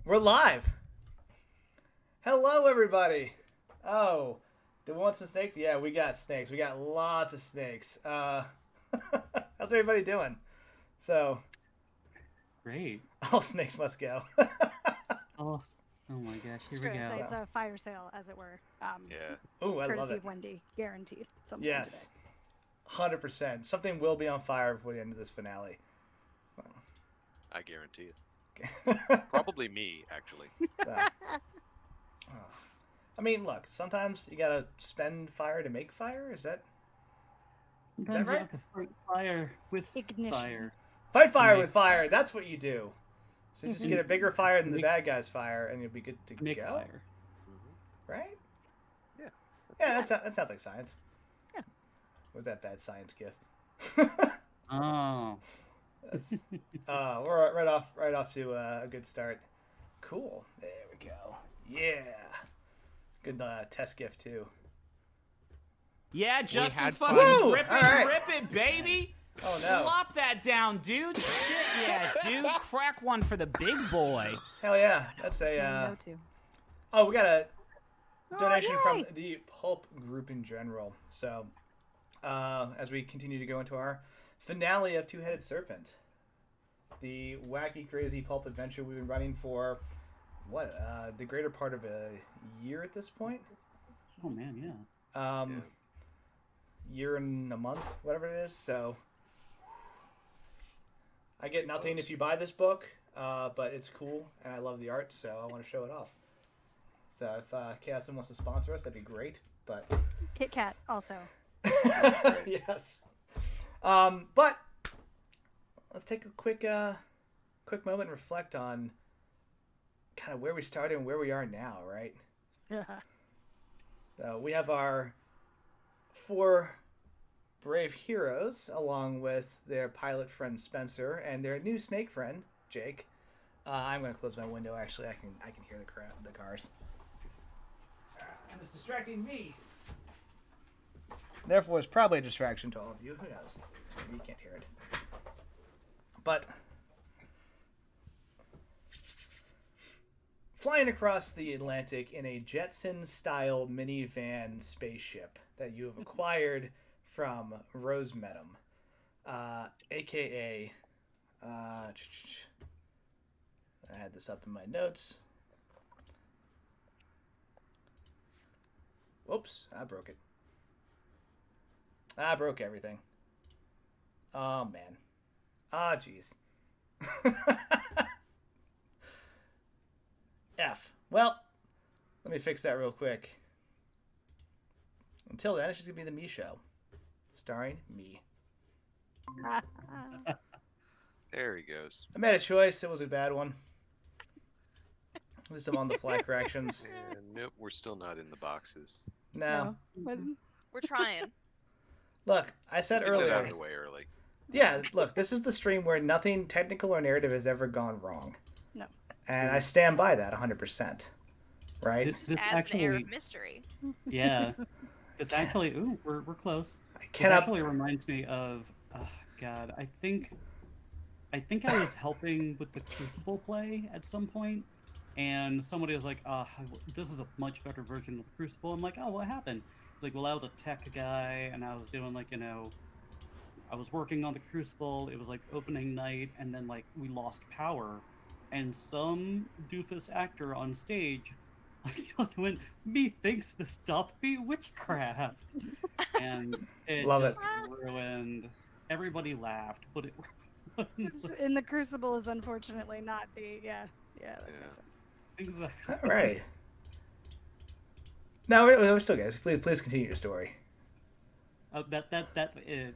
We're live. Hello, everybody. Oh, do we want some snakes? Yeah, we got snakes. We got lots of snakes. How's everybody doing? So, great. All snakes must go. Oh my gosh, here we go. It's a fire sale, as it were. Yeah. Oh, I love courtesy it. of Wendy, guaranteed. Yes, 100%. Something will be on fire before the end of this finale. I guarantee it. Probably me, actually. I mean, look. Sometimes you gotta spend fire to make fire. Is that right? You have to fight fire with Ignition. fire. Fight fire with fire. That's what you do. So you just get a bigger fire than the bad guy's fire, and you'll be good to Make go. fire. Right? Yeah. Yeah, that sounds like science. Yeah. What's that bad science gift? Oh. That's, we're right off to a good start. Cool. There we go. Yeah. Good test gift too. Yeah, just had fucking fun. rip it, All right. rip it, baby. Oh no. Slop that down, dude. Shit, yeah, dude. Crack one for the big boy. Hell yeah. That's a. Oh, we got a donation from the Pulp group in general. So, as we continue to go into our finale of Two-Headed Serpent, the wacky, crazy pulp adventure we've been running for the greater part of a year at this point. Oh man, yeah. Year and a month, whatever it is. So I get nothing if you buy this book, but it's cool and I love the art, so I want to show it off. So if Chaos wants to sponsor us, that'd be great. But Kit Kat also. yes. But let's take a quick moment and reflect on kind of where we started and where we are now, right? Yeah. So we have our 4 brave heroes, along with their pilot friend Spencer and their new snake friend Jake. I'm going to close my window. Actually, I can hear the cars. And it's distracting me. Therefore, it's probably a distraction to all of you. Who knows? Maybe you can't hear it. But flying across the Atlantic in a Jetson-style minivan spaceship that you have acquired from Rose Medum, a.k.a. I had this up in my notes. Whoops, I broke it. I broke everything. Oh, man. Ah, jeez. F. Well, let me fix that real quick. Until then, it's just going to be the me show. Starring me. There he goes. I made a choice. It was a bad one. At least I'm on the fly corrections. And nope, we're still not in the boxes. No. We're trying. Look, I said Get that out of earlier. the way early. Yeah, look, this is the stream where nothing technical or narrative has ever gone wrong. No. And I stand by that 100%. Right? This Adds an air of mystery. Yeah. It's actually, we're close. It actually reminds me of, God, I think I was helping with the Crucible play at some point, and somebody was like, this is a much better version of the Crucible. I'm like, oh, what happened? Like, well, I was a tech guy, and I was doing, like, I was working on the Crucible, it was, like, opening night, and then, like, we lost power, and some doofus actor on stage just went, methinks the stuff be witchcraft. And it Love just ruined. Everybody laughed, but it In the Crucible is unfortunately not the that makes sense. Exactly. All right. No, we're still good. Please continue your story. Oh, that's it.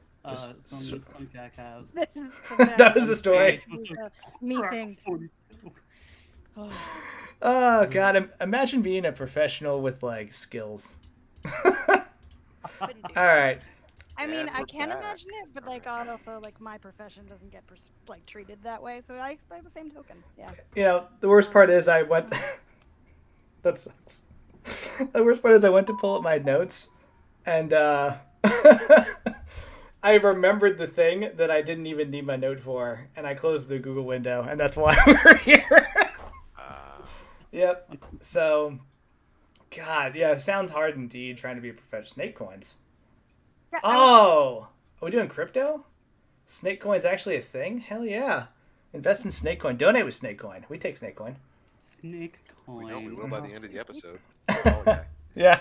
Some jackass. That was the story. Methinks. Oh God! Imagine being a professional with like skills. All right. I mean, I we're can back. imagine it, but like also like my profession doesn't get treated that way. So I by the same token, yeah. You know, the worst part is I went. That sucks. The worst part is I went to pull up my notes, and I remembered the thing that I didn't even need my note for, and I closed the Google window, and that's why we're here. So, God, yeah, it sounds hard indeed trying to be a professional. Snake coins. Yeah, Oh! Are we doing crypto? Snake coin's actually a thing? Hell yeah. Invest in snake coin. Donate with snake coin. We take snake coin. Snake coin. We know we will by the end of the episode. Yeah.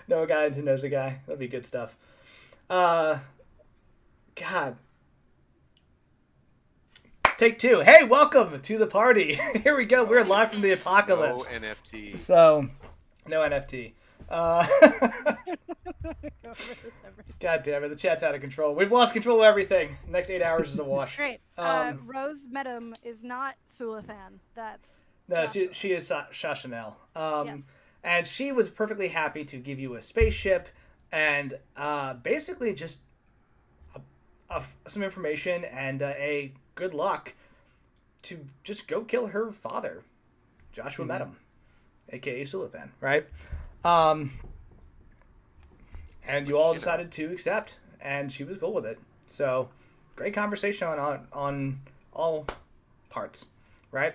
Know a guy who knows a guy. That'd be good stuff. God. Take two. Hey, welcome to the party. Here we go. We're live from the apocalypse. No NFT. So, no NFT. God damn it. The chat's out of control. We've lost control of everything. The next 8 hours is a wash. Great. Rose Medum is not Sulathan. That's... No, she is Shashanel. Yes. And she was perfectly happy to give you a spaceship and basically just some information and a good luck to just go kill her father, Joshua Medum, a.k.a. Sulathan, right? And you all decided to accept, and she was cool with it. So, great conversation on all parts, right?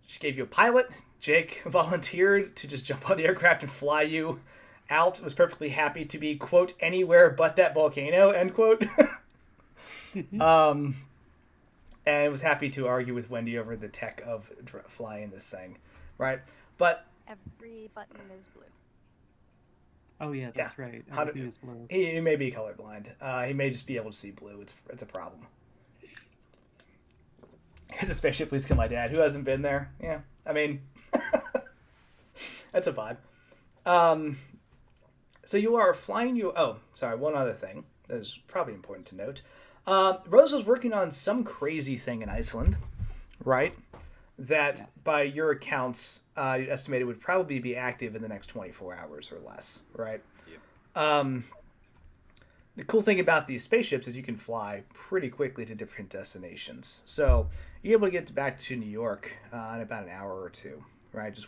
She gave you a pilot. Jake volunteered to just jump on the aircraft and fly you out. Was perfectly happy to be, quote, anywhere but that volcano, end quote. And was happy to argue with Wendy over the tech of flying this thing, right? But every button is blue. Oh yeah, that's right. Everything is blue. He may be colorblind. He may just be able to see blue. It's a problem. Here's a spaceship. Please kill my dad. Who hasn't been there? Yeah, I mean, that's a vibe. So you are flying. Oh, sorry. One other thing that is probably important to note. Rose was working on some crazy thing in Iceland, right? That, by your accounts, you estimated would probably be active in the next 24 hours or less, right? Yep. The cool thing about these spaceships is you can fly pretty quickly to different destinations. So you're able to get back to New York in about an hour or two, right? Just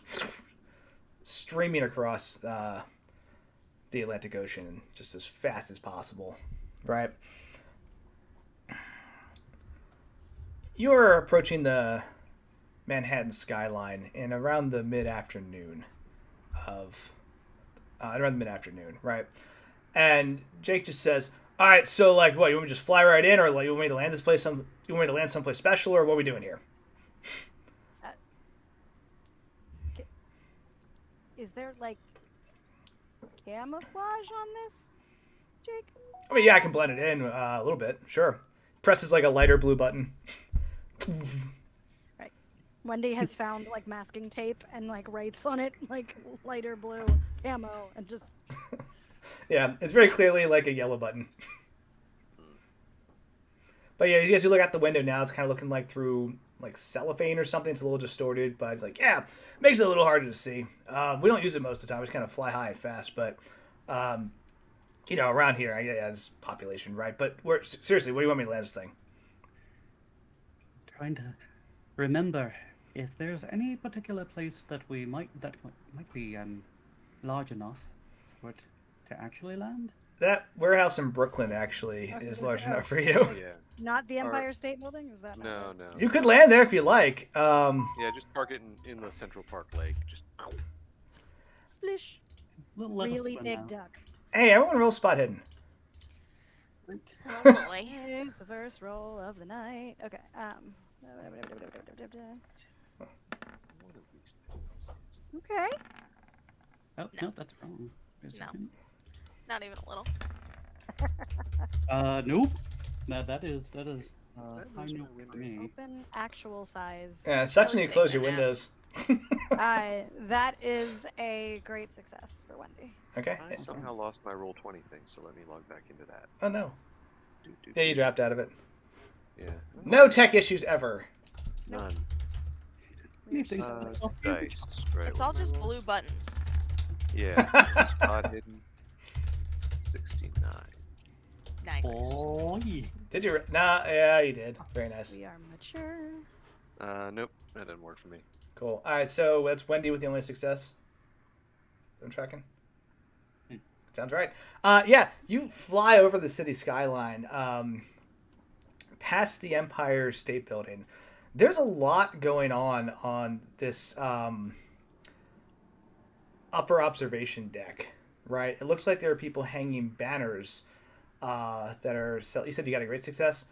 streaming across the Atlantic Ocean just as fast as possible, right? You're approaching the Manhattan skyline in around the mid-afternoon right? And Jake just says, "All right, so like, what? You want me to just fly right in, or like, you want me to land this place? You want me to land someplace special, or what are we doing here?" Is there like camouflage on this, Jake? I mean, yeah, I can blend it in a little bit. Sure. Presses like a lighter blue button. Right. Wendy has found like masking tape and like writes on it like lighter blue camo and just. Yeah, it's very clearly like a yellow button. But yeah, as you look out the window now, it's kind of looking like through like cellophane or something. It's a little distorted, but it's like, yeah, makes it a little harder to see. We don't use it most of the time. We just kind of fly high and fast, but around here, I guess population, right? But seriously, what do you want me to land this thing? Trying to remember if there's any particular place that might be large enough for it to actually land. That warehouse in Brooklyn actually is large enough for you. Yeah. Not the Empire State Building? Is that No. You could land there if you like. Yeah, just park it in the Central Park Lake. Just Splish. Really big duck. Hey, everyone roll spot hidden. Oh boy. It is the first roll of the night. Okay. Okay. Oh, no, that's wrong. No. Not even a little. Nope. That is high note for me. Open actual size. Yeah, it sucks when you close your windows. That is a great success for Wendy. Okay. I somehow lost my roll 20 thing, so let me log back into that. Oh no. Yeah, you dropped out of it. Yeah. No tech issues ever. None. Dice, right? It's all just blue buttons. Yeah. Spot hidden. 69. Nice. Oh, yeah. Did you? Nah, yeah, you did. Very nice. We are mature. Nope, that didn't work for me. Cool. All right, so that's Wendy with the only success. I'm tracking. Sounds right. Yeah, you fly over the city skyline, past the Empire State Building. there's a lot going on this upper observation deck, right? It looks like there are people hanging banners that are... You said you got a great success?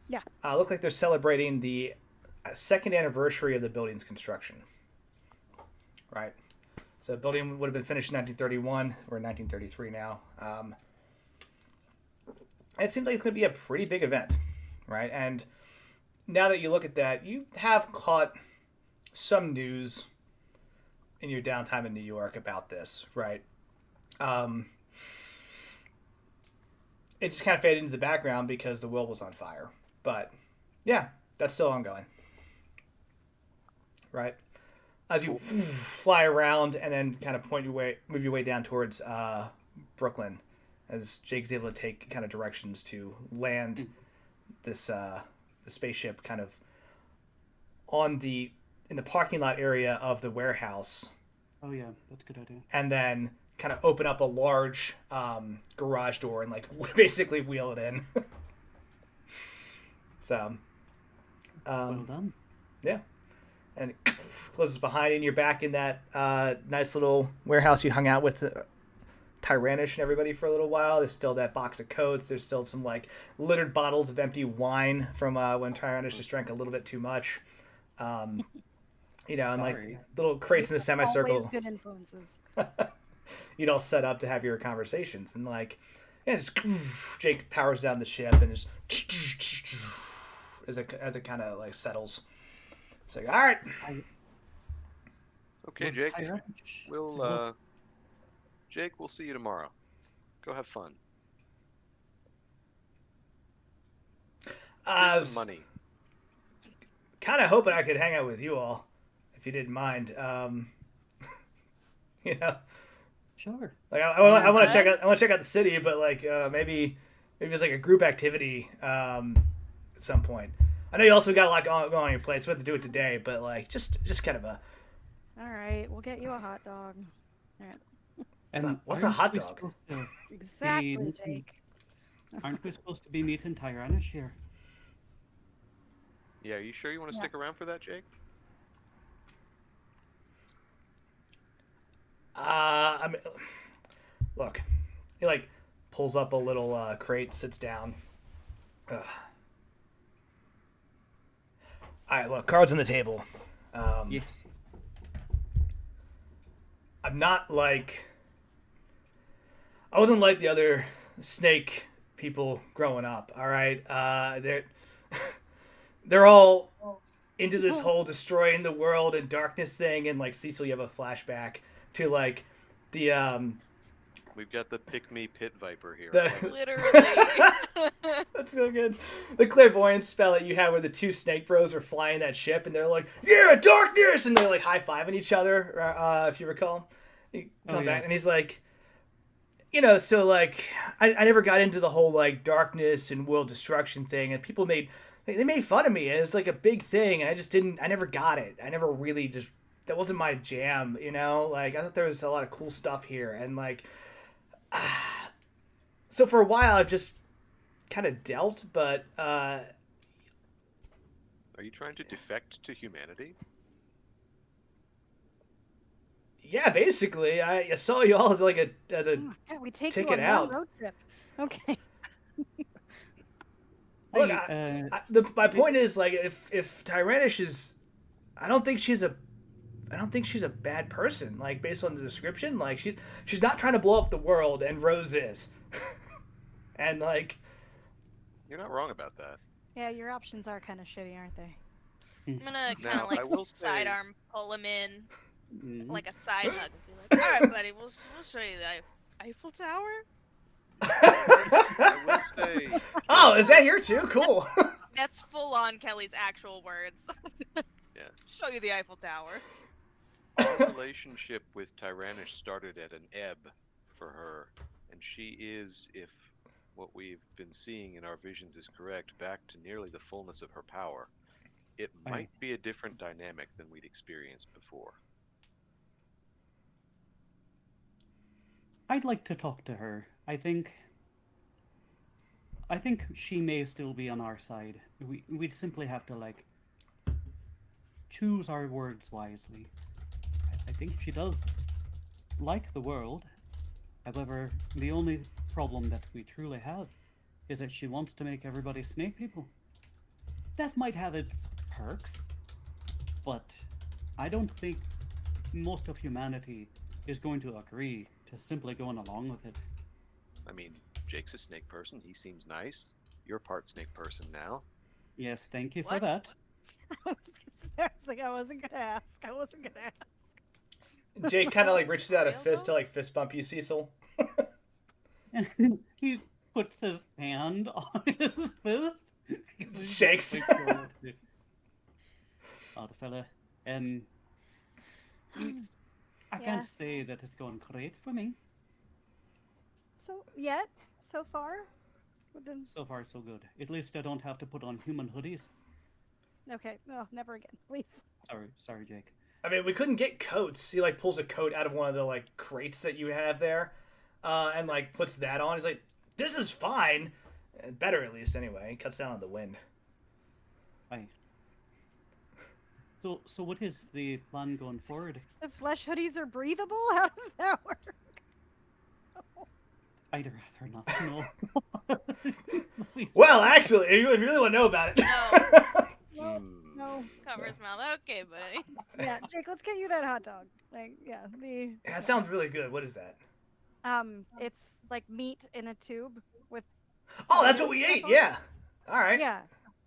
Yeah. Looks like they're celebrating the second anniversary of the building's construction. Right. So the building would have been finished in 1931. We're in 1933 now. It seems like it's going to be a pretty big event, right? And now that you look at that, you have caught some news in your downtime in New York about this, right? It just kind of faded into the background because the world was on fire. But yeah, that's still ongoing, right? As you fly around and then kind of move your way down towards Brooklyn, as Jake's able to take kind of directions to land this the spaceship kind of in the parking lot area of the warehouse. Oh yeah, that's a good idea. And then kind of open up a large garage door and like basically wheel it in. So, well done. Yeah. And it closes behind you, and you're back in that nice little warehouse you hung out with Tyrannish and everybody for a little while. There's still that box of coats. There's still some like littered bottles of empty wine from when Tyrannish just drank a little bit too much. And like little crates in the semicircle. Always good influences. You'd all set up to have your conversations, and like, yeah, just Jake powers down the ship and just as it kind of like settles. It's like, all right. Okay, Jake. Jake, we'll see you tomorrow. Go have fun. Here's some money. Kind of hoping I could hang out with you all, if you didn't mind. Sure. Like I want to check out. I want to check out the city, but like maybe it's like a group activity at some point. I know you also got a lot going on your plate, so we have to do it today. But like just kind of a. All right, we'll get you a hot dog. All right. And what's a hot dog? Exactly, Jake. Aren't we supposed to be meeting Tyrannish here? Yeah, are you sure you want to stick around for that, Jake? I mean, look, he like pulls up a little crate, sits down. All right, look, cards on the table. Yes. I'm not like... I wasn't like the other snake people growing up, all right? They're all into this whole destroying the world and darkness thing, and like Cecil, you have a flashback to like the We've got the pick-me pit viper here. Literally. That's so good. The clairvoyance spell that you had where the two snake bros are flying that ship and they're like, yeah, darkness! And they're like high-fiving each other, if you recall. You come back and he's like, so like, I never got into the whole like darkness and world destruction thing, and people made fun of me, and it was like a big thing, and I never got it. I never really that wasn't my jam, like I thought there was a lot of cool stuff here, and like, so for a while I've just kind of dealt, but are you trying to defect to humanity? Yeah, basically. I saw you all as a we take ticket you on out. one road trip. Okay. Look, my point is like if Tyrannish is, I don't think she's a bad person. Like based on the description, like she's not trying to blow up the world, and Rose is, and like. You're not wrong about that. Yeah, your options are kind of shitty, aren't they? I'm gonna kind of like sidearm pull him in. Like a side hug and be like, all right, buddy, we'll show you the Eiffel Tower. I will say... Oh, is that here too? Cool. That's full on Kelly's actual words. Yeah. Show you the Eiffel Tower. Our relationship with Tyrannish started at an ebb for her, and she is, if what we've been seeing in our visions is correct, back to nearly the fullness of her power. It might be a different dynamic than we'd experienced before. I'd like to talk to her. I think she may still be on our side. We'd simply have to like choose our words wisely. I think she does like the world. However, the only problem that we truly have is that she wants to make everybody snake people. That might have its perks, but I don't think most of humanity is going to agree to simply going along with it. I mean, Jake's a snake person. He seems nice. You're part snake person now. Yes, thank you for that. I wasn't gonna ask. Jake kind of like reaches out a fist to like fist bump you, Cecil. And he puts his hand on his fist. Shakes. Odd fella. And I can't say that it's going great for me. So far? So far, so good. At least I don't have to put on human hoodies. Okay, no, never again, please. Sorry, Jake. I mean, we couldn't get coats. He like pulls a coat out of one of the like crates that you have there, and like puts that on. He's like, "This is fine, better at least anyway." He cuts down on the wind. Aye. So what is the plan going forward? The flesh hoodies are breathable? How does that work? I'd rather not know. Well, actually, if you really want to know about it. No. Cover his mouth. Okay, buddy. Yeah, Jake, let's get you that hot dog. Yeah, that sounds really good. What is that? It's like meat in a tube with. Oh, that's what we ate. Yeah. All right. Yeah.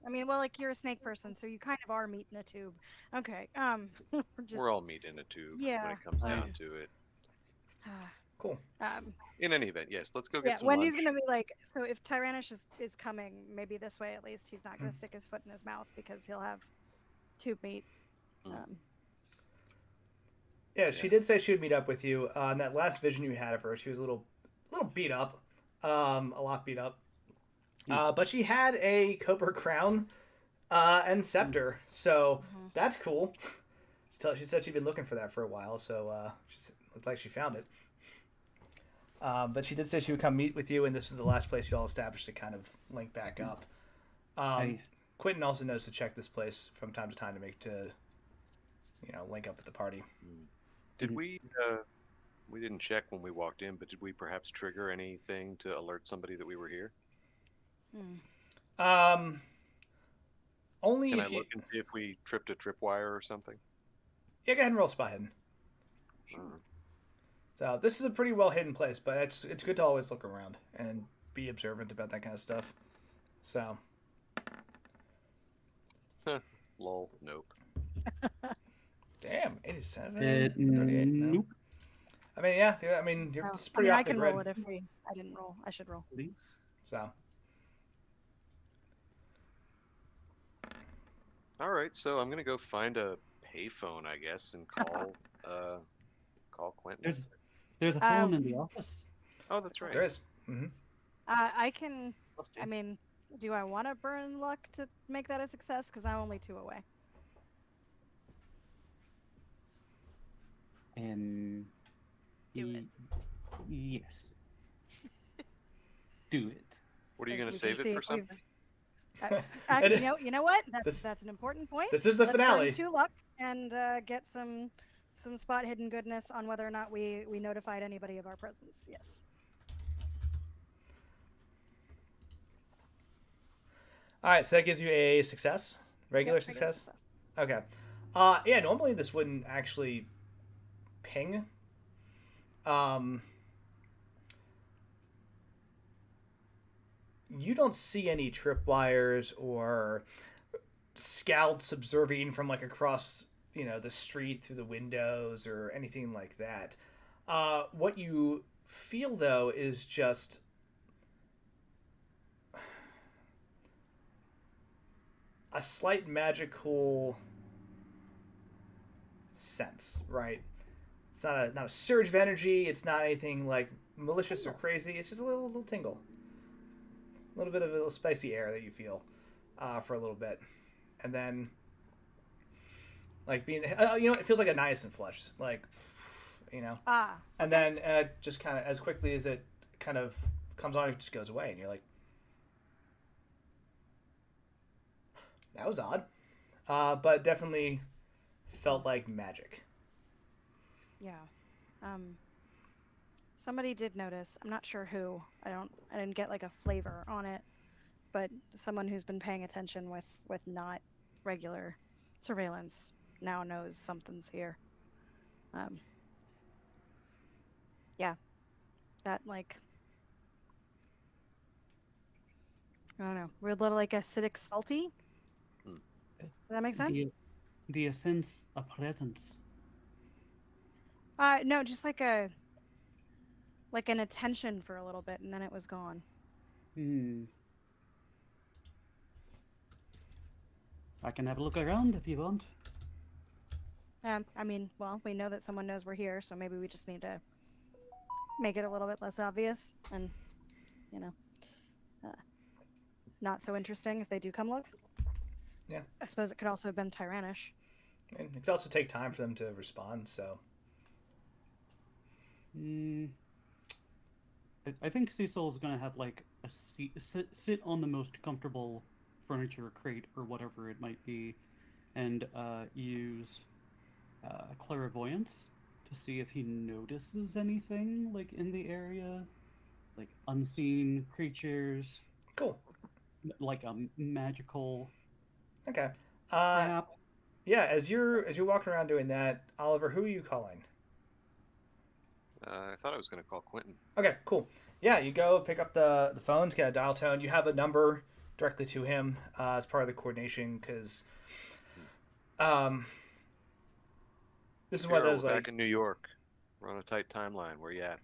I mean, well, like you're a snake person, so you kind of are meat in a tube. Okay. We're all meat in a tube when it comes down to it. Cool. In any event, yes, let's go get some Wendy's lunch. gonna be like, so if Tyrannish is coming, maybe this way at least, he's not gonna stick his foot in his mouth because he'll have tube meat. Yeah, she did say she would meet up with you. In that last vision you had of her, she was a little beat up, a lot beat up. But she had a copper crown and scepter, so that's cool. She said she'd been looking for that for a while, so it looked like she found it. But she did say she would come meet with you, and this is the last place you all established to kind of link back up. Quentin also knows to check this place from time to time to link up with the party. Did we didn't check when we walked in, but did we perhaps trigger anything to alert somebody that we were here? Only Can if I look and see if we tripped a tripwire or something? Yeah, go ahead and roll spot hidden. So this is a pretty well hidden place, but it's good to always look around and be observant about that kind of stuff. So. Lol. Nope. Damn, 87, 38. Nope. I mean, yeah. I mean, it's pretty off the grid. I can roll it if I didn't roll. I should roll. Please. So. All right, so I'm gonna go find a payphone, I guess, and call Quentin. There's a phone in the office. Oh, that's right. There is. I can. I mean, do I want to burn luck to make that a success? Because I'm only 2 away. Do it. Yes. Do it. What are you going to save it for something? Actually, you know what? That's an important point. This is the finale. Let's burn 2 luck and get some spot hidden goodness on whether or not we notified anybody of our presence. Yes. All right, so that gives you a success, regular success. Okay. Yeah, normally this wouldn't actually ping. You don't see any tripwires or scouts observing from like across, the street through the windows or anything like that. What you feel though is just a slight magical sense, right? It's not a surge of energy. It's not anything like malicious or crazy. It's just a little tingle, a little bit of a little spicy air that you feel for a little bit, and then like being, it feels like a niacin flush, like, and then just kind of as quickly as it kind of comes on, it just goes away, and you're like, that was odd, but definitely felt like magic. Yeah. Somebody did notice. I'm not sure who. I didn't get like a flavor on it, but someone who's been paying attention with not regular surveillance now knows something's here. Yeah. That like I don't know, weird little like acidic salty. Does that make sense? Do you sense a presence? No, just like an attention for a little bit, and then it was gone. I can have a look around if you want. I mean, well, we know that someone knows we're here, so maybe we just need to make it a little bit less obvious, and not so interesting if they do come look. Yeah. I suppose it could also have been tyrannish. And it could also take time for them to respond, so. I think Cecil's gonna have like a seat, sit on the most comfortable furniture crate or whatever it might be, and use clairvoyance to see if he notices anything like in the area, like unseen creatures. Cool. Like a magical. Okay. Crap. Yeah. As you're walking around doing that, Oliver, who are you calling? I thought I was going to call Quentin. Okay, cool. Yeah, you go pick up the phone to get a dial tone. You have a number directly to him as part of the coordination because this is one of those like back in New York. We're on a tight timeline. Where you at?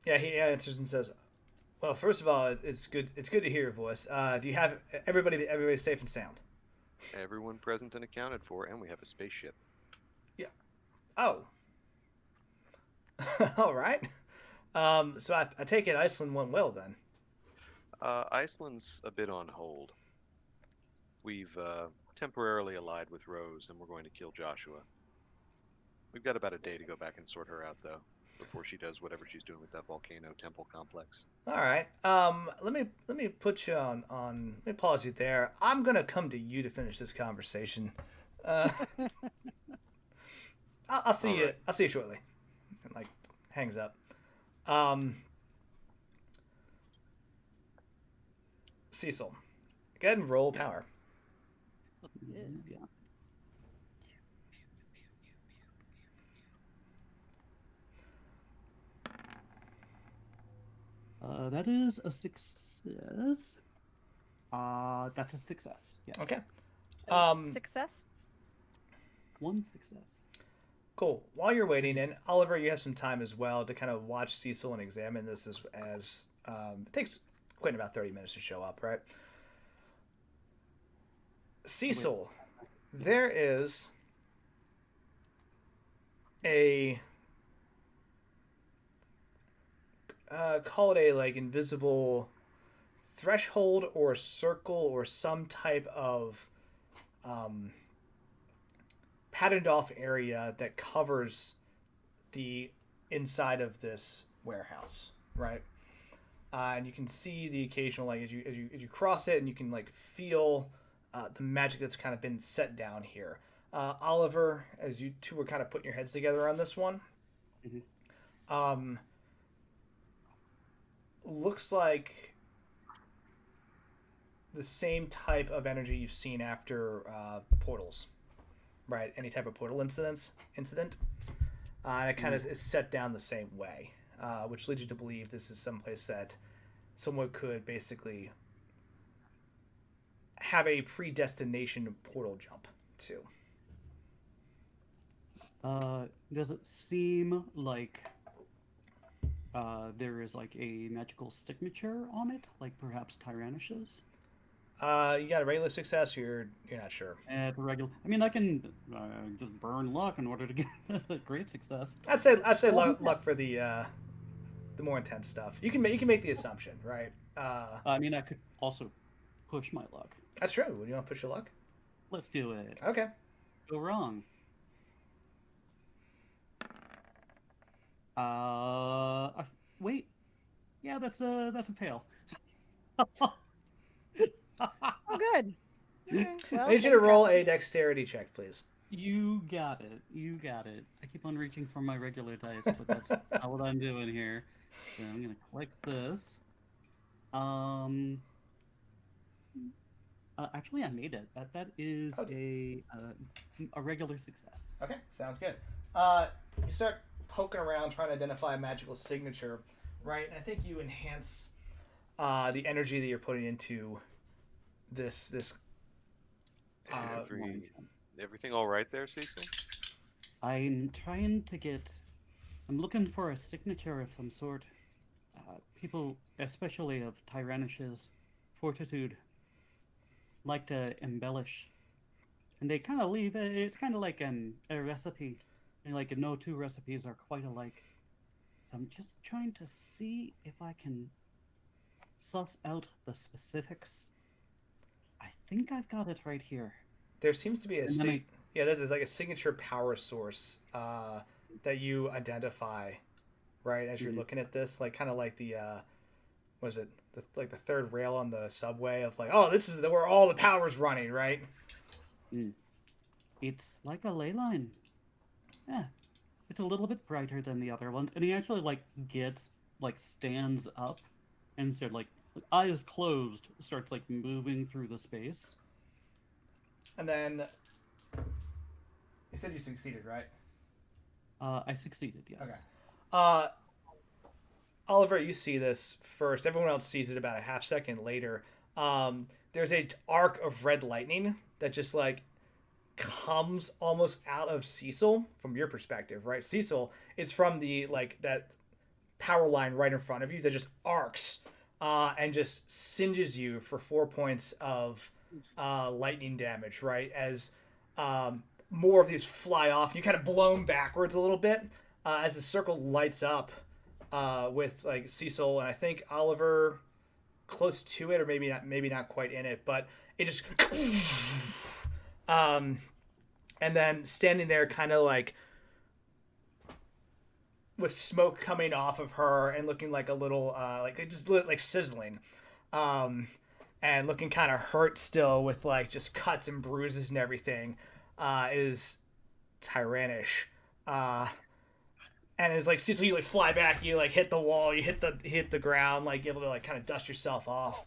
Yeah, he answers and says, "Well, first of all, it's good to hear your voice. Do you have everybody safe and sound?" Everyone present and accounted for, and we have a spaceship. Yeah. Oh. All right. So I take it Iceland went well then. Iceland's a bit on hold. We've temporarily allied with Rose, and we're going to kill Joshua. We've got about a day to go back and sort her out, though, before she does whatever she's doing with that volcano temple complex. All right. Let me put you on. Let me pause you there. I'm gonna come to you to finish this conversation. I'll see you. Right. I'll see you shortly. And like hangs up. Cecil, go ahead and roll power. Yeah. That is a success. That's a success. Yes. Okay. Success? One success. Cool. While you're waiting, and Oliver, you have some time as well to kind of watch Cecil and examine this as it takes quite about 30 minutes to show up, right? Cecil, there is a call it a like invisible threshold or circle or some type of patterned off area that covers the inside of this warehouse, right? And you can see the occasional like as you cross it, and you can like feel the magic that's kind of been set down here. Oliver, as you two were kind of putting your heads together on this one, looks like the same type of energy you've seen after portals, right? Any type of portal incident. And it kind of is set down the same way, which leads you to believe this is someplace that someone could basically have a predestination portal jump to. Does it seem like there is like a magical signature on it, like perhaps Tyrannish's? You got a regular success. You're not sure. At regular, I mean, I can just burn luck in order to get a great success. I'd say luck for the more intense stuff. You can make the assumption, right? I mean, I could also push my luck. That's true. Would you want to push your luck? Let's do it. Okay. Go wrong. Wait. Yeah, that's a fail. Oh, good. Well, I need you to roll a dexterity check, please. You got it. You got it. I keep on reaching for my regular dice, but that's not what I'm doing here. So I'm gonna click this. Actually, I made it. That is a regular success. Okay, sounds good. You start poking around trying to identify a magical signature, right? And I think you enhance the energy that you're putting into this. Everything all right there, Cecil? I'm trying to get. I'm looking for a signature of some sort. People, especially of Tyrannus's fortitude, like to embellish, and they kind of leave it. It's kind of like a recipe, and like no two recipes are quite alike. So I'm just trying to see if I can suss out the specifics. I think I've got it right here. There seems to be this is like a signature power source that you identify, right, as you're looking at this, like kind of like the what is it, the third rail on the subway of like, oh, this is where all the power's running, right? It's like a ley line. Yeah, it's a little bit brighter than the other ones, and he actually stands up and sort of like eyes closed starts like moving through the space. And then you said you succeeded, right? I succeeded, yes. Okay. Oliver, you see this first. Everyone else sees it about a half second later. There's an arc of red lightning that just like comes almost out of Cecil from your perspective, right? Cecil, it's from the like that power line right in front of you that just arcs and just singes you for 4 points of lightning damage, right? As more of these fly off, you kind of blown backwards a little bit as the circle lights up with like Cecil and I think Oliver close to it, or maybe not quite in it, but it just and then standing there kind of like with smoke coming off of her and looking like a little like it just like sizzling and looking kind of hurt still with like just cuts and bruises and everything is Tyrannish. And it's like so you like fly back, you like hit the wall, you hit the ground, like able to like kind of dust yourself off.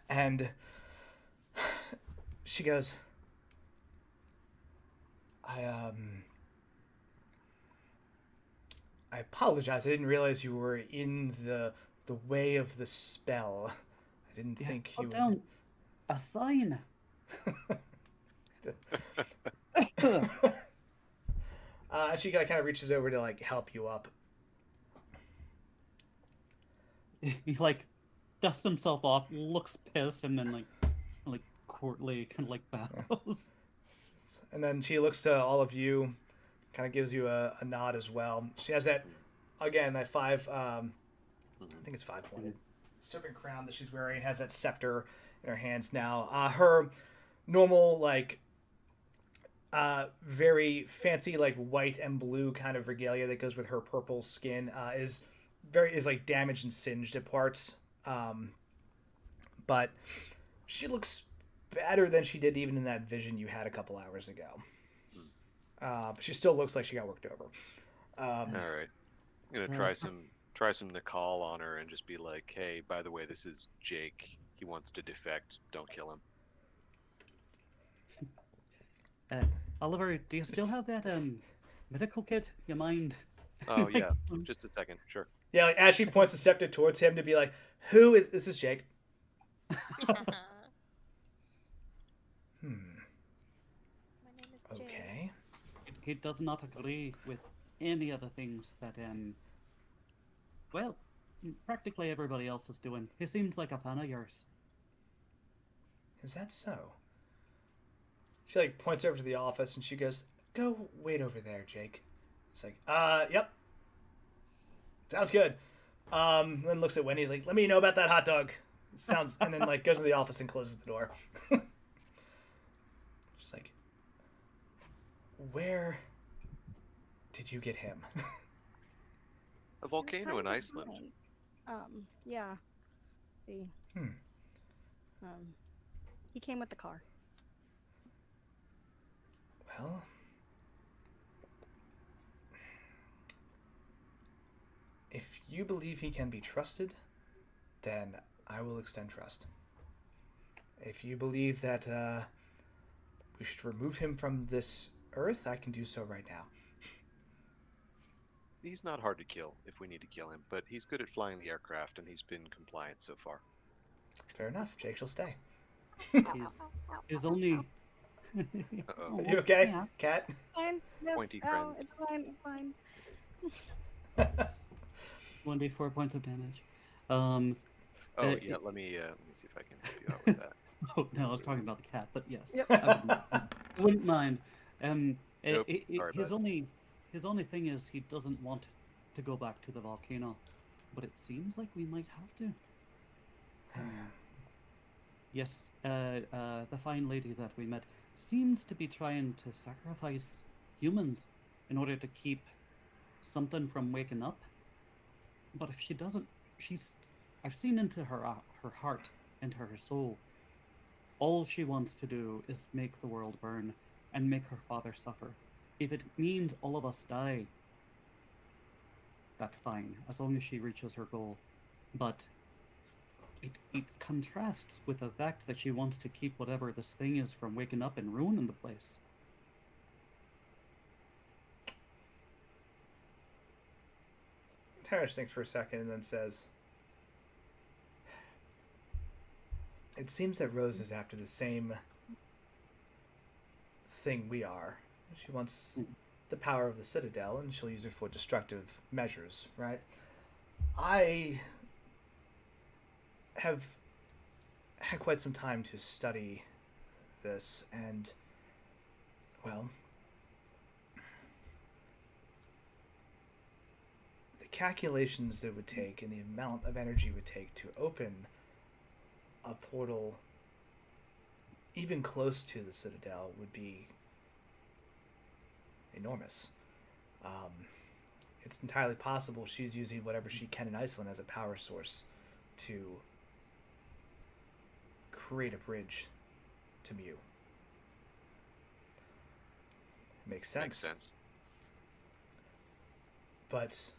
And she goes, I apologize. I didn't realize you were in the way of the spell. I didn't think you down would... a sign. She kind of reaches over to like help you up. He like dusts himself off, looks pissed, and then like courtly kind of like bows. And then she looks to all of you, kind of gives you a nod as well. She has that five, I think it's 5-pointed serpent crown that she's wearing. Has that scepter in her hands now. Her normal like very fancy like white and blue kind of regalia that goes with her purple skin is like damaged and singed at parts, but she looks better than she did even in that vision you had a couple hours ago. But she still looks like she got worked over. All right, I'm gonna try some Nicole on her and just be like, hey, by the way, this is Jake. He wants to defect. Don't kill him. Oliver, do you still have that medical kit? You mind? Oh yeah, just a second, sure. Yeah, like as she points the scepter towards him to be like, "Who is this? Is Jake?" My name is Jake. Okay. He does not agree with any of the things that well, practically everybody else is doing. He seems like a fan of yours. Is that so? She like points over to the office and she goes, "Go wait over there, Jake." It's like, yep. Sounds good. Then looks at Wendy, he's like, "Let me know about that hot dog." Sounds, and then like goes to the office and closes the door. Just like, where did you get him? A volcano in Iceland. Yeah. He came with the car. Well, if you believe he can be trusted, then I will extend trust. If you believe that we should remove him from this earth, I can do so right now. He's not hard to kill if we need to kill him, but he's good at flying the aircraft, and he's been compliant so far. Fair enough. Jake shall stay. He's only... Are you okay, Cat? Fine. Yes. Pointy friend. It's fine. It's fine. 1d4 points of damage. Let me see if I can help you out with that. Oh no, I was talking about the cat, but yes, Yep. I wouldn't mind. Nope, sorry, his only thing is he doesn't want to go back to the volcano, but it seems like we might have to. Yes, the fine lady that we met seems to be trying to sacrifice humans in order to keep something from waking up. But if she doesn't, I've seen into her heart, into her soul. All she wants to do is make the world burn and make her father suffer. If it means all of us die, that's fine, as long as she reaches her goal. But it contrasts with the fact that she wants to keep whatever this thing is from waking up and ruining the place. Tarish thinks for a second and then says, "It seems that Rose is after the same thing we are. She wants the power of the Citadel, and she'll use it for destructive measures, right? I have had quite some time to study this, and, well, the calculations that it would take and the amount of energy it would take to open a portal even close to the Citadel would be enormous. It's entirely possible she's using whatever she can in Iceland as a power source to create a bridge to Mew. Makes sense. Makes sense. But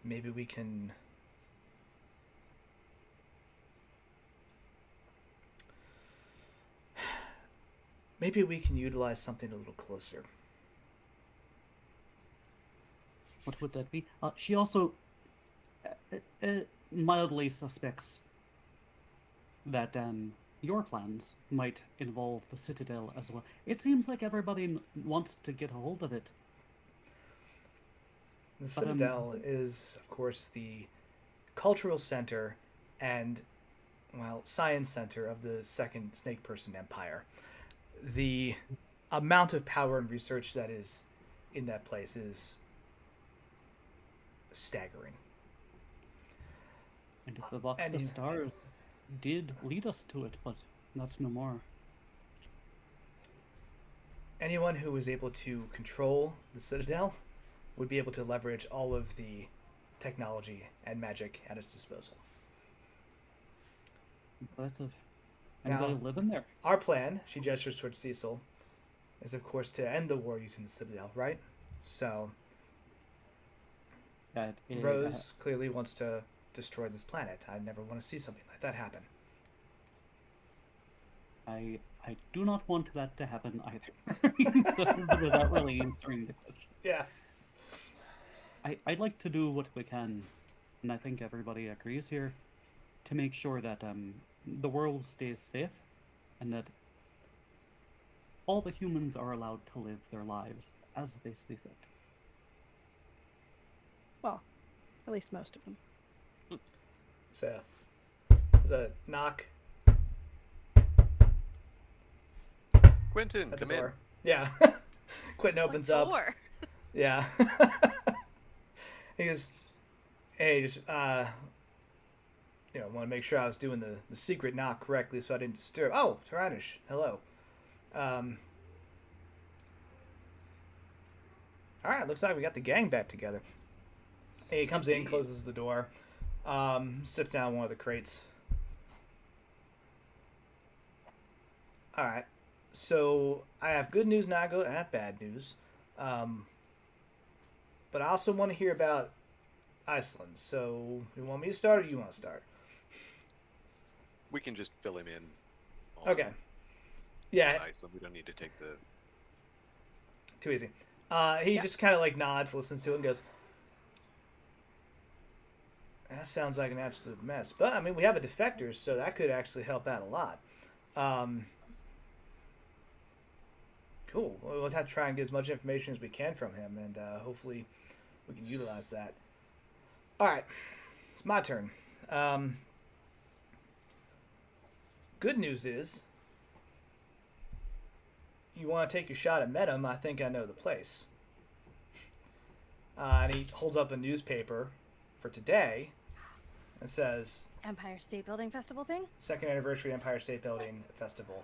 maybe we can utilize something a little closer. What would that be? She also mildly suspects that your plans might involve the Citadel as well. It seems like everybody wants to get a hold of it. The Citadel is, of course, the cultural center and, well, science center of the Second Snake Person Empire. The amount of power and research that is in that place is staggering. And if the box of stars did lead us to it, but that's no more. Anyone who was able to control the Citadel would be able to leverage all of the technology and magic at its disposal. Impressive. Anybody living there? Our plan, she gestures towards Cecil, is of course to end the war using the Citadel, right? So Rose clearly wants to destroy this planet. I never want to see something like that happen. I do not want that to happen either. Without really answering the question. Yeah. I'd like to do what we can, and I think everybody agrees here, to make sure that the world stays safe, and that all the humans are allowed to live their lives as they see fit. Well, at least most of them. So, there's a knock. Quentin, come in. Yeah. Quentin opens up. Yeah. He goes, "Hey, just want to make sure I was doing the secret knock correctly so I didn't disturb." Oh, Tyrannish, hello. All right, looks like we got the gang back together. He comes in, closes the door, sits down in one of the crates. All right. So I have good news, and I have bad news. But I also want to hear about Iceland. So you want me to start, or you want to start? We can just fill him in. Okay. Yeah. Iceland. We don't need to take the. Too easy. He just kind of like nods, listens to it, and goes, "That sounds like an absolute mess." But I mean, we have a defector, so that could actually help out a lot. Cool. We'll have to try and get as much information as we can from him, and hopefully we can utilize that. All right. It's my turn. Good news is, you want to take your shot at Medum, I think I know the place. And he holds up a newspaper for today and says... Empire State Building Festival thing? Second anniversary Empire State Building Festival.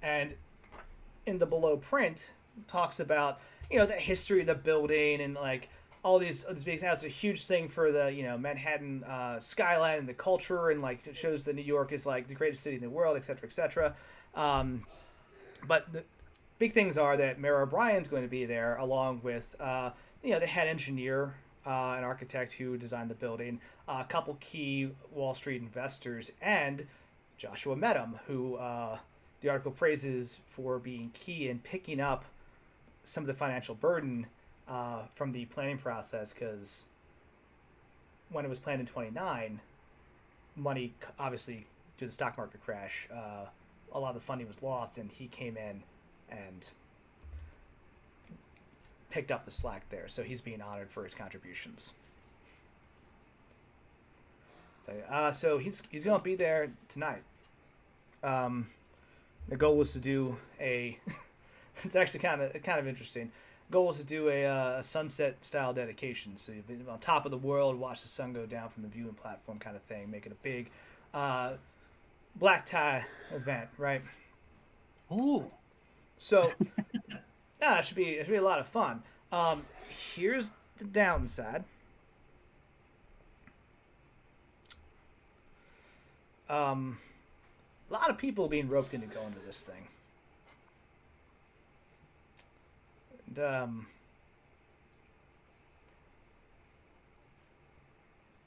And in the below print, talks about, the history of the building and, like, all these big things. It's a huge thing for the, Manhattan skyline and the culture, and, like, it shows that New York is, like, the greatest city in the world, et cetera, et cetera. But the big things are that Mayor O'Brien's going to be there, along with, the head engineer and architect who designed the building, a couple key Wall Street investors, and Joshua Medum, who the article praises for being key in picking up some of the financial burden from the planning process, because when it was planned in 29, money, obviously, due to the stock market crash, a lot of the funding was lost, and he came in and picked up the slack there. So he's being honored for his contributions. So he's going to be there tonight. The goal was to do a... it's actually kind of interesting. The goal was to do a sunset-style dedication. So you've been on top of the world, watch the sun go down from the viewing platform kind of thing, make it a big black tie event, right? Oh. So, it should be a lot of fun. Here's the downside. A lot of people being roped into going to this thing. And,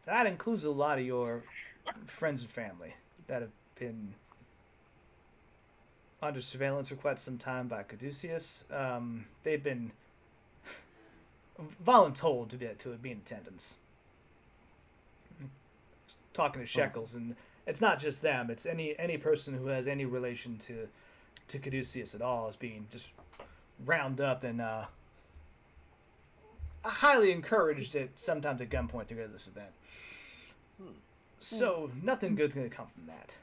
that includes a lot of your friends and family that have been under surveillance for quite some time by Caduceus. They've been voluntold to be in attendance. Talking to Shekels, and it's not just them. It's any person who has any relation to Caduceus at all is being just round up and highly encouraged, sometimes at gunpoint, to go to this event. So nothing good's going to come from that.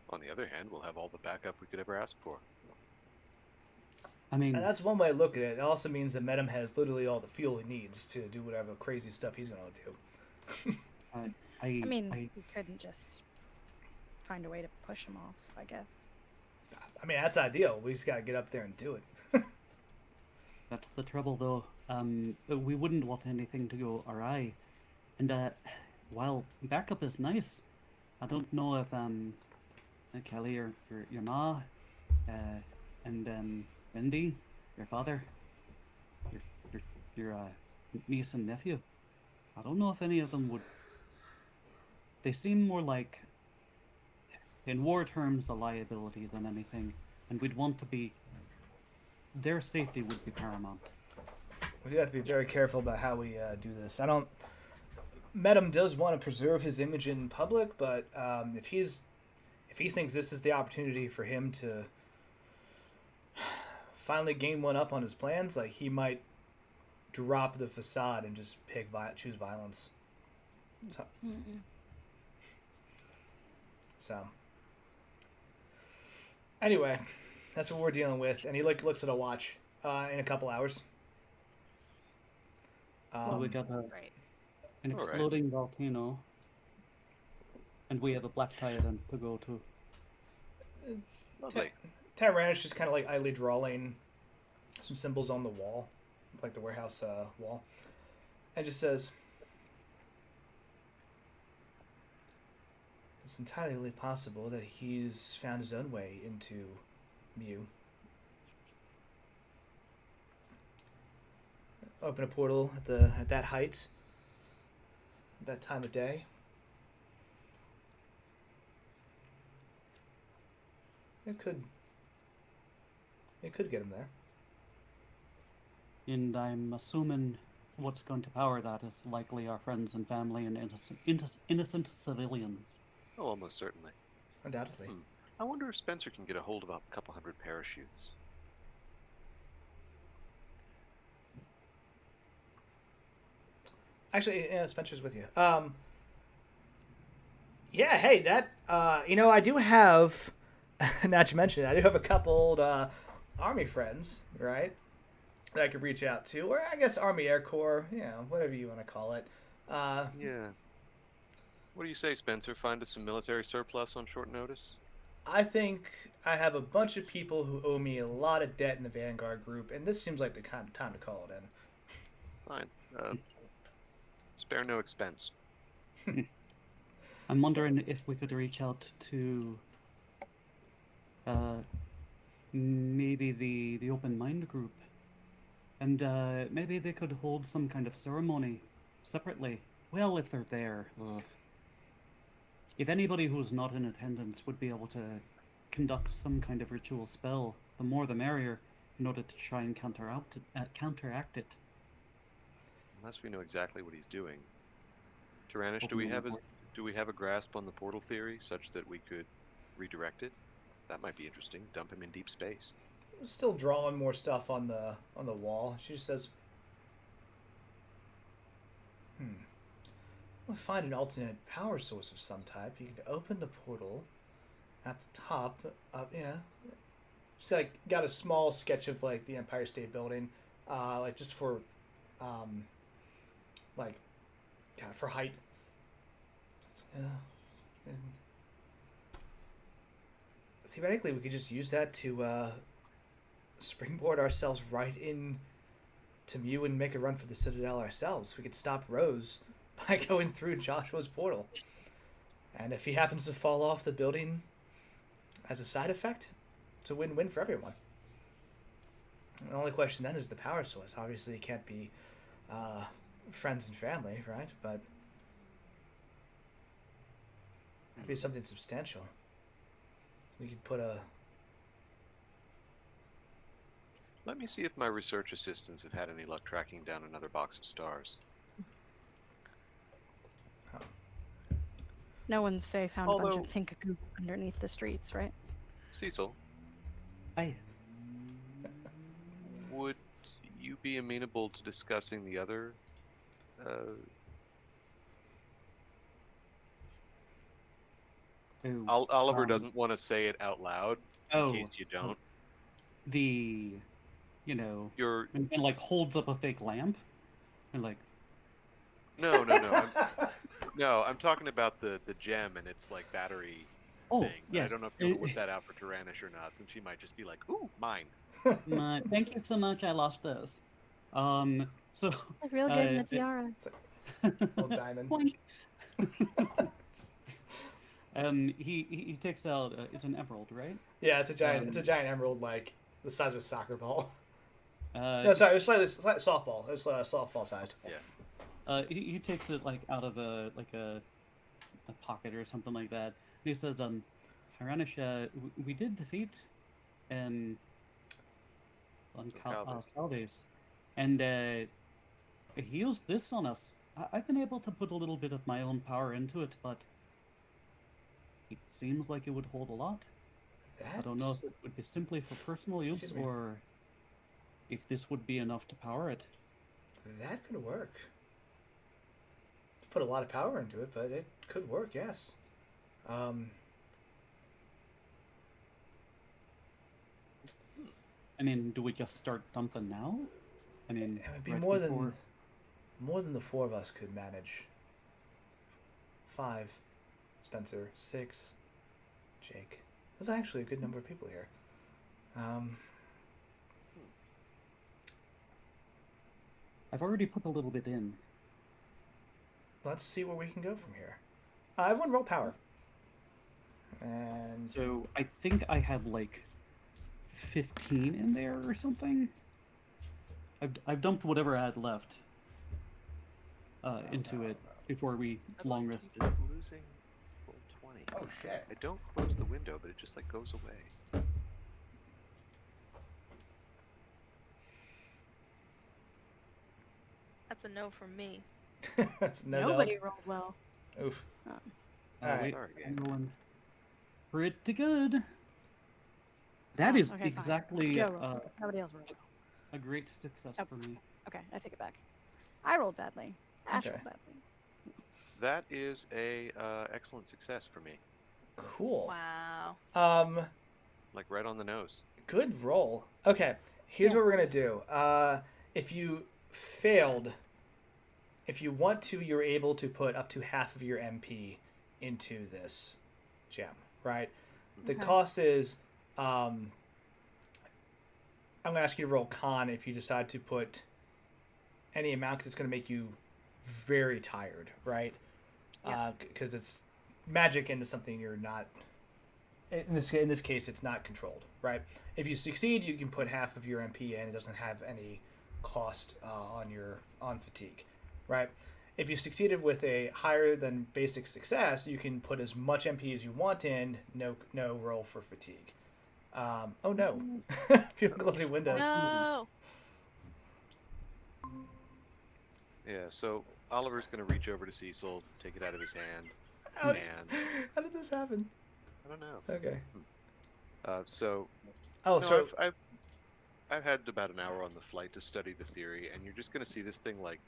On the other hand, we'll have all the backup we could ever ask for. I mean, and that's one way to look at it. It also means that Medum has literally all the fuel he needs to do whatever crazy stuff he's going to do. We couldn't just find a way to push him off, I guess. I mean, that's ideal. We just got to get up there and do it. That's the trouble, though. We wouldn't want anything to go awry. And while backup is nice, I don't know if Kelly or your ma and Wendy, your father, your niece and nephew, I don't know if any of them would. They seem more like, in war terms, a liability than anything, and we'd want to be. Their safety would be paramount. We do have to be very careful about how we do this. Medum does want to preserve his image in public, but if he thinks this is the opportunity for him to finally gain one up on his plans, like, he might drop the facade and just choose violence. So anyway, that's what we're dealing with. And he looks at a watch. In a couple hours. Well, we got an exploding volcano, and we have a black tie then to go to. Lovely. Tyrannus just kind of like idly drawing some symbols on the wall, like the warehouse wall, and just says, "It's entirely possible that he's found his own way into Mew. Open a portal at that height, at that time of day. It could get him there." And I'm assuming what's going to power that is likely our friends and family and innocent civilians. Oh, almost certainly. Undoubtedly. I wonder if Spencer can get a hold of a couple hundred parachutes. Actually, yeah, Spencer's with you. Yeah, hey, that, I do have, not to mention, I do have a couple old Army friends, right, that I could reach out to, or I guess Army Air Corps, whatever you want to call it. Yeah. What do you say, Spencer? Find us some military surplus on short notice? I think I have a bunch of people who owe me a lot of debt in the Vanguard group, and this seems like the kind of time to call it in. Fine. Spare no expense. I'm wondering if we could reach out to maybe the Open Mind group, and maybe they could hold some kind of ceremony separately. Well, if they're there. If anybody who's not in attendance would be able to conduct some kind of ritual spell, the more the merrier, in order to try and counteract it. Unless we know exactly what he's doing. Tyrannish, do we have a grasp on the portal theory such that we could redirect it? That might be interesting. Dump him in deep space. Still drawing more stuff on the wall. She just says, We'll find an alternate power source of some type. You can open the portal at the top. She's like got a small sketch of like the Empire State Building, like just for, for height. And theoretically, we could just use that to springboard ourselves right in to Mew and make a run for the Citadel ourselves. We could stop Rose by going through Joshua's portal. And if he happens to fall off the building as a side effect, it's a win-win for everyone. And the only question then is the power source. Obviously, it can't be friends and family, right? But it'd be something substantial. We could put a... Let me see if my research assistants have had any luck tracking down another box of stars. No one's say found a bunch of pink goop underneath the streets, right? Cecil. Aye. Would you be amenable to discussing the other? Oliver doesn't want to say it out loud. In case you don't. And like holds up a fake lamp, and like. No. I'm talking about the gem and its like battery thing. Yes. I don't know if you want to whip that out for Tyrannish or not, since she might just be like, "Ooh, mine." Thank you so much. I lost this. So. Like real good in the tiara. Old diamond. He takes out. It's an emerald, right? Yeah, it's a giant. It's a giant emerald, like the size of a soccer ball. No, sorry, it's slightly softball. It's softball sized. Yeah. He takes it like out of a pocket or something like that. And he says, Tyrannish, we did defeat on Caldes, and he used this on us. I've been able to put a little bit of my own power into it, but it seems like it would hold a lot. I don't know if it would be simply for personal use or if this would be enough to power it. That could work. Put a lot of power into it, but it could work, yes. I mean, do we just start dumping now? I mean, it would be more than the four of us could manage. 5, Spencer, 6, Jake. There's actually a good number of people here. I've already put a little bit in. Let's see where we can go from here. Everyone roll power. And so I think I have like 15 in there or something. I've dumped whatever I had left into it before we long rested. Losing full 20. Oh shit! I don't close the window, but it just like goes away. That's a no from me. That's Nobody rolled well. Oof. All right. Sorry, I'm rolling pretty good. That is okay, exactly nobody else rolled. A great success for me. Okay, I take it back. I rolled badly. Ash rolled badly. That is a excellent success for me. Cool. Wow. Like right on the nose. Good roll. Okay, here's what we're gonna do. If you failed, if you want to, you're able to put up to half of your MP into this gem, right? The cost is, I'm gonna ask you to roll con if you decide to put any amount, because it's gonna make you very tired, right? Because it's magic into something you're not. In this case, it's not controlled, right? If you succeed, you can put half of your MP in. It doesn't have any cost on fatigue, right? If you succeeded with a higher than basic success, you can put as much MP as you want in. No roll for fatigue. Oh no! People closing windows. No. Yeah. So Oliver's gonna reach over to Cecil, take it out of his hand, How did this happen? I don't know. Okay. I've had about an hour on the flight to study the theory, and you're just going to see this thing like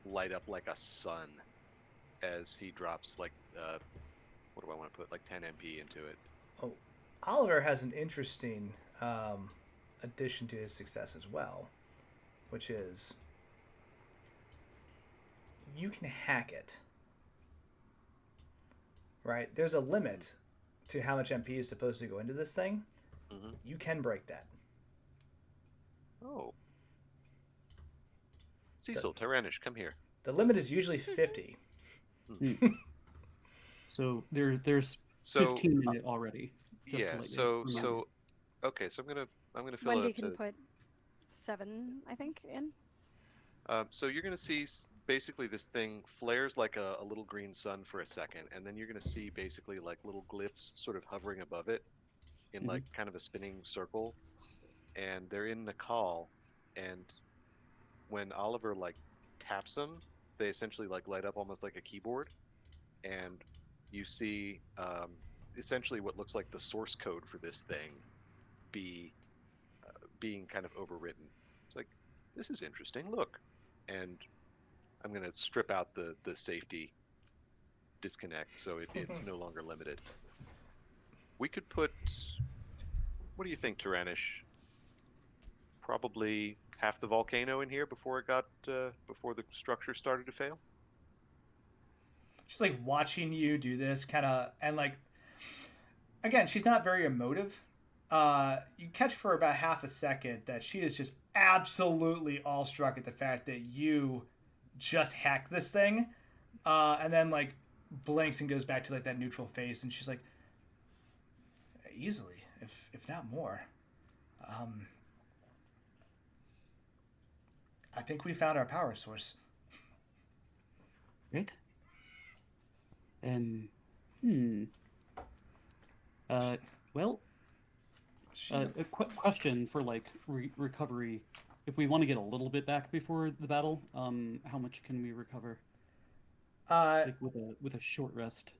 light up like a sun as he drops like what do I want to put, like 10 MP into it. Oh, Oliver has an interesting addition to his success as well, which is you can hack it. Right? There's a limit to how much MP is supposed to go into this thing. Mm-hmm. You can break that. Oh. Cecil, Tyrannish, come here. The limit is usually 50. So there's 15 in it already. Yeah. So okay. So I'm gonna fill Wendy out can put 7, I think, in. So you're gonna see basically this thing flares like a little green sun for a second, and then you're gonna see basically like little glyphs sort of hovering above it in like kind of a spinning circle, and they're in Nakal, and when Oliver like taps them, they essentially like light up almost like a keyboard, and you see essentially what looks like the source code for this thing being kind of overwritten. It's like, this is interesting, look. And I'm going to strip out the safety disconnect so it's no longer limited. We could put, what do you think, Tyrannish? Probably half the volcano in here before it got before the structure started to fail. She's like watching you do this kind of, and like, again, she's not very emotive. You catch for about half a second that she is just absolutely awestruck at the fact that you just hacked this thing, and then like blinks and goes back to like that neutral face, and she's like, easily, if not more. I think we found our power source. Right. And well, a question for like recovery. If we want to get a little bit back before the battle, how much can we recover? Like with a short rest.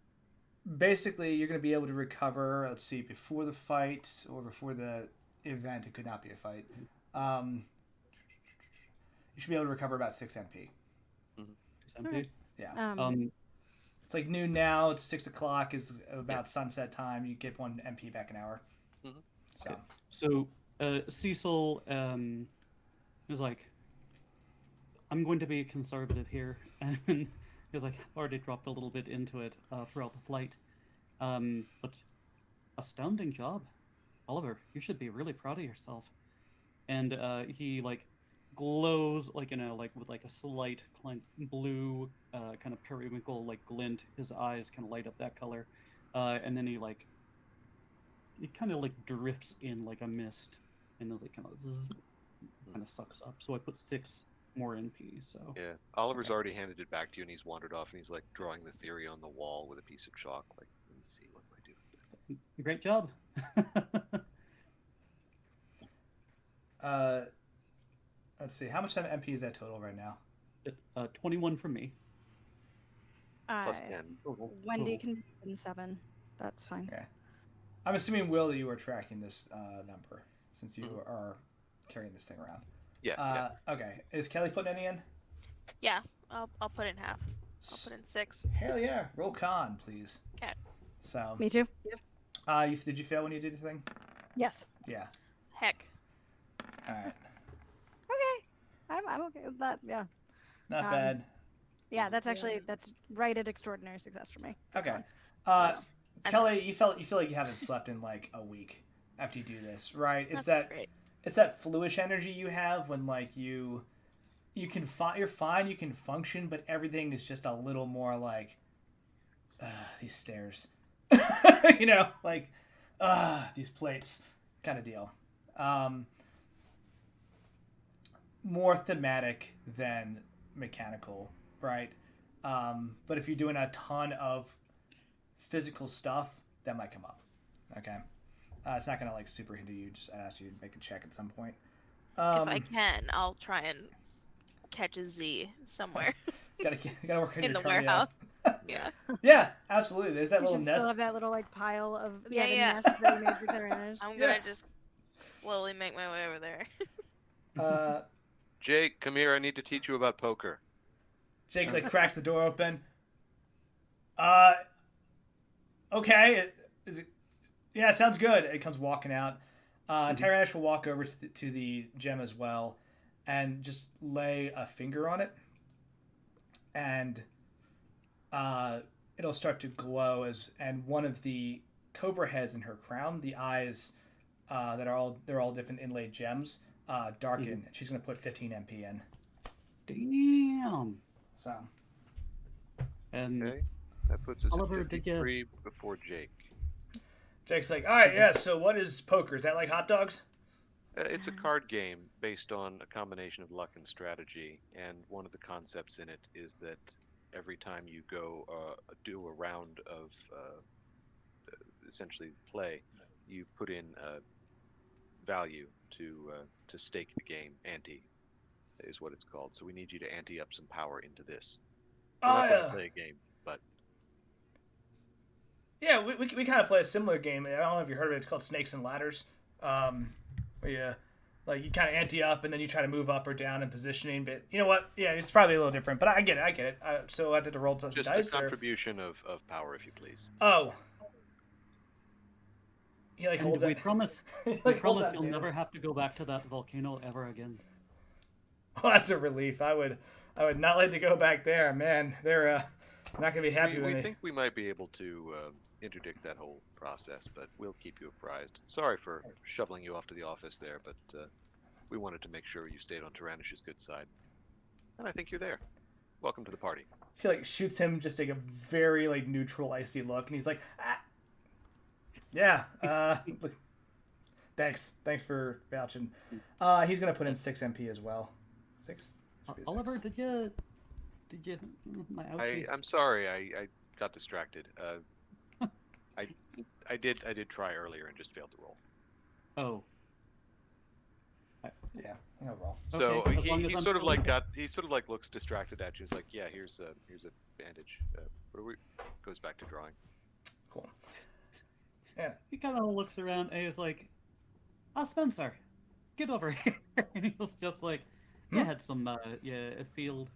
Basically, you're going to be able to recover. Let's see, before the fight or before the event. It could not be a fight. You should be able to recover about 6 MP. 6 MP. Yeah. It's like noon now. It's 6 o'clock. Is about sunset time. You get 1 MP back an hour. So, okay. So Cecil was like, "I'm going to be conservative here," and he was like, "Already dropped a little bit into it throughout the flight, but astounding job, Oliver. You should be really proud of yourself." And he like glows like like with like a slight blue kind of periwinkle like glint. His eyes kind of light up that color, and then he kind of like drifts in like a mist, and then like kind of sucks up. So I put 6 more NP. So yeah, Oliver's already handed it back to you, and he's wandered off, and he's like drawing the theory on the wall with a piece of chalk. Like, let me see, what do I do with this? Great job. Let's see. How much MP is that total right now? 21 from me. Plus 10. Wendy can be 7. That's fine. Okay. I'm assuming, Will, that you are tracking this number since you are carrying this thing around. Yeah. Okay. Is Kelly putting any in? Yeah, I'll put in half. I'll put in 6. Hell yeah. Roll con, please. Okay. So. Me too. Yeah. Did you fail when you did the thing? Yes. Yeah. Heck. All right. Okay. I'm okay with that. Yeah. Not bad. Yeah, that's right at extraordinary success for me. Okay. Kelly, you feel like you haven't slept in like a week after you do this, right? It's great. It's that fluish energy you have when like you're fine, you can function, but everything is just a little more like these stairs. Like these plates kind of deal. More thematic than mechanical, right? But if you're doing a ton of physical stuff, that might come up. Okay. It's not gonna like super hinder you. Just ask you to make a check at some point. If I can, I'll try and catch a Z somewhere. gotta work on in your the warehouse. Yeah. Yeah, absolutely. There's that you little nest. Still have that little like pile of the nest that you made for Tyrannus. I'm gonna just slowly make my way over there. Jake, come here. I need to teach you about poker. Jake like cracks the door open. Okay. Yeah, sounds good. It comes walking out. Tyrannus will walk over to the gem as well and just lay a finger on it. And it'll start to glow and one of the cobra heads in her crown, the eyes they're all different inlaid gems, darken. And she's going to put 15 MP in. Damn. So. And okay. That puts us Oliver, at 53 before Jake. Jake's like, all right, yeah, so what is poker? Is that like hot dogs? It's a card game based on a combination of luck and strategy, and one of the concepts in it is that every time you go do a round of essentially play, you put in value to stake the game. Ante is what it's called. So we need you to ante up some power into this. We're not going to play a game, but... Yeah, we kind of play a similar game. I don't know if you heard of it. It's called Snakes and Ladders. Where you kind of ante up and then you try to move up or down in positioning. But you know what? Yeah, it's probably a little different. But I get it. So I did to roll some just dice. Just a contribution of power, if you please. Oh. He holds we it. promise you'll never have to go back to that volcano ever again. Well, that's a relief. I would not like to go back there. Man, they're not going to be happy when we think we might be able to interdict that whole process, but we'll keep you apprised. Sorry for shoveling you off to the office there, but we wanted to make sure you stayed on Tyrannus's good side. And I think you're there. Welcome to the party. He shoots him just a very neutral, icy look, and he's like, ah. Yeah, thanks for vouching. He's going to put in 6 MP as well. 6? Oliver, did you I'm sorry, I got distracted. I did try earlier and just failed to roll. Oh. Yeah, no roll. So he sort of looks distracted at you. He's like, yeah, here's a bandage. Goes back to drawing. Cool. Yeah. He kind of looks around and he's like, Spencer, get over here. And he was just like, you had some field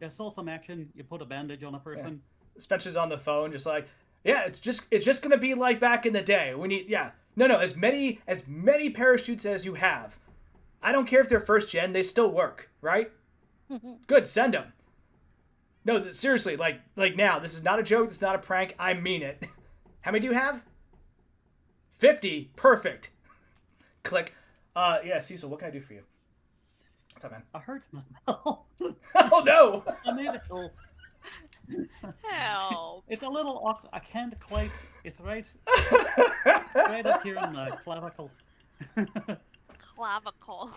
saw some action, you put a bandage on a person. Yeah. Spencer's on the phone just like, yeah, it's just gonna be like back in the day. We need as many parachutes as you have. I don't care if they're first gen, they still work, right? Good, send them. No, seriously, like now, this is not a joke, this is not a prank, I mean it. How many do you have? 50, perfect. Click. Yeah, Cecil, what can I do for you? What's up, man? I hurt myself. Oh, no! I made it all. Help. It's a little awkward. I can't quite. It's right up here in the clavicle. Clavicle.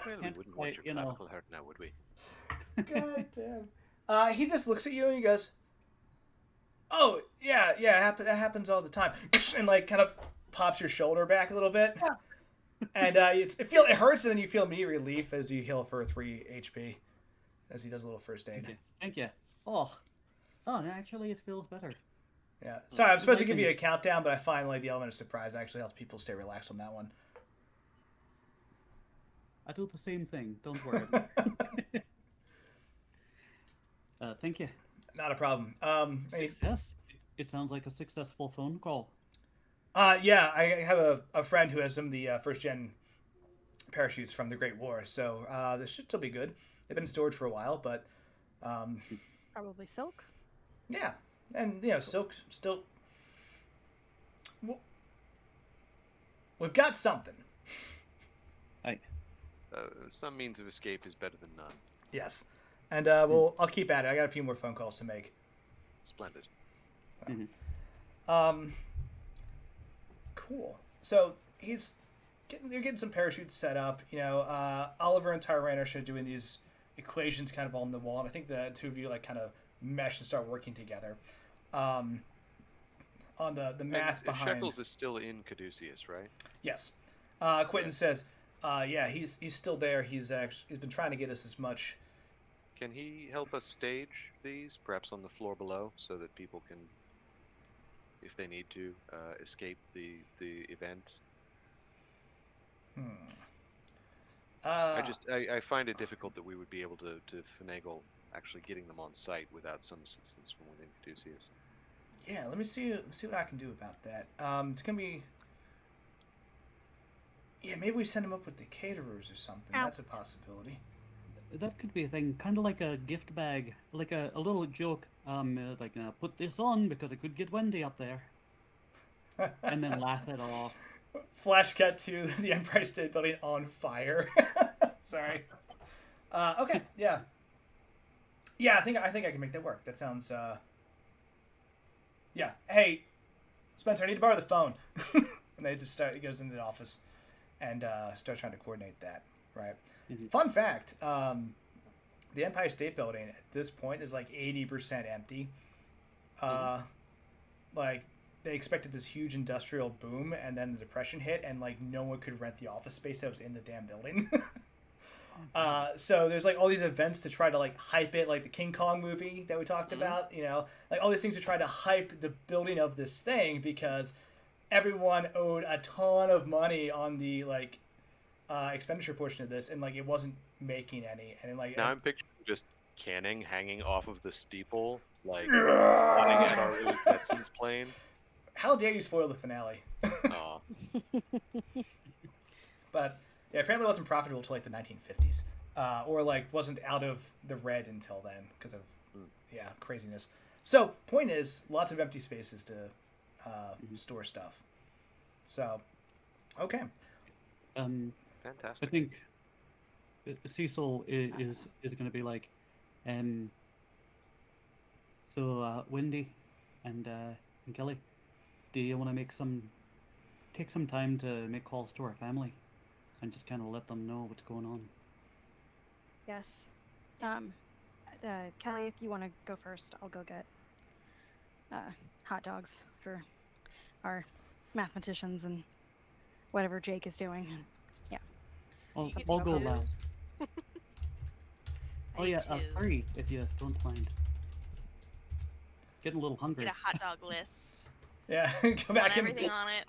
Well, we wouldn't want your clavicle hurt now, would we? God damn. He just looks at you and he goes, "Oh, yeah, that happens all the time," and like kind of pops your shoulder back a little bit, and it hurts, and then you feel immediate relief as you heal for 3 HP, as he does a little first aid. Thank you. Oh, actually, it feels better. Yeah. Sorry, I'm supposed to give you a countdown, but I find like the element of surprise actually helps people stay relaxed on that one. I do the same thing. Don't worry. Thank you. Not a problem. Success. It sounds like a successful phone call. Yeah, I have a friend who has some of the first gen parachutes from the Great War, so this should still be good. They've been in storage for a while, but probably silk. Yeah, and silk still. We've got something. Some means of escape is better than none. Yes, and I'll keep at it. I got a few more phone calls to make. Splendid. Cool. So you're getting some parachutes set up. Oliver and Tyrannus are doing these equations kind of on the wall, and I think the two of you like kind of mesh and start working together. On the math behind. Shekels is still in Caduceus, right? Yes. Quentin says, yeah, he's still there. He's been trying to get us as much. Can he help us stage these, perhaps on the floor below, so that people can, if they need to, escape the event? I find it difficult that we would be able to finagle actually getting them on site without some assistance from within Caduceus. Yeah, let me see what I can do about that. It's gonna be. Yeah, maybe we send them up with the caterers or something. Ow. That's a possibility. That could be a thing, kind of like a gift bag, like a little joke. Put this on because it could get windy up there, and then laugh it off. Flash cut to the Empire State Building on fire. Sorry. Okay. Yeah. Yeah, I think I can make that work. That sounds. Yeah. Hey, Spencer, I need to borrow the phone. And they just start. He goes into the office and starts trying to coordinate that. Right. Mm-hmm. Fun fact: the Empire State Building at this point is like 80% empty. Like they expected this huge industrial boom, and then the Depression hit, and like no one could rent the office space that was in the damn building. So there's like all these events to try to like hype it, like the King Kong movie that we talked about. Like all these things to try to hype the building of this thing because everyone owed a ton of money on the like expenditure portion of this, and like it wasn't making any. And then, like now I'm picturing just Canning hanging off of the steeple, like flying at our little Jetsons plane. How dare you spoil the finale? Aw. But yeah, apparently it wasn't profitable until like the 1950s, or like wasn't out of the red until then because of craziness. So point is, lots of empty spaces to store stuff. So okay. Fantastic. I think Cecil is going to be like, so Wendy and Kelly, do you want to take some time to make calls to our family and just kind of let them know what's going on? Yes. Kelly, if you want to go first, I'll go get hot dogs for our mathematicians and whatever Jake is doing. And yeah. I'll go last. Oh yeah, hurry if you don't mind. Getting a little hungry. Get a hot dog list. Yeah, go back and everything on it.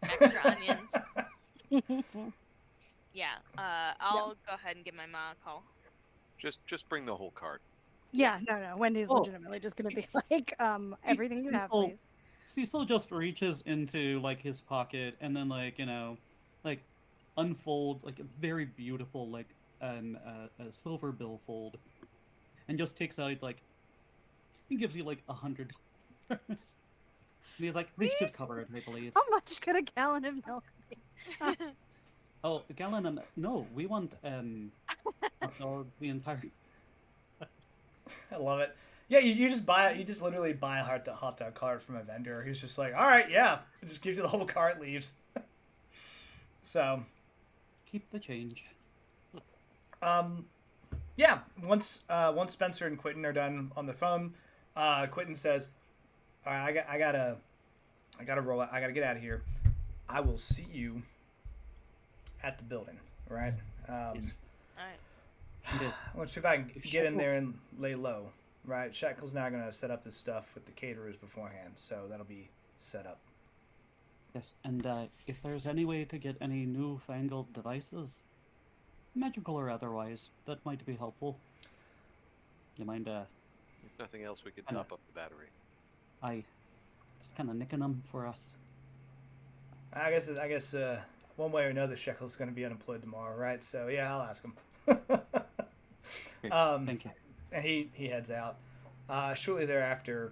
Extra onions. Yeah, I'll go ahead and give my mom a call. Just bring the whole cart. Yeah, no. Wendy's legitimately just gonna be like, everything you have, please. Cecil just reaches into like his pocket and then like unfold like a very beautiful like a silver billfold, and just takes out like he gives you like $100. These should cover it, I believe. How much could a gallon of milk be? Oh, a gallon of... No, we want, hot dog, the entire... I love it. Yeah, you just literally buy a hot dog cart from a vendor who's just like, all right, yeah. It just gives you the whole cart, leaves. So. Keep the change. Yeah, once Spencer and Quentin are done on the phone, Quentin says, all right, I gotta roll out. I gotta get out of here. I will see you at the building, right? All right. Let's see if I can get in there and lay low, right? Shackle's now going to set up this stuff with the caterers beforehand, so that'll be set up. Yes, and if there's any way to get any newfangled devices, magical or otherwise, that might be helpful. You mind, If nothing else, we could top up the battery. Just kind of nicking them for us. I guess one way or another, Shekel's going to be unemployed tomorrow, right? So, yeah, I'll ask him. Thank you. And he heads out. Shortly thereafter,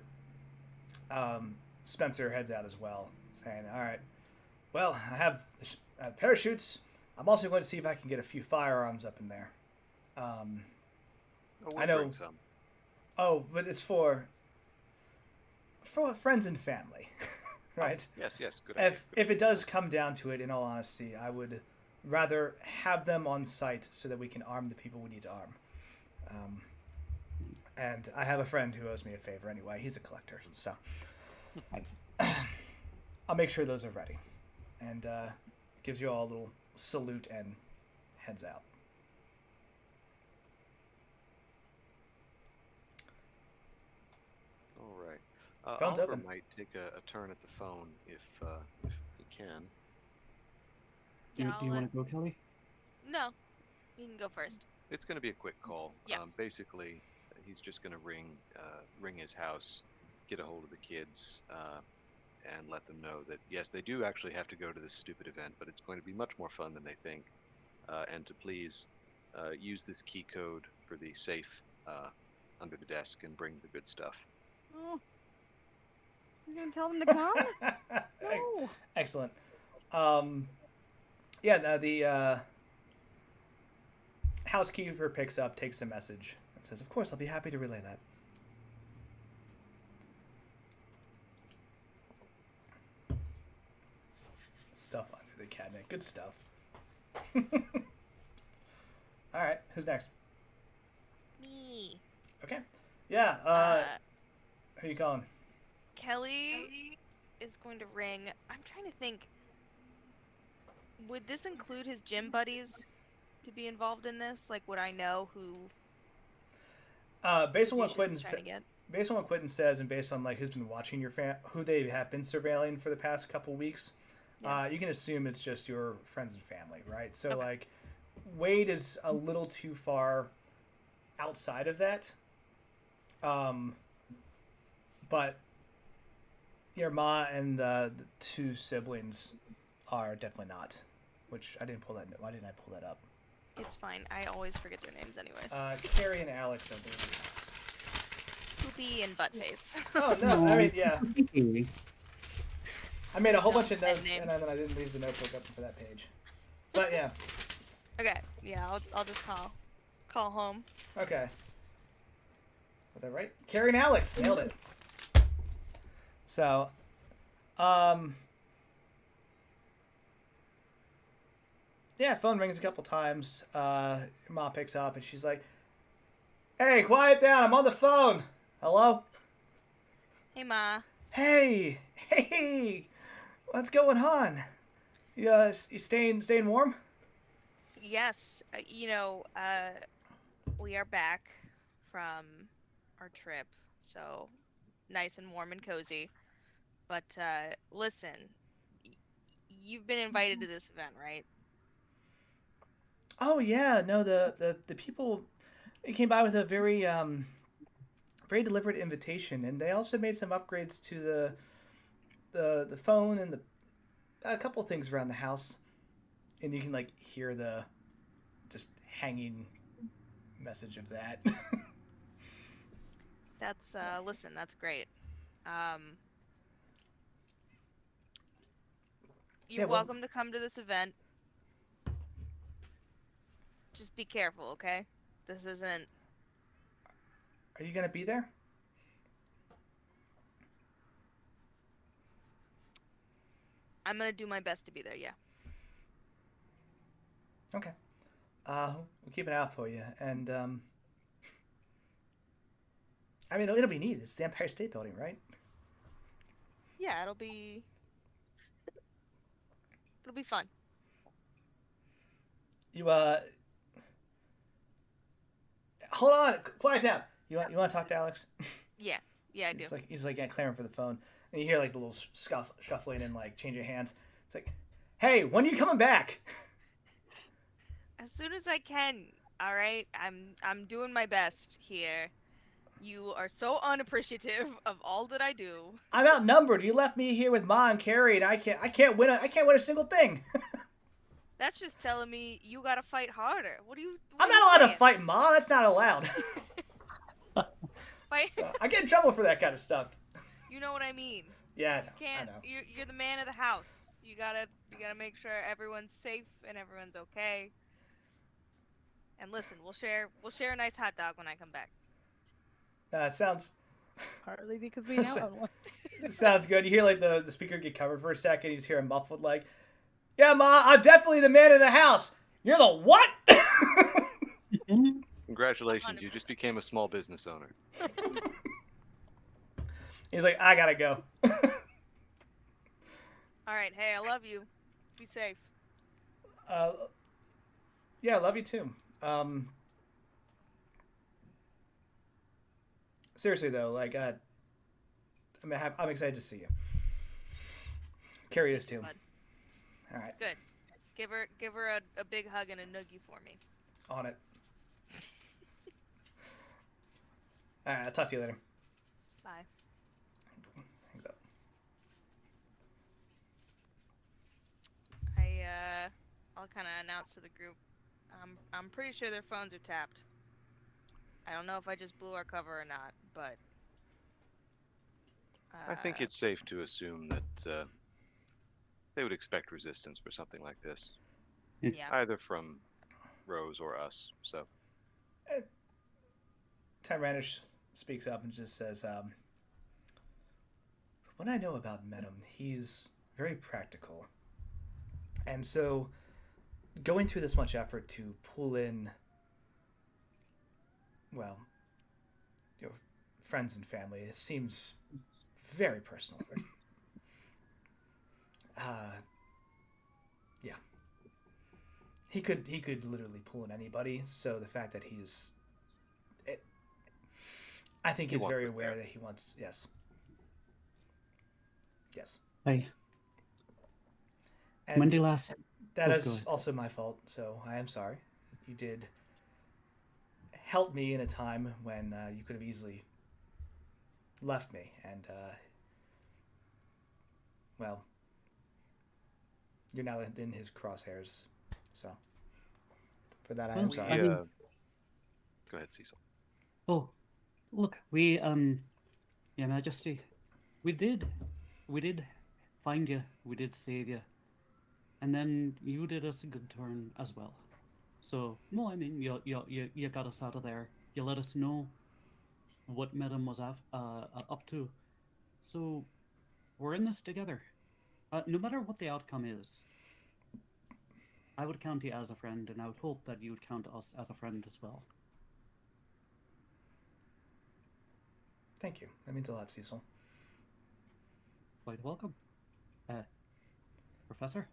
Spencer heads out as well, saying, all right, well, I have parachutes. I'm also going to see if I can get a few firearms up in there. I know. Bring some. Oh, but it's for friends and family, right? Oh, yes, good idea. If it does come down to it, in all honesty, I would rather have them on site so that we can arm the people we need to arm. And I have a friend who owes me a favor anyway. He's a collector, so I'll make sure those are ready. And gives you all a little salute and heads out. All right. Phone's Oliver open. might take a turn at the phone if he can. Do you want to go, Kelly? No, you can go first. It's going to be a quick call. Yeah. Basically, he's just going to ring his house, get a hold of the kids, and let them know that, yes, they do actually have to go to this stupid event, but it's going to be much more fun than they think. And to please use this key code for the safe under the desk and bring the good stuff. Oh. You're going to tell them to come? No. Excellent. The housekeeper picks up, takes the message, and says, of course, I'll be happy to relay that. Stuff under the cabinet. Good stuff. All right, who's next? Me. Okay. Yeah, who are you calling? Kelly is going to ring. I'm trying to think. Would this include his gym buddies to be involved in this? Like, would I know who? Based on what Quentin says, and based on like who's been watching your who they have been surveilling for the past couple weeks, you can assume it's just your friends and family, right? So like, Wade is a little too far outside of that. But your ma and the two siblings are definitely not. Which I didn't pull that. Why didn't I pull that up? It's fine. I always forget their names anyways. Carrie and Alex, I believe. Poopy and Buttface. Oh no! I mean, yeah. I made a whole bunch of notes, and then I didn't leave the notebook up for that page. But yeah. Okay. Yeah, I'll just call home. Okay. Was that right? Carrie and Alex nailed it. So, yeah, phone rings a couple times. Your mom picks up and she's like, "Hey, quiet down! I'm on the phone. Hello? Hey, Ma. Hey, what's going on? You staying warm?" Yes, we are back from our trip, so nice and warm and cozy. But listen, you've been invited to this event, right? Oh yeah, no, the people, they came by with a very very deliberate invitation, and they also made some upgrades to the phone and a couple things around the house, and you can like hear the just hanging message of that. That's listen, that's great. you're welcome to come to this event. Just be careful, okay? This isn't... Are you gonna be there? I'm gonna do my best to be there, yeah. Okay. We'll keep an eye out for you. And, I mean, it'll be neat. It's the Empire State Building, right? Yeah, it'll be fun. You, hold on. Quiet down. You want to talk to Alex? Yeah, I do. He's clamoring for the phone. And you hear, like, the little shuffling and, like, changing hands. It's like, hey, when are you coming back? As soon as I can, all right? I'm doing my best here. You are so unappreciative of all that I do. I'm outnumbered. You left me here with Ma and Carrie, and I can't win a single thing. That's just telling me you gotta fight harder. I'm not allowed to fight Ma. That's not allowed. Fight. So, I get in trouble for that kind of stuff. You know what I mean. Yeah, I know. You're the man of the house. You gotta make sure everyone's safe and everyone's okay. And listen, we'll share a nice hot dog when I come back. Sounds... Partly because we now own one. Sounds good. You hear, like, the speaker get covered for a second. You just hear a muffled, like, yeah, Ma, I'm definitely the man of the house. You're the what? Congratulations, you just became a small business owner. He's like, I gotta go. All right, hey, I love you. Be safe. Yeah, I love you too. Seriously though, like, I'm excited to see you. Carrie is too. Bud. All right. Good. Give her a big hug and a noogie for me. On it. All right, I'll talk to you later. Bye. Hangs up. I'll kind of announce to the group. I'm pretty sure their phones are tapped. I don't know if I just blew our cover or not, but I think it's safe to assume that they would expect resistance for something like this. Yeah. Either from Rose or us. So. Tyranish speaks up and just says, what I know about Medum, he's very practical. And so going through this much effort to pull in, well, friends and family, it seems very personal. Yeah. He could literally pull in anybody, so the fact that I think he's very aware that he wants, yes. Hey. And Wendy last. That is also my fault, so I am sorry. You did help me in a time when you could have easily left me, and well, you're now in his crosshairs, so for that I am sorry. Go ahead, Cecil. Oh, look, we Your Majesty, we did find you, we did save you, and then you did us a good turn as well. So, no, I mean, you got us out of there. You let us know what Medum was up to. So, we're in this together. No matter what the outcome is, I would count you as a friend, and I would hope that you would count us as a friend as well. Thank you. That means a lot, Cecil. Quite welcome. Professor?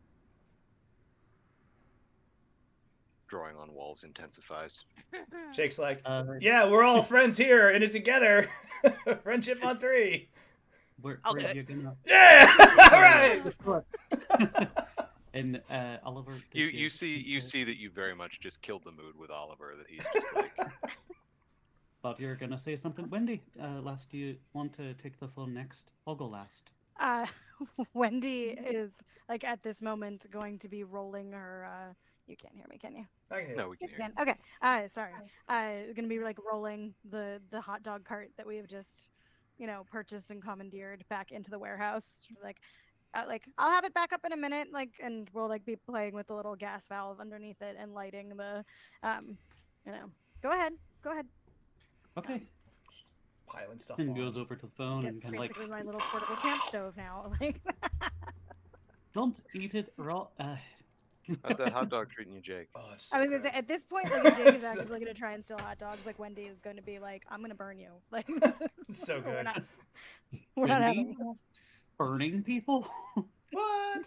Drawing on walls intensifies. Jake's like, yeah, we're all friends here, in it together. Friendship on 3. I'll do it. Yeah! All right! And Oliver... You see that you very much just killed the mood with Oliver, that he's just like... Thought you were going to say something. Wendy, last, do you want to take the phone next? I'll go last. Wendy is, like, at this moment going to be rolling her... You can't hear me, can you? I can hear you. No, we can hear you. Okay. Sorry. Gonna be like rolling the hot dog cart that we have just, purchased and commandeered back into the warehouse. Like, I'll have it back up in a minute, and we'll be playing with the little gas valve underneath it and lighting the, go ahead. Okay. Piling stuff and on. goes over to the phone and kind of basically my little portable camp stove now. Don't eat it raw. How's that hot dog treating you, Jake? Oh, so I was gonna good. say at this point, Jake is actively gonna try and steal hot dogs. Wendy is going to be I'm gonna burn you. This is so good. We're not having this. Burning people. What?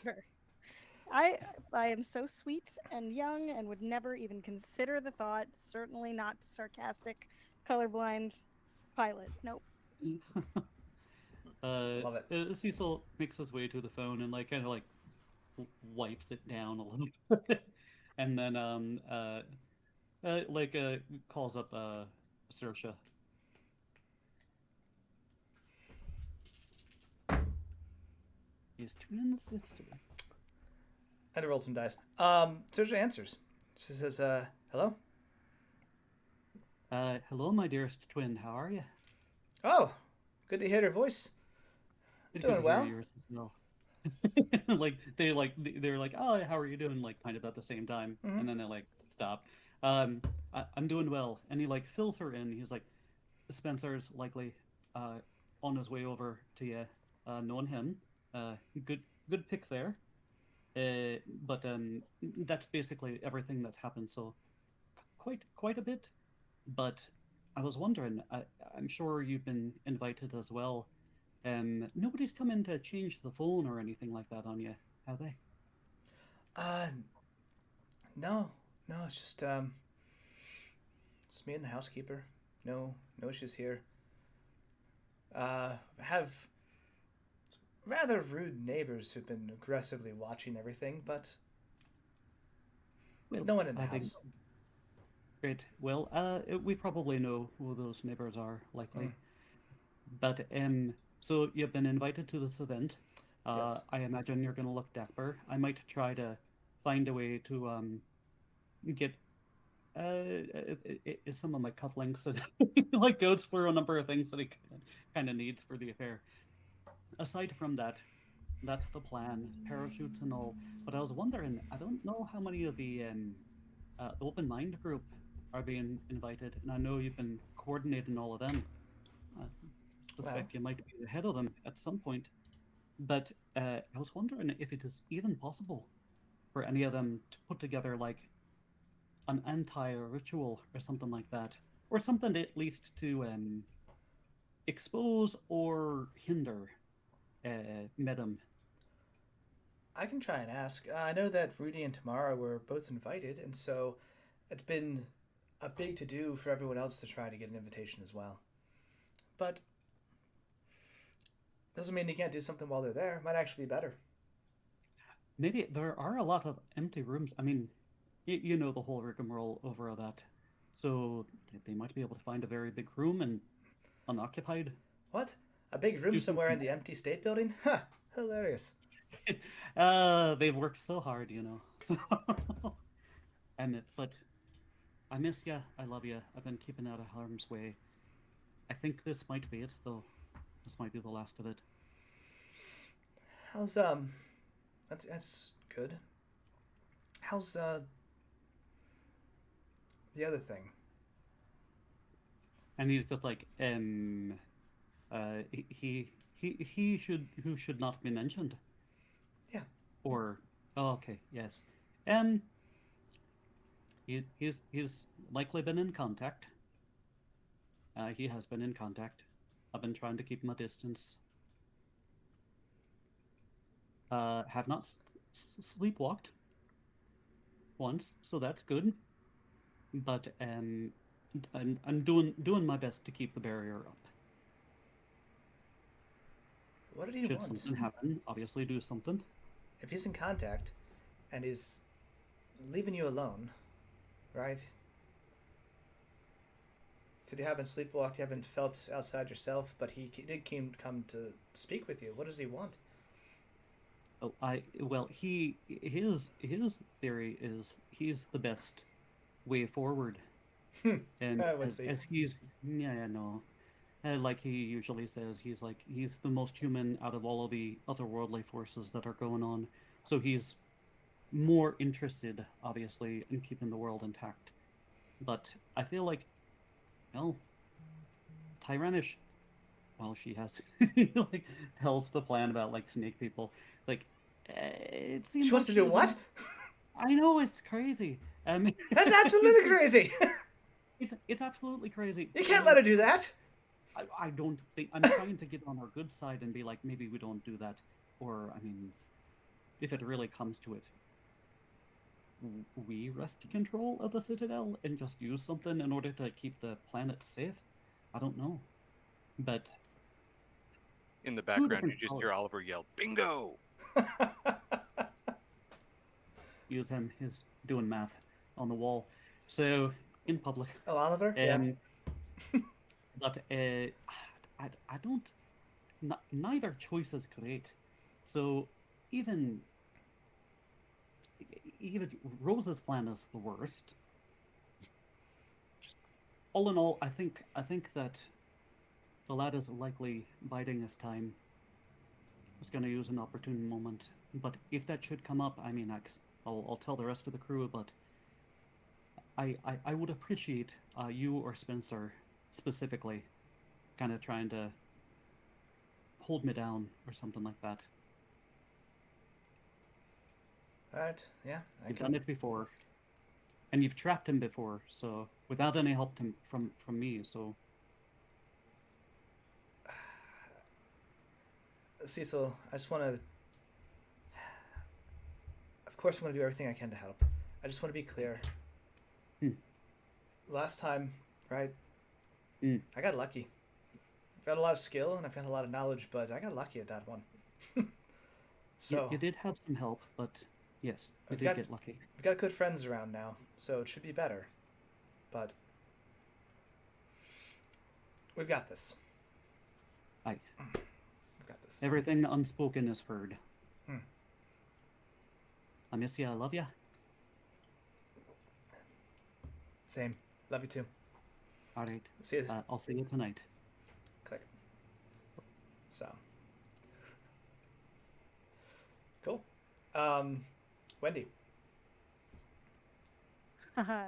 I am so sweet and young and would never even consider the thought. Certainly not the sarcastic, colorblind pilot. Nope. Love it. Cecil makes his way to the phone and kind of wipes it down a little bit, and then calls up Saoirse. His twin sister. I had to roll some dice. Saoirse answers. She says, "Hello." Hello, my dearest twin. How are you? Oh, good to hear your voice. Doing well. They're like, oh, how are you doing? Kind of at the same time, and then they stop. I'm doing well, and he fills her in. He's like, Spencer's likely on his way over to you, knowing him. Good pick there. But that's basically everything that's happened. So quite a bit. But I was wondering, I'm sure you've been invited as well. Nobody's come in to change the phone or anything like that on you, have they? No, it's just me and the housekeeper. No issues here. Have rather rude neighbors who've been aggressively watching everything, but no one in the house. Great. Well, we probably know who those neighbors are, likely. But so you've been invited to this event. Yes. I imagine you're going to look dapper. I might try to find a way to get some of my cufflinks and goes through a number of things that he kind of needs for the affair. Aside from that, that's the plan, parachutes and all. But I was wondering, I don't know how many of the Open Mind group are being invited, and I know you've been coordinating all of them. I suspect you might be ahead of them at some point. But I was wondering if it is even possible for any of them to put together an anti-ritual or something like that, or something at least to expose or hinder Medum. I can try and ask. I know that Rudy and Tamara were both invited, and so it's been a big to-do for everyone else to try to get an invitation as well. But doesn't mean you can't do something while they're there. Might actually be better. Maybe there are a lot of empty rooms. I mean, you know the whole rigmarole over that. So they might be able to find a very big room and unoccupied. What? A big room somewhere in the empty state building? Ha! Hilarious. They've worked so hard, But I miss you. I love you. I've been keeping out of harm's way. I think this might be it, though. This might be the last of it. How's that's good. How's the other thing? And he's just he should not be mentioned. Yeah. Or okay, yes. He's likely been in contact. He has been in contact. I've been trying to keep him a distance. Have not sleepwalked once, so that's good. But I'm doing my best to keep the barrier up. What did he want? Should something happen, obviously do something. If he's in contact and he's leaving you alone, right? So you haven't sleepwalked, you haven't felt outside yourself, but he did come to speak with you. What does he want? Oh, his theory is he's the best way forward, and as he's Like he usually says, he's the most human out of all of the otherworldly forces that are going on. So he's more interested, obviously, in keeping the world intact. But I feel like, well, Tyrannish, well, she has like tells the plan about like snake people. Like, it seems she wants to do what? I know, it's crazy. That's absolutely crazy. It's absolutely crazy. You can't let her do that. I don't think I'm trying to get on her good side and be like, maybe we don't do that. Or, I mean, if it really comes to it, we wrest control of the Citadel and just use something in order to keep the planet safe. I don't know, but in the background, you just hear Oliver yell, "Bingo!" Use him. He's doing math on the wall. So in public. Oh, Oliver. Yeah. But I don't. Neither choice is great. So even Rose's plan is the worst. All in all, I think that the lad is likely biding his time. He's going to use an opportune moment. But if that should come up, I mean, I'll tell the rest of the crew. But I would appreciate you or Spencer specifically, kind of trying to hold me down or something like that. Alright, yeah. You've done it before. And you've trapped him before, so without any help from me, so... Cecil, I just want to... Of course I'm going to do everything I can to help. I just want to be clear. Last time, right? I got lucky. I've got a lot of skill and I've got a lot of knowledge, but I got lucky at that one. So you did have some help, but yes, you did get lucky. We've got good friends around now, so it should be better. But we've got this. Aye. We've got this. Everything unspoken is heard. I miss you. I love you. Same. Love you too. All right. See you. I'll see you tonight. Click. So. Cool. Wendy.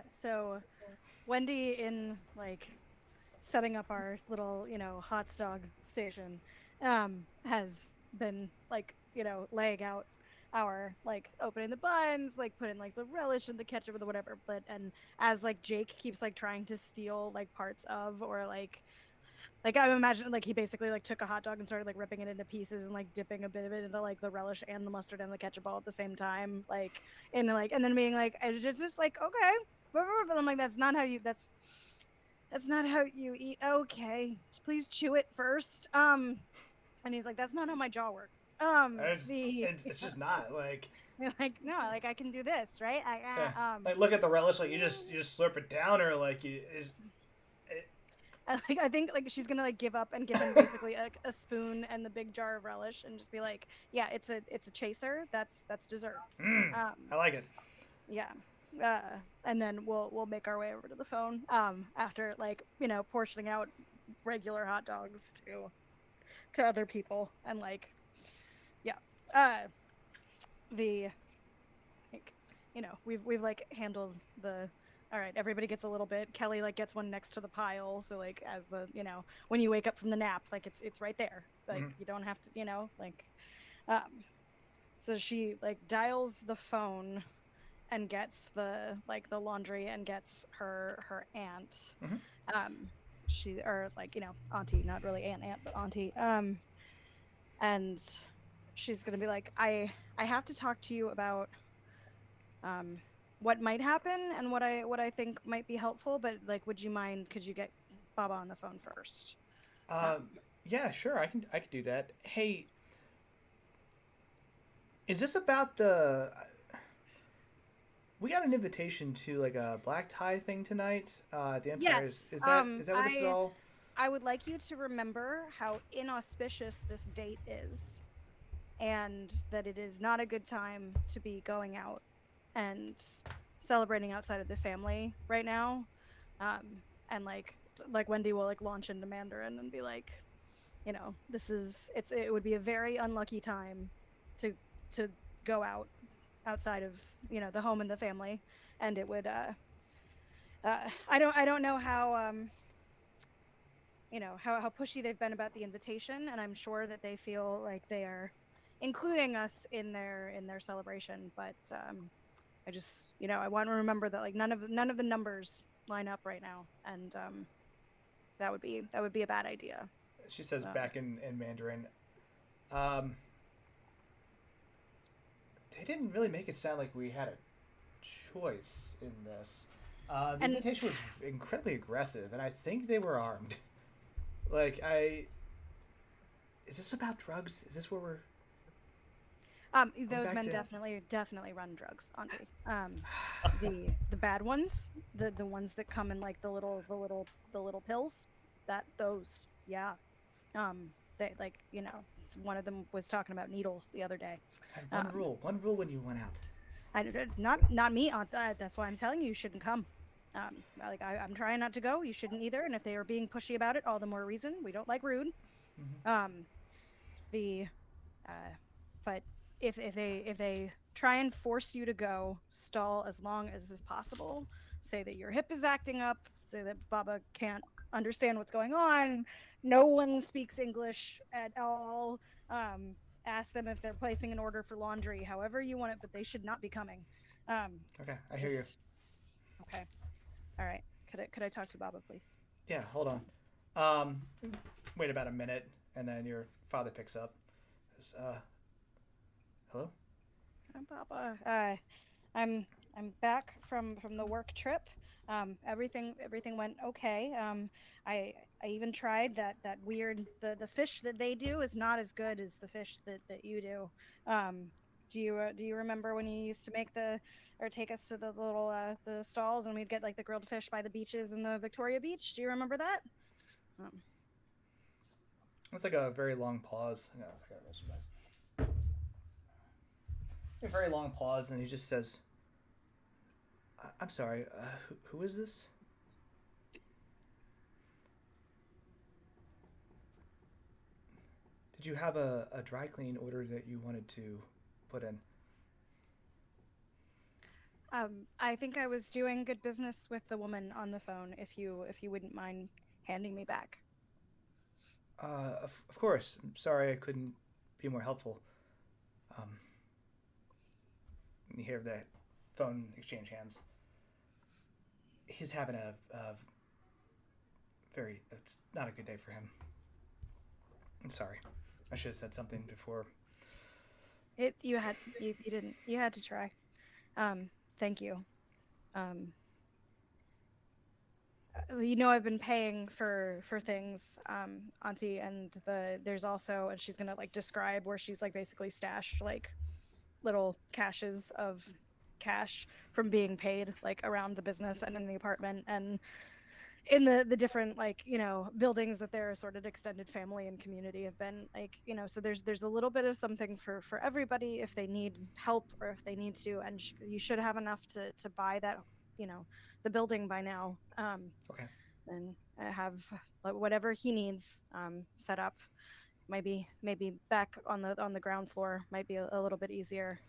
So, Wendy, in like setting up our little, hot dog station, has been like, laying out our like opening the buns, like putting like the relish and the ketchup or the whatever. But and as like Jake keeps like trying to steal like parts of, or like I'm imagining like he basically like took a hot dog and started like ripping it into pieces and like dipping a bit of it into like the relish and the mustard and the ketchup all at the same time, like and then being like, it's just like, okay, but I'm like, that's not how you eat. Okay, please chew it first. And he's like, that's not how my jaw works. It's just not like. Like, no, like I can do this, right? Like look at the relish, like you just slurp it down, or like you. I think like she's gonna like give up and give him basically a spoon and the big jar of relish and just be like, yeah, it's a chaser. That's dessert. I like it. Yeah. And then we'll make our way over to the phone after like portioning out regular hot dogs to other people, and like we've like handled the, all right, everybody gets a little bit. Kelly like gets one next to the pile, so like as the when you wake up from the nap, like it's right there, like you don't have to like so she like dials the phone and gets the laundry and gets her aunt, she, or like auntie, not really aunt but auntie, and she's gonna be like, I have to talk to you about what might happen and what I think might be helpful, but like, could you get Baba on the phone first? Yeah, sure, I can do that. Hey, is this about the? We got an invitation to like a black tie thing tonight at the Empire. Yes. Is that what this is all? I would like you to remember how inauspicious this date is, and that it is not a good time to be going out and celebrating outside of the family right now. And like like Wendy will like launch into Mandarin and be like, you know, it would be a very unlucky time to go outside of, you know, the home and the family, and it would I don't know how you know, how pushy they've been about the invitation, and I'm sure that they feel like they are including us in their celebration, but I just, you know, I want to remember that like none of the numbers line up right now, and that would be a bad idea. She says back in Mandarin, they didn't really make it sound like we had a choice in this. The invitation was incredibly aggressive, and I think they were armed. Like, is this about drugs? Is this where we're... Those men definitely run drugs, Auntie. The bad ones, the ones that come in like the little pills, those, yeah. They, like, you know, one of them was talking about needles the other day. One rule when you went out. Not me, Aunt. That's why I'm telling you, you shouldn't come. Like I'm trying not to go. You shouldn't either. And if they are being pushy about it, all the more reason. We don't like rude. Mm-hmm. But if they try and force you to go, stall as long as is possible. Say that your hip is acting up. Say that Baba can't understand what's going on. No one speaks English at all. Ask them if they're placing an order for laundry, however you want it, but they should not be coming. Okay, I hear you. Okay. All right. Could I talk to Baba, please? Yeah, hold on. Wait about a minute, and then your father picks up. Hello? Baba. I'm back from the work trip. Everything went okay. I even tried that weird the fish that they do is not as good as the fish that you do. Do you remember when you used to take us to the little the stalls and we'd get like the grilled fish by the beaches in the Victoria Beach? Do you remember that? It's like a very long pause. No, it's like a surprise. A very long pause, and he just says, "I'm sorry. Who is this?" Did you have a dry clean order that you wanted to put in? I think I was doing good business with the woman on the phone. If you wouldn't mind handing me back. Of course. I'm sorry I couldn't be more helpful. You hear the phone exchange hands. He's having a it's not a good day for him. I'm sorry. I should have said something before. You didn't. You had to try. Thank you. You know, I've been paying for things, Auntie, and there's also, and she's gonna like describe where she's like basically stashed like little caches of cash from being paid like around the business and in the apartment and in the different like, you know, buildings that their assorted extended family and community have been like, you know, so there's a little bit of something for everybody if they need help or if they need to, and you should have enough to buy that, you know, the building by now. Okay. And have whatever he needs set up. Maybe back on the ground floor might be a little bit easier.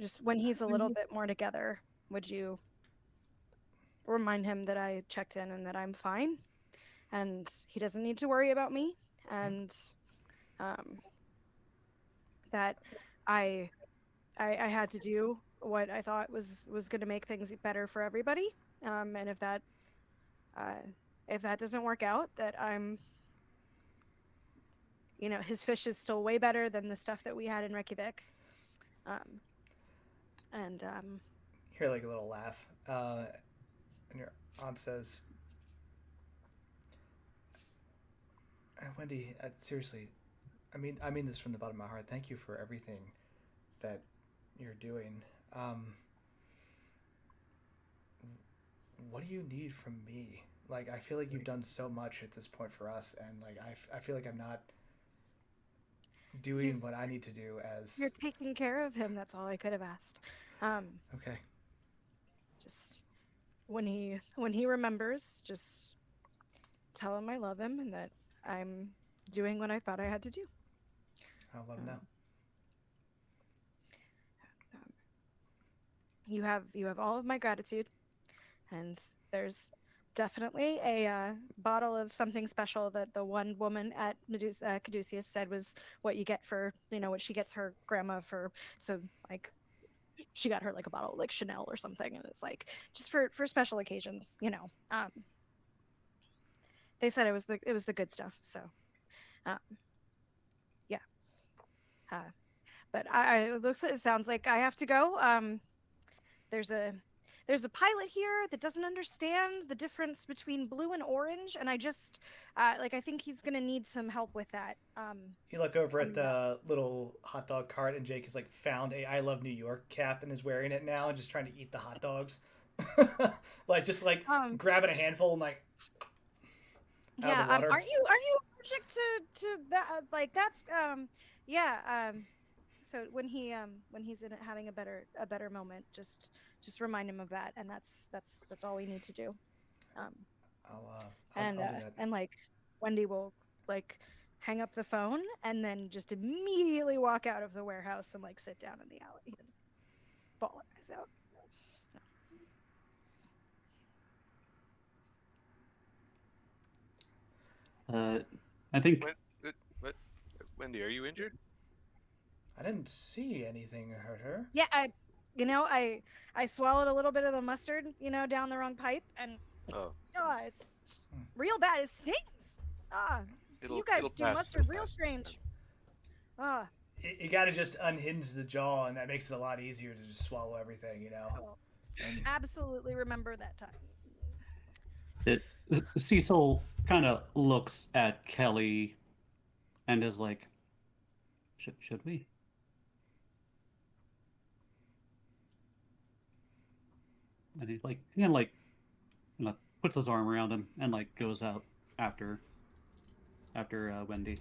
Just when he's a little bit more together, would you remind him that I checked in and that I'm fine, and he doesn't need to worry about me, and that I had to do what I thought was going to make things better for everybody, and if that doesn't work out, that I'm, you know, his fish is still way better than the stuff that we had in Reykjavik. You hear like a little laugh, and your aunt says, "Wendy, seriously, I mean this from the bottom of my heart. Thank you for everything that you're doing. What do you need from me? Like, I feel like you've done so much at this point for us, and like I feel like I'm not doing what I need to do as..." You're taking care of him. That's all I could have asked. Okay. just when he remembers, just tell him I love him and that I'm doing what I thought I had to do. I'll let him know. You have all of my gratitude, and there's definitely a bottle of something special that the one woman at Caduceus said was what you get for, what she gets her grandma for. So like, she got her like a bottle of like Chanel or something, and it's like just for special occasions, They said it was the good stuff. So, yeah. But it sounds like I have to go. There's a pilot here that doesn't understand the difference between blue and orange, and I just I think he's gonna need some help with that. You look over at the little hot dog cart, and Jake has like found a "I Love New York" cap and is wearing it now, and just trying to eat the hot dogs, grabbing a handful and like. Yeah, aren't you allergic to that? Like that's yeah. So when he's having a better moment, just remind him of that, and that's all we need to do. I'll do that. And like Wendy will like hang up the phone and then just immediately walk out of the warehouse and like sit down in the alley and bawl her eyes out. I think. Wendy, are you injured? I didn't see anything hurt her. Yeah, I swallowed a little bit of the mustard, down the wrong pipe, and it's real bad. It stings. You guys do mustard real strange. You got to just unhinge the jaw, and that makes it a lot easier to just swallow everything, Absolutely remember that time. Cecil kind of looks at Kelly and is like, should we? And he puts his arm around him and like goes out after Wendy.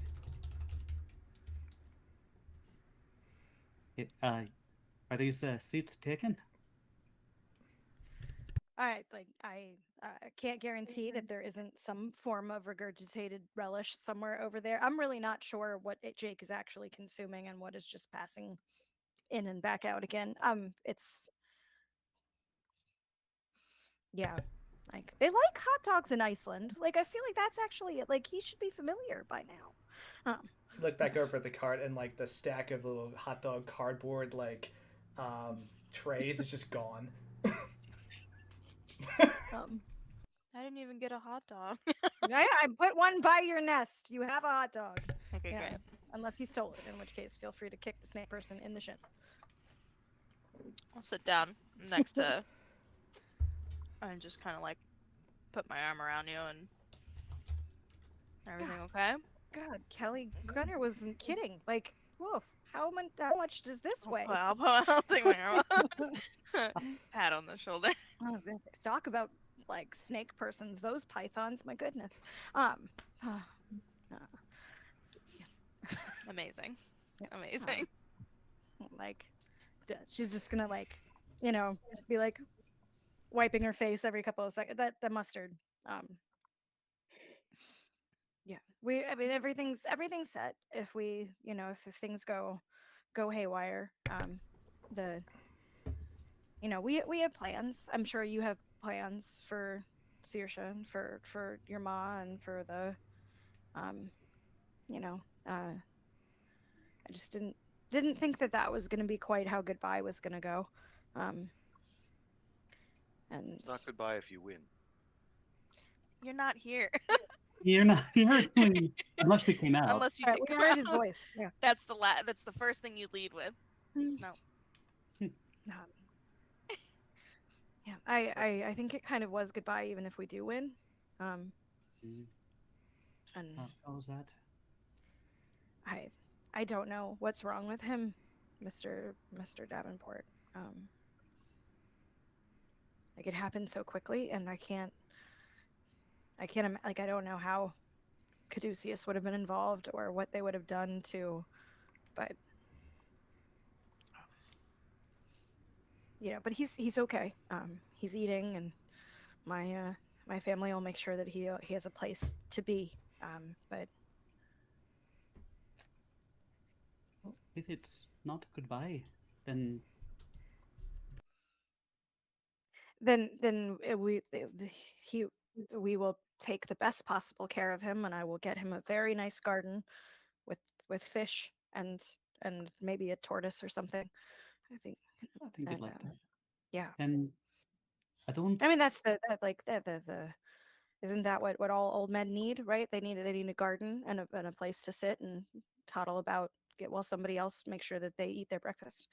Are these seats taken? I can't guarantee that there isn't some form of regurgitated relish somewhere over there. I'm really not sure what Jake is actually consuming and what is just passing in and back out again. It's yeah, like they like hot dogs in Iceland. Like I feel like that's actually like he should be familiar by now. Look back over at the cart and like the stack of little hot dog cardboard trays is just gone. I didn't even get a hot dog. I put one by your nest. You have a hot dog. Okay, great. Unless he stole it, in which case feel free to kick the snake person in the shin. I'll sit down next to and just kind of like put my arm around you and everything okay? God, Kelly Gunner wasn't kidding. Like, whoa, how much does this weigh? I'll take my arm. Pat on the shoulder. I was gonna say, talk about like snake persons, those pythons, my goodness. Amazing. Amazing. Like, she's just gonna like, be like wiping her face every couple of seconds. That mustard. Yeah, everything's set. If we, if things go haywire, we have plans. I'm sure you have plans for Saoirse and for your ma and for the, I just didn't think that was going to be quite how goodbye was going to go. And it's not goodbye if you win. You're not here. You're not here unless you came out. Unless you we heard his voice. Yeah. That's the first thing you lead with. No. Yeah, I think it kind of was goodbye, even if we do win. And how was that? I don't know what's wrong with him, Mr. Davenport. Like it happened so quickly, and I don't know how Caduceus would have been involved or what they would have done to, but but he's okay. He's eating, and my family will make sure that he has a place to be. But Well, if it's not goodbye, then we will take the best possible care of him, and I will get him a very nice garden with fish and maybe a tortoise or something. I think you'd like that. Yeah. And I don't. I mean, that's the isn't that what all old men need, right? They need a garden and a place to sit and toddle about, while somebody else makes sure that they eat their breakfast.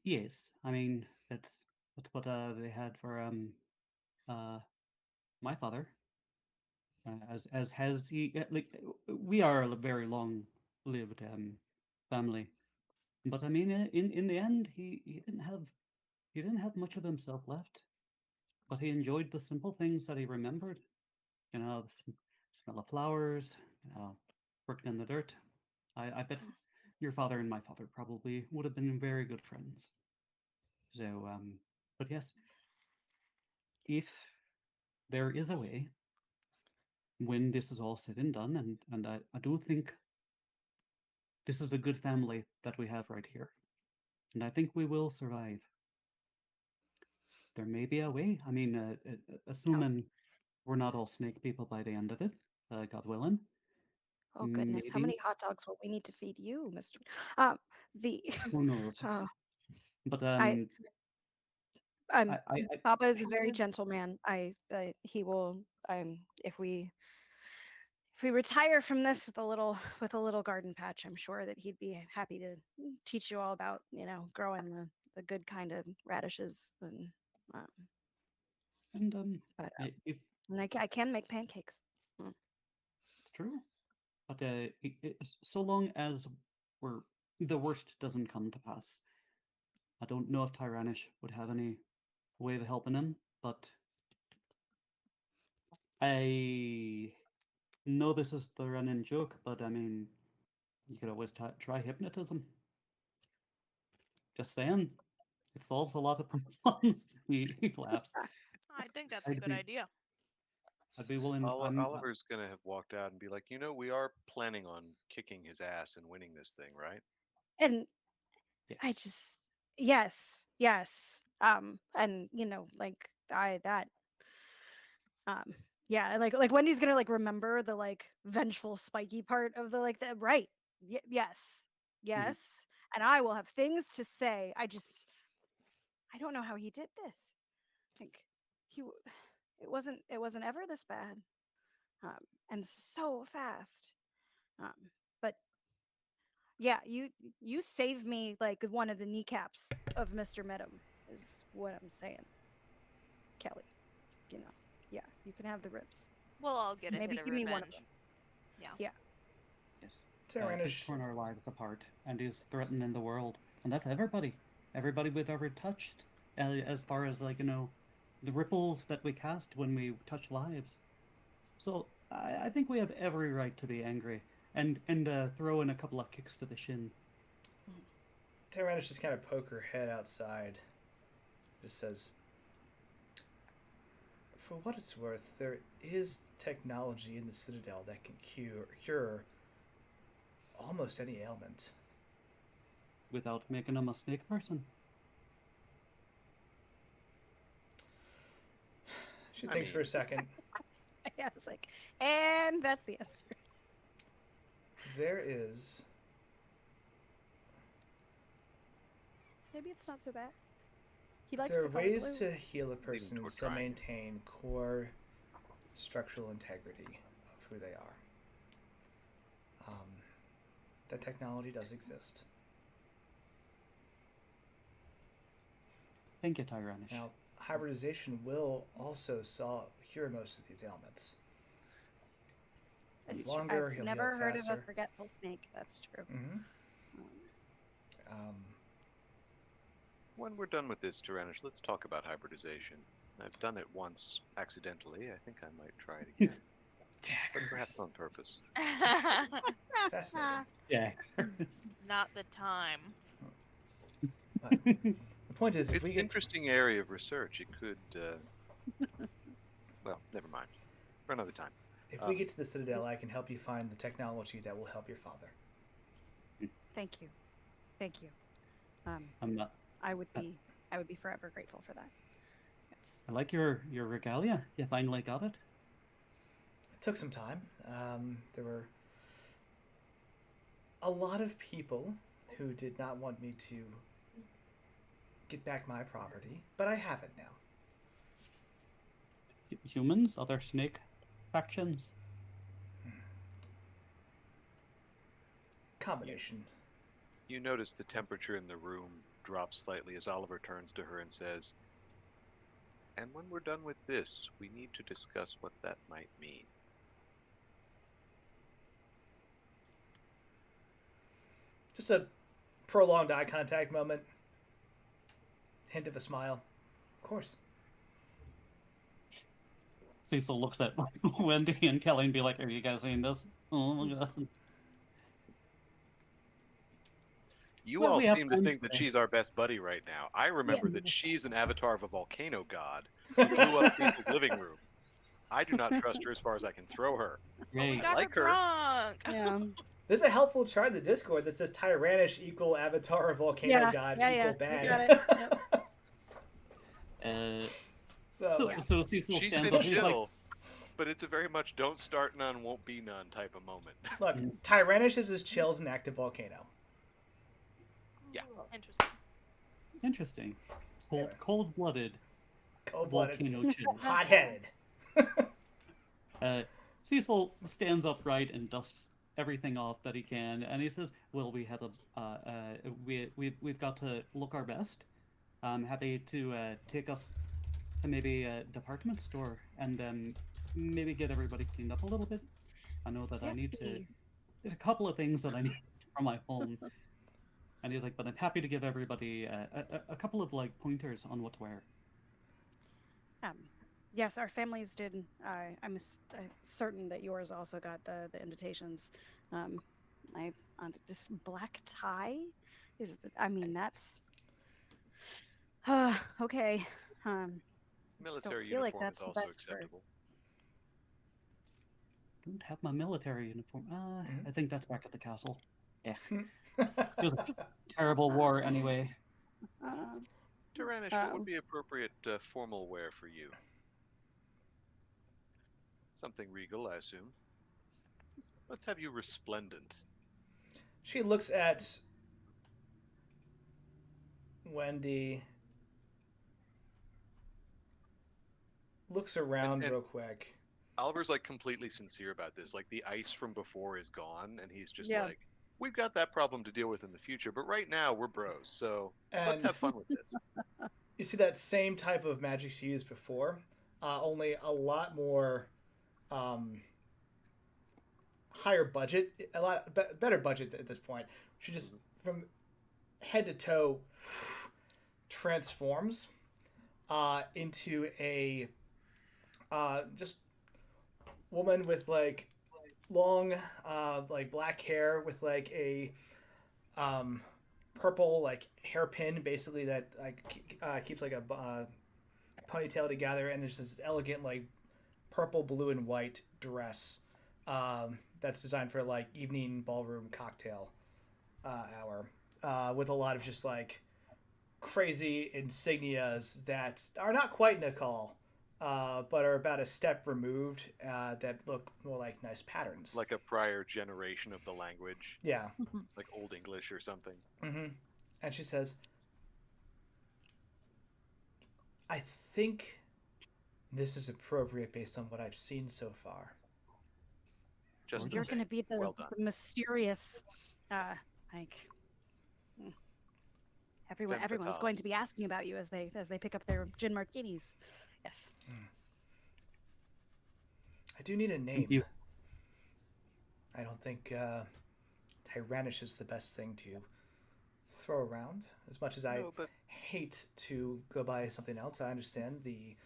Yes, I mean that's what they had for my father. As has he like we are a very long-lived family, but I mean in the end he didn't have much of himself left, but he enjoyed the simple things that he remembered. The smell of flowers, working in the dirt. I bet your father and my father probably would have been very good friends. So, but yes, if there is a way when this is all said and done, and I do think this is a good family that we have right here, and I think we will survive. There may be a way. I mean, assuming we're not all snake people by the end of it, God willing. Oh goodness, how Maybe many hot dogs will we need to feed you, Mister? The who knows? But I I Papa is a very gentle man. He will if we retire from this with a little garden patch, I'm sure that he'd be happy to teach you all about growing the good kind of radishes um, and but if and I can make pancakes. it's true, but so long as the worst doesn't come to pass, I don't know if Tyrannish would have any way of helping him, but I know this is the running joke, but I mean, you could always try hypnotism. Just saying, it solves a lot of problems. He laughs. I think that's a I'd good be, idea. I'd be willing. Oliver's gonna have walked out and be like, we are planning on kicking his ass and winning this thing, right? And Yes. I just yes. And like that yeah, like Wendy's gonna remember the vengeful spiky part of the right. Yes. Mhm. Yes. And I will have things to say. I don't know how he did this. Like it wasn't ever this bad. And so fast. But yeah, you saved me one of the kneecaps of Mr. Medham is what I'm saying. Kelly, yeah, you can have the ribs. We'll all get a Maybe hit of give me one of revenge. them. Yeah. Yeah. Yes. Tyrannish. He's torn our lives apart, and he's threatening the world, and that's everybody. Everybody we've ever touched, as far as the ripples that we cast when we touch lives. So I think we have every right to be angry and throw in a couple of kicks to the shin. Tyrannish just kind of poke her head outside. Just says, "For what it's worth, there is technology in the Citadel that can cure almost any ailment." Without making him a snake person. She thinks for a second. Yeah, I was like, and that's the answer. There is. Maybe it's not so bad. He likes There are the color ways blue. to heal a person and still maintain core structural integrity of who they are. That technology does exist. Thank you, Tyrannish. Now, hybridization will also cure most of these ailments. It's Longer, I've never heard of a forgetful snake. That's true. Mm-hmm. When we're done with this, Tyrannish, let's talk about hybridization. I've done it once accidentally. I think I might try it again. But perhaps on purpose. Fascinating. Yeah. Not the time. But the point is, if it's we an get interesting area of research. It could. Well, never mind. For another time. If we get to the Citadel, I can help you find the technology that will help your father. Thank you. Thank you. I'm not. I would be forever grateful for that. Yes. I like your regalia. You finally got it. It took some time. There were a lot of people who did not want me to get back my property, but I have it now. Humans, other snake factions. Combination. You notice the temperature in the room drops slightly as Oliver turns to her and says, "And when we're done with this, we need to discuss what that might mean." Just a prolonged eye contact moment. Hint of a smile. Of course. Cecil looks at Wendy and Kelly and be like, "Are you guys seeing this?" Oh my god. You all seem to think that she's our best buddy right now. I remember that she's an avatar of a volcano god who blew up people's living room. I do not trust her as far as I can throw her. We I got like her her. drunk. Yeah. There's a helpful chart in the Discord that says Tyrannish equal avatar of volcano god equal bad. So Cecil She's stands been up and he's like, chill, but it's a very much don't start none, won't be none type of moment. Look, Tyrannish is as chill as an active volcano. Yeah. interesting. Cold-blooded. Cold-blooded. Volcano chill. Hot-headed. Cecil stands upright and dusts everything off that he can, and he says, "Well, we had we've got to look our best. I'm happy to take us to maybe a department store and maybe get everybody cleaned up a little bit. I know that I need to. There's a couple of things that I need from my home." And he's like, "But I'm happy to give everybody a couple of like pointers on what to wear." Yes, our families did. I'm certain that yours also got the invitations. This black tie that's okay. Military feel like uniform that's is the also best acceptable. Don't have my military uniform. I think that's back at the castle. Yeah. It was a terrible war anyway. Tyrannish, what would be appropriate formal wear for you? Something regal, I assume. Let's have you resplendent. She looks at Wendy, looks around real quick. Oliver's like completely sincere about this. Like the ice from before is gone, and he's just like, "We've got that problem to deal with in the future, but right now we're bros, so let's have fun with this." You see that same type of magic she used before, only a lot more higher budget, a lot better budget at this point. She just from head to toe transforms into a just woman with like long like black hair with like a purple like hairpin basically that like keeps like a ponytail together, and there's this elegant like purple, blue, and white dress that's designed for like evening ballroom cocktail hour with a lot of just like crazy insignias that are not quite Nicole, but are about a step removed that look more like nice patterns. Like a prior generation of the language. Yeah. Like Old English or something. Mm-hmm. And she says, "I think this is appropriate based on what I've seen so far." Just you're going to be the mysterious, everyone's going to be asking about you as they pick up their gin martinis. Yes. I do need a name. I don't think Tyrannish is the best thing to throw around. As much as I hate to go by something else, I understand the...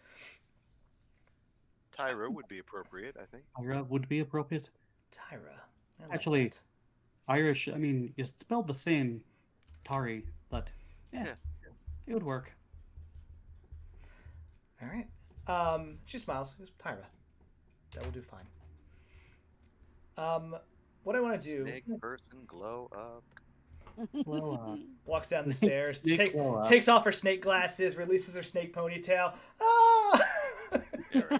Tyra would be appropriate, I think. Tyra would be appropriate. Tyra. Actually, Irish, I mean, it's spelled the same, Tari, but yeah. It would work. All right. She smiles. It's Tyra. That will do fine. What I want to do... Snake person glow up. Glow up. Walks down the stairs, Snake takes off her snake glasses, releases her snake ponytail. Ah!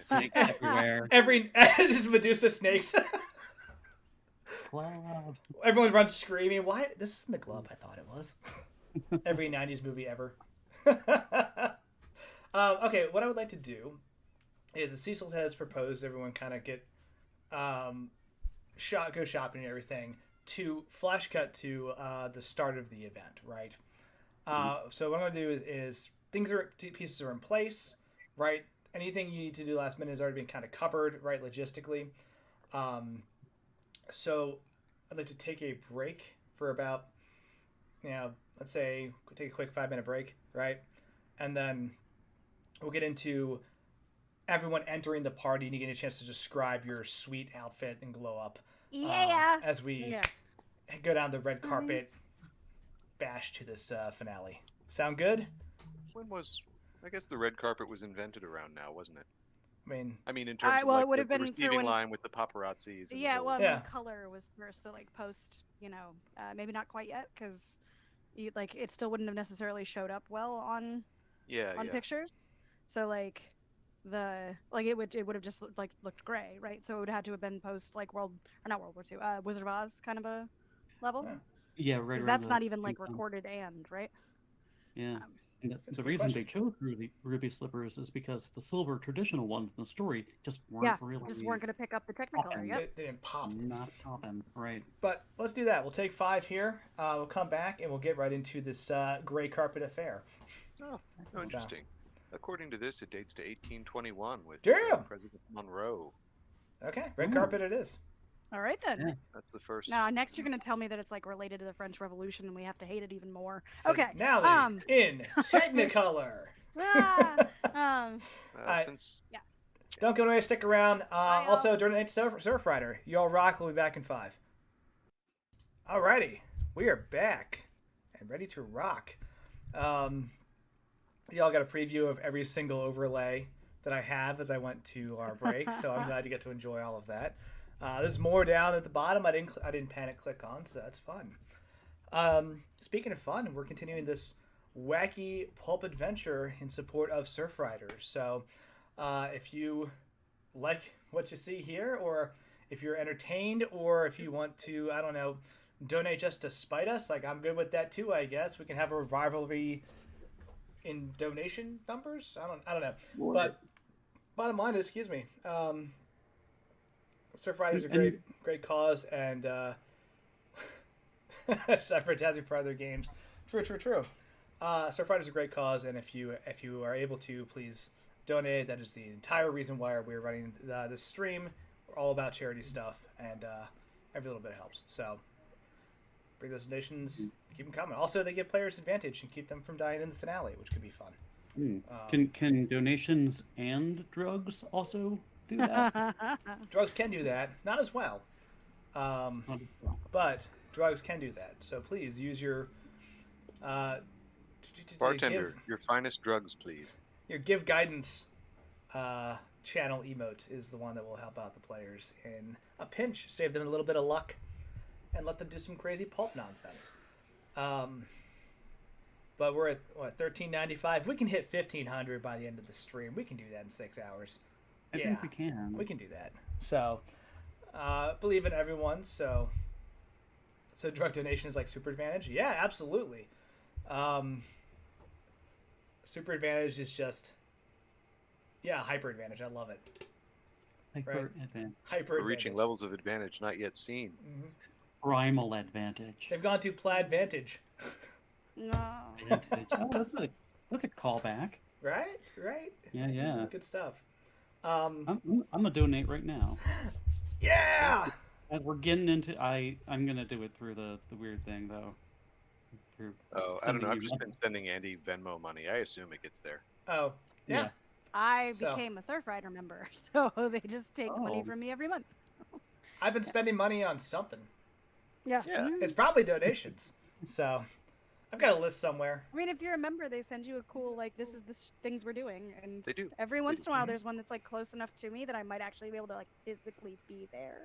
Snakes everywhere. Just Medusa snakes. Glow. Everyone runs screaming. Why? This isn't the glove I thought it was. Every 90s movie ever. Okay, what I would like to do is Cecil has proposed everyone kind of get go shopping and everything to flash cut to the start of the event, right? So what I'm going to do is pieces are in place, right? Anything you need to do last minute has already been kind of covered, right, logistically. So I'd like to take a break for about, let's say take a quick 5-minute break, right? And then we'll get into everyone entering the party and you get a chance to describe your sweet outfit and glow up. Yeah. As we go down the red carpet bash to this finale. Sound good? I guess the red carpet was invented around now, wasn't it? I mean, in terms of it would have the been receiving line with the paparazzis. And color was first to post, maybe not quite yet because, it still wouldn't have necessarily showed up well on pictures. So it would have just looked gray, right? So it would have to have been post not World War II, Wizard of Oz kind of a level. Yeah, right. Because that's not even recorded right? Yeah. And the reason they chose ruby slippers is because the silver traditional ones in the story just weren't going to pick up the Technicolor. Yep. They didn't pop. Not popping, right? But let's do that. We'll take 5 here. We'll come back and we'll get right into this gray carpet affair. Oh, interesting. According to this, it dates to 1821 with President Monroe. Okay, red carpet it is. All right then. Yeah. That's the first. Now next you're going to tell me that it's related to the French Revolution and we have to hate it even more. Okay. Now in Technicolor. Don't go away. Stick around. Also, during the Surf Rider, you all rock. We'll be back in 5. Alrighty, we are back and ready to rock. Y'all got a preview of every single overlay that I have as I went to our break, so I'm glad you get to enjoy all of that. There's more down at the bottom. I didn't panic click on, so that's fun. Speaking of fun, we're continuing this wacky pulp adventure in support of Surf Riders. So if you like what you see here, or if you're entertained, or if you want to, I don't know, donate just to spite us, I'm good with that too, I guess. We can have a rivalry in donation numbers. I don't know. But bottom line is, Surf Riders are great cause, and advertising for other games. True. Surf Riders are a great cause, and if you are able to, please donate. That is the entire reason why we're running this stream. We're all about charity stuff, and every little bit helps. So bring those donations, keep them coming. Also, they give players advantage and keep them from dying in the finale, which could be fun. Can donations and drugs also do that? Drugs can do that, not as well, but drugs can do that. So please use your bartender, your finest drugs, please. Your give guidance channel emote is the one that will help out the players in a pinch, save them a little bit of luck, and let them do some crazy pulp nonsense. But we're at $13.95. We can hit 1,500 by the end of the stream. We can do that in 6 hours. I think we can. We can do that. So, believe in everyone. So drug donation is like super advantage. Yeah, absolutely. Super advantage is just, hyper advantage. I love it. Hyper advantage. Hyper advantage. Reaching levels of advantage not yet seen. Mm-hmm. Primal advantage. They've gone to plaid vantage. No. Advantage. Oh, that's a callback. Right. Yeah. Good stuff. I'm gonna donate right now. Yeah. As we're getting into, I'm gonna do it through the weird thing though. I don't know. I've just been sending Andy Venmo money. I assume it gets there. Oh, yeah. I became a Surf Rider member, so they just take money from me every month. I've been spending money on something. Yeah. It's probably donations. So, I've got a list somewhere. I mean, if you're a member, they send you a cool, like, this is the things we're doing. And They do. Every once in a while, there's one that's, like, close enough to me that I might actually be able to, like, physically be there.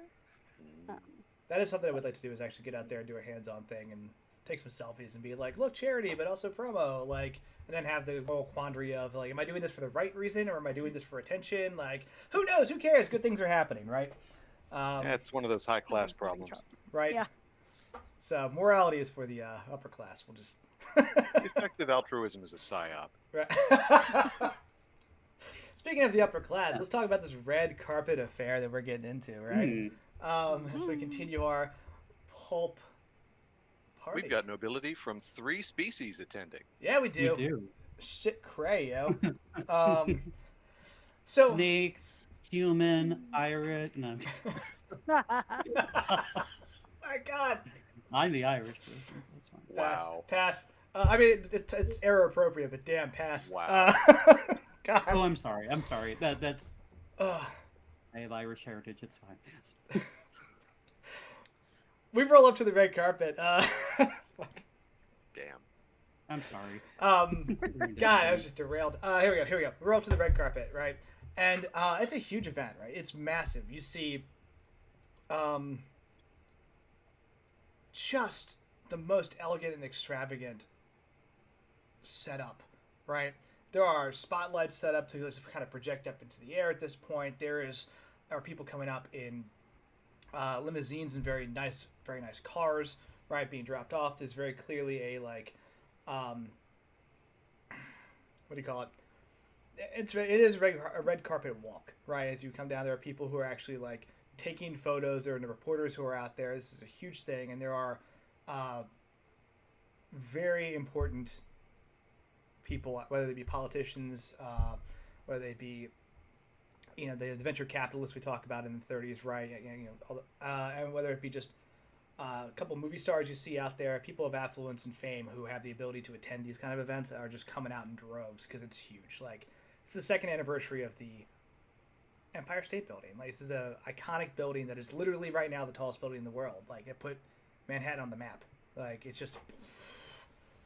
That is something I would like to do, is actually get out there and do a hands-on thing and take some selfies and be like, look, charity, but also promo. Like, and then have the moral quandary of, like, am I doing this for the right reason or am I doing this for attention? Like, who knows? Who cares? Good things are happening, right? Yeah, it's one of those high-class problems. Right? Yeah. So morality is for the upper class. We'll just... Effective altruism is a psyop. Right. Speaking of the upper class, let's talk about this red carpet affair that we're getting into, right? As we continue our pulp party. We've got nobility from 3 species attending. Yeah, we do. We do. Shit cray, yo. So snake, human, Irish. No. My God. I'm the Irish person, so that's fine. Wow. Pass. I mean, it's error appropriate, but damn, pass. Wow. God. Oh, I'm sorry. That's. I have Irish heritage. It's fine. We roll up to the red carpet. Damn. I'm sorry. God, I was just derailed. Here we go. We roll up to the red carpet, right? And it's a huge event, right? It's massive. You see, just the most elegant and extravagant setup, right? There are spotlights set up to kind of project up into the air at this point. There are people coming up in limousines and very nice cars, right, being dropped off. There's very clearly a, like, what do you call it? It is a red carpet walk, right? As you come down, there are people who are actually, like, taking photos. There are the reporters who are out there. This is a huge thing, and there are very important people, whether they be politicians, whether they be, the venture capitalists we talk about in the 30s, right? And whether it be just a couple movie stars you see out there, people of affluence and fame who have the ability to attend these kind of events that are just coming out in droves because it's huge. Like, it's the 2nd anniversary of the Empire State Building. Like, this is a iconic building that is literally right now the tallest building in the world. Like, it put Manhattan on the map. Like, it's just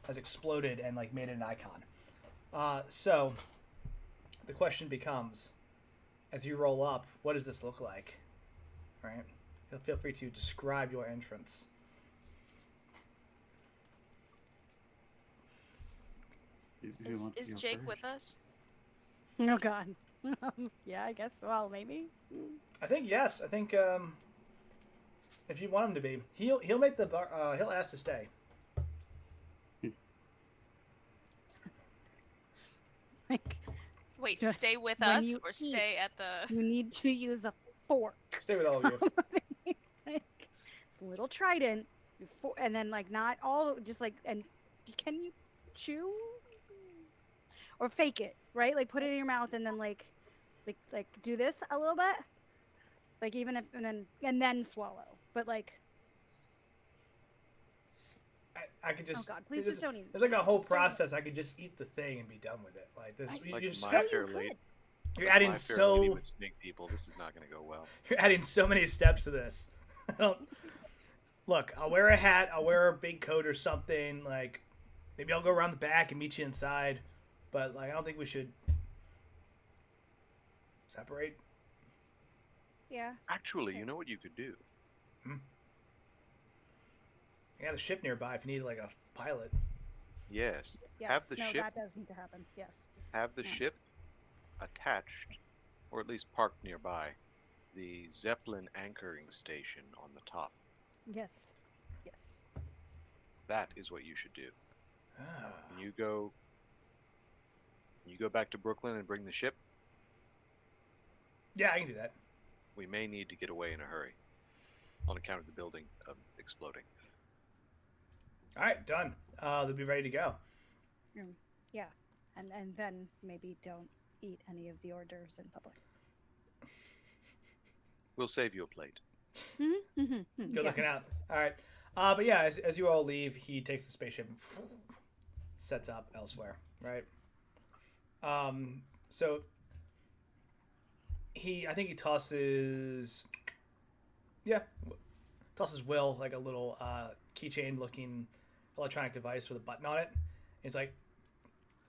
has exploded and, like, made it an icon. So the question becomes, as you roll up, what does this look like? Right? Feel free to describe your entrance. Is Jake with us? Oh God. Yeah, I guess. Well, maybe. I think yes. I think if you want him to be, he'll make the bar. He'll ask to stay. Like, wait, stay with us or stay at the... You need to use a fork. Stay with all of you. Like, little trident, and then, like, not all, just like, and can you chew? Or fake it, right? Like, put it in your mouth and then, like do this a little bit. Like, even if, and then swallow. But, like... I could just. Oh God! Please just don't eat. There's like a whole process. I could just eat the thing and be done with it. Like this. You're adding so. Snake people. This is not going to go well. You're adding so many steps to this. I don't. Look, I'll wear a hat. I'll wear a big coat or something. Like, maybe I'll go around the back and meet you inside. But, like, I don't think we should separate. Yeah. Actually, you know what you could do? I got a ship nearby if you need, like, a pilot. Yes. Yes. That does need to happen. Yes. Have the ship attached, or at least parked nearby, the Zeppelin anchoring station on the top. Yes. Yes. That is what you should do. You go back to Brooklyn and bring the ship? Yeah, I can do that. We may need to get away in a hurry on account of the building exploding. All right, done. They'll be ready to go. Yeah, and then maybe don't eat any of the hors d'oeuvres in public. We'll save you a plate. Good looking out. All right. But yeah, as you all leave, he takes the spaceship and sets up elsewhere, right? So I think he tosses Will like a little keychain looking electronic device with a button on it. It's like,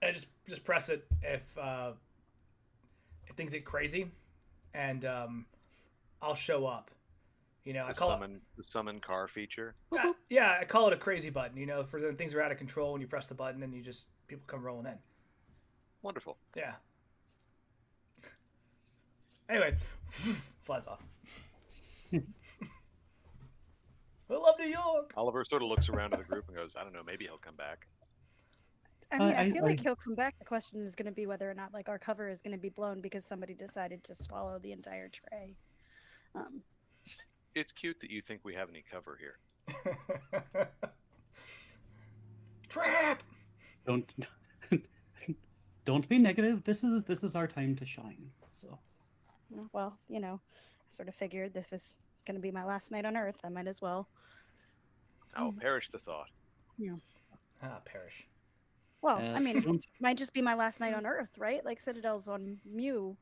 and just press it if things get crazy, and I'll show up. You know, I call the summon car feature. Yeah, I call it a crazy button. You know, for when things are out of control, when you press the button and people come rolling in. Wonderful. Yeah. Anyway, flies off. I love New York. Oliver sort of looks around to the group and goes, "I don't know, maybe he'll come back." I mean, I feel like he'll come back. The question is going to be whether or not like our cover is going to be blown because somebody decided to swallow the entire tray. It's cute that you think we have any cover here. Trap! Don't be negative. This is our time to shine. So, well, you know, I sort of figured if this is going to be my last night on Earth, I might as well. Oh, perish the thought. Yeah. Perish. Well, I mean, it might just be my last night on Earth, right? Like Citadel's on Mew,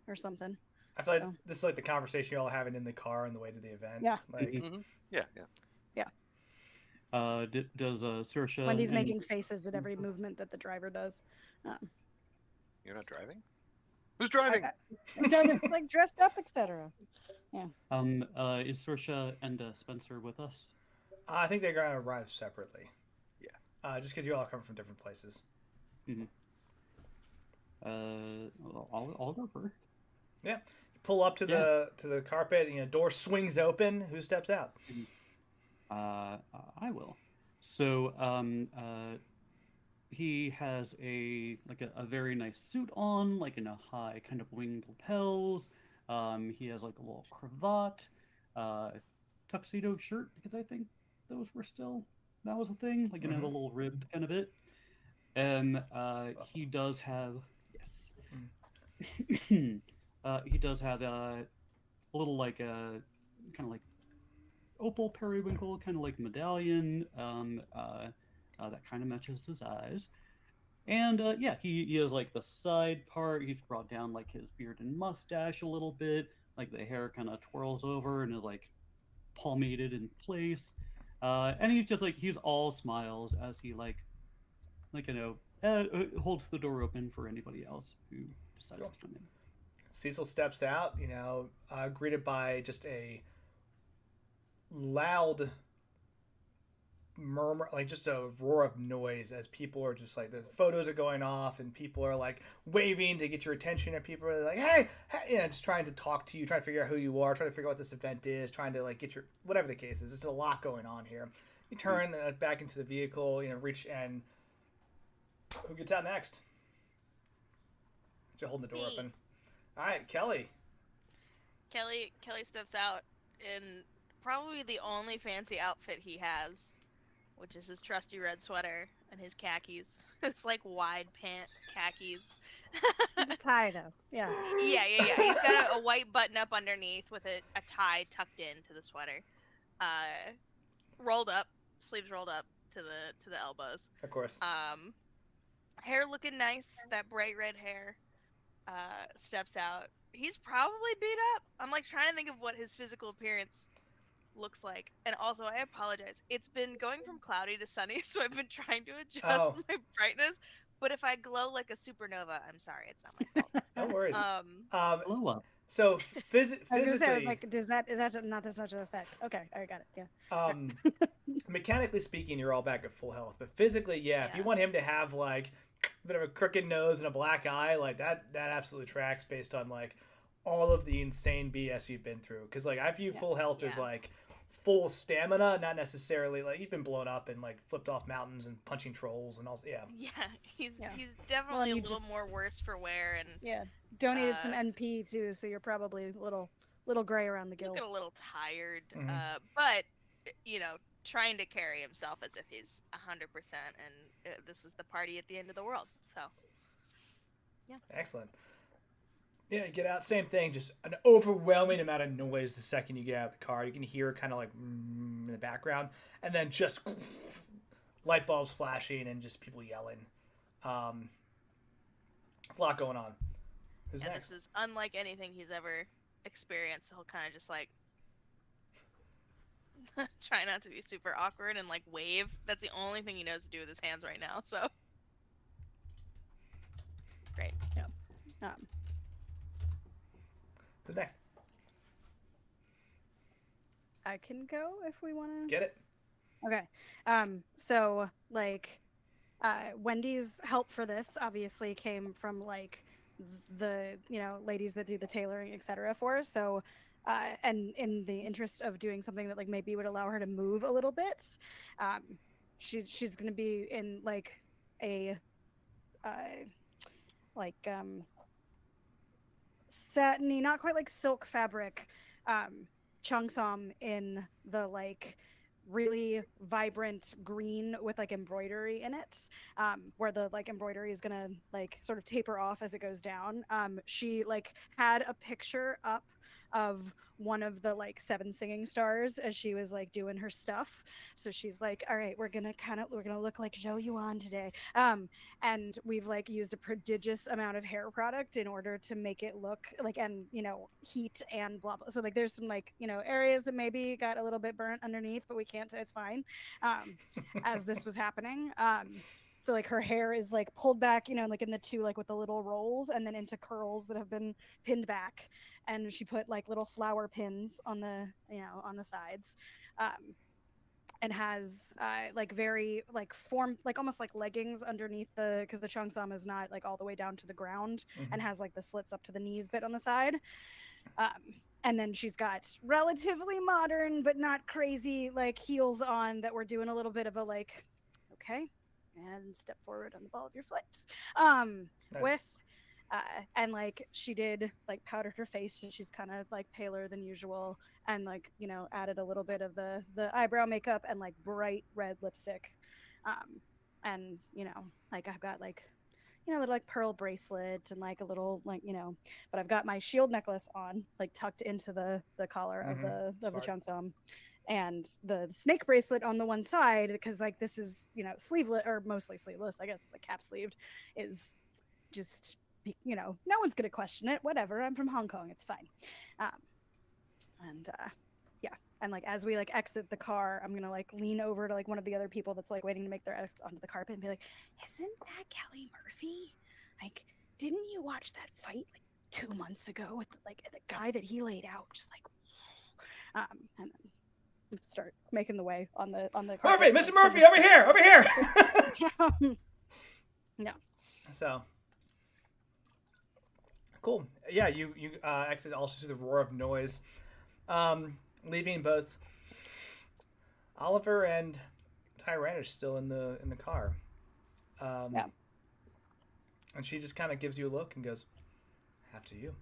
or something. I feel like this is like the conversation you're all having in the car on the way to the event. Yeah. Like, Yeah. Does Saoirse... Wendy's making faces at every movement that the driver does. You're not driving? Who's driving? Just like dressed up, etc. Yeah. Is Saoirse and Spencer with us? I think they're going to arrive separately. Yeah. Just because you all come from different places. Mm-hmm. I'll go first. Yeah. You pull up to the carpet. You know, door swings open. Who steps out? I will. So, he has a very nice suit on, like in a high kind of winged lapels. He has like a little cravat, tuxedo shirt, because I think that was a thing, like, you know, the little ribbed kind of bit. And he does have, yes. He does have a little like kind of like opal periwinkle kind of like medallion that kind of matches his eyes, and he has like the side part. He's brought down like his beard and mustache a little bit, like the hair kind of twirls over and is like pomaded in place, and he's all smiles as he holds the door open for anybody else who decides to come in. Cecil steps out, you know, greeted by just a loud murmur, like just a roar of noise as people are just like, the photos are going off and people are like waving to get your attention, and people are like, hey, just trying to talk to you, trying to figure out who you are, trying to figure out what this event is, trying to like get your, whatever the case is. There's a lot going on here. You turn back into the vehicle, you know, reach, and who gets out next? Just holding the door open. All right, Kelly. Kelly steps out in probably the only fancy outfit he has, which is his trusty red sweater and his khakis. It's like wide pant khakis. The tie, though. Yeah. Yeah. He's got a white button up underneath with a tie tucked into the sweater. Rolled up, sleeves rolled up to the elbows. Of course. Hair looking nice, that bright red hair. Steps out. He's probably beat up. I'm like trying to think of what his physical appearance looks like. And also, I apologize. It's been going from cloudy to sunny, so I've been trying to adjust my brightness. But if I glow like a supernova, I'm sorry, it's not my fault. No worries. Blow up. So physically, I was gonna say, I was like, is that not such an effect? Okay, I got it. Yeah. Mechanically speaking, you're all back at full health, but physically, if you want him to have like a bit of a crooked nose and a black eye, like that absolutely tracks based on like all of the insane BS you've been through. Because like I view full health as like full stamina, not necessarily like you've been blown up and like flipped off mountains and punching trolls and all. He's definitely a little more worse for wear, and donated some NP too, so you're probably a little gray around the gills. He's a little tired, but you know, trying to carry himself as if he's 100%, and this is the party at the end of the world. So excellent. Yeah, you get out, same thing, just an overwhelming amount of noise the second you get out of the car. You can hear kind of like in the background, and then just light bulbs flashing and just people yelling. It's a lot going on. Who's next? This is unlike anything he's ever experienced. He'll kind of just like try not to be super awkward and like wave. That's the only thing he knows to do with his hands right now. So great. Yeah. Who's next? I can go if we want to. Get it. Okay. So like, Wendy's help for this obviously came from like the ladies that do the tailoring, etc. for us. So, and in the interest of doing something that like maybe would allow her to move a little bit, she's gonna be in like a satiny, not quite like silk fabric, cheongsam in the like really vibrant green with like embroidery in it, where the like embroidery is gonna like sort of taper off as it goes down. She like had a picture up of one of the like 7 singing stars as she was like doing her stuff, so she's like, all right, we're gonna look like Zhou Yuan today, and we've like used a prodigious amount of hair product in order to make it look like, and heat and blah blah, so like there's some like areas that maybe got a little bit burnt underneath, but we can't say it's fine, as this was happening. So like her hair is like pulled back, like in the 2 like with the little rolls, and then into curls that have been pinned back, and she put like little flower pins on the on the sides, and has like very like form, like almost like leggings underneath because the cheongsam is not like all the way down to the ground, and has like the slits up to the knees bit on the side. And then she's got relatively modern but not crazy like heels on that we're doing a little bit of a like, okay, and step forward on the ball of your foot. Nice. With and like she did like powdered her face, so she's kind of like paler than usual, and like added a little bit of the eyebrow makeup and like bright red lipstick, and like I've got like little like pearl bracelet and like a little like but I've got my shield necklace on like tucked into the collar of the cheongsam, and the snake bracelet on the one side, because like this is sleeveless, or mostly sleeveless, I guess it's like cap sleeved, is just no one's gonna question it, whatever, I'm from Hong Kong, it's fine. Yeah, and like as we like exit the car, I'm gonna like lean over to like one of the other people that's like waiting to make their exit onto the carpet and be like, isn't that Kelly Murphy? Like, didn't you watch that fight like 2 months ago with like the guy that he laid out, just like and then start making the way on the Murphy, Mr. Murphy, over here. No. So cool. Yeah, you exit also to the roar of noise, leaving both Oliver and Tyranish still in the car. Yeah. And she just kind of gives you a look and goes, after you.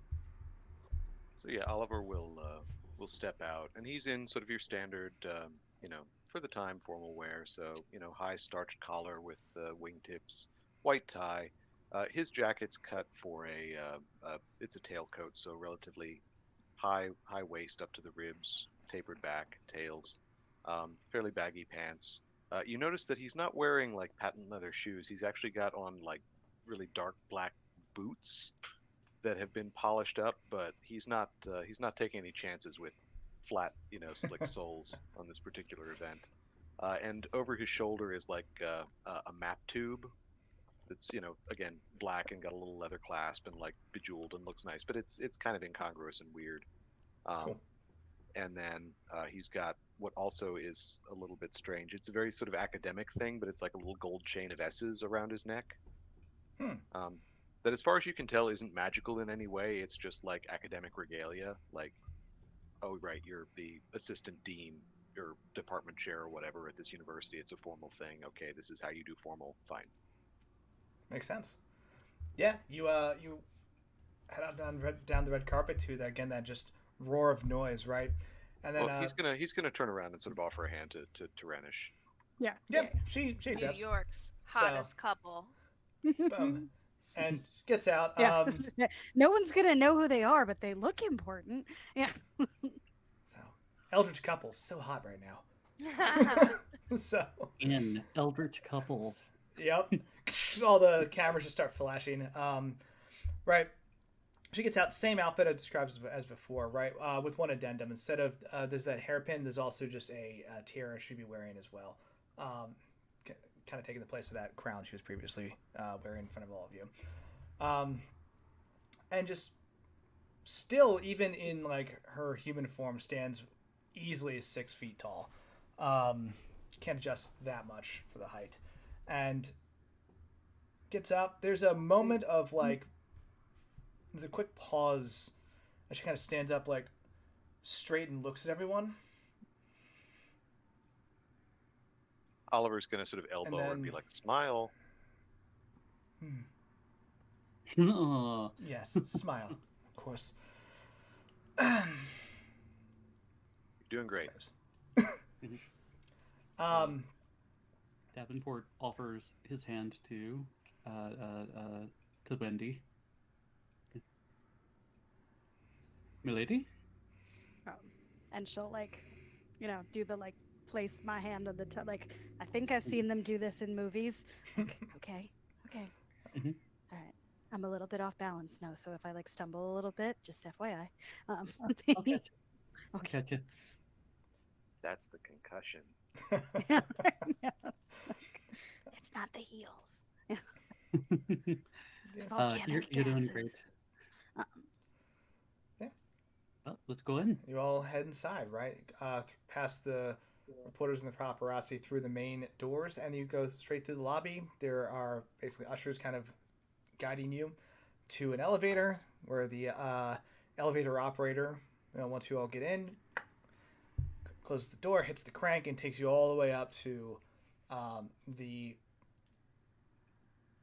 So yeah, Oliver will step out, and he's in sort of your standard, for the time, formal wear. So, high starched collar with wingtips, white tie. His jacket's cut for it's a tailcoat, so relatively high waist up to the ribs, tapered back, tails, fairly baggy pants. You notice that he's not wearing like patent leather shoes. He's actually got on like really dark black boots that have been polished up, but he's not taking any chances with flat, slick soles on this particular event. And over his shoulder is like a map tube that's again black and got a little leather clasp and like bejeweled and looks nice, but it's kind of incongruous and weird. Cool. And then he's got what also is a little bit strange. It's a very sort of academic thing, but it's like a little gold chain of S's around his neck. That, as far as you can tell, isn't magical in any way. It's just like academic regalia. Like, oh, right, you're the assistant dean or department chair or whatever at this university. It's a formal thing. Okay, this is how you do formal. Fine. Makes sense. Yeah, you head out down the red carpet to that just roar of noise, right? And then he's gonna turn around and sort of offer a hand to Renish. Yeah. She accepts. New York's hottest couple. Boom. And gets out. Yeah. No one's gonna know who they are, but they look important. Yeah. So, Eldritch couples, so hot right now. So in Eldritch couples. Yep. All the cameras just start flashing. Right. she gets out, same outfit as described as before, right? With one addendum. Instead of there's that hairpin, there's also just a tiara she'd be wearing as well. Kind of taking the place of that crown she was previously wearing in front of all of you. And just still, even in like her human form, stands easily 6 feet tall. Can't adjust that much for the height. And gets up. There's a moment of like, there's a quick pause as she kind of stands up like straight and looks at everyone. Oliver's going to sort of elbow her and be like, smile. Yes, smile, of course. You're doing great. Davenport offers his hand to Wendy. Milady? And she'll like, do the like place my hand on the like. I think I've seen them do this in movies. Like, okay. Mm-hmm. All right. I'm a little bit off balance now, so if I like stumble a little bit, just FYI. Okay. Gotcha. That's the concussion. Yeah. It's not the heels. It's the volcanic you're doing great. Yeah. Well, let's go in. You all head inside, right? Past the reporters and the paparazzi, through the main doors, and you go straight through the lobby. There are basically ushers kind of guiding you to an elevator where the elevator operator, once you all get in, closes the door, hits the crank, and takes you all the way up to the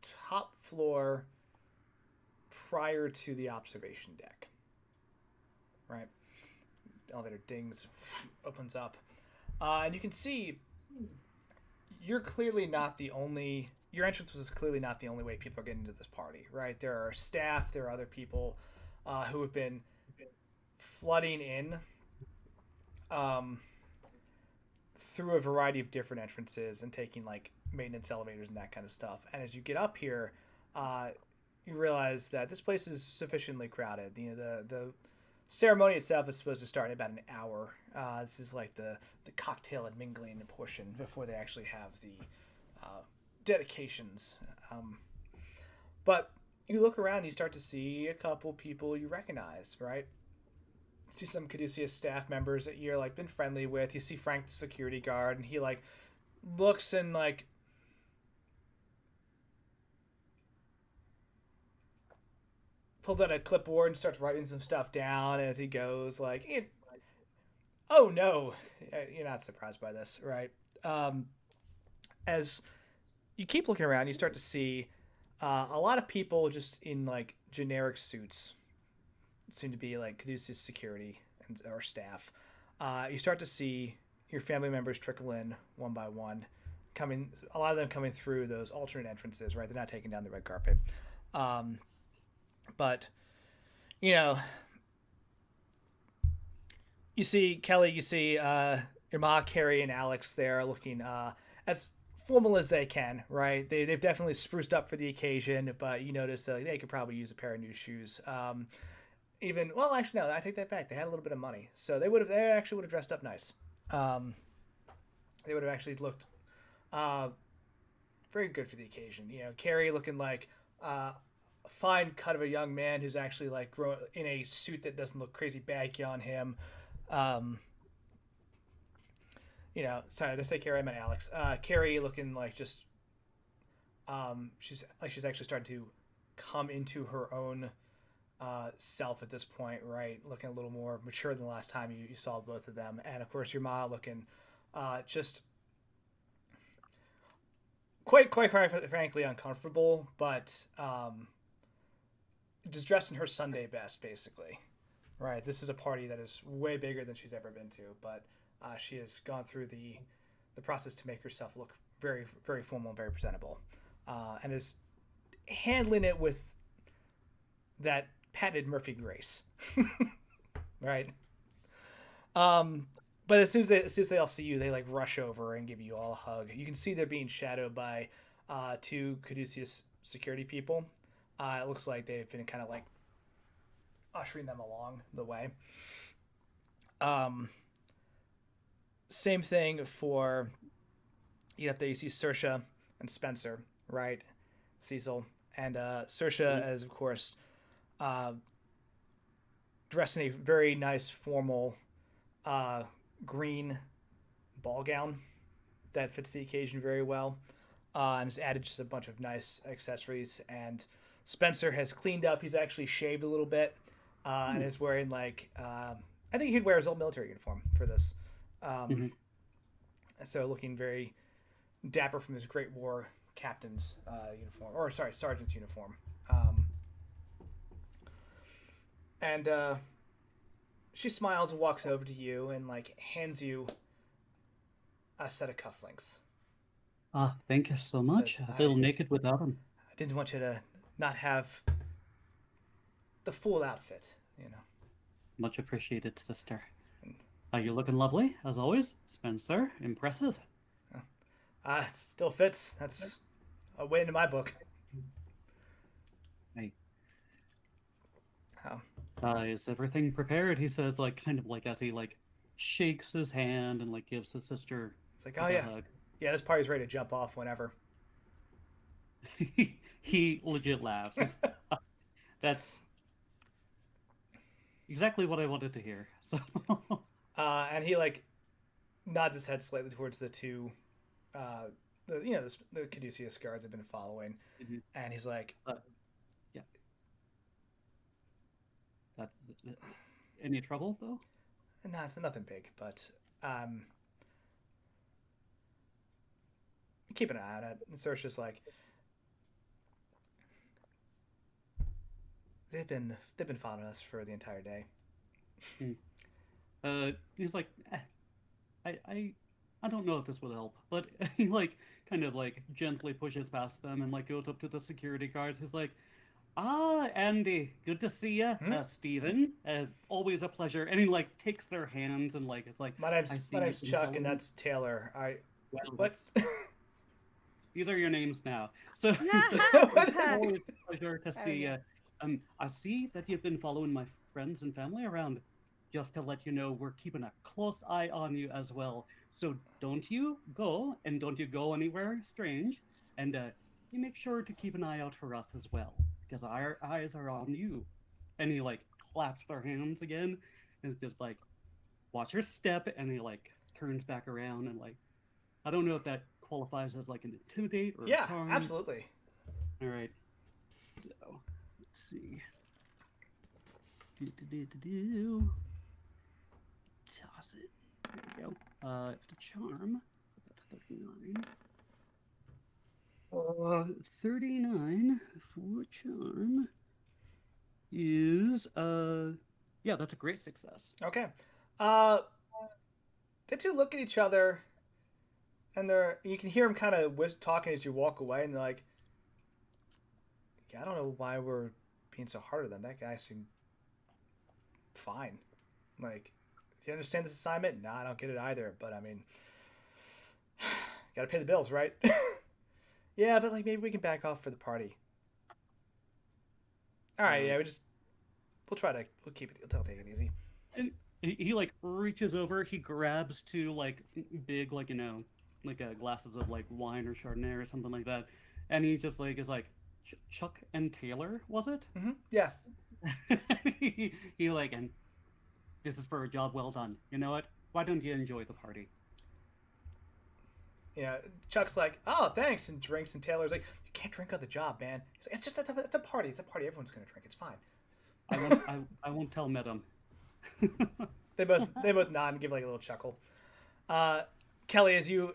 top floor prior to the observation deck. Right? The elevator dings, opens up. And you can see you're clearly not the only... Your entrance was clearly not the only way people are getting into this party, right? There are staff, there are other people who have been flooding in through a variety of different entrances and taking like maintenance elevators and that kind of stuff. And as you get up here, you realize that this place is sufficiently crowded. The ceremony itself is supposed to start in about an hour. This is like the cocktail and mingling portion before they actually have the dedications. But you look around and you start to see a couple people you recognize, right? See some Caduceus staff members that you're like been friendly with. You see Frank the security guard, and he like looks and like pulls out a clipboard and starts writing some stuff down as he goes. Like, oh no, you're not surprised by this, right? As you keep looking around, you start to see a lot of people just in like generic suits. Seem to be like Caduceus security or staff. You start to see your family members trickle in one by one, a lot of them coming through those alternate entrances, right? They're not taking down the red carpet. But, you see Kelly, you see your ma, Carrie, and Alex there looking as formal as they can, right? They've definitely spruced up for the occasion, but you notice they could probably use a pair of new shoes. Actually, no, I take that back. They had a little bit of money, so they actually would have dressed up nice. They would have actually looked very good for the occasion. Carrie looking like a fine cut of a young man who's actually like grown in a suit that doesn't look crazy baggy on him. Sorry, did I say Carrie? I meant Alex. Carrie looking like just she's actually starting to come into her own self at this point, right? Looking a little more mature than the last time you saw both of them. And of course your ma looking just quite frankly uncomfortable, but just dressed in her Sunday best, basically, right? This is a party that is way bigger than she's ever been to, but she has gone through the process to make herself look very, very formal and very presentable, and is handling it with that patented Murphy grace, right? But as soon as they all see you, they like rush over and give you all a hug. You can see they're being shadowed by 2 Caduceus security people. It looks like they've been kind of like ushering them along the way. Same thing for, there you see Saoirse and Spencer, right? Cecil. And Saoirse is, of course, dressed in a very nice formal green ball gown that fits the occasion very well. And has added just a bunch of nice accessories. And Spencer has cleaned up. He's actually shaved a little bit and is wearing, like, I think he'd wear his old military uniform for this. So looking very dapper from his Great War captain's uniform. Or, sorry, sergeant's uniform. And she smiles and walks over to you and, like, hands you a set of cufflinks. Thank you so much. Says, a little naked without them. I didn't want you to not have the full outfit, Much appreciated, sister. You're looking lovely, as always. Spencer, impressive. It still fits. That's a win in my book. Hey. Is everything prepared? He says, like, kind of like as he, like, shakes his hand and, like, gives his sister it's like, oh, yeah. Hug. Yeah, this party's ready to jump off whenever. He legit laughs. That's exactly what I wanted to hear. So, and he, like, nods his head slightly towards the two, the Caduceus guards have been following, and he's like, yeah. Any trouble though? Nothing big, but keep an eye on it. And Saoirse's like, they've been following us for the entire day. He's like, I don't know if this would help, but he, like, kind of, like, gently pushes past them and, like, goes up to the security guards. He's like, Andy, good to see you. Steven, always a pleasure. And he, like, takes their hands and, like, it's like, my name's Chuck and that's Taylor. What? These are your names now. So it's always a pleasure to see you. I see that you've been following my friends and family around. Just to let you know, we're keeping a close eye on you as well. So don't you go anywhere strange. And you make sure to keep an eye out for us as well, because our eyes are on you. And he, like, claps their hands again. And it's just like, watch your step. And he, like, turns back around and, like, I don't know if that qualifies as, like, an intimidate or yeah, a charm. Absolutely. All right. So, let's see. Toss it. There we go. The charm. That's 39. 39 for charm is yeah, that's a great success. Okay. The two look at each other, and you can hear them kind of talking as you walk away, and they're like, yeah, I don't know why we're being so hard on them. That guy seemed fine. Like, do you understand this assignment? No, I don't get it either. But I mean, gotta pay the bills, right? Yeah, but, like, maybe we can back off for the party. All right, yeah, we'll keep it. We'll take it easy. And he like reaches over, he grabs two, like, big, like, glasses of, like, wine or Chardonnay or something like that, and he just, like, is like, Chuck and Taylor, was it? Mm-hmm. Yeah. he like, and this is for a job well done. You know what? Why don't you enjoy the party? Yeah, Chuck's like, oh, thanks, and drinks, and Taylor's like, you can't drink on the job, man. He's like, it's a party. It's a party. Everyone's gonna drink. It's fine. I won't tell Madam. They both nod and give, like, a little chuckle. Kelly, as you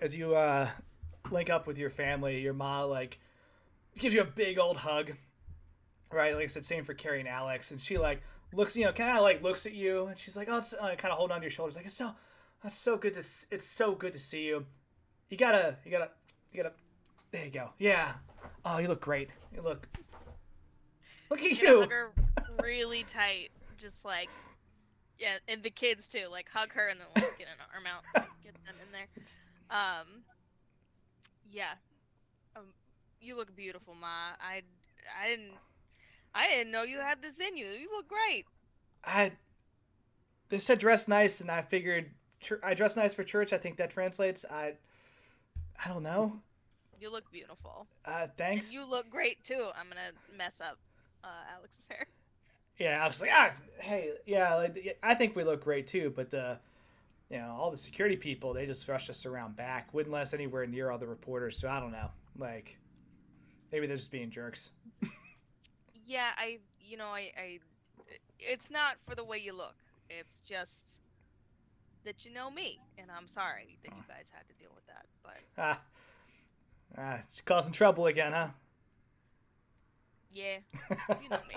link up with your family, your mom, like, gives you a big old hug, right? Like I said, same for Carrie and Alex, and she, like, looks, kind of, like, looks at you, and she's like, oh, it's kind of holding onto your shoulders, like, it's so good to see you. You gotta, there you go. Yeah. Oh, you look great. Look at you. Hug her really tight, just like, yeah, and the kids too. Like, hug her and then, like, get an arm out, like, get them in there. Yeah. You look beautiful, Ma. I didn't know you had this in you. You look great. They said dress nice, and I figured I dress nice for church. I think that translates. I don't know. You look beautiful. Thanks. And you look great too. I'm gonna mess up Alex's hair. Yeah, I was like, hey, yeah, like, I think we look great too, but all the security people, they just rushed us around back, wouldn't let us anywhere near all the reporters. So I don't know, like, maybe they're just being jerks. Yeah, I it's not for the way you look. It's just that you know me, and I'm sorry that you guys had to deal with that. But she's causing trouble again, huh? yeah, you know me.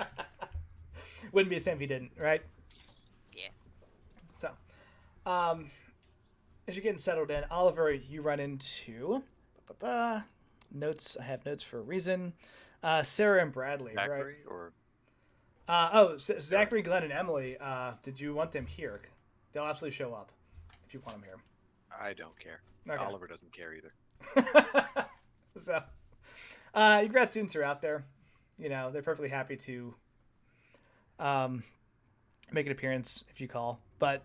Wouldn't be the same if you didn't, right? Yeah. So, as you're getting settled in, Oliver, you run into notes. I have notes for a reason. Sarah and Bradley, Zachary, right? Or Zachary, Glenn, and Emily. Did you want them here? They'll absolutely show up if you want them here. I don't care. Okay. Oliver doesn't care either. So, your grad students are out there. They're perfectly happy to make an appearance if you call. But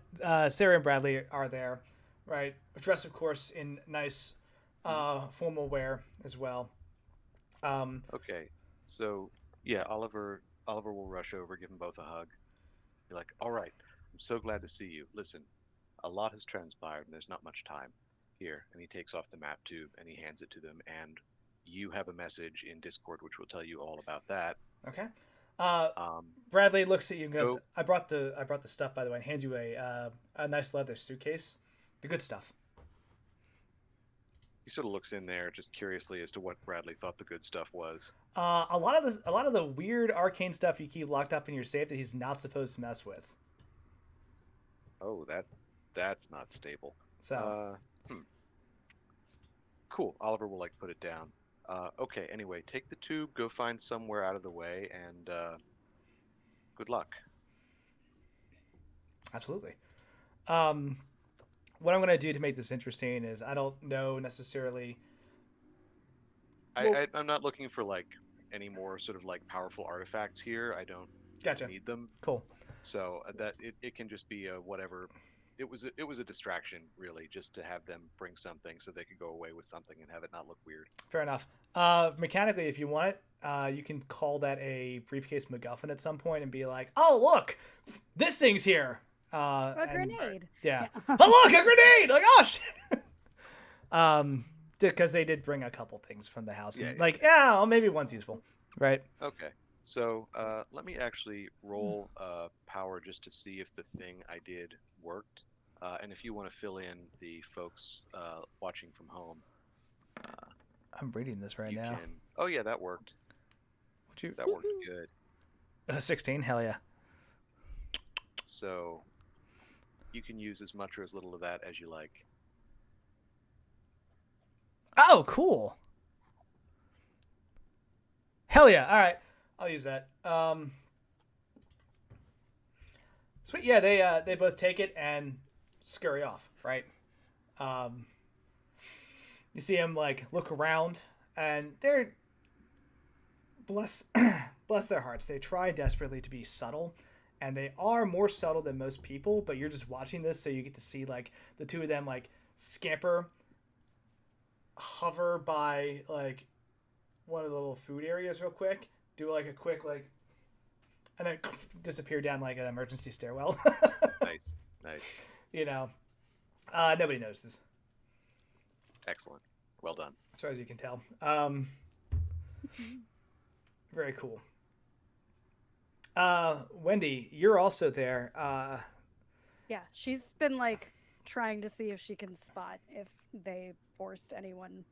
Sarah and Bradley are there, right? Dressed, of course, in nice formal wear as well. Okay, so yeah, Oliver will rush over, give them both a hug. Be like, "All right, I'm so glad to see you. Listen, a lot has transpired, and there's not much time. Here," and he takes off the map tube and he hands it to them. And you have a message in Discord which will tell you all about that. Okay. Bradley looks at you and goes, "I brought the stuff, by the way," and hands you a nice leather suitcase, the good stuff. He sort of looks in there just curiously as to what Bradley thought the good stuff was. A lot of the weird arcane stuff you keep locked up in your safe that he's not supposed to mess with. Oh, that's not stable. So, cool. Oliver will put it down. Okay. Anyway, take the tube, go find somewhere out of the way, and good luck. Absolutely. What I'm going to do to make this interesting is I don't know necessarily. I'm not looking for any more sort of powerful artifacts here. I don't need them. Cool. So that it can just be whatever. It was a distraction really, just to have them bring something so they could go away with something and have it not look weird. Fair enough. Mechanically, if you want it, you can call that a briefcase MacGuffin at some point and be like, "Oh look, this thing's here." A grenade. Yeah. Oh look, a grenade! Like, oh shit. Because they did bring a couple things from the house. Yeah, maybe one's useful, right? Okay. So let me actually roll power just to see if the thing I did worked. And if you want to fill in the folks watching from home. I'm reading this right now. Oh, yeah, that worked. That worked good. 16, hell yeah. So you can use as much or as little of that as you like. Oh, cool. Hell yeah. All right. I'll use that. Sweet. Yeah, they both take it and scurry off, right? You see them look around, and they're bless their hearts. They try desperately to be subtle, and they are more subtle than most people, but you're just watching this, so you get to see the two of them scamper, hover by one of the little food areas real quick, do a quick and then disappear down an emergency stairwell. Nice. Nobody notices. Excellent. Well done. As far as you can tell. Very cool. Wendy, you're also there. Yeah, she's been trying to see if she can spot if they forced anyone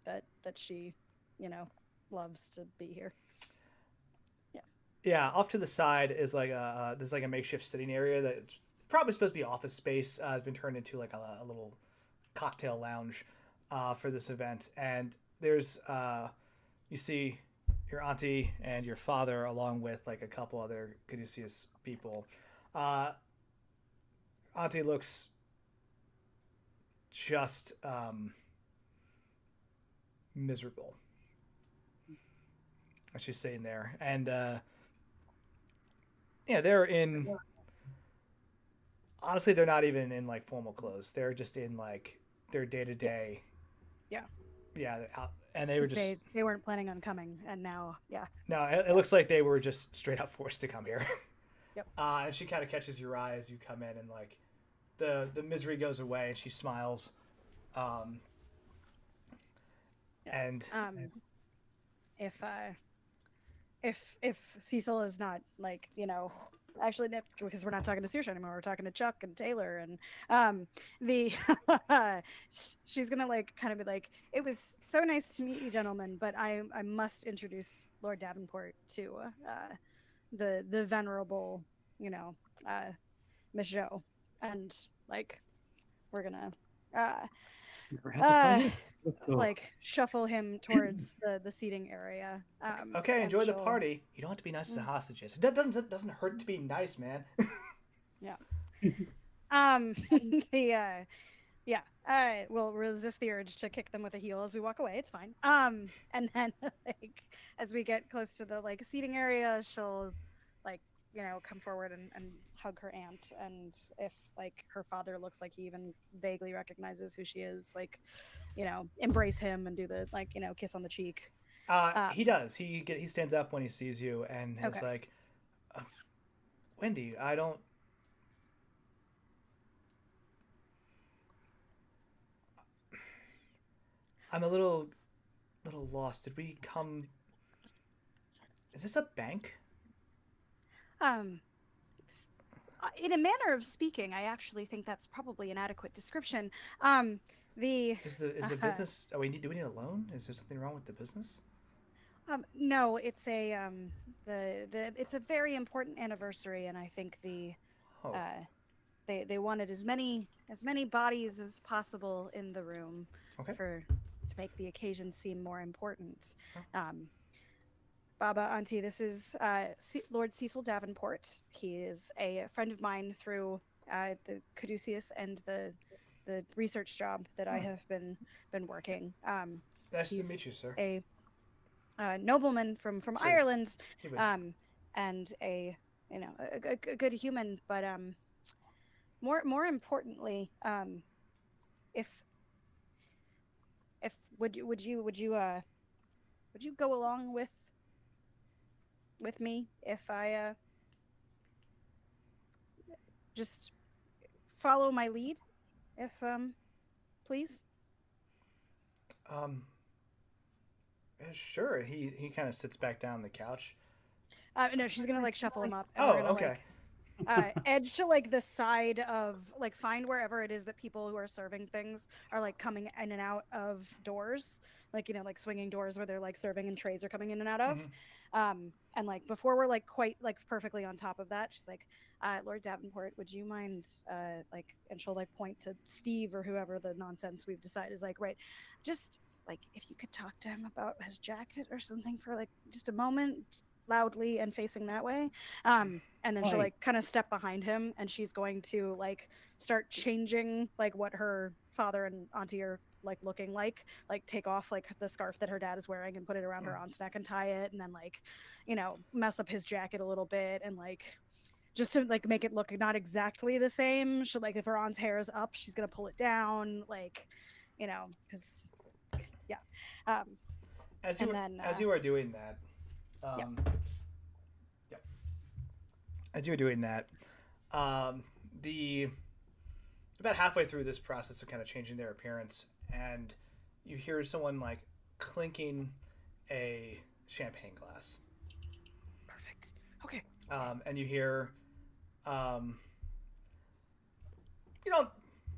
that she, loves to be here. Yeah, off to the side is there's a makeshift sitting area that's probably supposed to be office space. Has been turned into a little cocktail lounge for this event. And there's you see your auntie and your father along with a couple other Caduceus people. Auntie looks just miserable as she's sitting there, and they're in honestly, they're not even in like formal clothes. They're just in like their day to day. Yeah. Yeah, and they were just they weren't planning on coming, and now No, it looks like they were just straight up forced to come here. Yep. And she kind of catches your eye as you come in, and like the misery goes away, and she smiles. And if Cecil is not like, you know, actually, because we're not talking to Saoirse anymore, we're talking to Chuck and Taylor, and the she's gonna like kind of be like, it was so nice to meet you, gentlemen, but I must introduce Lord Davenport to the venerable, you know, Miss Jo, and like we're gonna like shuffle him towards the seating area. Okay, enjoy the party. You don't have to be nice to the hostages. It doesn't hurt to be nice, man. Yeah. We'll resist the urge to kick them with a heel as we walk away. It's fine. And then like as we get close to the like seating area, she'll like, you know, come forward and hug her aunt, and if like her father looks like he even vaguely recognizes who she is, like, you know, embrace him and do the like, you know, kiss on the cheek. He does. He stands up when he sees you and is like, Wendy, I'm a little lost. Did we come? Is this a bank? In a manner of speaking, I actually think that's probably an adequate description. Is the business? Do we need a loan? Is there something wrong with the business? No, it's it's a very important anniversary, and I think they wanted as many bodies as possible in the room to make the occasion seem more important. Baba, Auntie, this is Lord Cecil Davenport. He is a friend of mine through the Caduceus and the research job that I have been working. Nice to meet you, sir. A nobleman from Ireland, and a good human. But more importantly, if would you go along with me if I just follow my lead, if please? Sure. He kind of sits back down on the couch. No, she's gonna like shuffle him up. And we're gonna, okay. Edge to like the side of like find wherever it is that people who are serving things are like coming in and out of doors, like, you know, like swinging doors where they're like serving and trays are coming in and out of. And like before we're like quite like perfectly on top of that, she's like, Lord Davenport, would you mind like, and she'll like point to Steve or whoever the nonsense we've decided is like, right, just like if you could talk to him about his jacket or something for like just a moment, loudly and facing that way. And then she'll like kind of step behind him, and she's going to like start changing like what her father and auntie are like looking like take off like the scarf that her dad is wearing and put it around her aunt's neck and tie it, and then like, you know, mess up his jacket a little bit, and like just to like make it look not exactly the same. She'll like, if her aunt's hair is up, she's gonna pull it down, like, you know, because as you are doing that, as you were doing that, about halfway through this process of kind of changing their appearance, and you hear someone like clinking a champagne glass. Perfect. Okay. And you hear, you don't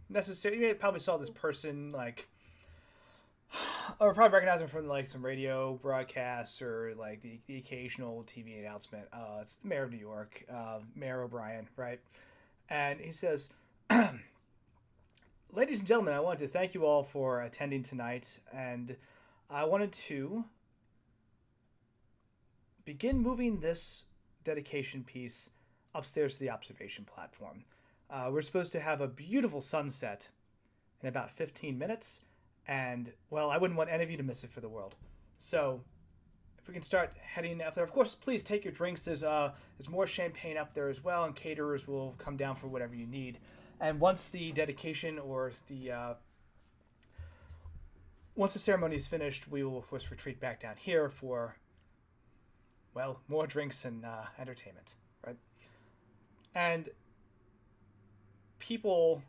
necessarily, you probably saw this person like, or probably recognize him from like some radio broadcasts or like the occasional TV announcement. It's the mayor of New York, Mayor O'Brien, right? And he says, ladies and gentlemen, I wanted to thank you all for attending tonight, and I wanted to begin moving this dedication piece upstairs to the observation platform. We're supposed to have a beautiful sunset in about 15 minutes, and, well, I wouldn't want any of you to miss it for the world. So, if we can start heading up there. Of course, please take your drinks. There's more champagne up there as well, and caterers will come down for whatever you need. And once the dedication or once the ceremony is finished, we will, of course, retreat back down here for, well, more drinks and entertainment, right? And people,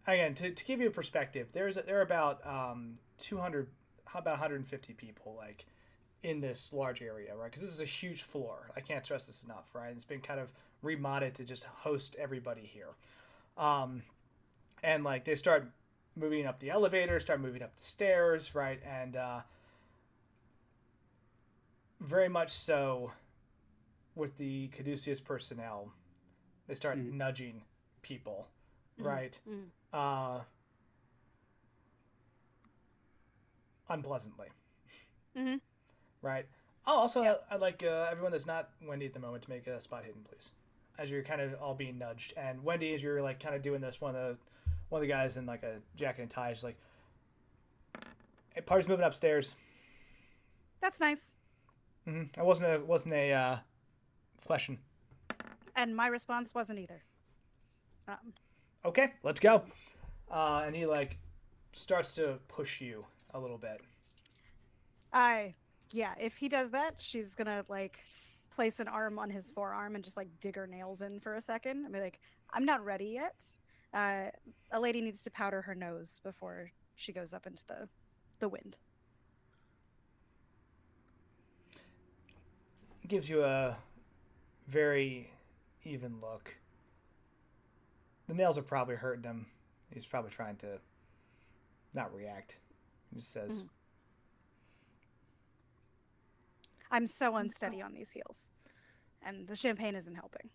again, to give you a perspective, there are about 150 people, like, in this large area, right? Because this is a huge floor. I can't stress this enough, right? It's been kind of remodded to just host everybody here. And, like, they start moving up the elevator, start moving up the stairs, right? And very much so with the Caduceus personnel, they start nudging people, right? Unpleasantly. Right? Oh, also, I'd like everyone that's not Wendy at the moment to make a spot hidden, please. As you're kind of all being nudged. And Wendy, as you're, like, kind of doing this, one of the guys in, like, a jacket and tie is like, hey, party's moving upstairs. That's nice. It wasn't a question. And my response wasn't either. Okay, let's go. And he, like, starts to push you a little bit. Yeah, if he does that, she's gonna, like, place an arm on his forearm and just, like, dig her nails in for a second. I mean, like, I'm not ready yet. A lady needs to powder her nose before she goes up into the wind. Gives you a very even look. The nails are probably hurting him. He's probably trying to not react. He just says, I'm so unsteady on these heels. And the champagne isn't helping.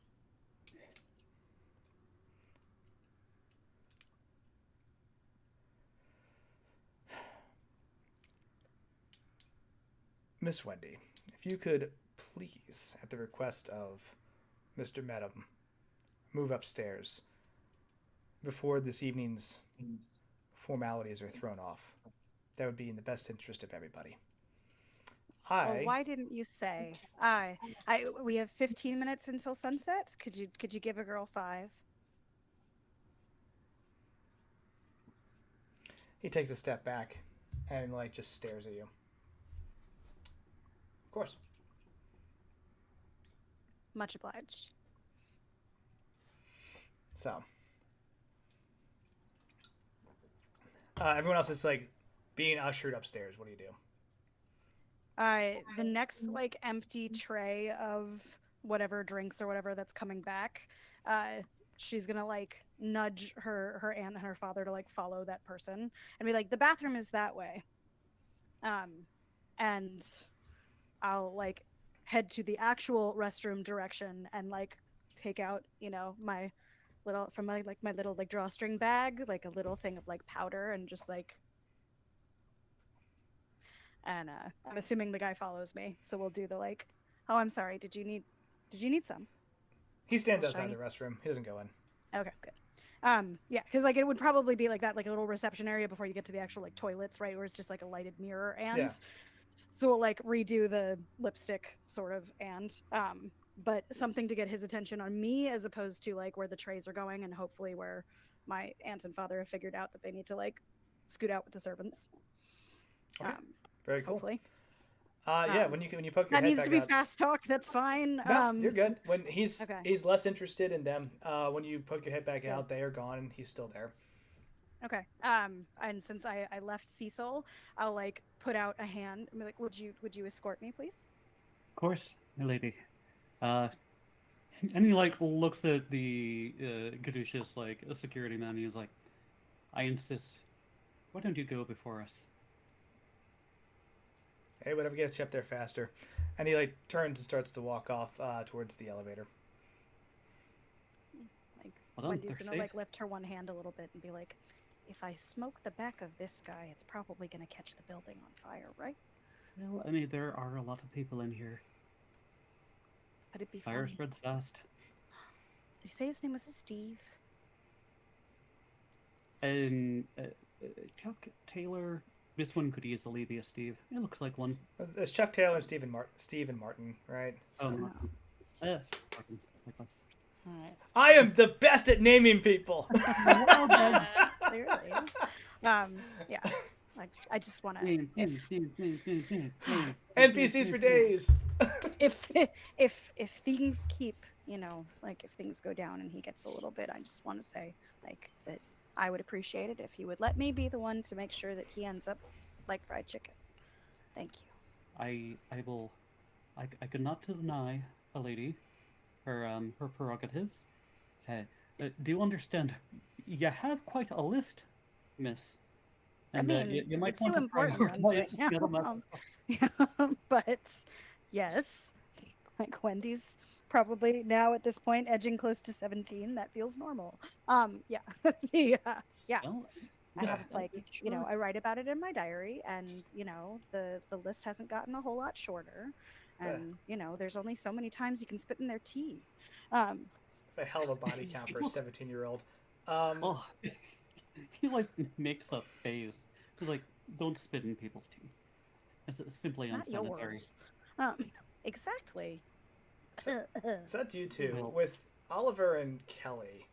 Miss Wendy, if you could please, at the request of Mr. Medham, move upstairs before this evening's formalities are thrown off. That would be in the best interest of everybody. Well, why didn't you say? We have 15 minutes until sunset. Could you give a girl 5? He takes a step back and, like, just stares at you. Of course. Much obliged. So, everyone else is, like, being ushered upstairs. What do you do? The next, like, empty tray of whatever drinks or whatever that's coming back, she's gonna, like, nudge her aunt and her father to, like, follow that person and be like, the bathroom is that way. And I'll, like, head to the actual restroom direction and, like, take out, you know, my little drawstring bag, like, a little thing of, like, powder, and just, like, and I'm assuming the guy follows me, so we'll do the, like, oh, I'm sorry, did you need some? He stands outside the restroom. He doesn't go in. Okay, good. Yeah, because, like, it would probably be like that, like a little reception area before you get to the actual, like, toilets, right, where it's just, like, a lighted mirror, and so we'll, like, redo the lipstick sort of, and but something to get his attention on me as opposed to, like, where the trays are going, and hopefully where my aunt and father have figured out that they need to, like, scoot out with the servants. Okay. Very cool. Hopefully. Yeah, when you poke your head back out. That needs to be fast talk. That's fine. No, you're good. When he's less interested in them. When you poke your head back out, they are gone, and he's still there. Okay. And since I left Cecil, I'll, like, put out a hand and be like, would you escort me, please? Of course, my lady. And he, like, looks at the caduceus, like, a security man, and he's like, I insist. Why don't you go before us? Hey, whatever gets you up there faster. And he, like, turns and starts to walk off towards the elevator. Like, Wendy's gonna, like, lift her one hand a little bit and be like, if I smoke the back of this guy, it's probably gonna catch the building on fire, right? Well, I mean, there are a lot of people in here. But it'd be Fire funny. spreads fast. Did he say his name was Steve? And Chuck Taylor This one could easily be a Steve. It looks like one. It's Chuck Taylor and Steve and Martin, right? So. Oh, yeah. All right. I am the best at naming people. Well done. Clearly. Yeah. Like, I just want to. NPCs for days. If things keep, like if things go down and he gets a little bit, I just want to say, like, that I would appreciate it if you would let me be the one to make sure that he ends up like fried chicken. Thank you. I will. I could not deny a lady her prerogatives. Do you understand? You have quite a list, miss. And, I mean, you might the want two to important ones right prioritize now. But yes, like Wendy's probably now at this point edging close to 17. That feels normal. Yeah, yeah. Well, I have like, sure. I write about it in my diary, and the list hasn't gotten a whole lot shorter, and there's only so many times you can spit in their tea. A hell of a body count for a 17-year-old. Oh, he like makes a face. He's like, don't spit in people's tea. It's simply Not unsanitary. yours. Exactly. So that's you two with Oliver and Kelly.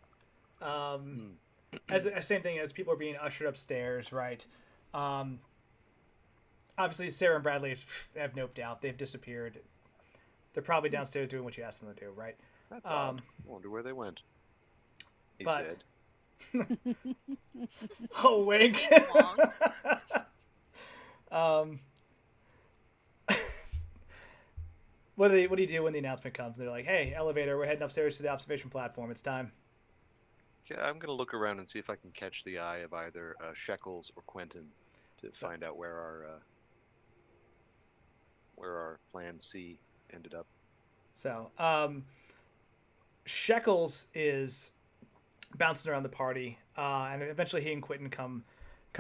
As the same thing as people are being ushered upstairs, right? Obviously, Sarah and Bradley have noped out. They've disappeared. They're probably downstairs doing what you asked them to do, right? That's odd. I wonder where they went. He but said. Oh, wink. What do you do when the announcement comes? They're like, "Hey, elevator, we're heading upstairs to the observation platform. It's time." Yeah, I'm gonna look around and see if I can catch the eye of either Shekels or Quentin to find out where our plan C ended up. So, Shekels is bouncing around the party, and eventually he and Quentin come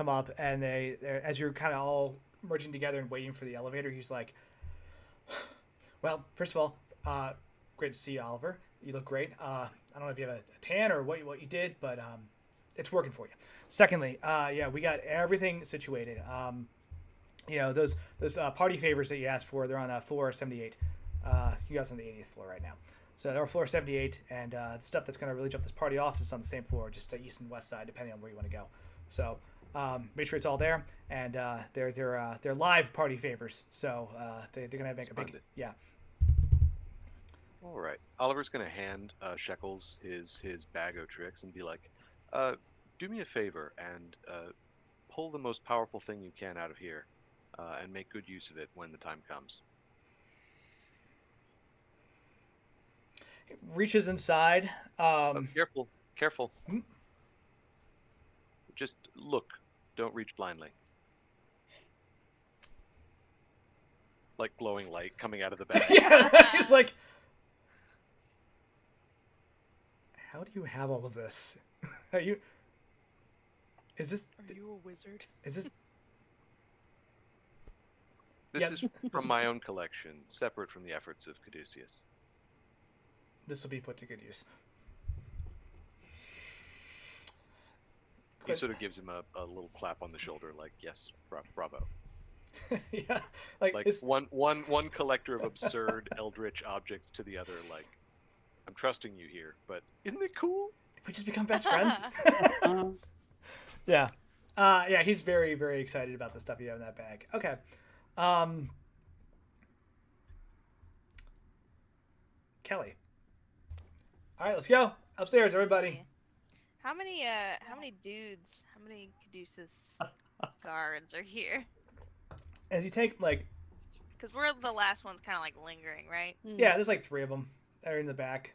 up, and they as you're kind of all merging together and waiting for the elevator, he's like, "Well, first of all, great to see you, Oliver. You look great. I don't know if you have a tan or what you did, but it's working for you. Secondly, yeah, we got everything situated. Those party favors that you asked for, they're on floor 78. You guys on the 80th floor right now. So they're on floor 78, and the stuff that's going to really jump this party off is on the same floor, just east and west side, depending on where you want to go. So make sure it's all there, and they're live party favors. So they're going to make a big All right. Oliver's going to hand Shekels his bag of tricks and be like, do me a favor and pull the most powerful thing you can out of here and make good use of it when the time comes. Reaches inside. Careful. Just look. Don't reach blindly. Like glowing light coming out of the bag. Yeah, he's like, how do you have all of this? Are you a wizard? Is this? This is from my own collection, separate from the efforts of Caduceus. This will be put to good use. He sort of gives him a little clap on the shoulder, like, yes, bravo. Yeah, like one collector of absurd eldritch objects to the other, like, I'm trusting you here, but isn't it cool? We just become best friends. Yeah. He's very, very excited about the stuff you have in that bag. Okay. Kelly. All right, let's go upstairs, everybody. How many dudes, how many Caduceus guards are here? As you take, like... Because we're the last ones kind of, like, lingering, right? Yeah, there's, like, 3 of them that are in the back.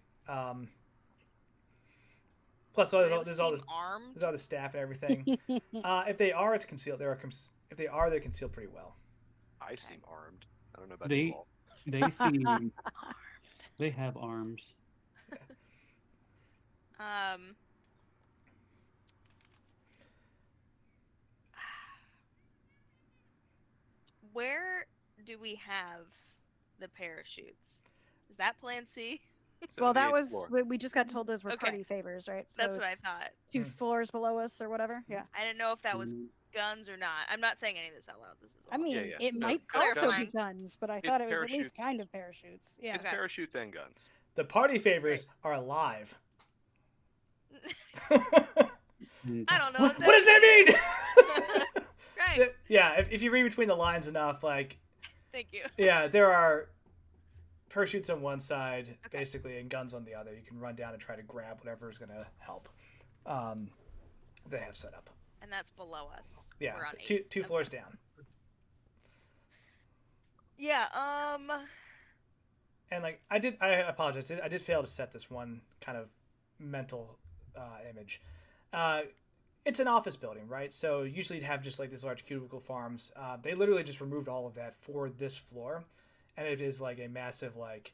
Plus, there's all the staff and everything. If they are, it's concealed. If they are, they're concealed pretty well. I seem armed. I don't know about you all. They seem... They have arms. Where do we have the parachutes? Is that plan C? Well, that was we just got told those were party favors, right? That's what I thought. 2 floors below us or whatever. Yeah. I didn't know if that was guns or not. I'm not saying any of this out loud. This is I mean, Yeah. it No, might guns- also be guns, but I thought it was at least parachutes. kind of parachutes. Yeah. It's parachutes and guns. The party favors are alive. I don't know. What does that mean? Right. Yeah, if you read between the lines enough, like, Thank you. yeah, there are parachutes on one side, basically, and guns on the other. You can run down and try to grab whatever is going to help. They have set up. And that's below us. Yeah, We're on two floors down. Yeah. And like I apologize. I did fail to set this one kind of mental image. It's an office building, right? So usually you'd have just like these large cubicle farms. They literally just removed all of that for this floor, and it is like a massive like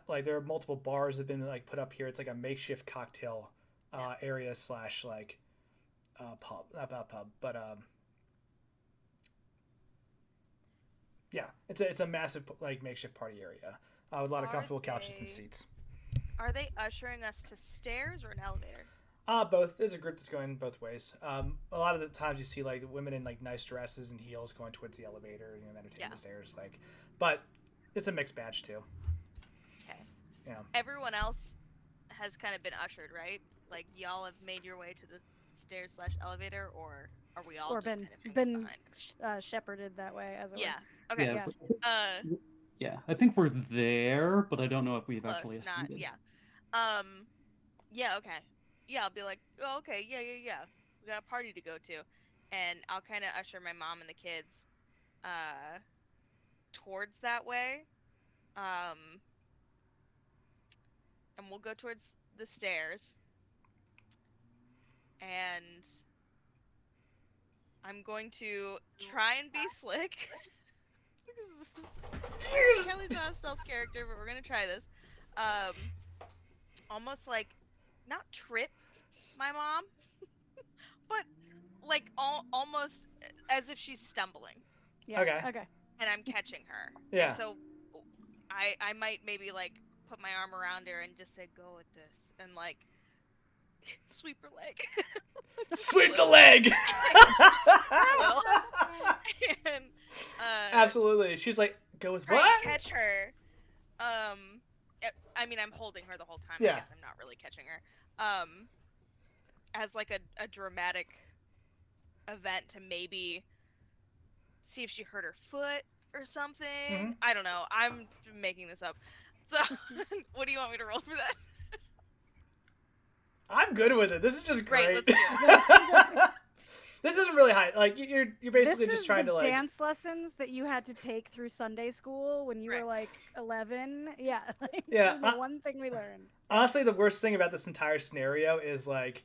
there are multiple bars that have been like put up here. It's like a makeshift cocktail area / like pub, not pub, but yeah, it's a massive like makeshift party area with a lot of comfortable couches and seats. Are they ushering us to stairs or an elevator? Both. There's a group that's going both ways. A lot of the times you see like women in like nice dresses and heels going towards the elevator, and then they're taking the stairs. Like, but it's a mixed batch too. Okay. Yeah. Everyone else has kind of been ushered, right? Like y'all have made your way to the stairs / elevator, or are we all Or just been shepherded that way as it Yeah. Okay. Yeah. Yeah, I think we're there, but I don't know if we've close, actually not, ascended. Yeah, okay. Yeah, I'll be like, oh, okay, yeah. We got a party to go to. And I'll kind of usher my mom and the kids towards that way. And we'll go towards the stairs. And I'm going to try and be slick. Kelly's not a stealth character, but we're gonna try this. Almost like, not trip my mom, but like almost as if she's stumbling. Yeah. Okay. And I'm catching her. Yeah. And so I might maybe like put my arm around her and just say, go with this, and like sweep her leg. Sweep the leg. And, absolutely. She's like, go with what? I catch her. I mean, I'm holding her the whole time. Yeah. I guess I'm not really catching her. As like a dramatic event to maybe see if she hurt her foot or something. Mm-hmm. I don't know. I'm making this up. So, what do you want me to roll for that? I'm good with it. This is just great. Let's do it. This isn't really high. Like you're basically just trying to like dance lessons that you had to take through Sunday school when you were like 11. Yeah. Like, yeah. The one thing we learned. Honestly, the worst thing about this entire scenario is like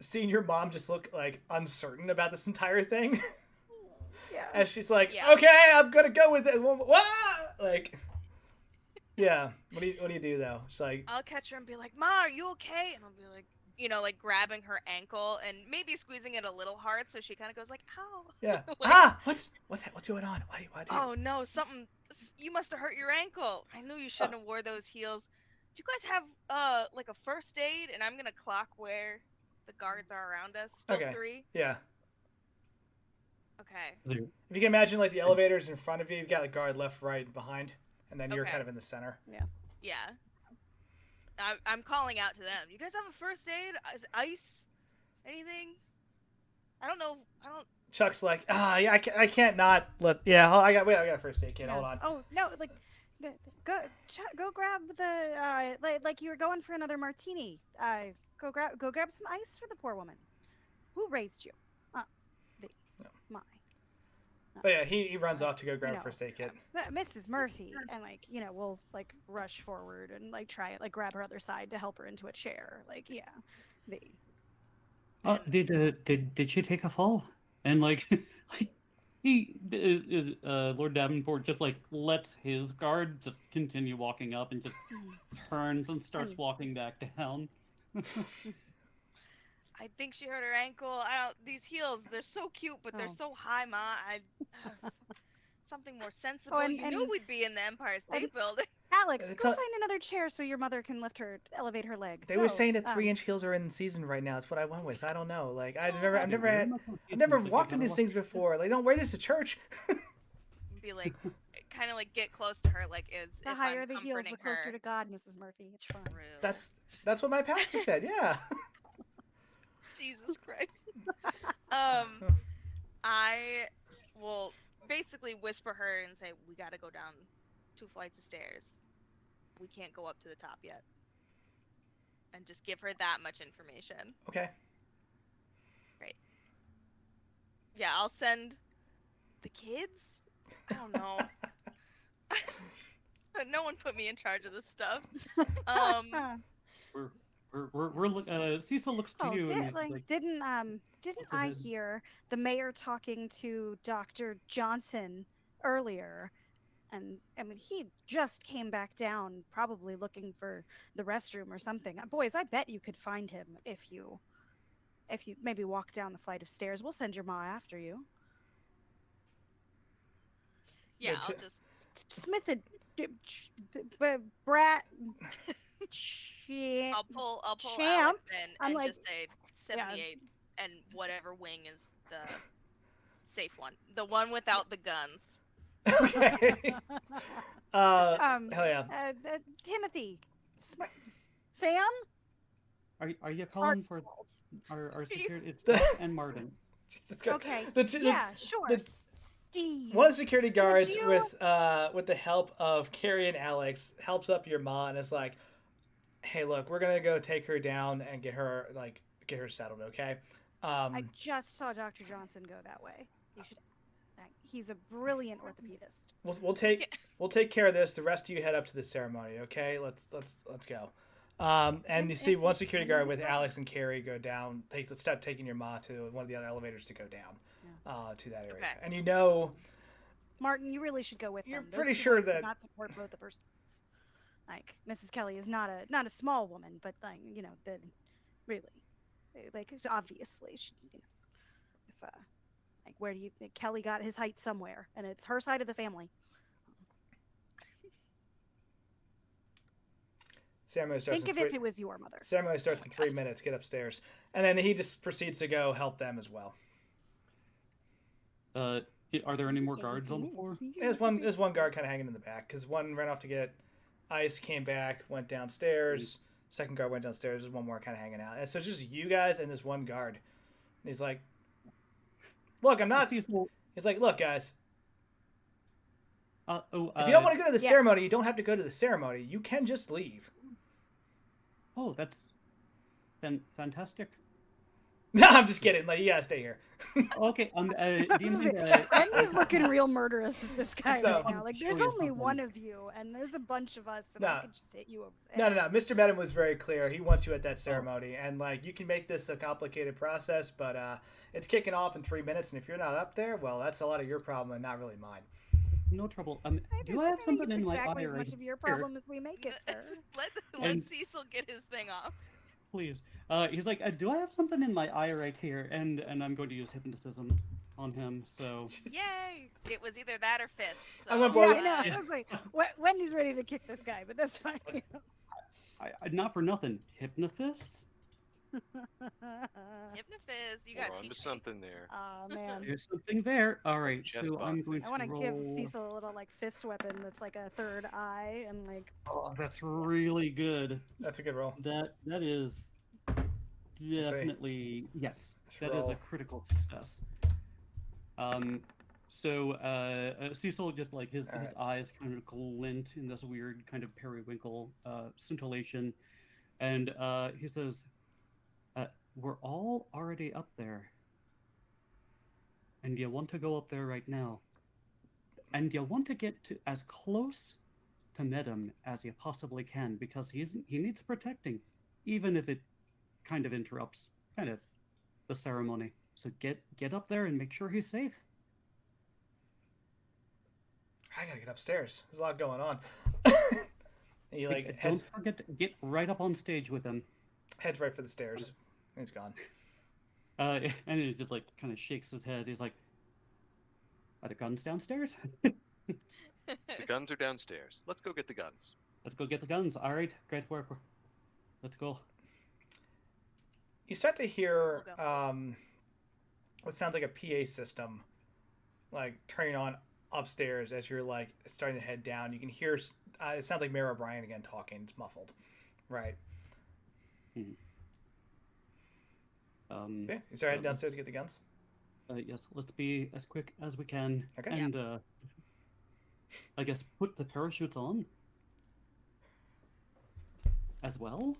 seeing your mom just look like uncertain about this entire thing. Yeah. And she's like, okay, I'm gonna go with it. What? Like, yeah. What do you do though? She's like, I'll catch her and be like, Ma, are you okay? And I'll be like, you know, like grabbing her ankle and maybe squeezing it a little hard so she kind of goes like, ow. Yeah. Like, what's going on? Why do you... Oh no, you must have hurt your ankle. I knew you shouldn't have wore those heels. Do you guys have like a first aid? And I'm gonna clock where the guards are around us. Still Okay. 3. Yeah. Okay. If you can imagine like the elevators in front of you, you've got a guard left, right, and behind, and then you're kind of in the center. Yeah. Yeah. I'm calling out to them. You guys have a first aid? Is ice? Anything? I don't know. Chuck's like, yeah, I can't not let. Yeah, I got a first aid kit. Yeah. Hold on. Oh no, like, go grab the like you were going for another martini. Go grab some ice for the poor woman. Who raised you? My. But yeah, he runs off to go grab a first aid kit. Mrs. Murphy, and like, you know, we'll like rush forward and like try it, like grab her other side to help her into a chair. Like, yeah, did she take a fall? And like, Lord Davenport just like lets his guard just continue walking up and just turns and starts walking back down. I think she hurt her ankle. These heels, they're so cute, but they're so high, Ma. Something more sensible. You knew we'd be in the Empire State Building. Alex, go find another chair so your mother can elevate her leg. They were saying that 3-inch heels are in season right now. That's what I went with. I don't know. Like I've never walked in these things before. Like, don't wear this to church. Be like, kind of like get close to her. Like, the higher the heels, the closer to God, Mrs. Murphy. It's fine. That's what my pastor said. Yeah. Jesus Christ. I will basically whisper her and say, we got to go down 2 flights of stairs. We can't go up to the top yet. And just give her that much information. Okay. Great. Yeah, I'll send the kids. I don't know. No one put me in charge of this stuff. Cecil looks to you. Didn't I hear the mayor talking to Dr. Johnson earlier? And I mean, he just came back down, probably looking for the restroom or something. Boys, I bet you could find him if you maybe walk down the flight of stairs. We'll send your ma after you. Yeah, I'll just Smith and Brat. I'll pull Champ. Alex in and like, just say 78 and whatever wing is the safe one, the one without the guns. Okay. Hell yeah. Timothy, Sam. Are you calling for our security? It's and Martin. Okay. Sure. Steve. One of the security guards, with the help of Carrie and Alex, helps up your ma, and it's like, "Hey, look, we're gonna go take her down and get her settled, okay?" I just saw Dr. Johnson go that way. You should. He's a brilliant orthopedist. We'll take care of this. The rest of you head up to the ceremony, okay? Let's go. And you see one security guard with Alex and Carrie go down. Start taking your ma to one of the other elevators to go down to that area. Okay. And you know, Martin, you really should go with them. You're pretty sure that not support both of her students. Like Mrs. Kelly is not a small woman, but like really, like obviously, she, if like where do you think Kelly got his height somewhere, and it's her side of the family. Ceremony starts. Think of if it was your mother. Ceremony starts in 3 minutes. Get upstairs, and then he just proceeds to go help them as well. Are there any more guards on the floor? There's one guard kind of hanging in the back because one ran off to get ice, came back, went downstairs. Second guard went downstairs. There's one more kind of hanging out, and so it's just you guys and this one guard. And he's like, "Look, I'm not." He's like, "Look, guys. If you don't want to go to the ceremony, you don't have to go to the ceremony. You can just leave." Oh, that's fantastic. No, I'm just kidding. Like, you gotta stay here. Okay. He's looking real murderous at this guy right now. Like, there's only one of you, and there's a bunch of us, and I can just hit you over there. No. Mr. Madden was very clear. He wants you at that ceremony, and like, you can make this a complicated process, but it's kicking off in 3 minutes, and if you're not up there, well, that's a lot of your problem and not really mine. No trouble. Do I have something in my eye exactly as much of your problem as we make it, sir. Let Cecil get his thing off. Please. He's like, do I have something in my eye right here? And I'm going to use hypnotism on him. So. Yay! It was either that or fists. So. I'm gonna blow. I know. I was like, Wendy's ready to kick this guy, but that's fine. I not for nothing. Hypnofists. Hypnofizz, you got onto something there. Oh man, there's something there. All right, so I'm going to. I want to roll... give Cecil a little like fist weapon that's like a third eye and like. Oh, that's really good. That's a good roll. That is definitely yes. That is a critical success. So Cecil just like his eyes kind of glint in this weird kind of periwinkle scintillation, and he says. We're all already up there. And you want to go up there right now. And you want to get to as close to Medem as you possibly can, because he needs protecting, even if it kind of interrupts the ceremony. So get up there and make sure he's safe. I gotta get upstairs. There's a lot going on. Don't forget to get right up on stage with him. Heads right for the stairs. He's gone. And he just like kind of shakes his head. He's like, "Are the guns downstairs?" The guns are downstairs. Let's go get the guns. Let's go get the guns. All right, great work. Let's go. You start to hear what sounds like a PA system, like turning on upstairs as you're like starting to head down. You can hear it sounds like Mayor O'Brien again talking. It's muffled, right? Hmm. Yeah, you start heading downstairs to get the guns. Yes, let's be as quick as we can. Okay. And I guess put the parachutes on as well.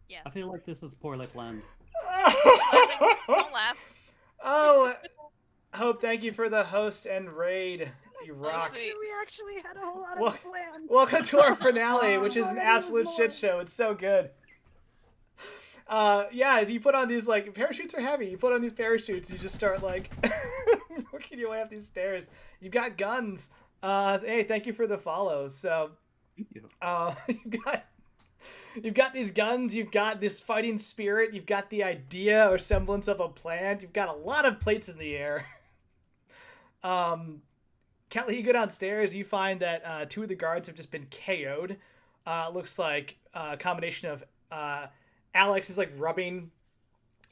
Yes. I feel like this is poorly planned. Don't laugh. Oh, Hope, thank you for the host and raid. You rock. We actually had a whole lot of plan. Welcome to our finale, which is an absolute shit show. It's so good. Yeah, as you put on these, like, parachutes are heavy. You put on these parachutes, you just start, like, working your way up these stairs. You've got guns. Hey, thank you for the follow. So, Thank you. you've got these guns. You've got this fighting spirit. You've got the idea or semblance of a plan. You've got a lot of plates in the air. Kelly, you go downstairs. You find that 2 of the guards have just been KO'd. Looks like a combination of Alex is like rubbing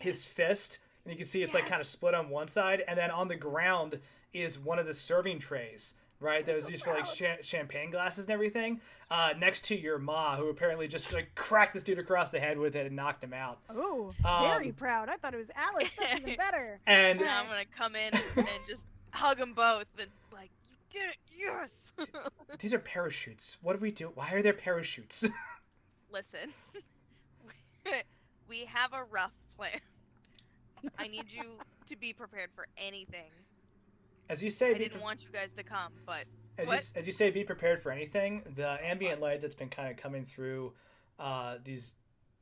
his fist, and you can see it's like kind of split on one side, and then on the ground is one of the serving trays, right? That was used for like champagne glasses and everything. Next to your ma, who apparently just like cracked this dude across the head with it and knocked him out. Oh, very proud. I thought it was Alex. That's even better. And Now I'm gonna come in and just hug them both and like, you did it, yes. These are parachutes. What do we do? Why are there parachutes? Listen, we have a rough plan. I need you to be prepared for anything. As you say, I didn't want you guys to come, but as you say, be prepared for anything. The ambient light that's been kind of coming through these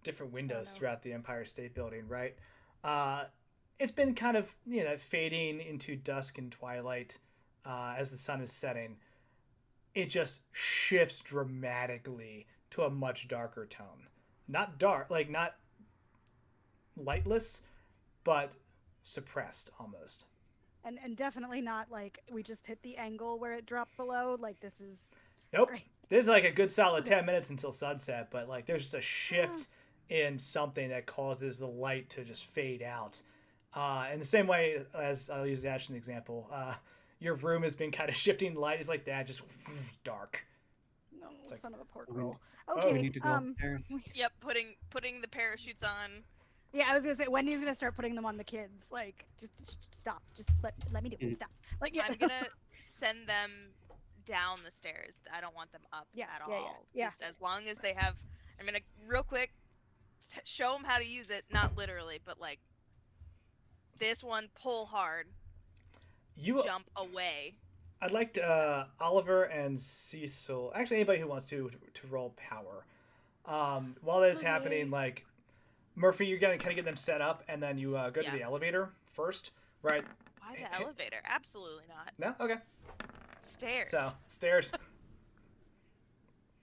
different windows throughout the Empire State Building, right? It's been kind of fading into dusk and twilight as the sun is setting. It just shifts dramatically to a much darker tone. Not dark, like not lightless, but suppressed almost. And definitely not like we just hit the angle where it dropped below. Like this is Nope. great. There's like a good solid 10 minutes until sunset, but like there's just a shift in something that causes the light to just fade out. In the same way as I'll use Ash as an example, your room has been kind of shifting light. It's like that, just dark. No, like, son of a pork roll. We Okay. need to go upstairs. yep, putting the parachutes on. Yeah, I was gonna say Wendy's gonna start putting them on the kids. Like, just stop. Just let me do it. Stop. Like, yeah. I'm gonna send them down the stairs. I don't want them up at all. Yeah. Just as long as they have. I'm gonna real quick show them how to use it. Not literally, but like this one, pull hard. Jump away. I'd like Oliver and Cecil, actually anybody who wants to roll power. While that is happening, like Murphy, you're gonna kind of get them set up, and then you go to the elevator first, right? Why the elevator? Absolutely not. No, okay. Stairs. So stairs.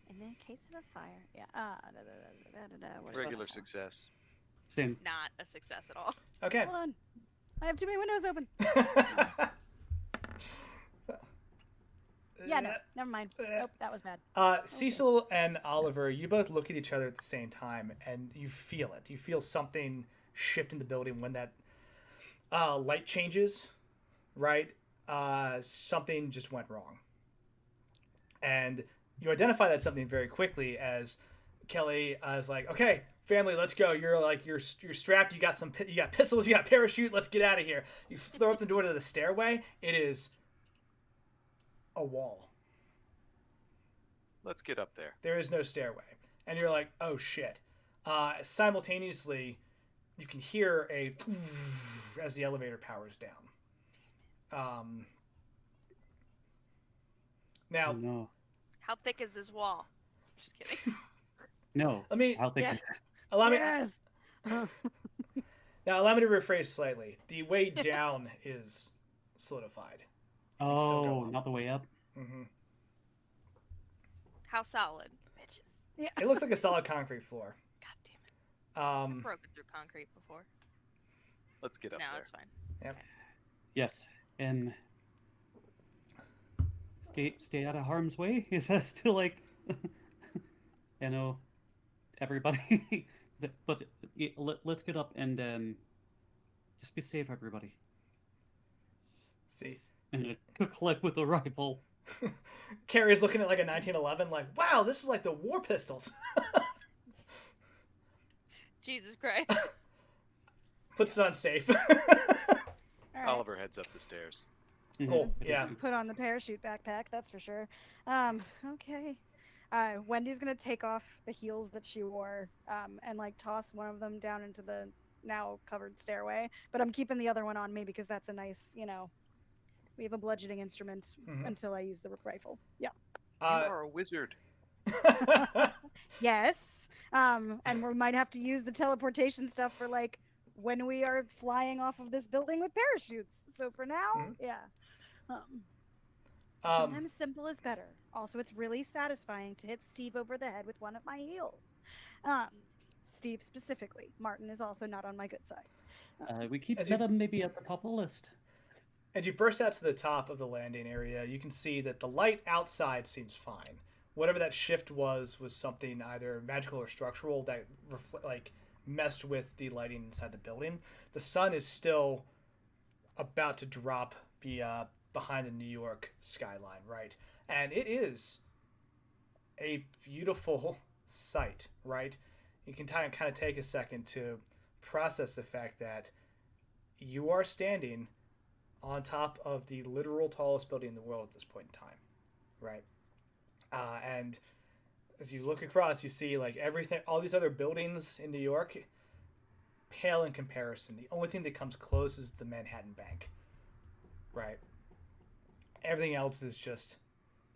In the case of a fire, yeah. Regular success. Same. Not a success at all. Okay. Hold on. I have too many windows open. Yeah, no, never mind. Nope, that was bad. Cecil and Oliver, you both look at each other at the same time, and you feel it. You feel something shift in the building when that light changes, right? Something just went wrong. And you identify that something very quickly as Kelly is like, okay, family, let's go. You're strapped. You got pistols. You got parachute. Let's get out of here. You throw up the door to the stairway. It is a wall. Let's get up there. There is no stairway. And you're like, oh shit. Simultaneously, you can hear a as the elevator powers down. Now, Oh, no. How thick is this wall? Just kidding. No. Let me- I'll think Yes. allow me Yes. now allow me to rephrase slightly. The way down is solidified. still go Oh, up. not the way up. Mm-hmm. How solid? Bitches. Yeah. It looks like a solid concrete floor. God damn it. I've broken through concrete before. Let's get up No, there. it's fine. Yep. Yes. And stay out of harm's way? Is that still like, you know, everybody? But let's get up and just be safe, everybody. See. And collect with a rifle. Carrie's looking at like a 1911, like, wow, this is like the war pistols. Jesus Christ. Puts it on safe. Right. Oliver heads up the stairs. Cool. Yeah. Put on the parachute backpack, that's for sure. Okay. Wendy's gonna take off the heels that she wore, and like toss one of them down into the now covered stairway. But I'm keeping the other one on me because that's a nice, we have a bludgeoning instrument until I use the rifle. Yeah. You are a wizard. Yes. And we might have to use the teleportation stuff for like when we are flying off of this building with parachutes. So for now, yeah. Sometimes simple is better. Also, it's really satisfying to hit Steve over the head with one of my heels. Steve specifically. Martin is also not on my good side. We keep that maybe at the top of the list. As you burst out to the top of the landing area, you can see that the light outside seems fine. Whatever that shift was something either magical or structural that messed with the lighting inside the building. The sun is still about to drop behind the New York skyline, right? And it is a beautiful sight, right? You can kind of take a second to process the fact that you are standing on top of the literal tallest building in the world at this point in time, right? And as you look across, you see like everything, all these other buildings in New York, pale in comparison. The only thing that comes close is the Manhattan Bank, right? Everything else is just...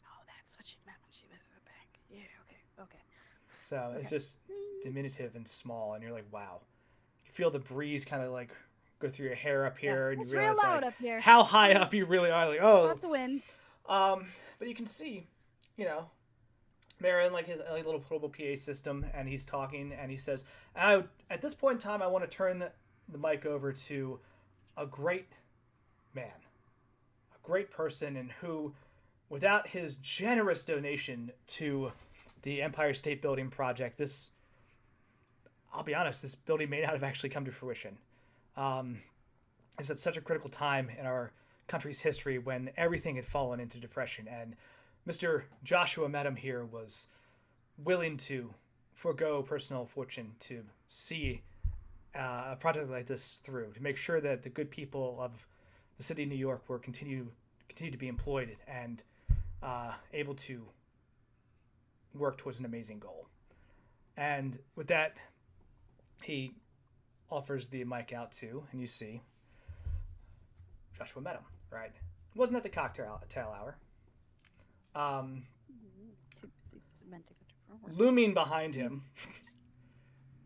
Oh, that's what she meant when she was at the bank. Yeah, okay. So it's just diminutive and small, and you're like, wow. You feel the breeze kind of like go through your hair up here, and it's you realize real loud up here. How high up you really are. Like, oh, lots of wind. But you can see, they're in like his little portable PA system, and he's talking, and he says, at this point in time, I want to turn the mic over to a great man, a great person, and who, without his generous donation to the Empire State Building project, I'll be honest, this building may not have actually come to fruition. It's at such a critical time in our country's history when everything had fallen into depression, and Mr. Joshua Medham here was willing to forego personal fortune to see a project like this through, to make sure that the good people of the city of New York were continue to be employed and able to work towards an amazing goal. And with that, he offers the mic out to, and you see Joshua Medham, right? It wasn't at the cocktail hour. Looming behind him,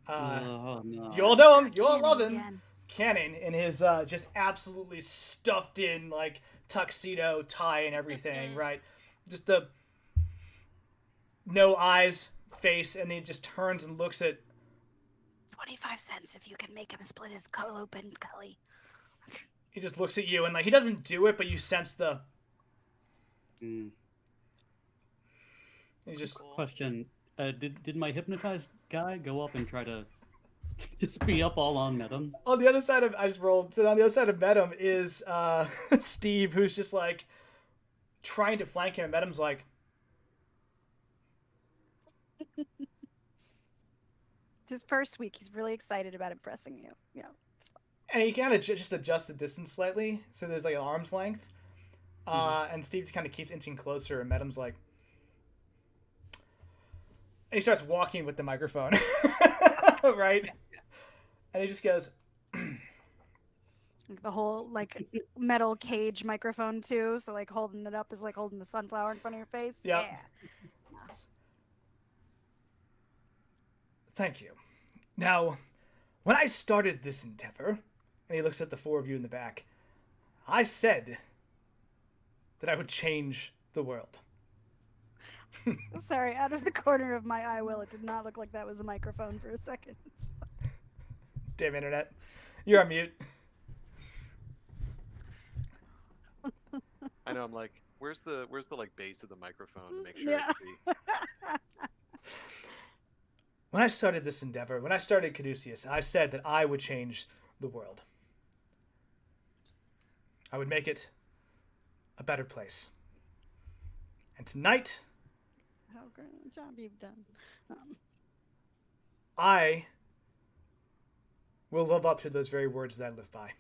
no. You all know him, you all love him. Cannon in his just absolutely stuffed in like tuxedo, tie, and everything, right? Just the no eyes face, and he just turns and looks at 25 cents if you can make him split his skull open, Cully. He just looks at you, and like he doesn't do it, but you sense the. He just question: Did my hypnotized guy go up and try to just be up all on Medham? On the other side of So on the other side of Medham is Steve, who's just like trying to flank him. And Medham's like, It's his first week. He's really excited about impressing you. Yeah. And he kind of just adjusts the distance slightly, so there's like an arm's length. And Steve just kind of keeps inching closer, and Medham's like, and he starts walking with the microphone, right? And he just goes, the whole like metal cage microphone too, so like holding it up is like holding the sunflower in front of your face. Yep. Yeah. Thank you. Now, when I started this endeavor, and he looks at the four of you in the back, I said that I would change the world. Sorry, out of the corner of my eye, Will, it did not look like that was a microphone for a second. Damn internet. You're on mute. I know, I'm like, Where's the like base of the microphone to make sure I can see? When I started this endeavor, when I started Caduceus, I said that I would change the world. I would make it a better place. And tonight, how great a job you've done. I will live up to those very words that I live by.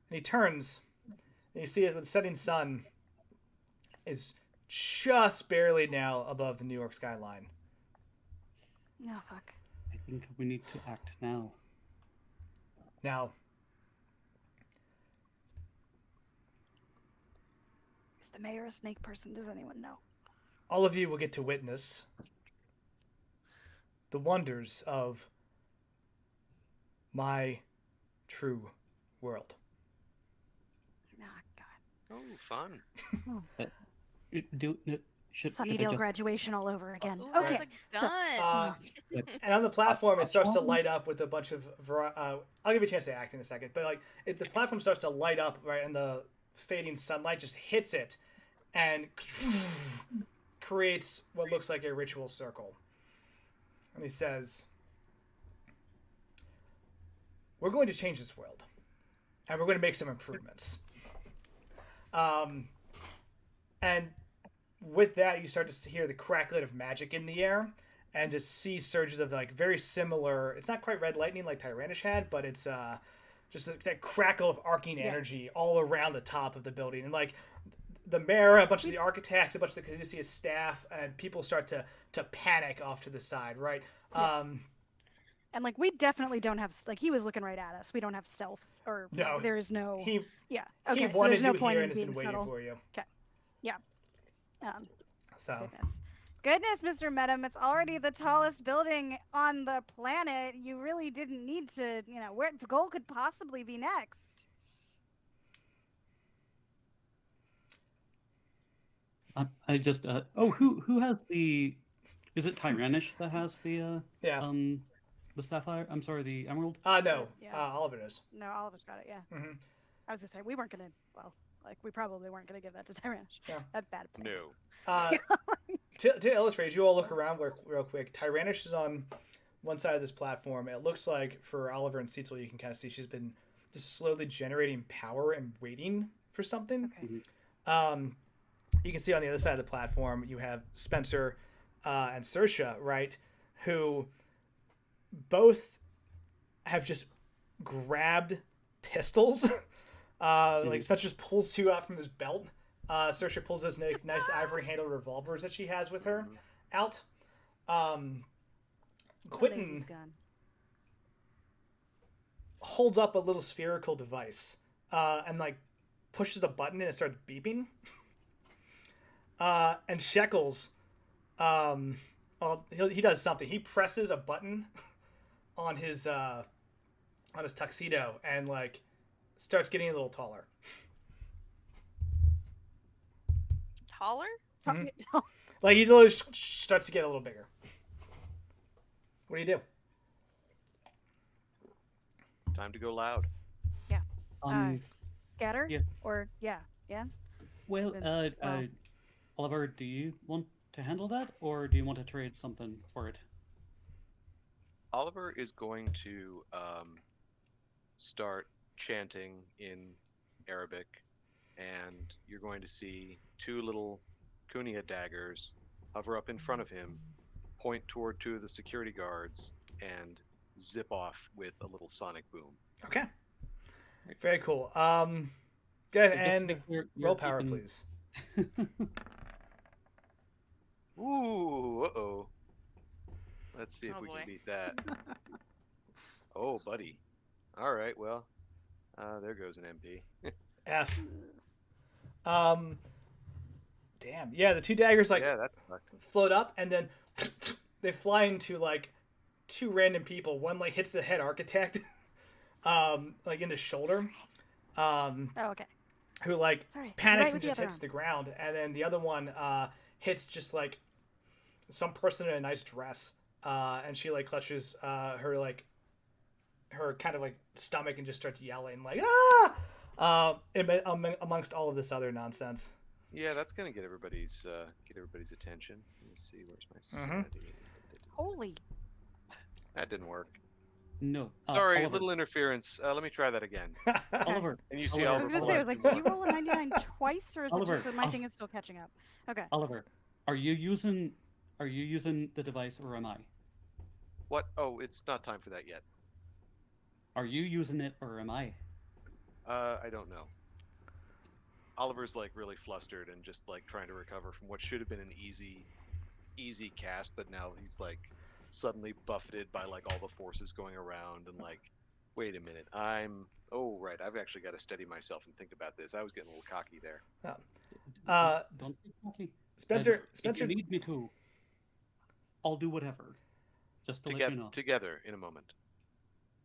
And he turns, and you see it with the setting sun is just barely now above the New York skyline. No, fuck. I think we need to act now. Now, is the mayor a snake person? Does anyone know? all of you will get to witness the wonders of my true world. Oh, God. Oh, fun. Sunnydale graduation all over again. Oh, Okay, done. And on the platform, it starts to light up with a bunch of. I'll give you a chance to act in a second, but like, the platform starts to light up, right, and the fading sunlight just hits it, and creates what looks like a ritual circle. And he says, "We're going to change this world, and we're going to make some improvements." And with that, you start to hear the crackling of magic in the air, and just see surges of like very similar. It's not quite red lightning like Tyrannish had, but it's just that crackle of arcing energy all around the top of the building, and like the mayor, a bunch of the architects, a bunch of the Caduceus staff, and people start to panic off to the side, right? Yeah. And like we definitely don't have like he was looking right at us. We don't have stealth or no. There is no. Okay. So there's no point in being being subtle. For you. Okay. Yeah. So. Goodness, Mr. Medham, it's already the tallest building on the planet. You really didn't need to, where the goal could possibly be next. I just who has the? Is it Tyrannish that has the the sapphire? I'm sorry, the emerald. No, Oliver does. No, Oliver's got it. Yeah. Mm-hmm. I was gonna say we weren't gonna. Well, like we probably weren't gonna give that to Tyrannish. Yeah. That's bad. No. To illustrate, you all look around real quick. Tyrannish is on one side of this platform. It looks like for Oliver and Cecil, you can kind of see she's been just slowly generating power and waiting for something. Okay. You can see on the other side of the platform, you have Spencer and Saoirse, right, who both have just grabbed pistols. Like Spencer just pulls two out from his belt. Saoirse pulls those nice ivory-handled revolvers that she has with her out. Quentin holds up a little spherical device and like pushes a button and it starts beeping. And Shekels, he does something. He presses a button on his tuxedo and like starts getting a little taller. Taller? Mm-hmm. Like he literally starts to get a little bigger. What do you do? Time to go loud. Yeah. Scatter? Yeah. Or yeah. Well, Oliver, do you want to handle that, or do you want to trade something for it? Oliver is going to start chanting in Arabic, and you're going to see two little Kunia daggers hover up in front of him, point toward two of the security guards, and zip off with a little sonic boom. Okay. Very cool. Go ahead and roll power, please. Ooh, uh-oh. Let's see if we can beat that. Oh, buddy. All right, well, there goes an MP. F. Damn. Yeah, the two daggers float up, and then they fly into like two random people. One like hits the head architect, like in the shoulder. Okay. Who like panics and just hits the ground, and then the other one hits just like some person in a nice dress, and she like clutches her her kind of like stomach and just starts yelling like amongst all of this other nonsense. Yeah, that's gonna get everybody's attention. Let me see, where's my sanity? Holy. That didn't work. No. Sorry, Oliver. little interference. Let me try that again. Oliver. And you see Oliver. I was gonna say, I was like, did you roll a 99 twice, or is Oliver. it just that my thing is still catching up? Okay. Oliver, are you using the device or am I? What? Oh, it's not time for that yet. Are you using it or am I? I don't know. Oliver's like really flustered and just like trying to recover from what should have been an easy cast, but now he's like suddenly buffeted by like all the forces going around and like, wait a minute, oh right, I've actually got to steady myself and think about this. I was getting a little cocky there. Don't be cocky. Spencer, if you need me to, I'll do whatever. Just to let you know. Together in a moment.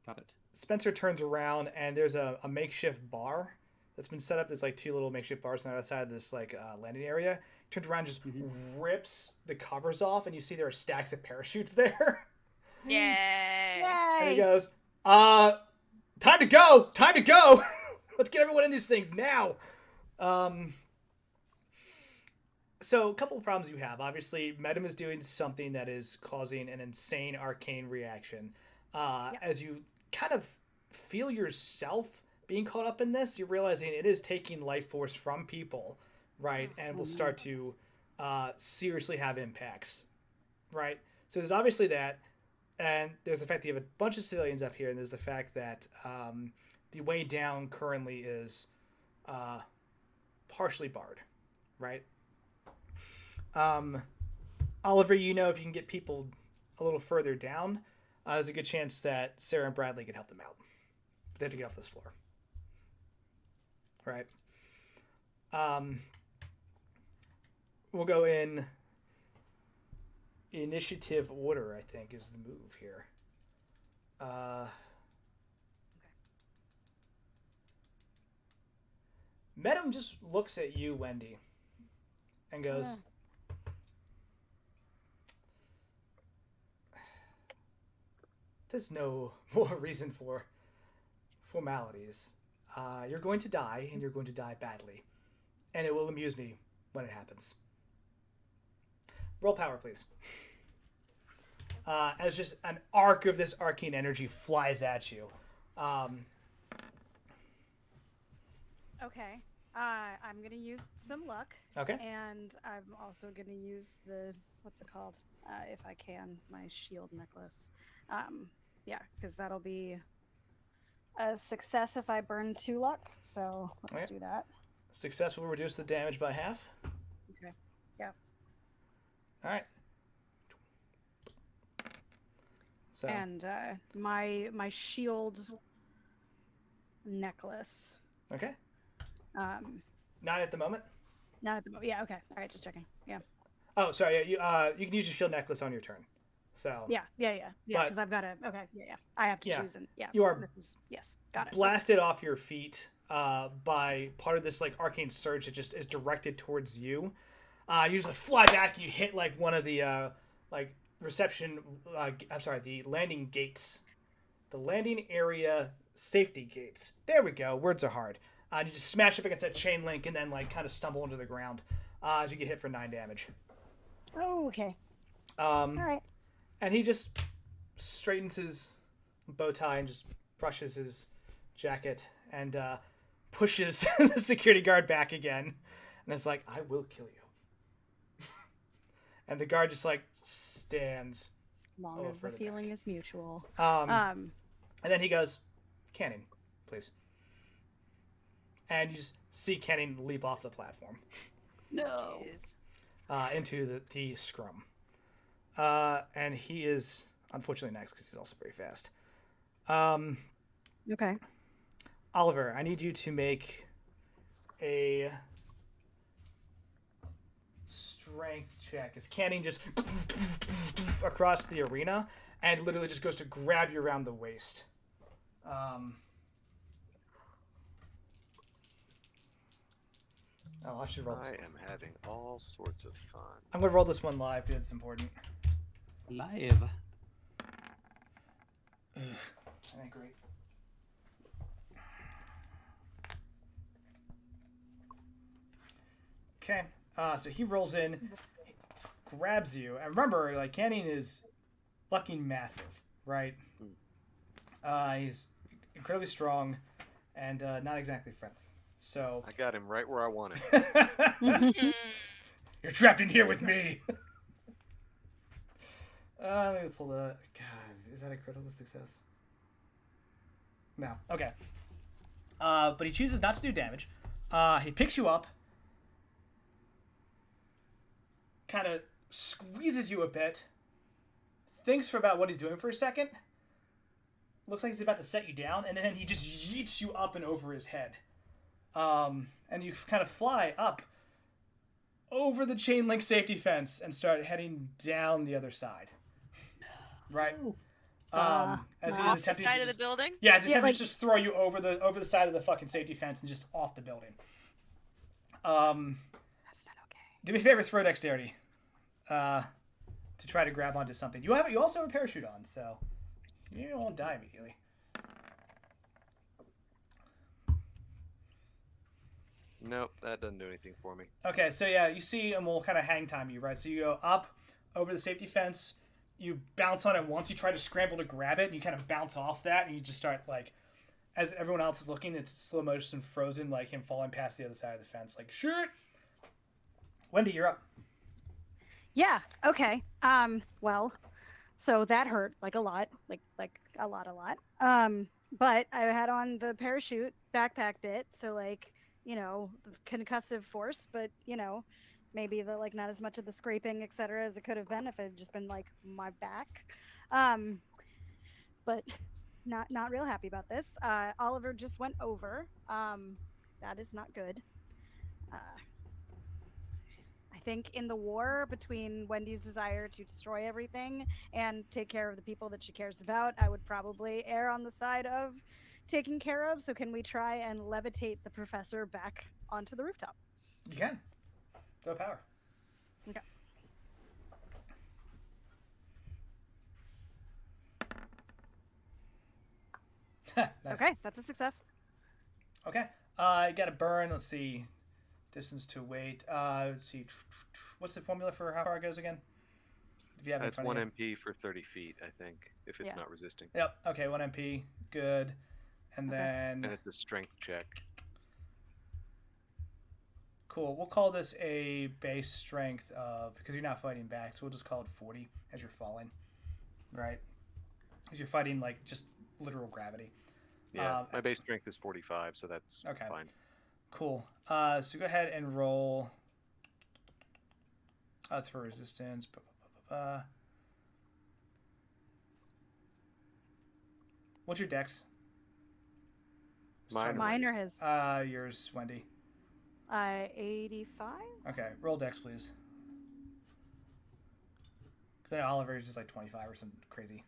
Got it. Spencer turns around and there's a makeshift bar that's been set up. There's like 2 little makeshift bars on the other side of this like landing area. He turns around, just rips the covers off, and you see there are stacks of parachutes there. Yay! And he goes, time to go! Time to go! Let's get everyone in these things now! So a couple of problems you have. Obviously, Medem is doing something that is causing an insane arcane reaction. As you kind of feel yourself being caught up in this, you're realizing it is taking life force from people, right? And will start to seriously have impacts, right? So there's obviously that. And there's the fact that you have a bunch of civilians up here, and there's the fact that the way down currently is partially barred, right? Oliver, you know, if you can get people a little further down, there's a good chance that Sarah and Bradley can help them out. But they have to get off this floor. Right. We'll go in initiative order, I think, is the move here. Medem just looks at you, Wendy, and goes, there's no more reason for formalities. You're going to die, and you're going to die badly. And it will amuse me when it happens. Roll power, please. As just an arc of this arcane energy flies at you. Okay. I'm going to use some luck. Okay. And I'm also going to use the, what's it called? If I can, my shield necklace. Yeah, because that'll be a success if I burn 2 luck. So let's do that. Success will reduce the damage by half. Okay. Yeah. All right. So. And my shield necklace. Okay. Not at the moment. Not at the moment. Yeah. Okay. All right. Just checking. Yeah. Oh, sorry. Yeah. You can use your shield necklace on your turn. So. Yeah. Because I've got to. Okay. Yeah. I have to choose. And yeah. You are. This is, yes. Got it. Blasted off your feet by part of this like arcane surge that just is directed towards you. You just like, fly back. You hit like one of the like reception. The landing gates, the landing area safety gates. There we go. Words are hard. You just smash up against that chain link and then like kind of stumble into the ground as you get hit for 9 damage. Oh, okay. All right. And he just straightens his bow tie and just brushes his jacket and pushes the security guard back again. And it's like, I will kill you. And the guard just like stands. As long as the feeling is mutual. And then he goes, Cannon, please. And you just see Cannon leap off the platform. No. Into the scrum. And he is unfortunately next because he's also very fast. Okay. Oliver, I need you to make a strength check as Cannon just across the arena and literally just goes to grab you around the waist. I should roll this. I am having all sorts of fun. I'm going to roll this one live, dude. It's important. Live. That ain't great. Okay. So he rolls in, grabs you, and remember, like, Canyon is fucking massive, right? He's incredibly strong and not exactly friendly. So I got him right where I want him. You're trapped in here with me. Let me pull the. God, is that a critical success? No. Okay. But he chooses not to do damage. He picks you up, kind of squeezes you a bit, thinks for about what he's doing for a second. Looks like he's about to set you down, and then he just yeets you up and over his head. And you kind of fly up over the chain link safety fence and start heading down the other side. Right? As he is attempting side of the building? Yeah, as he's attempting to just throw you over the side of the fucking safety fence and just off the building. That's not okay. Do me a favor, throw dexterity. To try to grab onto something. You also have a parachute on, so you won't die immediately. Nope, that doesn't do anything for me. Okay, so yeah, you see, and we'll kind of hang time you, right? So you go up over the safety fence, you bounce on it once, you try to scramble to grab it, and you kind of bounce off that, and you just start, like, as everyone else is looking, it's slow motion frozen, like him falling past the other side of the fence, like, shit! Wendy, you're up. Yeah, okay. Well, so that hurt, like, a lot. Like a lot. But I had on the parachute backpack bit, so, like, you know, concussive force, but, you know, maybe the, like, not as much of the scraping, etc., as it could have been if it had just been, like, my back. But not real happy about this. Oliver just went over. That is not good. I think in the war between Wendy's desire to destroy everything and take care of the people that she cares about, I would probably err on the side of taken care of. So can we try and levitate the professor back onto the rooftop? You can. Throw power. Okay. Nice. Okay, that's a success. Okay. You got to burn. Let's see. Distance to weight. Let's see. What's the formula for how far it goes again? If you have That's 1 MP for 30 feet, I think, if it's not resisting. Yep. Okay, 1 MP. Good. And then... And it's a strength check. Cool. We'll call this a base strength of... Because you're not fighting back, so we'll just call it 40 as you're falling. Right? Because you're fighting, like, just literal gravity. Yeah, my base strength is 45, so that's fine. Cool. So go ahead and roll... That's for resistance. What's your dex? Mine or his? Yours, Wendy. 85? Okay, roll dex, please. Because I know Oliver is just like 25 or something crazy.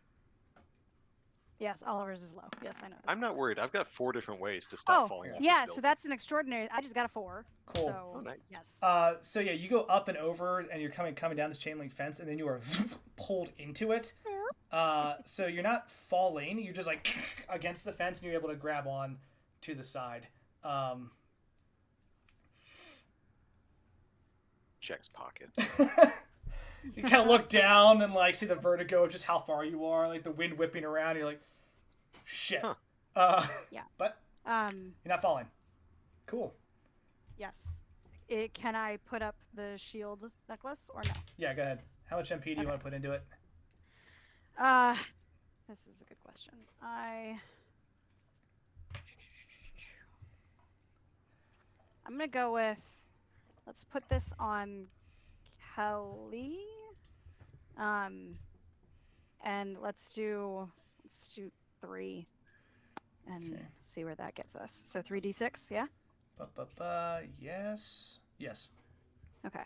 Yes, Oliver's is low. Yes, I know. I'm not worried. I've got 4 different ways to stop falling off. Yeah, so that's an extraordinary... I just got a 4. Cool. So, nice. Yes. So yeah, you go up and over, and you're coming down this chain link fence, and then you are pulled into it. So you're not falling. You're just like against the fence, and you're able to grab on to the side. Checks pockets. You kind of look down and like see the vertigo of just how far you are, like the wind whipping around. You're like, shit. Huh. Yeah. But you're not falling. Cool. Yes. Can I put up the shield necklace or no? Yeah, go ahead. How much MP do you want to put into it? This is a good question. I'm gonna go with. Let's put this on Kelly. And let's do 3 and see where that gets us. So 3d6, yeah? Yes. Yes. Okay.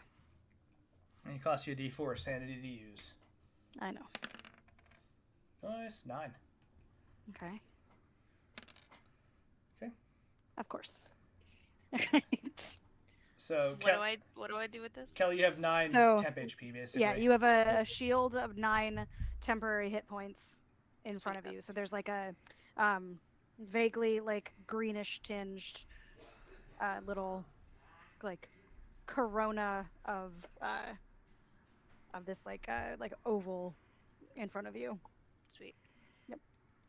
And it costs you a d4 sanity to use. I know. Nice. 9. Okay. Okay. Of course. So what do I do with this? Kelly, you have 9 temp HP basically. Yeah, you have a shield of 9 temporary hit points in front of you. So there's like a vaguely like greenish tinged, little like corona of this like oval in front of you. Sweet. Yep.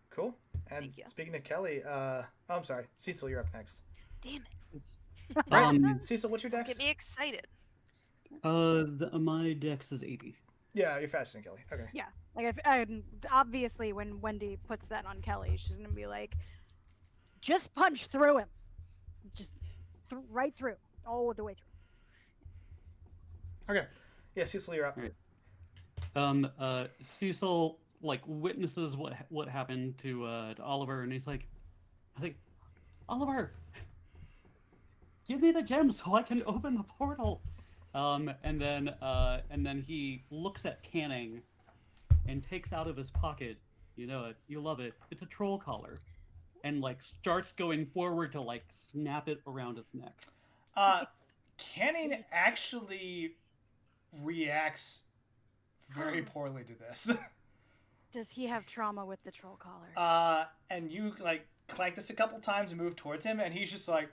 Cool. And speaking of Kelly, I'm sorry, Cecil, you're up next. Damn it. Cecil, what's your dex? Get me excited. My dex is 80. Yeah, you're faster than Kelly. Okay. Yeah, like obviously when Wendy puts that on Kelly, she's gonna be like, just punch through him, just right through, all the way through. Okay. Yeah, Cecil, you're up. Right. Cecil like witnesses what happened to Oliver, and he's like, Oliver, give me the gem so I can open the portal. And then he looks at Canning and takes out of his pocket, you know it, you love it, it's a troll collar, and like starts going forward to like snap it around his neck. Canning actually reacts very poorly to this. Does he have trauma with the troll collar? And you like clank this a couple times and move towards him, and he's just like,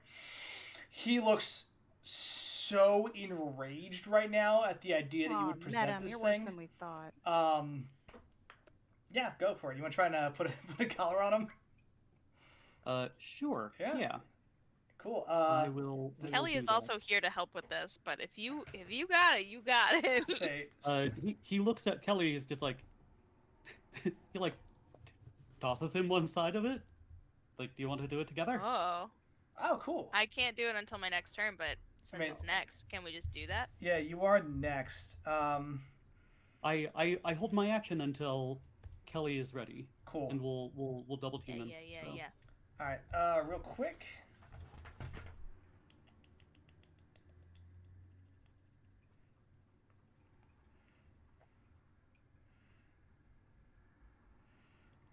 he looks so enraged right now at the idea that you would present this you're thing. Worse than we thought. Yeah, go for it. You want to try and put a collar on him? Sure. Yeah. Cool. I will. Kelly is also here to help with this, but if you got it, you got it. He looks at Kelly. He's just like, he like tosses him one side of it. Like, do you want to do it together? Oh, cool. I can't do it until my next turn, but since it's next, can we just do that? Yeah, you are next. I hold my action until Kelly is ready. Cool. And we'll double team him. Yeah. All right. Real quick.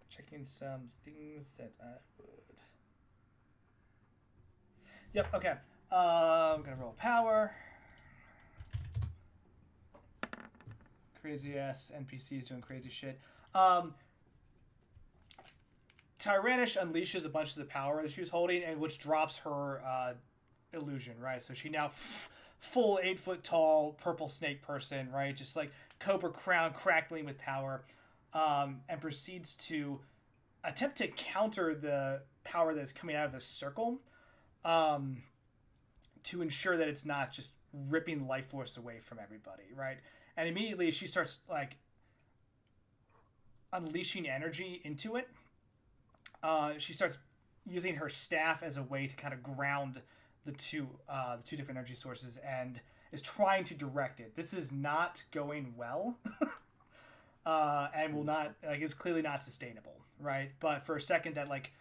Checking some things that I would. Yep. Okay. I'm gonna roll power. Crazy ass NPCs doing crazy shit. Tyrannish unleashes a bunch of the power that she was holding, and which drops her illusion, right? So she now full 8 foot tall purple snake person, right? Just like cobra crown crackling with power, and proceeds to attempt to counter the power that's coming out of the circle, to ensure that it's not just ripping life force away from everybody, right? And immediately she starts like unleashing energy into it. She starts using her staff as a way to kind of ground the two different energy sources, and is trying to direct it. This is not going well, and will not, like, it's clearly not sustainable, right? But for a second, that like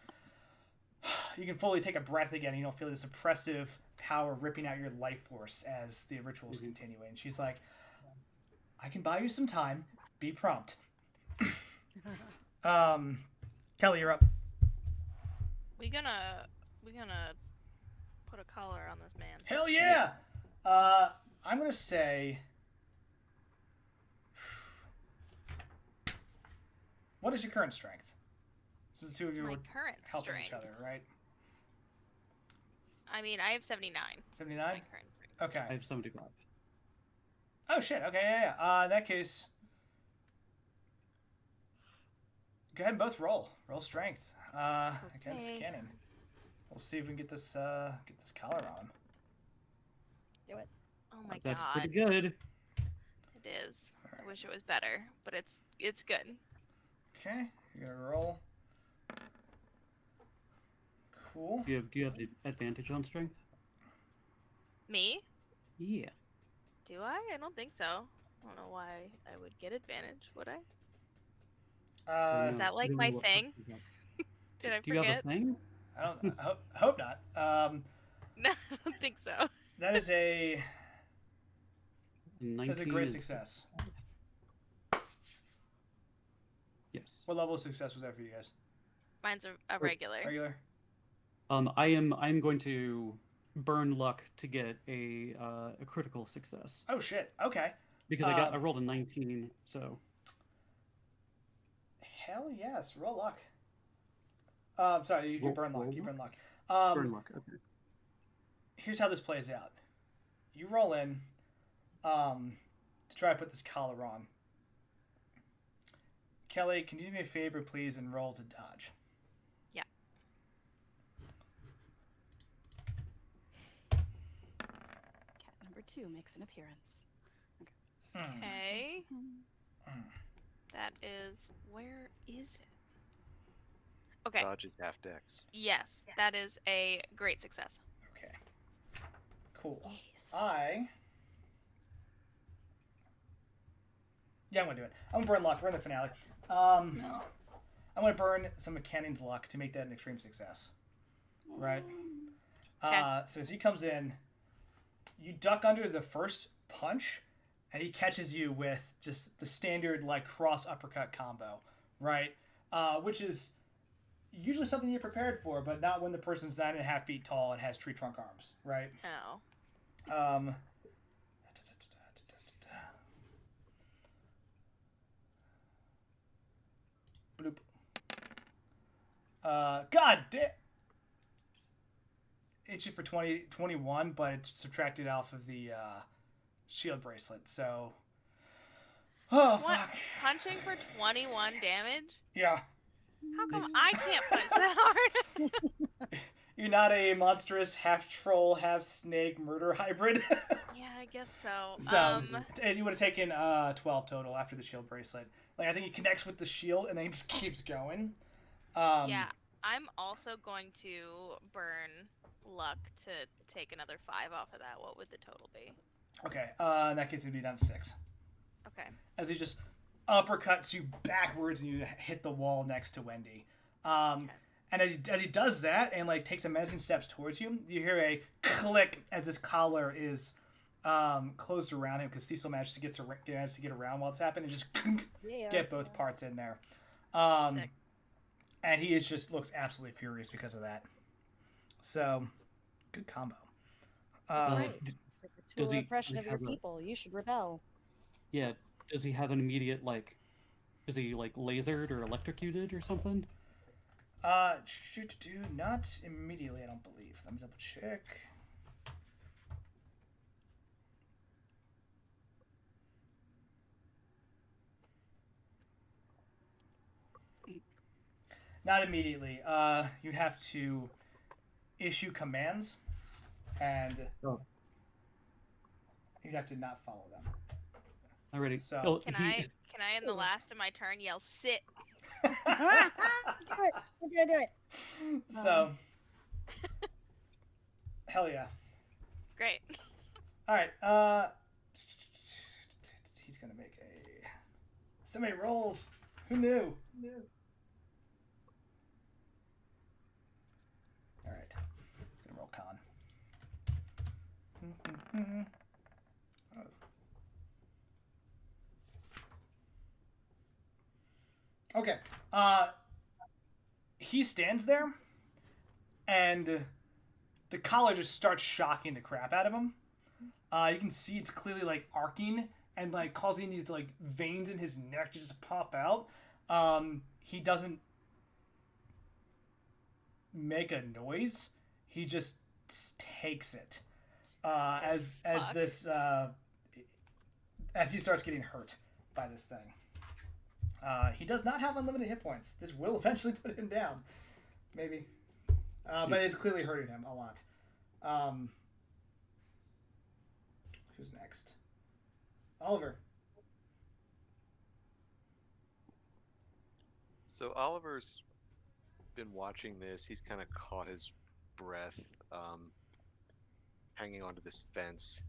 you can fully take a breath again. And you don't feel this oppressive power ripping out your life force as the rituals continue. And she's like, I can buy you some time. Be prompt. Kelly, you're up. We gonna put a collar on this man. Hell yeah! I'm gonna say, what is your current strength? Since the two of you were helping each other, right? I mean, I have 79. 79? Okay. I have 75. Oh shit! Okay, yeah. In that case, go ahead and both roll. Roll strength against Cannon. We'll see if we can get this collar on. Do it. Oh my god. That's pretty good. It is. Right. I wish it was better, but it's good. Okay, you're gonna roll. Cool. Do you have the advantage on strength? Me? Yeah. Do I? I don't think so. I don't know why I would get advantage, would I? Is that like my thing? Did I forget? Do you have a thing? I don't. Hope not. No, I don't think so. That is a. That's a great success. Yes. What level of success was that for you guys? Mine's a regular. Regular. I'm going to burn luck to get a critical success. Oh shit! Okay. Because I rolled a 19, so. Hell yes! Roll luck. Sorry, you burn luck. You burn luck. Burn luck. Okay. Here's how this plays out. You roll in to try to put this collar on. Kelly, can you do me a favor, please, and roll to dodge? Yeah. Cat number 2 makes an appearance. Okay. That is... Where is it? Okay. Dodge is half dex. Yes, that is a great success. Okay. Cool. Yes. Yeah, I'm going to do it. I'm going to burn luck. We're in the finale. I'm going to burn some of Cannon's luck to make that an extreme success. Right? Okay. So as he comes in, you duck under the first punch, and he catches you with just the standard, like, cross uppercut combo. Right? Which is usually something you're prepared for, but not when the person's 9.5 feet tall and has tree trunk arms. Right? Oh. Bloop. God damn. It's just for 21, but it's subtracted off of the shield bracelet. So, What? fuck. Punching for 21 damage? Yeah. How come I can't punch that hard? You're not a monstrous half troll, half snake murder hybrid. Yeah, I guess so. And you would have taken 12 total after the shield bracelet. Like, I think he connects with the shield and then he just keeps going. Yeah, I'm also going to burn luck to take another 5 off of that. What would the total be? Okay, in that case, it'd be down to 6. Okay. As he just uppercuts you backwards and you hit the wall next to Wendy. Okay. And as he does that and like takes a menacing steps towards you, you hear a click as this collar is closed around him because Cecil managed to get around while it's happening and just get both parts in there. Sick. And he looks absolutely furious because of that. So, good combo. That's right. For the does he- oppression does of he your have a- people, you should rebel. Yeah. Does he have an immediate like? Is he like lasered or electrocuted or something? Not immediately, I don't believe. Let me double check. Not immediately. You'd have to issue commands, and you'd have to not follow them. Alrighty. So- Oh, Can I in the last of my turn yell sit? Do it. So, hell yeah. Great. All right. He's gonna make so many rolls. Who knew? All right. He's gonna roll con. Okay. He stands there, and the collar just starts shocking the crap out of him. You can see it's clearly like arcing and like causing these like veins in his neck to just pop out. He doesn't make a noise. He just takes it as he starts getting hurt by this thing. He does not have unlimited hit points. This will eventually put him down. Maybe. But it's clearly hurting him a lot. Who's next? Oliver. So Oliver's been watching this. He's kind of caught his breath, hanging onto this fence.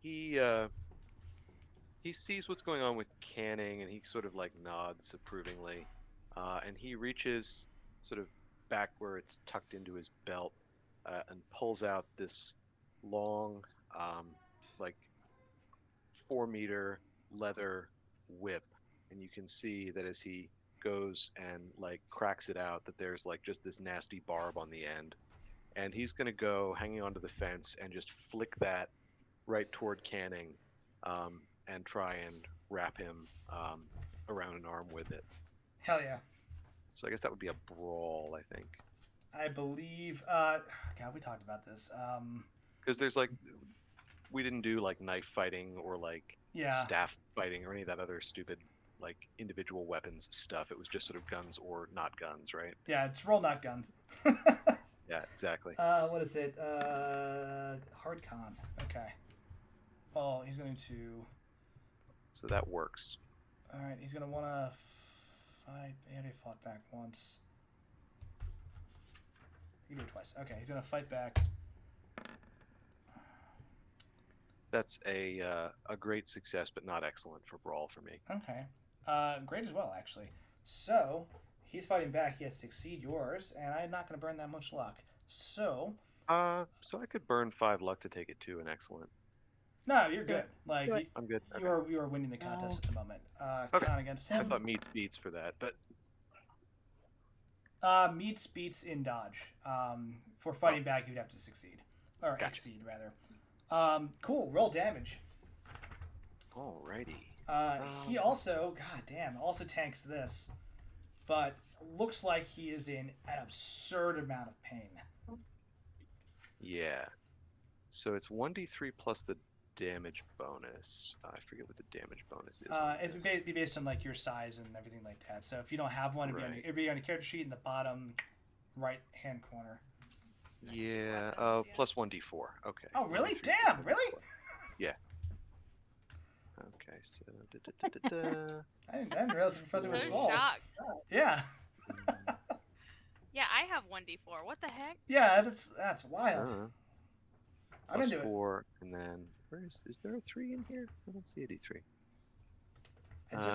He sees what's going on with Canning, and he sort of like nods approvingly, and he reaches sort of back where it's tucked into his belt, and pulls out this long, like 4-meter leather whip, and you can see that as he goes and like cracks it out, that there's like just this nasty barb on the end, and he's gonna go hanging onto the fence and just flick that right toward Canning, and try and wrap him around an arm with it. Hell yeah. So I guess that would be a brawl, I think. I believe. God, we talked about this. Because there's like, we didn't do like knife fighting or like staff fighting or any of that other stupid like individual weapons stuff. It was just sort of guns or not guns, right? Yeah, it's roll not guns. Yeah, exactly. What is it? Hard con. Okay. Oh, he's going to. So that works. All right, he's going to want to fight. He already fought back once. He can do it twice. Okay, he's going to fight back. That's a great success, but not excellent for brawl for me. Okay. Great as well, actually. So, he's fighting back. He has to exceed yours, and I'm not going to burn that much luck. So... So I could burn 5 luck to take it to an excellent. No, you're good. Like I'm good. Okay. You are winning the contest at the moment. Con against him. I thought meets beats for that, but... Meets beats in dodge. For fighting back, you'd have to succeed. Or exceed, rather. Cool. Roll damage. Alrighty. He also, also tanks this, but looks like he is in an absurd amount of pain. Yeah. So it's 1d3 plus the damage bonus. I forget what the damage bonus is. It would be based on like your size and everything like that. So if you don't have one, it'd be on your character sheet in the bottom right hand corner. Yeah. Plus 1d4. Okay. Oh really? Damn! Really? Yeah. Okay. So. I didn't realize the professor was small. Shocked. Yeah. Yeah, I have 1d4. What the heck? Yeah, that's wild. I'm into 4, and then is there a 3 in here? I don't see a d3.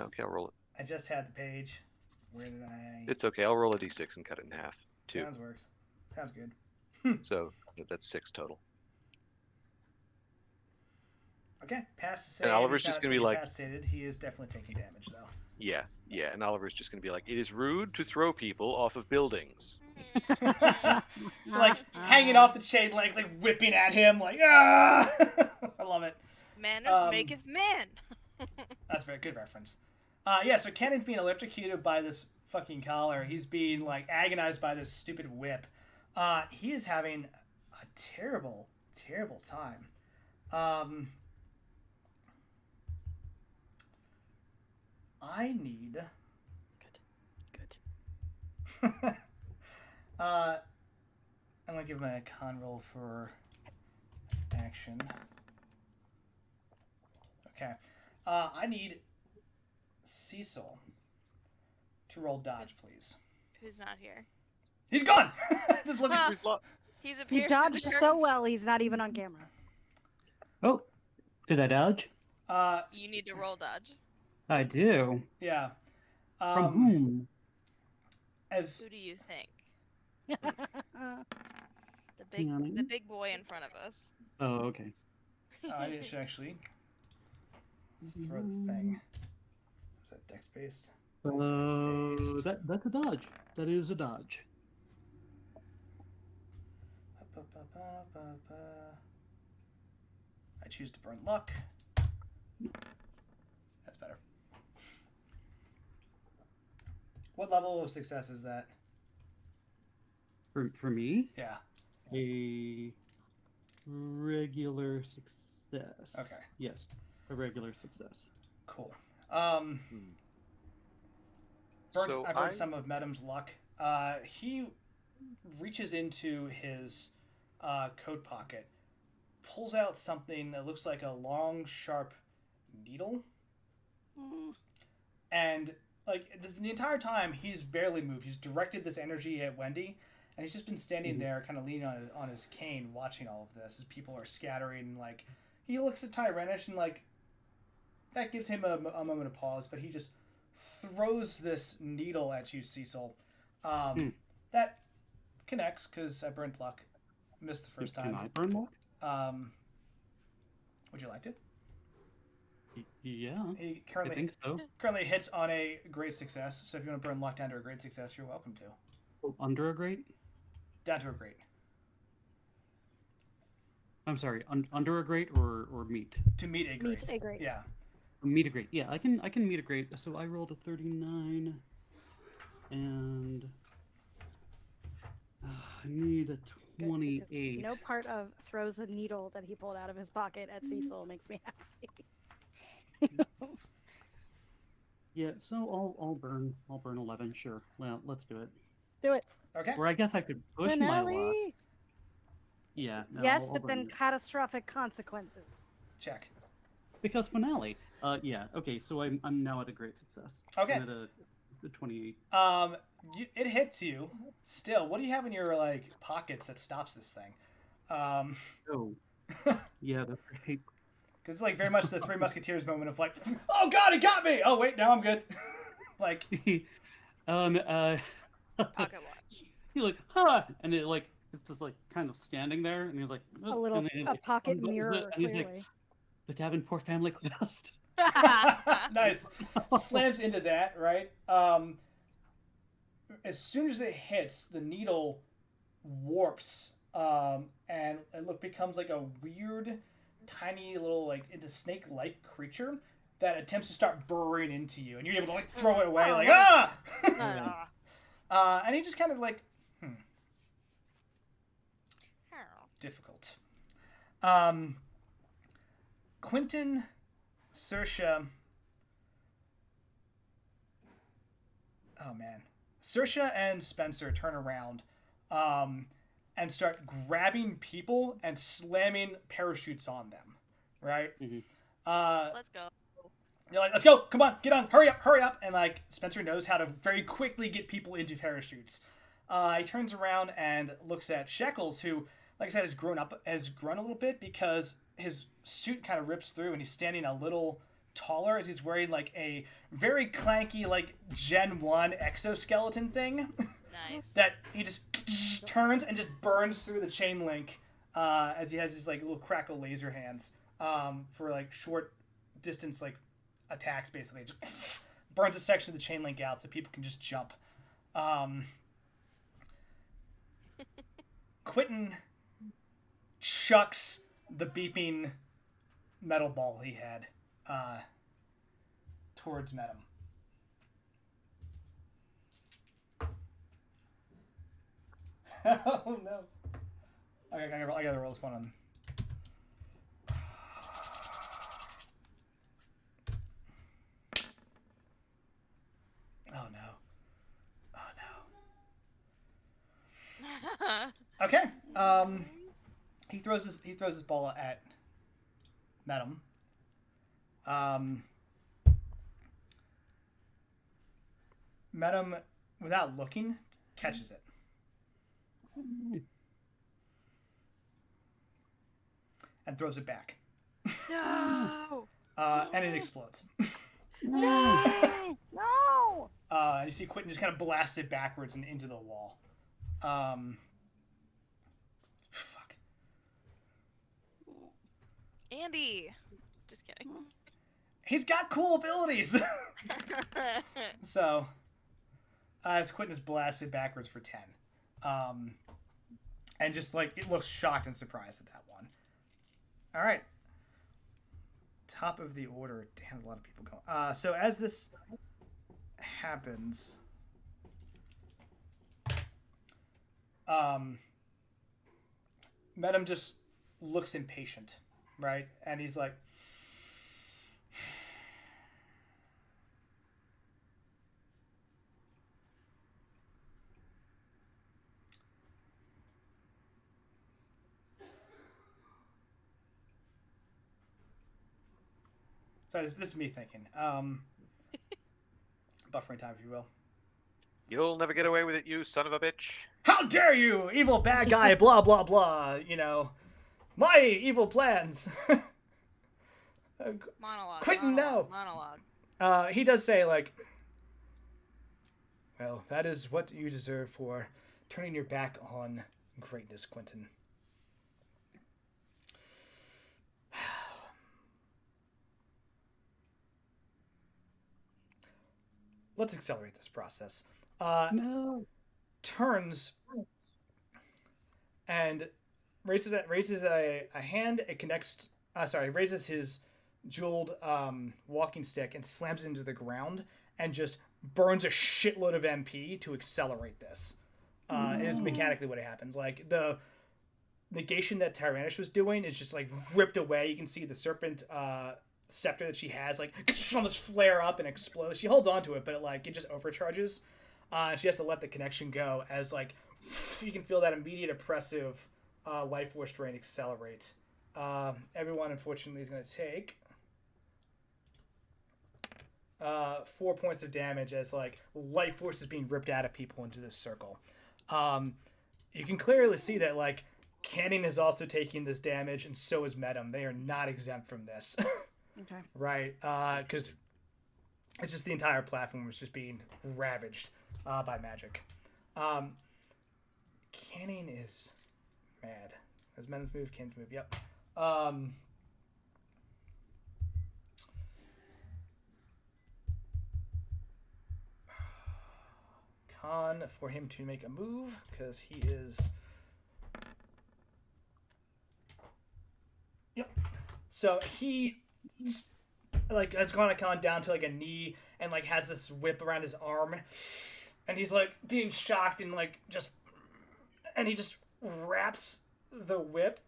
Okay, I'll roll it. I just had the page. Where did I? It's okay. I'll roll a d6 and cut it in half. 2. Sounds good. So that's 6 total. Okay, pass the save. And Oliver's just gonna be like, he is definitely taking damage though. Yeah, and Oliver's just gonna be like, it is rude to throw people off of buildings. Like hanging off the chain link, like whipping at him, like ah! I love it. Manners maketh man. That's a very good reference. So Cannon's being electrocuted by this fucking collar. He's being like agonized by this stupid whip. He is having a terrible, terrible time. I need. Good. I'm gonna give him a con roll for action. Okay. I need Cecil to roll dodge, please. Who's not here? He's gone. Just looking. He's He dodged so well, he's not even on camera. Oh, did I dodge? You need to roll dodge. I do. Yeah. From whom? Who do you think? the big boy in front of us. Oh, okay. I should actually throw the thing. Is that dex based? That's a dodge. That is a dodge. I choose to burn luck. That's better. What level of success is that? For me? Yeah. A regular success. Okay. Yes, a regular success. Cool. I burned some of Medam's luck. He reaches into his coat pocket, pulls out something that looks like a long, sharp needle, and the entire time he's barely moved. He's directed this energy at Wendy, and he's just been standing there, kind of leaning on his cane, watching all of this as people are scattering. Like he looks at Tyranish and that gives him a moment of pause, but he just throws this needle at you, Cecil. That connects because I burnt luck. Missed the first time. Can I burn luck? Would you like it? Yeah, He I think so. currently hits on a great success, so if you want to burn luck down to a great success, you're welcome to. Oh, under a great? Down to a great. I'm sorry, under a great or meet? To meet a great. Meet a great. Yeah. Meet a great. Yeah, I can meet a great. So I rolled a 39, And I need a 28. No part of throws a needle that he pulled out of his pocket at Cecil makes me happy. Yeah, so I'll burn 11. Sure. Well, let's do it. Do it. Okay. Or I guess I could push Finale. my luck. Yeah. No, yes, I'll but then burn it. catastrophic consequences. Check. Because finale. Yeah. Okay. So I'm now at a great success. Okay. I'm at a 28. It hits you. Still, what do you have in your like pockets that stops this thing? Oh. Yeah, that's right. Because it's like very much the Three Musketeers moment of like, oh god, it got me. Oh wait, now I'm good. Like, Pocket watch. He's like, huh, and it like it's just like kind of standing there, and he's like, A little and then, a pocket unbuttons mirror, it, and he's clearly. like, the Davenport family quest. nice. Slams into that, right? As soon as it hits, the needle warps, and it becomes like a weird, tiny little like into snake-like creature that attempts to start burrowing into you, and you're able to like throw it away, like and he just kind of like, difficult. Quentin, Saoirse. Oh man, Saoirse and Spencer turn around, and start grabbing people and slamming parachutes on them. Right? Mm-hmm. Let's go. You're like, let's go, come on, get on, hurry up, and like Spencer knows how to very quickly get people into parachutes. He turns around and looks at Shekels, who, like I said, has grown a little bit because his suit kind of rips through, and he's standing a little taller as he's wearing like a very clanky like Gen 1 exoskeleton thing. Nice. That he just turns and just burns through the chain link as he has his like little crackle laser hands for like short distance like attacks, basically. Just burns a section of the chain link out so people can just jump. Quentin chucks the beeping metal ball he had towards Medum. Oh no. Okay, I gotta roll this one on. Oh no. Okay. He throws his ball at Medum. Medum, without looking, catches it. And throws it back. No. And it explodes. No! No! And you see Quentin just kind of blasted backwards and into the wall. Fuck. Andy. Just kidding. He's got cool abilities. So, as Quentin is blasted backwards for 10. And just like, it looks shocked and surprised at that one. All right. Top of the order. Damn, a lot of people going. So as this happens, Medum just looks impatient, right? And he's like, sorry, this is me thinking. Buffering time, if you will. You'll never get away with it, you son of a bitch. How dare you, evil bad guy, blah, blah, blah, you know. My evil plans. Monologue. Quentin, no. Monologue. He does say, like, well, that is what you deserve for turning your back on greatness, Quentin. Let's accelerate this process. No. Turns and raises a hand. It connects. Raises his jeweled walking stick and slams it into the ground and just burns a shitload of MP to accelerate this. Is mechanically what happens. Like the negation that Tyrannish was doing is just like ripped away. You can see the serpent scepter that she has like almost flare up and explode. She holds onto it, but it just overcharges. She has to let the connection go as like you can feel that immediate oppressive life force drain accelerate. Everyone unfortunately is going to take 4 points of damage as like life force is being ripped out of people into this circle. You can clearly see that like Canning is also taking this damage, and so is Medum. They are not exempt from this. Okay. Right, because it's just the entire platform is just being ravaged by magic. Canning is mad. As Medum's move, Canning's move. Yep. Con for him to make a move because he is. Yep. So he like has gone down to like a knee and like has this whip around his arm, and he's like being shocked and like he just wraps the whip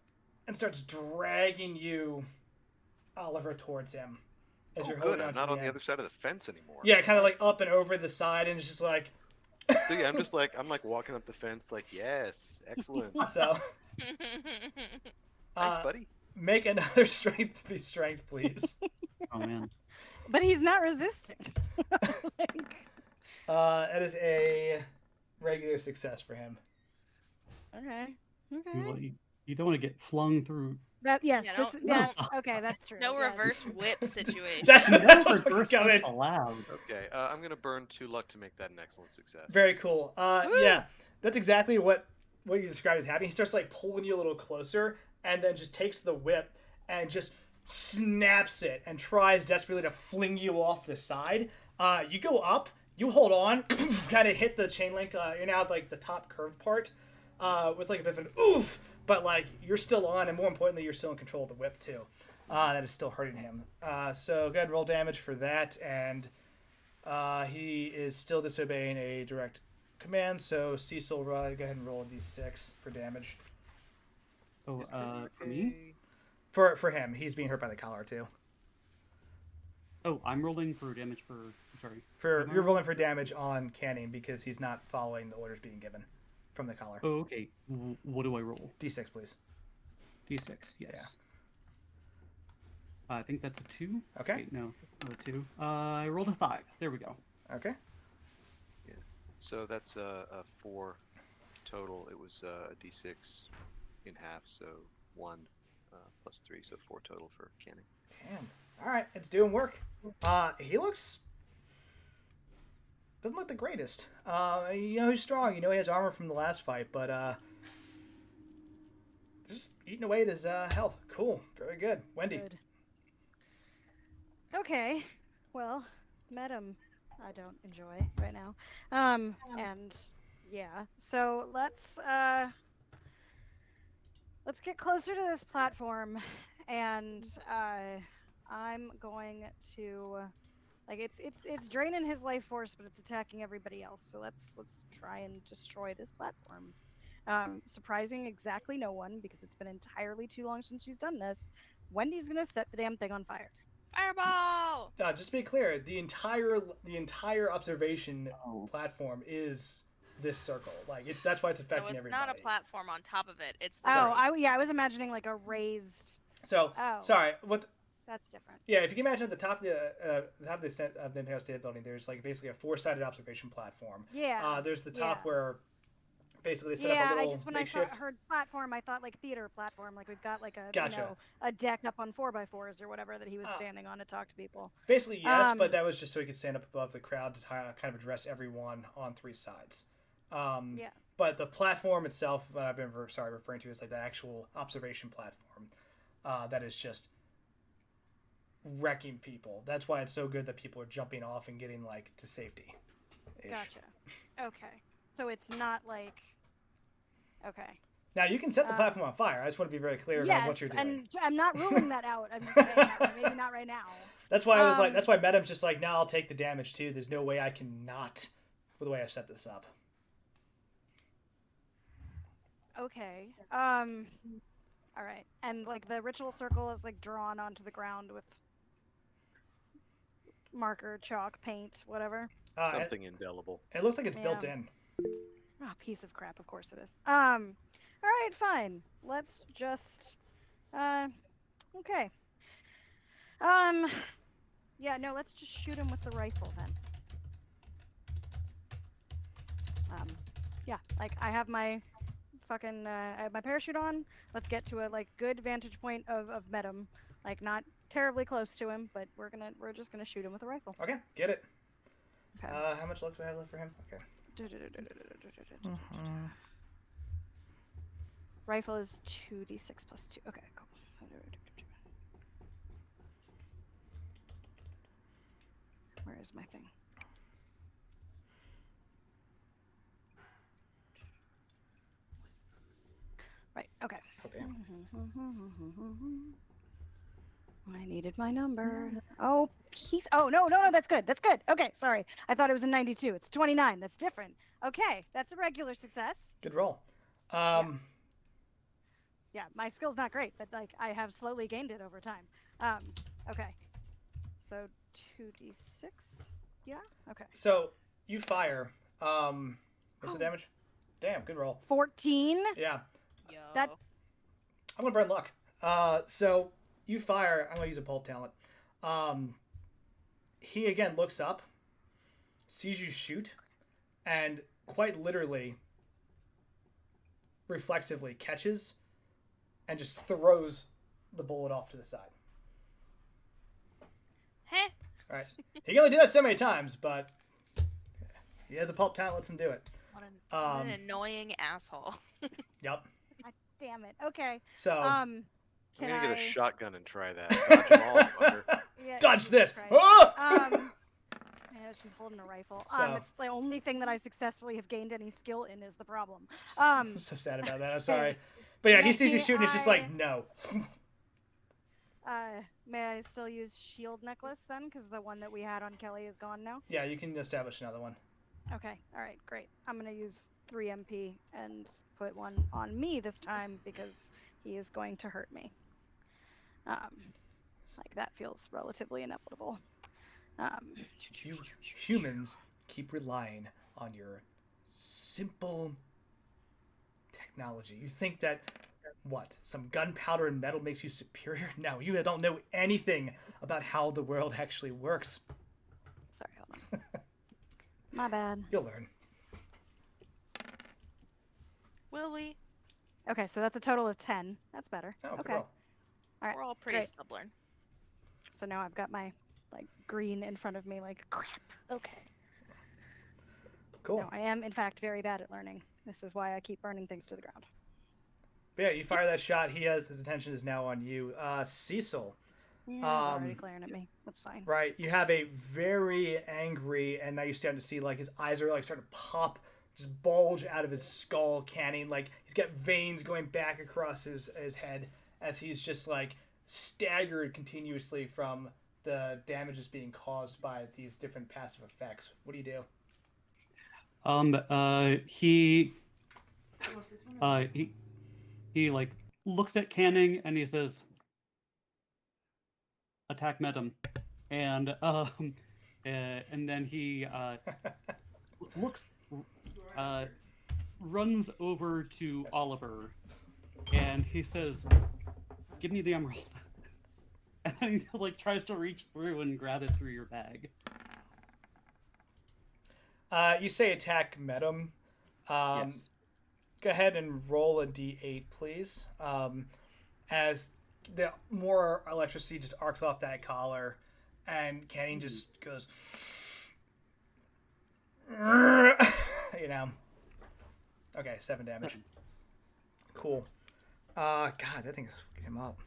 and starts dragging you, Oliver, towards him as you're holding on. I'm not on the other side of the fence anymore. Yeah, kind of like up and over the side, and it's just like. So yeah, I'm like walking up the fence, like yes, excellent. So, thanks, buddy. Make another strength, please. Oh man. But he's not resisting. That is a regular success for him. Okay. You don't want to get flung through. Yes. Okay, that's true. No reverse whip situation. That's what's coming. Allowed. Okay, I'm gonna burn 2 luck to make that an excellent success. Very cool. Yeah, that's exactly what you described as happening. He starts like pulling you a little closer, and then just takes the whip and just snaps it and tries desperately to fling you off the side. You go up, you hold on, kind of hit the chain link. You're now at like the top curved part with like a bit of an oof. But, like, you're still on, and more importantly, you're still in control of the whip, too. That is still hurting him. So, go ahead and roll damage for that, and he is still disobeying a direct command, so Cecil, go ahead and roll a d6 for damage. Oh, for me? For him. He's being hurt by the collar, too. Oh, I'm rolling for damage for... Sorry. You're rolling for damage on Canning because he's not following the orders being given. From the collar. Oh, okay. What do I roll? D6, please. D6, yes. Yeah. I think that's a 2. Okay. Wait, no, not a 2. I rolled a 5. There we go. Okay. Yeah. So that's a 4 total. It was a D6 in half, so 1 plus 3, so 4 total for Canning. Damn. All right, it's doing work. He looks. Doesn't look the greatest. You know he's strong. You know he has armor from the last fight, but just eating away at his health. Cool. Very good. Wendy. Good. Okay. Well, Medum I don't enjoy right now. And yeah. So let's get closer to this platform, and I'm going to. Like it's draining his life force, but it's attacking everybody else. So let's try and destroy this platform. Surprising exactly no one because it's been entirely too long since she's done this. Wendy's gonna set the damn thing on fire. Fireball! Just to be clear, the entire observation platform is this circle. Like that's why it's affecting everybody. It's not a platform on top of it. It's I was imagining like a raised. So sorry, what? That's different. Yeah, if you can imagine at the top of the Empire State Building, there's like basically a 4-sided observation platform. Yeah. There's the top where basically they set up a little makeshift. I heard platform, I thought like theater platform, like we've got like a Gotcha. A deck up on 4x4s or whatever that he was standing on to talk to people. Basically, yes, but that was just so he could stand up above the crowd to kind of address everyone on 3 sides. Yeah. But the platform itself, what I've been referring to, is like the actual observation platform. That is just wrecking people. That's why it's so good that people are jumping off and getting like to safety. Gotcha. Okay. So it's not like. Okay. Now you can set the platform on fire. I just want to be very clear about what you're doing. And I'm not ruling that out. I'm just saying that maybe not right now. That's why I was like. That's why Medam's just like, now I'll take the damage too. There's no way I can not, with the way I set this up. Okay. All right. And like the ritual circle is like drawn onto the ground with marker, chalk, paint, whatever. Something indelible. It looks like it's built in. Oh, piece of crap. Of course it is. All right, fine. Let's just. Okay. Yeah, no. Let's just shoot him with the rifle then. Yeah. Like I have my fucking. I have my parachute on. Let's get to a like good vantage point of Medam. Like not terribly close to him, but we're just gonna shoot him with a rifle. Okay, get it. Okay. How much luck do I have left for him? Okay. Rifle is 2d6 plus 2. Okay, cool. Where is my thing? Right, okay. Okay. I needed my number. Oh, no, that's good. That's good. Okay, sorry. I thought it was a 92. It's 29. That's different. Okay, that's a regular success. Good roll. Yeah, my skill's not great, but like I have slowly gained it over time. Okay. So 2d6. Yeah. Okay. So you fire. What's the damage? Damn, good roll. 14. Yeah. Yo. That. I'm gonna burn luck. So you fire. I'm gonna use a Pulp talent. He again looks up, sees you shoot, and quite literally, reflexively catches, and just throws the bullet off to the side. Heh. All right. He can only do that so many times, but he has a Pulp talent. Lets him do it. What an annoying asshole. Yep. God damn it. Okay. So. I'm gonna get a shotgun and try that. Dodge them all, fucker. Yeah, Dodge this! Yeah, she's holding a rifle. So, it's the only thing that I successfully have gained any skill in is the problem. I'm so sad about that. I'm sorry. But yeah, he sees you shooting. It's just like, no. May I still use shield necklace then? Because the one that we had on Kelly is gone now. Yeah, you can establish another one. Okay. All right. Great. I'm gonna use 3 MP and put one on me this time because he is going to hurt me. Like that feels relatively inevitable. You humans keep relying on your simple technology. You think that, what, some gunpowder and metal makes you superior? No, you don't know anything about how the world actually works. Sorry, hold on. My bad. You'll learn. Will we? Okay, so that's a total of 10. That's better. Oh, okay. All right. We're all pretty great. stubborn. So now I've got my like green in front of me, like crap. Okay. Cool. No, I am in fact very bad at learning. This is why I keep burning things to the ground. But yeah, you fire that shot. His attention is now on you, Cecil. Yeah, he's already glaring at me. That's fine. Right. You have a very angry, and now you're starting to see like his eyes are like starting to pop, just bulge out of his skull, canning. Like he's got veins going back across his head as he's just like staggered continuously from the damages being caused by these different passive effects. What do you do? He like looks at Canning and he says, "Attack Medam," and then he runs over to Oliver, and he says, "Give me the emerald." And then he like tries to reach through and grab it through your bag. You say attack Medam. Yes. Go ahead and roll a d8, please. As the more electricity just arcs off that collar, and Canning just goes, you know. Okay, 7 damage. Cool. God, that thing is fucking him up.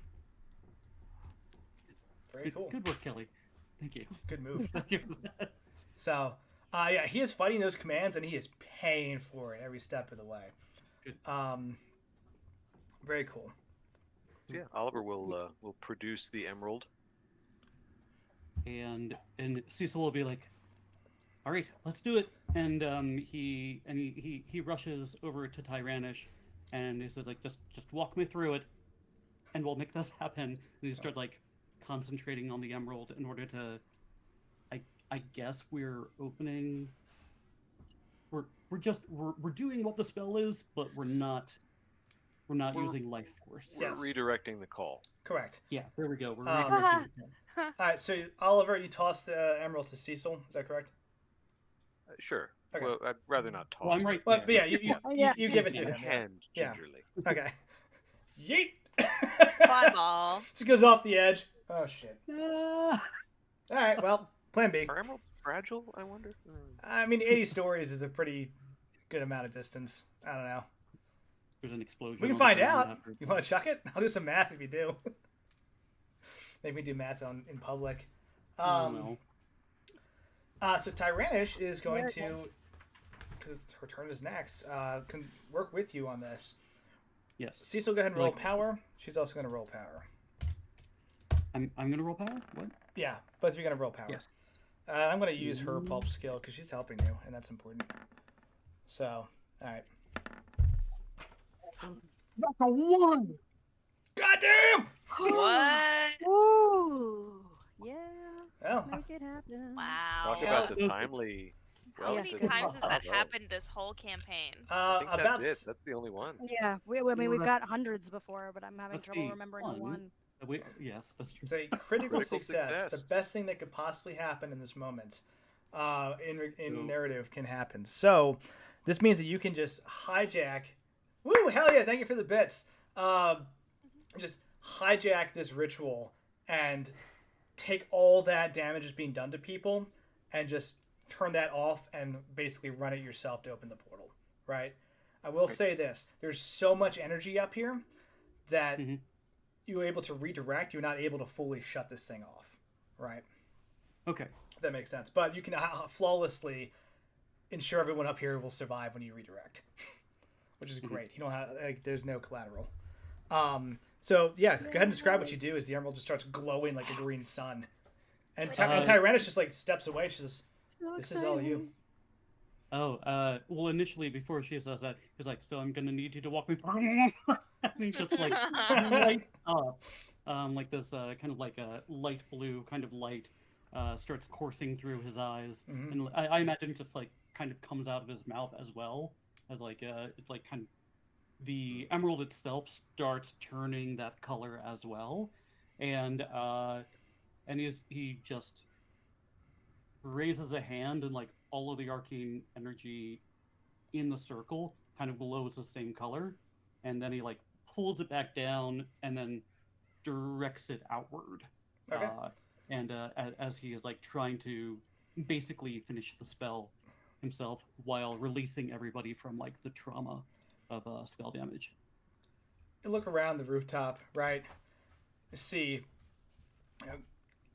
Very cool. Good work, Kelly. Thank you. Good move. Thank you for that. So, yeah, he is fighting those commands, and he is paying for it every step of the way. Good. Very cool. Yeah, Oliver will produce the emerald. And Cecil will be like, all right, let's do it. And he rushes over to Tyrannish, and he says like, just walk me through it, and we'll make this happen. And he starts like concentrating on the emerald in order to, I guess we're opening. We're doing what the spell is, but we're not using life force. We're redirecting the call. Correct. Yeah, there we go. We're redirecting the call. All right, so Oliver, you toss the emerald to Cecil. Is that correct? Sure. Okay. Well, I'd rather not toss. Well, I'm right. But yeah, you give it to him. Hand gingerly. Yeah. Okay. Yeet. Fly ball. Just goes off the edge. Oh shit. All right. Well, plan B. Are emeralds fragile? I wonder. I mean, 80 stories is a pretty good amount of distance. I don't know. There's an explosion. We can find out. You want to chuck it? I'll do some math if you do. Maybe we do math in public. So Tyrannish is going to, because her turn is next, can work with you on this. Yes. Cecil, go ahead and roll power. She's also going to roll power. I'm going to roll power? What? Yeah, both of you are going to roll power. Yes. I'm going to use her pulp skill because she's helping you, and that's important. So, all right. That's a 1! Goddamn! What? Ooh, yeah. Well, Make it happen. Wow. Talk about the timely. How many times has that happened this whole campaign? I think that's it. That's the only one. Yeah, I mean, we've got hundreds before, but I'm having trouble remembering one. Yes, that's true. The critical success, the best thing that could possibly happen in this moment, in narrative can happen. So, this means that you can just hijack. Woo! Hell yeah! Thank you for the bits. Just hijack this ritual and take all that damage that's being done to people, and just turn that off and basically run it yourself to open the portal. Right? I will say this: there's so much energy up here that. You're able to redirect, you're not able to fully shut this thing off, right? Okay. If that makes sense. But you can flawlessly ensure everyone up here will survive when you redirect, which is great. You don't have, there's no collateral. So yeah, go ahead and describe what you do as the emerald just starts glowing like a green sun. And Tyrannish just like steps away. She says, this is all you. Well, initially, before she says that, he's like, so I'm going to need you to walk me through. And he just like lights up, like this kind of like a light blue kind of light starts coursing through his eyes. And I imagine it just like kind of comes out of his mouth as well, as like it's like kind of the emerald itself starts turning that color as well. And he just raises a hand, and like all of the arcane energy in the circle kind of glows the same color, and then he like pulls it back down and then directs it outward. Okay. As he is like trying to basically finish the spell himself while releasing everybody from like the trauma of spell damage. You look around the rooftop, right? You see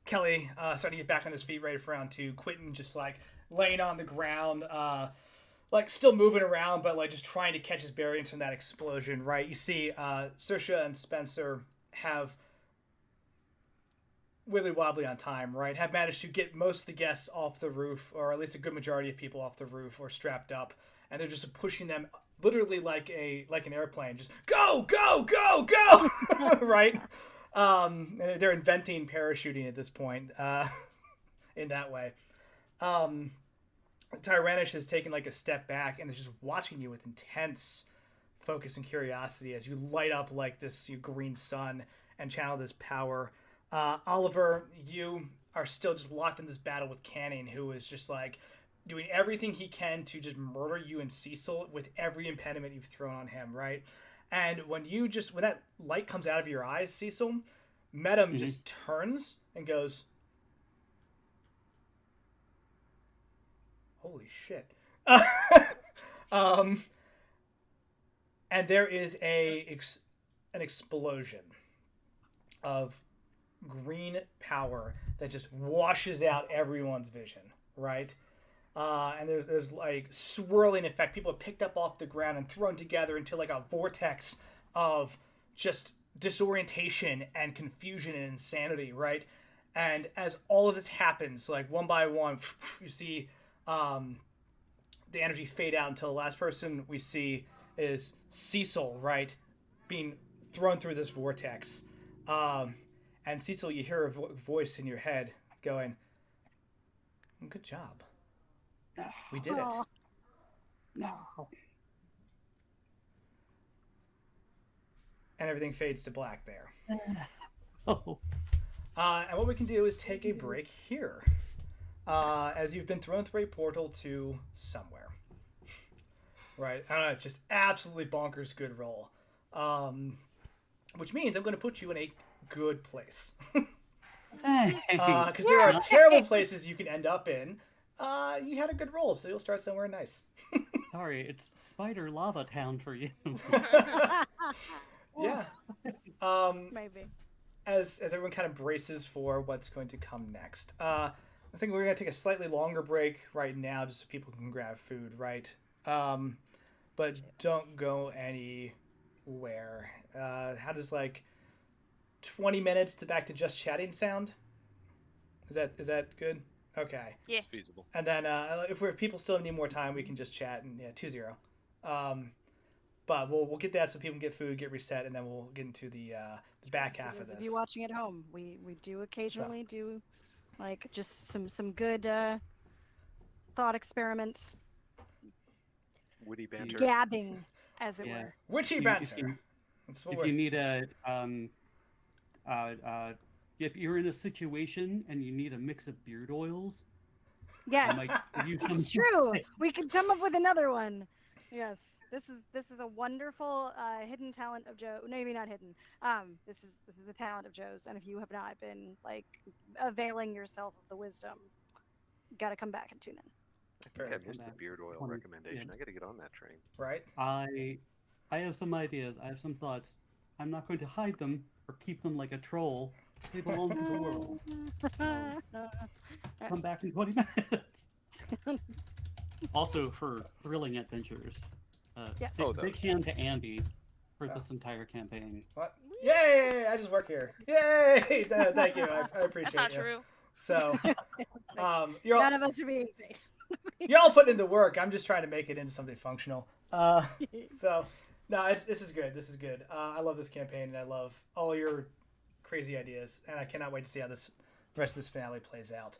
Kelly starting to get back on his feet, ready for round 2. Quentin just like laying on the ground, like still moving around, but like just trying to catch his bearings from that explosion, right? You see Saoirse and Spencer have wibbly wobbly on time, right? Have managed to get most of the guests off the roof, or at least a good majority of people off the roof or strapped up, and they're just pushing them literally like an airplane, just go, right? They're inventing parachuting at this point, in that way. Tyrannish has taken like a step back and is just watching you with intense focus and curiosity as you light up like this green sun and channel this power. Oliver, you are still just locked in this battle with Canning, who is just like doing everything he can to just murder you and Cecil with every impediment you've thrown on him, right? And when that light comes out of your eyes, Cecil, Medem just turns and goes, holy shit. And there is an explosion of green power that just washes out everyone's vision, right? And there's like swirling effect. People are picked up off the ground and thrown together into like a vortex of just disorientation and confusion and insanity, right? And as all of this happens, like one by one, you see the energy fade out until the last person we see is Cecil, right? Being thrown through this vortex. And Cecil, you hear a voice in your head going, good job. We did it. No. And everything fades to black there. Oh. And what we can do is take a break here. As you've been thrown through a portal to somewhere. Right? I don't know, just absolutely bonkers good roll. Which means I'm going to put you in a good place. Because there are terrible places you can end up in. You had a good roll, so you'll start somewhere nice. Sorry, it's Spider Lava Town for you. Yeah. Maybe. As everyone kind of braces for what's going to come next. I think we're going to take a slightly longer break right now just so people can grab food, right? But don't go anywhere. How does 20 minutes to back to just chatting sound? Is that good? Okay. Yeah. Feasible. And then if people still need more time, we can just chat and 2-0. But we'll get that so people can get food, get reset, and then we'll get into the back half of this. If you're watching at home, we do occasionally do just some good thought experiments. Witty banter. Gabbing, as it were. Witchy banter. If you need if you're in a situation and you need a mix of beard oils, yes, it's true. We could come up with another one. Yes, this is a wonderful hidden talent of Joe. No, maybe not hidden. This is the talent of Joe's, and if you have not been availing yourself of the wisdom, you got to come back and tune in. I missed the beard oil recommendation. I got to get on that train. Right. I have some ideas. I have some thoughts. I'm not going to hide them or keep them like a troll. They belong to the world. So, come back in 20 minutes. Also, for thrilling adventures. Yes. Big hand to Andy for this entire campaign. What? Yay! I just work here. Yay! Thank you. I appreciate it. That's not true. So, none of us are being paid. Y'all putting in the work. I'm just trying to make it into something functional. So, no, this is good. This is good. I love this campaign, and I love all your crazy ideas, and I cannot wait to see how the rest of this finale plays out.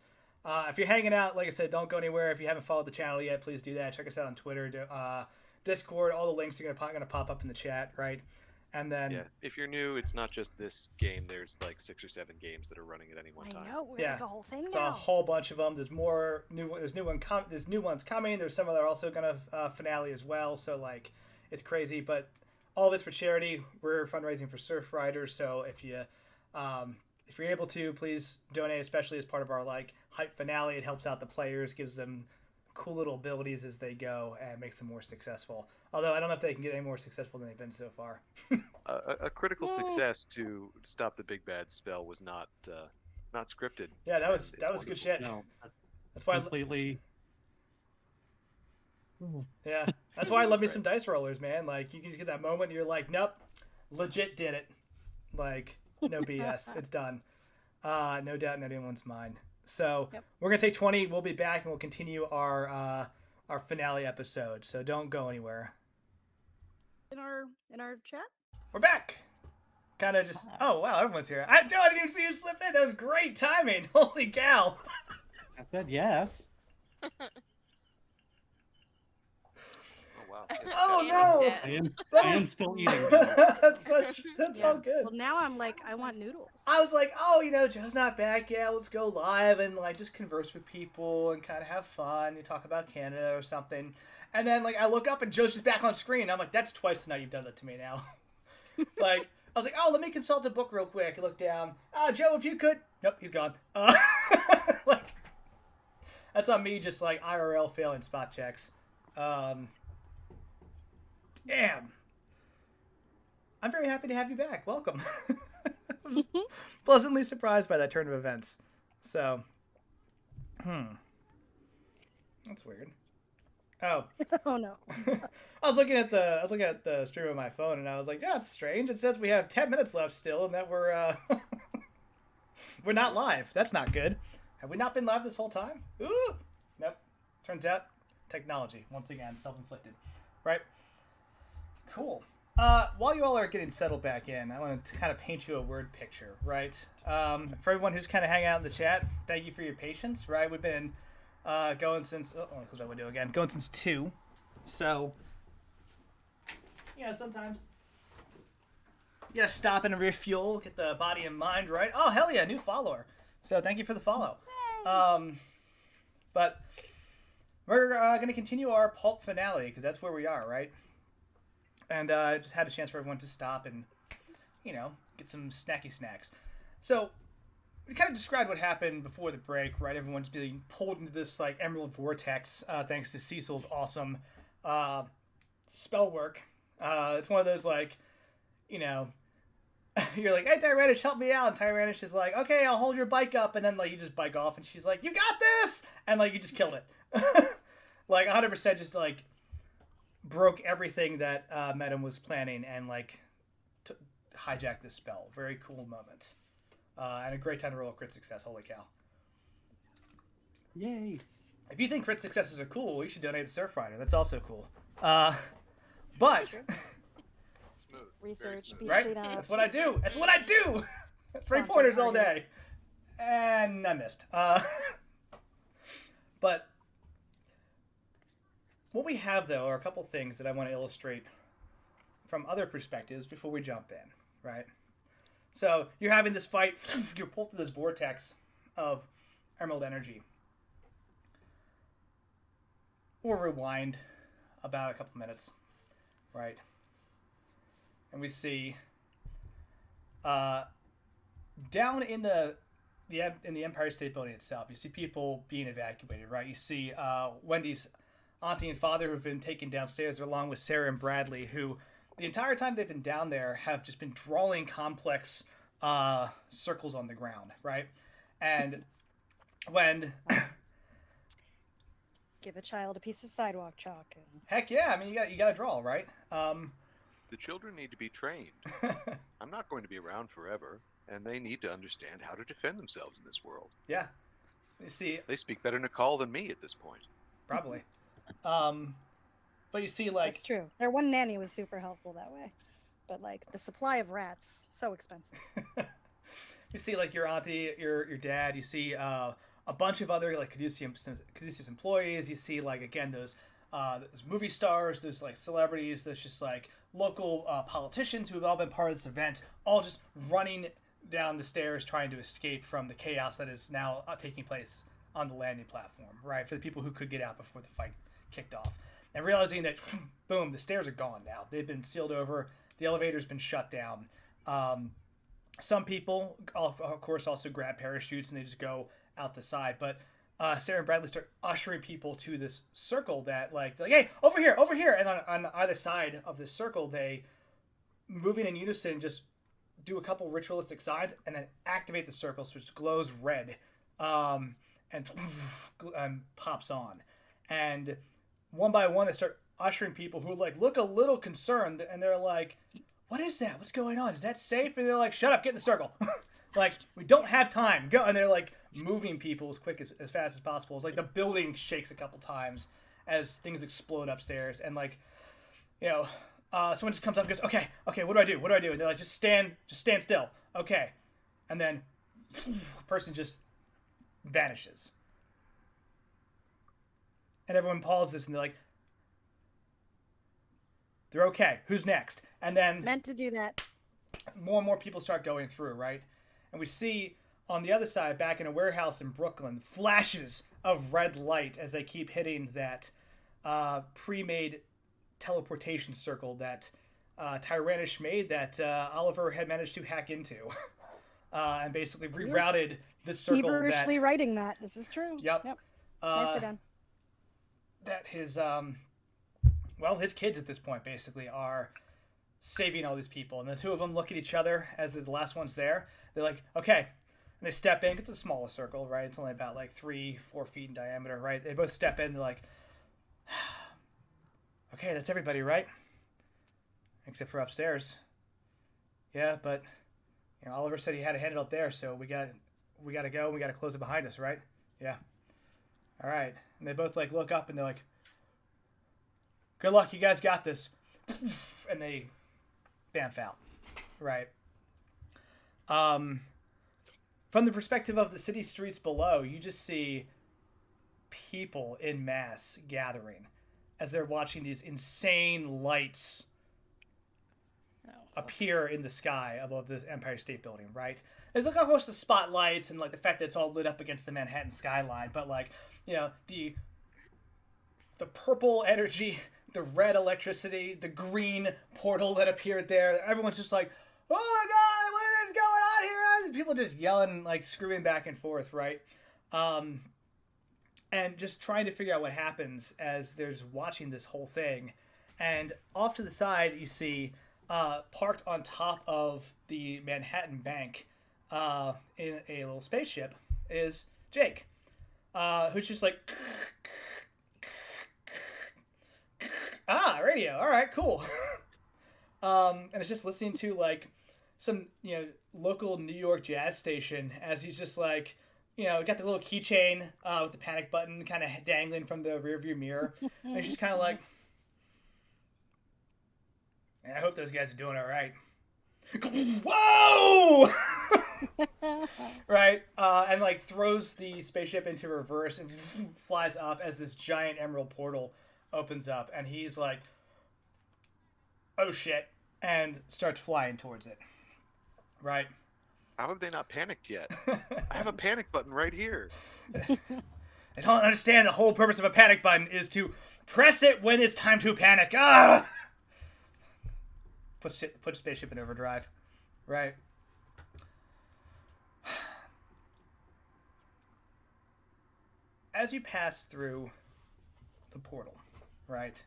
If you're hanging out, like I said, don't go anywhere. If you haven't followed the channel yet, please do that. Check us out on Twitter, Discord. All the links are going to pop up in the chat, right? And then if you're new, it's not just this game. There's 6 or 7 games that are running at any one time. I know. We're like a whole thing it's now. a whole bunch of them. There's more new. There's new ones coming. There's some that are also going to finale as well. So it's crazy, but all of it's for charity. We're fundraising for surf riders. So if you're able to, please donate, especially as part of our hype finale. It helps out the players, gives them cool little abilities as they go, and makes them more successful. Although I don't know if they can get any more successful than they've been so far. A critical success to stop the big bad spell was not scripted. Yeah, that was good shit. No, that's why completely. Yeah, that's why I love me some dice rollers, man. You can just get that moment, and you're like, nope, legit did it. No BS, it's done. No doubt in anyone's mind. So we're gonna take 20. We'll be back, and we'll continue our finale episode. So don't go anywhere. In our chat. We're back. Kind of just. Oh wow, everyone's here. Joe, I didn't even see you slip in. That was great timing. Holy cow. I said yes. Wow. Oh no! I am still eating. That's all good. Well, now I'm I want noodles. I was like, Joe's not back yet. Let's go live and just converse with people and kind of have fun and talk about Canada or something. And then I look up and Joe's just back on screen. I'm like, that's twice tonight you've done that to me now. I was like, let me consult a book real quick. I look down. Joe, if you could. Nope, he's gone. That's on me, just IRL failing spot checks. Damn. I'm very happy to have you back. Welcome. Pleasantly surprised by that turn of events. So, that's weird. Oh. Oh no. I was looking at the stream on my phone, and I was like, "That's strange. It says we have 10 minutes left still, and that we're we're not live. That's not good. Have we not been live this whole time? Ooh. Nope. Turns out, technology once again, self-inflicted. Right. Cool. While you all are getting settled back in, I want to kind of paint you a word picture, right? For everyone who's kind of hanging out in the chat, thank you for your patience, right? We've been going since... Oh, let me close my window again. Going since 2. So, sometimes you gotta stop and refuel, get the body and mind right. Oh, hell yeah, new follower. So thank you for the follow. But we're going to continue our Pulp finale, because that's where we are, right? And I just had a chance for everyone to stop and, get some snacky snacks. So, we kind of described what happened before the break, right? Everyone's being pulled into this, emerald vortex, thanks to Cecil's awesome spell work. It's one of those, you're like, hey, Tyranish, help me out. And Tyranish is like, okay, I'll hold your bike up. And then, you just bike off. And she's like, you got this! And, you just killed it. 100% just, broke everything that Madam was planning and hijacked this spell. Very cool moment. And a great time to roll a crit success. Holy cow. Yay. If you think crit successes are cool, you should donate to Surfrider. That's also cool. But... Smooth. Research, Very beach right? cleanups. That's what I do. That's what I do. 3-pointers all day. And I missed. But... what we have, though, are a couple things that I want to illustrate from other perspectives before we jump in, right? So, you're having this fight, you're pulled through this vortex of emerald energy. We'll rewind about a couple minutes, right? And we see down in the Empire State Building itself, you see people being evacuated, right? You see Wendy's auntie and father who've been taken downstairs along with Sarah and Bradley, who the entire time they've been down there have just been drawing complex circles on the ground, right? And when give a child a piece of sidewalk chalk. And... heck yeah, I mean you got to draw, right? The children need to be trained. I'm not going to be around forever, and they need to understand how to defend themselves in this world. Yeah, you see, they speak better Nicole than me at this point. Probably. But you see, that's true. Their one nanny was super helpful that way, but the supply of rats, so expensive. You see, your auntie, your dad. You see a bunch of other Caduceus employees. You see again those movie stars, those celebrities, those just local politicians who have all been part of this event, all just running down the stairs trying to escape from the chaos that is now taking place on the landing platform, right? For the people who could get out before the fight kicked off. And realizing that, boom, the stairs are gone now. They've been sealed over. The elevator's been shut down. Some people, of course, also grab parachutes and they just go out the side. But Sarah and Bradley start ushering people to this circle that, they're like, hey, over here, over here. And on either side of this circle, they, moving in unison, just do a couple ritualistic signs and then activate the circle so it glows red. And pops on. And one by one, they start ushering people who look a little concerned, and they're like, what is that? What's going on? Is that safe? And they're like, shut up, get in the circle. We don't have time. Go. And they're moving people as fast as possible. It's the building shakes a couple times as things explode upstairs. And someone just comes up and goes, okay, what do I do? What do I do? And they're like, just stand still. Okay. And then person just vanishes. And everyone pauses and they're like, they're okay. Who's next? And then meant to do that. More and more people start going through, right? And we see on the other side, back in a warehouse in Brooklyn, flashes of red light as they keep hitting that pre-made teleportation circle that Tyranish made that Oliver had managed to hack into. And basically rerouted this circle. Feverishly writing that. This is true. Yep. Nicely done. That his his kids at this point basically are saving all these people, and the two of them look at each other as the last one's there. They're like, okay, and they step in. It's a smaller circle, right? It's only about 3-4 feet in diameter, right? They both step in. They're like, Okay, that's everybody, right? Except for upstairs. Yeah, but Oliver said he had to hand it up there, so we got to go. We got to close it behind us, right? Yeah. All right. And they both like look up and they're like, "Good luck, you guys got this." And they bamf out, right? From the perspective of the city streets below, you just see people in mass gathering as they're watching these insane lights appear in the sky above the Empire State Building, right? There's like a host of spotlights and like the fact that it's all lit up against the Manhattan skyline, but like, the purple energy, the red electricity, the green portal that appeared there, everyone's just like, "Oh my god, what is going on here?" And people just yelling, like screaming back and forth, right? And just trying to figure out what happens as there's watching this whole thing. And off to the side, you see, parked on top of the Manhattan Bank in a little spaceship is Jake, who's just like, radio. All right, cool. And it's just listening to like some, local New York jazz station as he's just like, got the little keychain with the panic button kind of dangling from the rearview mirror. And he's just kind of like, "I hope those guys are doing all right." Whoa! Right? And like throws the spaceship into reverse and flies up as this giant emerald portal opens up. And he's like, "Oh shit," and starts flying towards it. Right? How have they not panicked yet? I have a panic button right here. I don't understand. The whole purpose of a panic button is to press it when it's time to panic. Ah! Put spaceship in overdrive. Right. As you pass through the portal, right?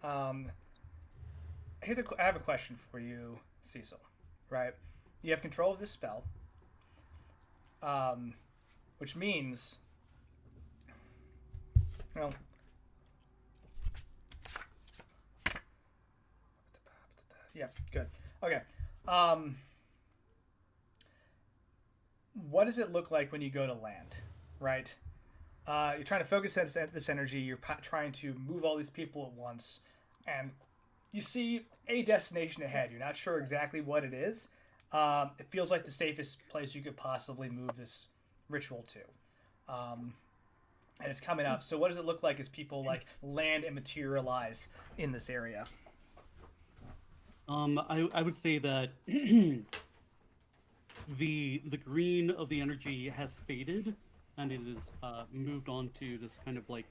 I have a question for you, Cecil. Right? You have control of this spell, which means, yeah, good. Okay. What does it look like when you go to land, right? You're trying to focus this energy. You're trying to move all these people at once, and you see a destination ahead. You're not sure exactly what it is. It feels like the safest place you could possibly move this ritual to. And it's coming up. So what does it look like as people like land and materialize in this area? I would say that the green of the energy has faded, and it is moved on to this kind of like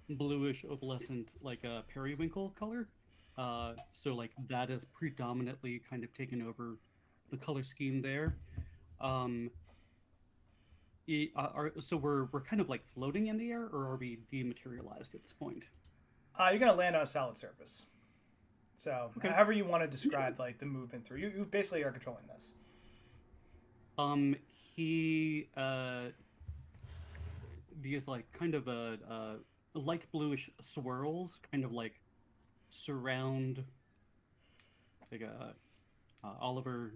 bluish opalescent, like a periwinkle color. So like that is predominantly kind of taken over the color scheme there. So we're kind of like floating in the air, or are we dematerialized at this point? You're gonna land on a solid surface. So okay. However you want to describe like the movement through, you basically are controlling this. These like kind of a light bluish swirls kind of like surround like Oliver,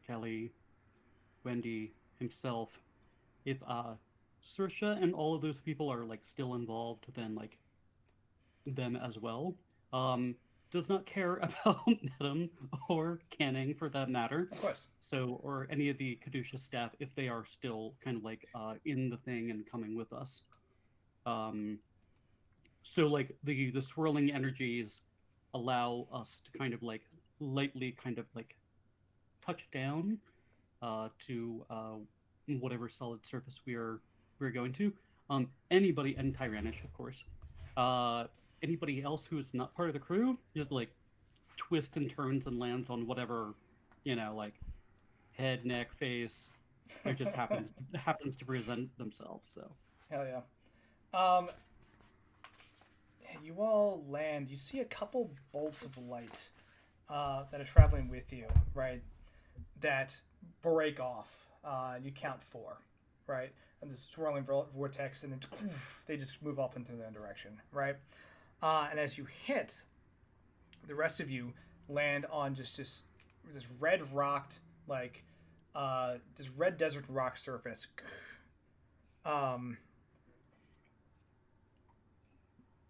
Kelly, Wendy, himself. If Saoirse and all of those people are like still involved, then like them as well. Does not care about Nedham or Canning for that matter. Of course. So, or any of the Caduceus staff if they are still kind of like in the thing and coming with us. So like the swirling energies allow us to kind of like lightly kind of like touch down to whatever solid surface we're going to. Anybody, and Tyrannish, of course. Anybody else who is not part of the crew just like twists and turns and lands on whatever, like head, neck, face. It just happens to present themselves. So hell yeah. You all land. You see a couple bolts of light that are traveling with you, right? That break off. You count 4, right? And this swirling vortex, and then they just move off into their direction, right? And as you hit the rest of you land on just this red rocked, like, this red desert rock surface. And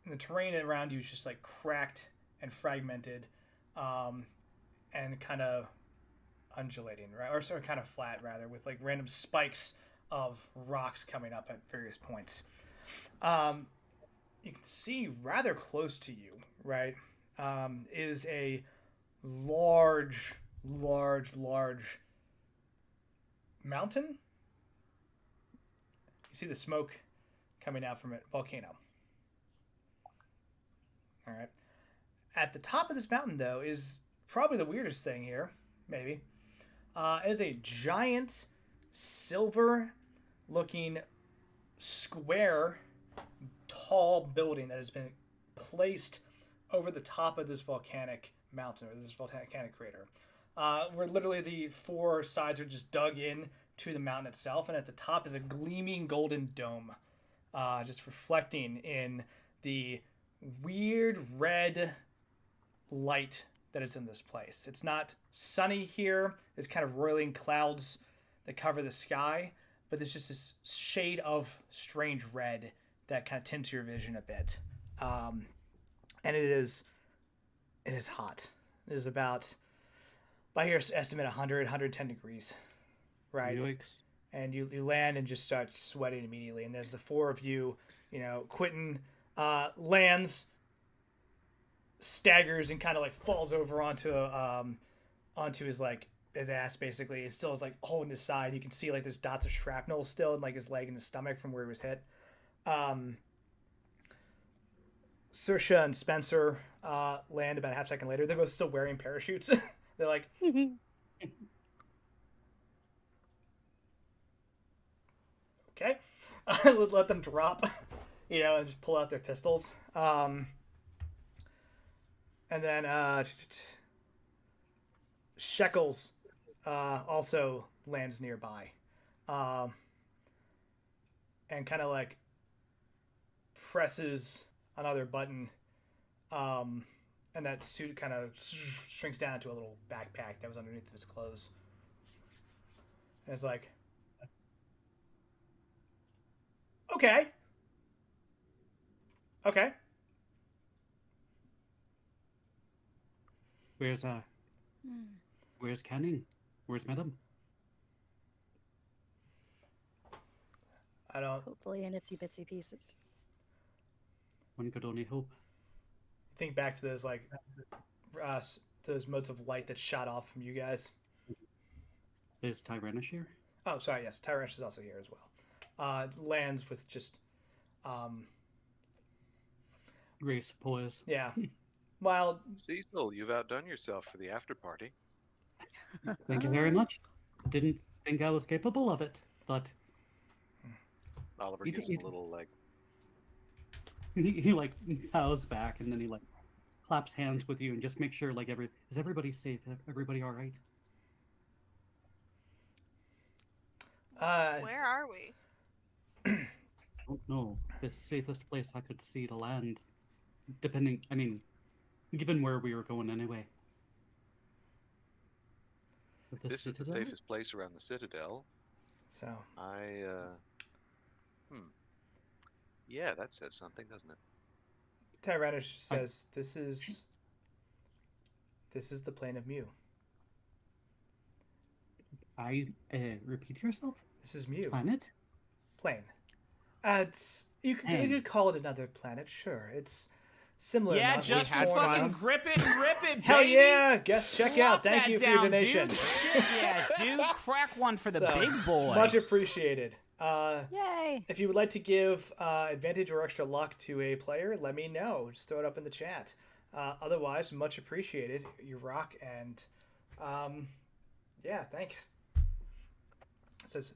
the terrain around you is just like cracked and fragmented, and kind of undulating, right? Or sort of kind of flat, rather, with like random spikes of rocks coming up at various points. You can see rather close to you, right, is a large mountain. You see the smoke coming out from a volcano. All right. At the top of this mountain, though, is probably the weirdest thing here, maybe. Is a giant silver-looking square, tall building that has been placed over the top of this volcanic mountain, or this volcanic crater, where literally the four sides are just dug in to the mountain itself, and at the top is a gleaming golden dome, just reflecting in the weird red light that is in this place. It's not sunny here. There's kind of roiling clouds that cover the sky, but there's just this shade of strange red that kind of tints your vision a bit. And it is hot. It is about, by your estimate, 110 degrees, right? Yikes. And you land and just start sweating immediately. And there's the four of you, Quentin lands, staggers, and kind of like falls over onto his ass, basically. It still is like holding his side. You can see like there's dots of shrapnel still in like his leg and his stomach from where he was hit. Saoirse and Spencer land about a half second later. They're both still wearing parachutes. They're like, okay, let them drop, and just pull out their pistols. And then Shekels also lands nearby, and kind of like presses another button, and that suit kind of shrinks down into a little backpack that was underneath of his clothes. And it's like, okay. Where's Canning? Where's Madam? I don't. Hopefully in itsy bitsy pieces. One could only hope. Think back to those those motes of light that shot off from you guys. Is Tyranish here? Oh, sorry. Yes, Tyranish is also here as well. Lands with just grace poise. Yeah. While Cecil, you've outdone yourself for the after party. Thank you very much. Didn't think I was capable of it, but Oliver gives him a little like. He like bows back, and then he like claps hands with you and just make sure like is everybody safe? Everybody all right? Where are we? I don't know. The safest place I could see to land, given where we were going anyway. This is the safest place around the Citadel. So yeah, that says something, doesn't it? Tyranish says, "This is the plane of Mew." Repeat yourself. This is Mew. Planet. Plane. You could call it another planet. Sure, it's similar. Yeah, enough. just fucking grip it and rip it, Hell baby. yeah! Guest check out. Thank you for your donation. Dude. Yeah, dude, crack one for the big boy. Much appreciated. Yay! If you would like to give advantage or extra luck to a player, let me know. Just throw it up in the chat. Otherwise, much appreciated. You rock, and yeah, thanks. It says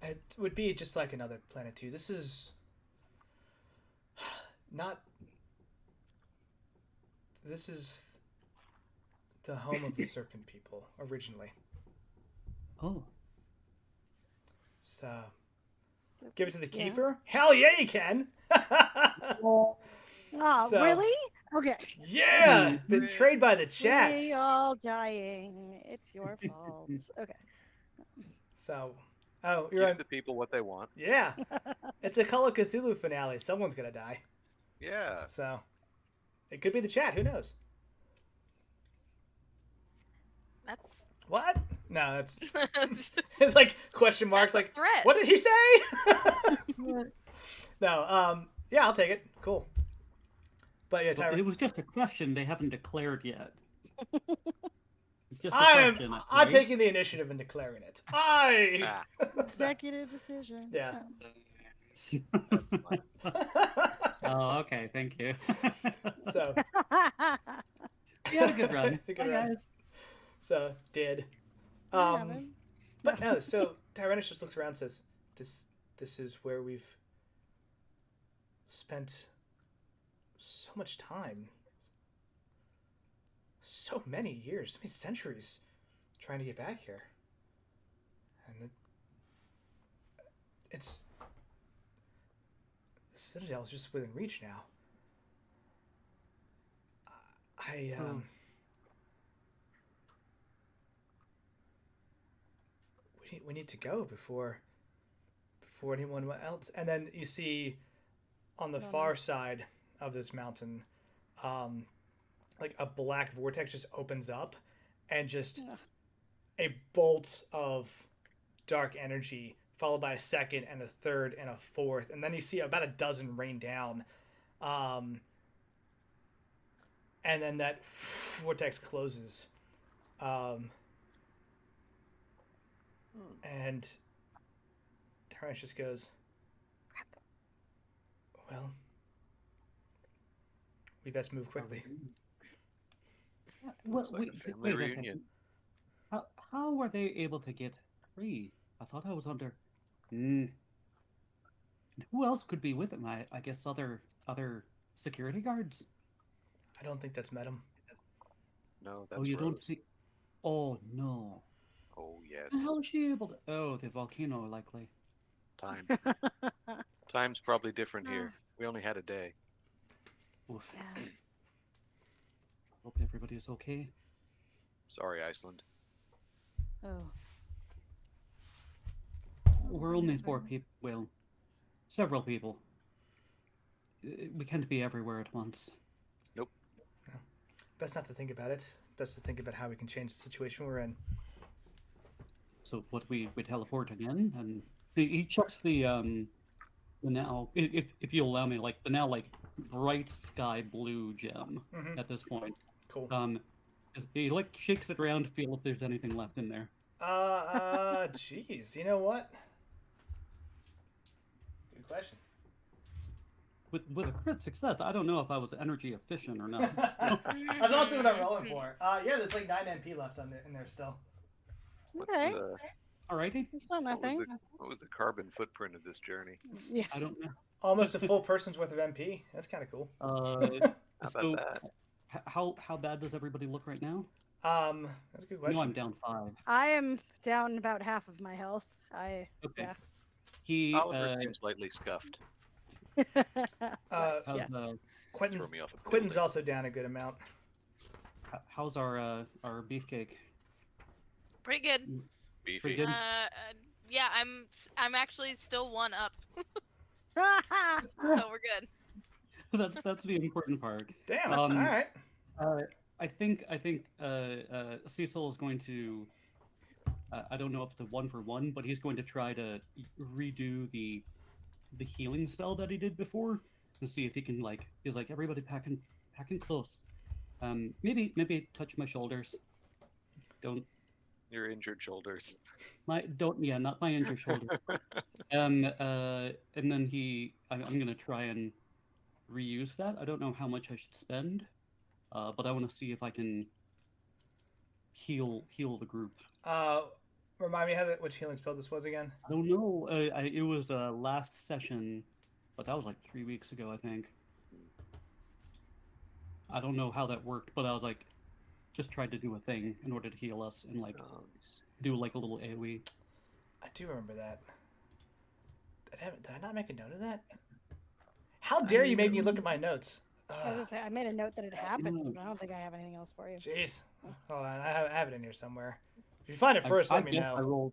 it would be just like another planet too. This is not. This is the home of the Serpent People originally. Oh. So. Give it to the keeper? Hell yeah, you can! Really? Okay. Yeah, betrayed by the chat. We all dying. It's your fault. Okay. So, you're Give on the people what they want. Yeah, it's a Call of Cthulhu finale. Someone's gonna die. Yeah. So, it could be the chat. Who knows? That's What? No, that's it's like question marks. That's like, a threat. what did he say? No. Yeah, I'll take it. Cool. But yeah, It was just a question. They haven't declared yet. It's just a I'm question. Right? taking the initiative and declaring it. Executive decision. Yeah. That's fine. Oh, okay. Thank you. So. You had a good run. Good Bye, run. guys. So did. But no. So Tyrannus just looks around and says, "This is where we've spent so much time, so many years, so many centuries, trying to get back here, and it's the Citadel is just within reach now. We need to go before anyone else." And then you see on the far side of this mountain, like a black vortex just opens up, and just a bolt of dark energy, followed by a second and a third and a fourth, and then you see about a dozen rain down, and then that vortex closes, and Tyrannus just goes, "Well, we best move quickly." Well, like a family wait a reunion. second. How were they able to get free? I thought I was under. Who else could be with them? I guess other security guards. I don't think that's met him. No, that's Oh, you Rose. don't see. Oh no. Oh yes. How is she able to? Oh, the volcano likely. Time. Time's probably different here. We only had a day. Oof. Yeah. Hope everybody is okay. Sorry, Iceland. Oh. We're only 4 people. Well, several people. We can't be everywhere at once. Nope. No. Best not to think about it. Best to think about how we can change the situation we're in. So what we teleport again, and he checks the now, if you allow me, like the now like bright sky blue gem at this point. Cool. He like shakes it around to feel if there's anything left in there. Jeez, you know what? Good question. With a crit success, I don't know if I was energy efficient or not. That's also what I'm rolling for. Yeah, there's like 9 MP left in there still. Okay. Alrighty. It's not nothing. What was the carbon footprint of this journey? Yeah. I don't know. Almost a full person's worth of MP. That's kind of cool. How about that? How bad does everybody look right now? That's a good question. No, I'm down 5. I am down about half of my health. Okay. Yeah. Oliver seems slightly scuffed. Quentin's Throw me off a Quentin's building. also down a good amount. How's our beefcake? Pretty good. Beefy. Pretty good. Yeah, I'm actually still 1 up, so we're good. That's the important part. Damn. All right. I think Cecil is going to. I don't know if it's a 1-for-1, but he's going to try to redo the healing spell that he did before to see if he can he's like everybody packing close. Maybe touch my shoulders. Don't. Your injured shoulders. Not my injured shoulder. And then I'm gonna try and reuse that. I don't know how much I should spend, but I want to see if I can heal the group. Remind me which healing spell this was again. I don't know. It was last session, but that was like 3 weeks ago, I think. I don't know how that worked, but I was like, just tried to do a thing in order to heal us and do like a little AoE. I do remember that. Did I not make a note of that? How dare you make me look at my notes? I was gonna say I made a note that it happened, but I don't think I have anything else for you. Jeez. Hold on, I have it in here somewhere. If you find it first, let me know. I rolled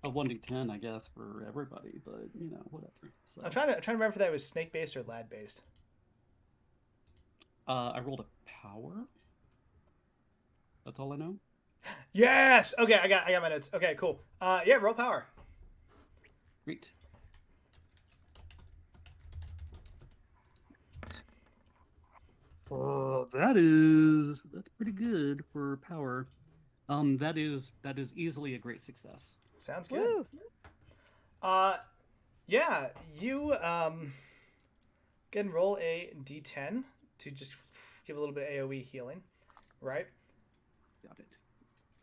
a 1d10, I guess, for everybody, but whatever. So. I'm trying to remember if that was snake based or lad based. I rolled a power. That's all I know. Yes. Okay, I got my notes. Okay, cool. Yeah, roll power. Great. That's pretty good for power. That is easily a great success. Sounds good. Woo! Yeah, you can roll a d10 to just give a little bit of AoE healing, right? Got it.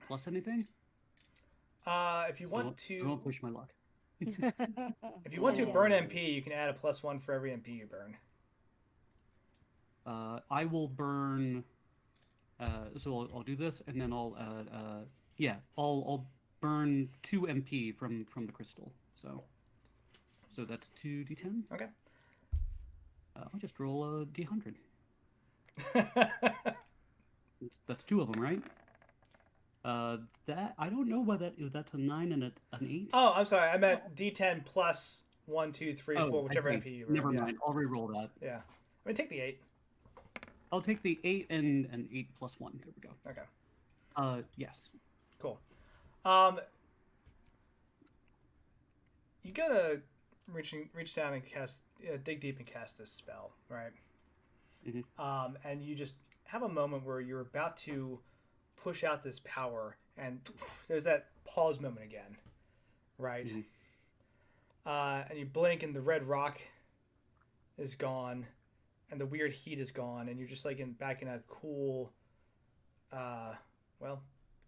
Plus anything? If you want to, I won't push my luck. If you want to burn MP, you can add a +1 for every MP you burn. I will burn. So I'll do this, and then I'll burn 2 MP from the crystal. So that's 2d10. Okay. I'll just roll a d100. That's 2 of them, right? That I don't know why that's a 9 and an 8. Oh, I'm sorry. I meant d10 plus 1, 2, 3, 4, whichever MP you burn. Never mind. I'll re-roll that. Yeah. I mean, take the 8. I'll take the 8 and 8 plus 1. There we go. Okay. Yes. Cool. You gotta reach down and cast, dig deep and cast this spell, right? Mm-hmm. And you just have a moment where you're about to push out this power, and there's that pause moment again, right? Mm-hmm. And you blink, and the red rock is gone, and the weird heat is gone, and you're just like back in a cool,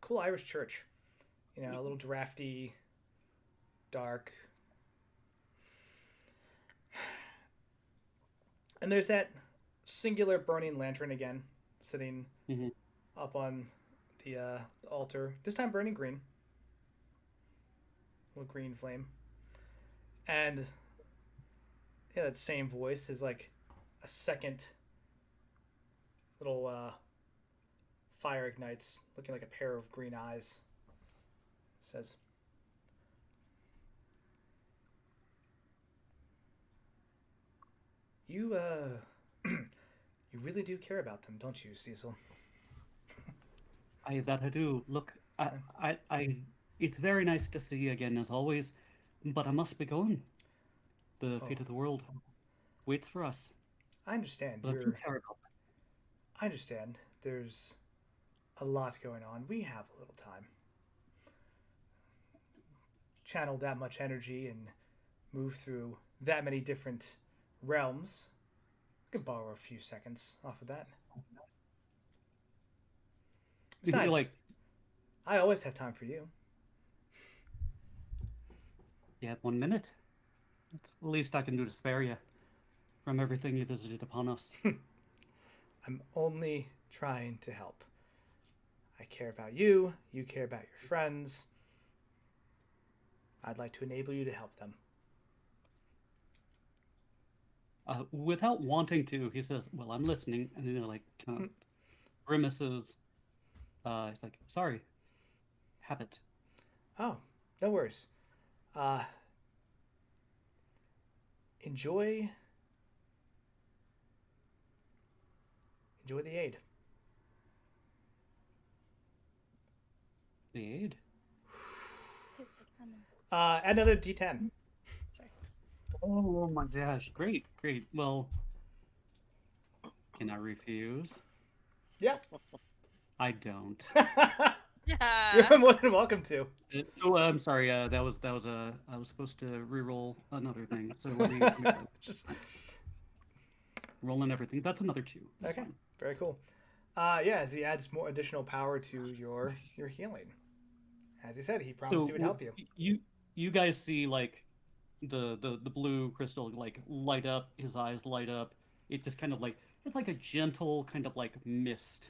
cool Irish church. A little drafty, dark. And there's that singular burning lantern again, sitting up on the altar. This time burning green. A little green flame. And yeah, that same voice is like a second little fire ignites, looking like a pair of green eyes. Says, You you really do care about them, don't you, Cecil? I do. Look, I it's very nice to see you again as always, but I must be going. The fate of the world waits for us. I understand. But you care about that. I understand. There's a lot going on. We have a little time. Channel that much energy and move through that many different realms. I could borrow a few seconds off of that. Besides, I always have time for you. You have 1 minute. That's the least I can do to spare you from everything you visited upon us. I'm only trying to help. I care about you. You care about your friends. I'd like to enable you to help them. Without wanting to, he says, "Well, I'm listening," and kind of grimaces. He's like, "Sorry, habit." Oh, no worries. Enjoy the aid. The aid? Another D10. Sorry. Oh my gosh! Great. Well, can I refuse? Yeah. I don't. You're more than welcome to. I'm sorry. That was I was supposed to re-roll another thing. So let me just rolling everything. That's another 2. That's okay. Fine. Very cool. As he adds more additional power to your healing. As he said, he promised he would help you. You guys see like the blue crystal like light up. His eyes light up. It just kind of like it's like a gentle kind of like mist,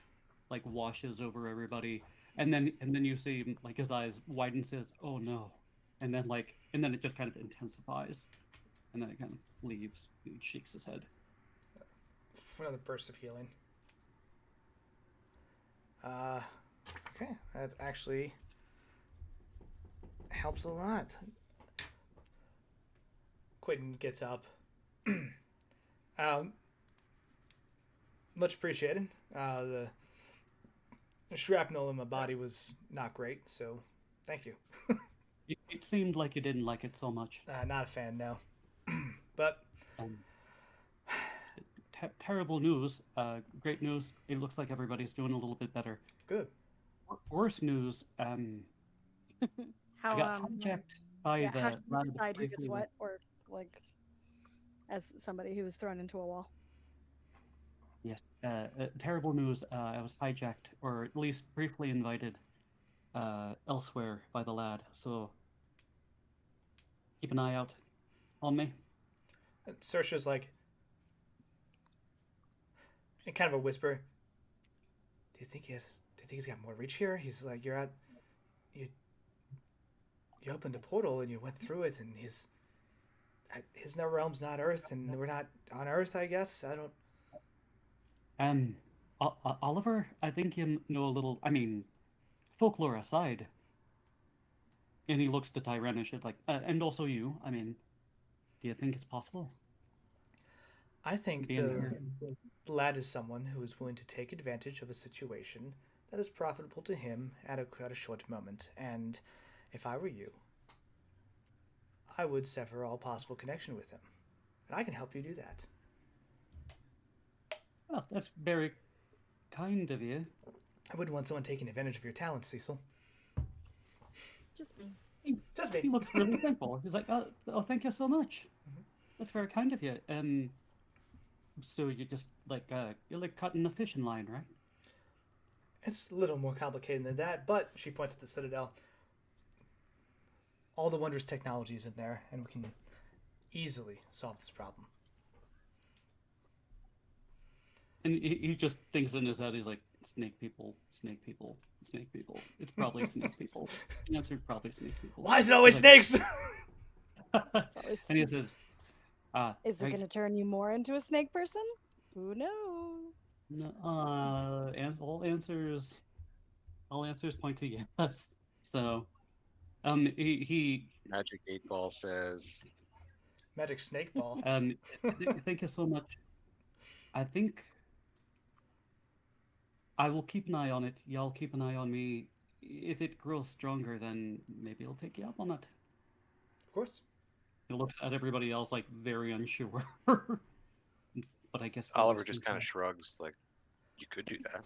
like washes over everybody. And then you see like his eyes widen and says, "Oh no," and then it just kind of intensifies, and then it kind of leaves. He shakes his head. for another burst of healing. Okay, that actually helps a lot. Quentin gets up. Much appreciated. The shrapnel in my body was not great, so thank you. It seemed like you didn't like it so much. Not a fan, no. But terrible news. Great news. It looks like everybody's doing a little bit better. Good. Worse news. How I got hijacked by the. How do you decide who gets what, or like, as somebody who was thrown into a wall? Yes. Terrible news. I was hijacked, or at least briefly invited, elsewhere by the lad. So keep an eye out on me. Saoirse's like, in kind of a whisper, do you think he's got more reach here? He's like, you opened a portal and you went through it, and his realm's not Earth, and we're not on Earth, I guess. I don't. Oliver, I think you know a little. I mean, folklore aside. And he looks to Tyranish like, and also you. I mean, do you think it's possible? I think the lad is someone who is willing to take advantage of a situation that is profitable to him at a short moment. And if I were you, I would sever all possible connection with him. And I can help you do that. Well, that's very kind of you. I wouldn't want someone taking advantage of your talents, Cecil. Just me. Just me. He looks really thankful. He's like, oh, thank you so much. Mm-hmm. That's very kind of you. So you just you're like cutting a fishing line, right? It's a little more complicated than that, but she points at the Citadel. All the wondrous technology is in there, and we can easily solve this problem. And he just thinks in his head, he's like, snake people, snake people, snake people. It's probably snake people. The answer is probably snake people. Why is it always snakes? And he says, is it going to turn you more into a snake person? Who knows? No, all answers point to yes. So, he Magic 8-Ball says. Magic snake ball. Thank you so much. I think I will keep an eye on it. Y'all keep an eye on me. If it grows stronger, then maybe I'll take you up on it. Of course. He looks at everybody else like very unsure. But I guess Oliver just kind of shrugs, like, you could do that.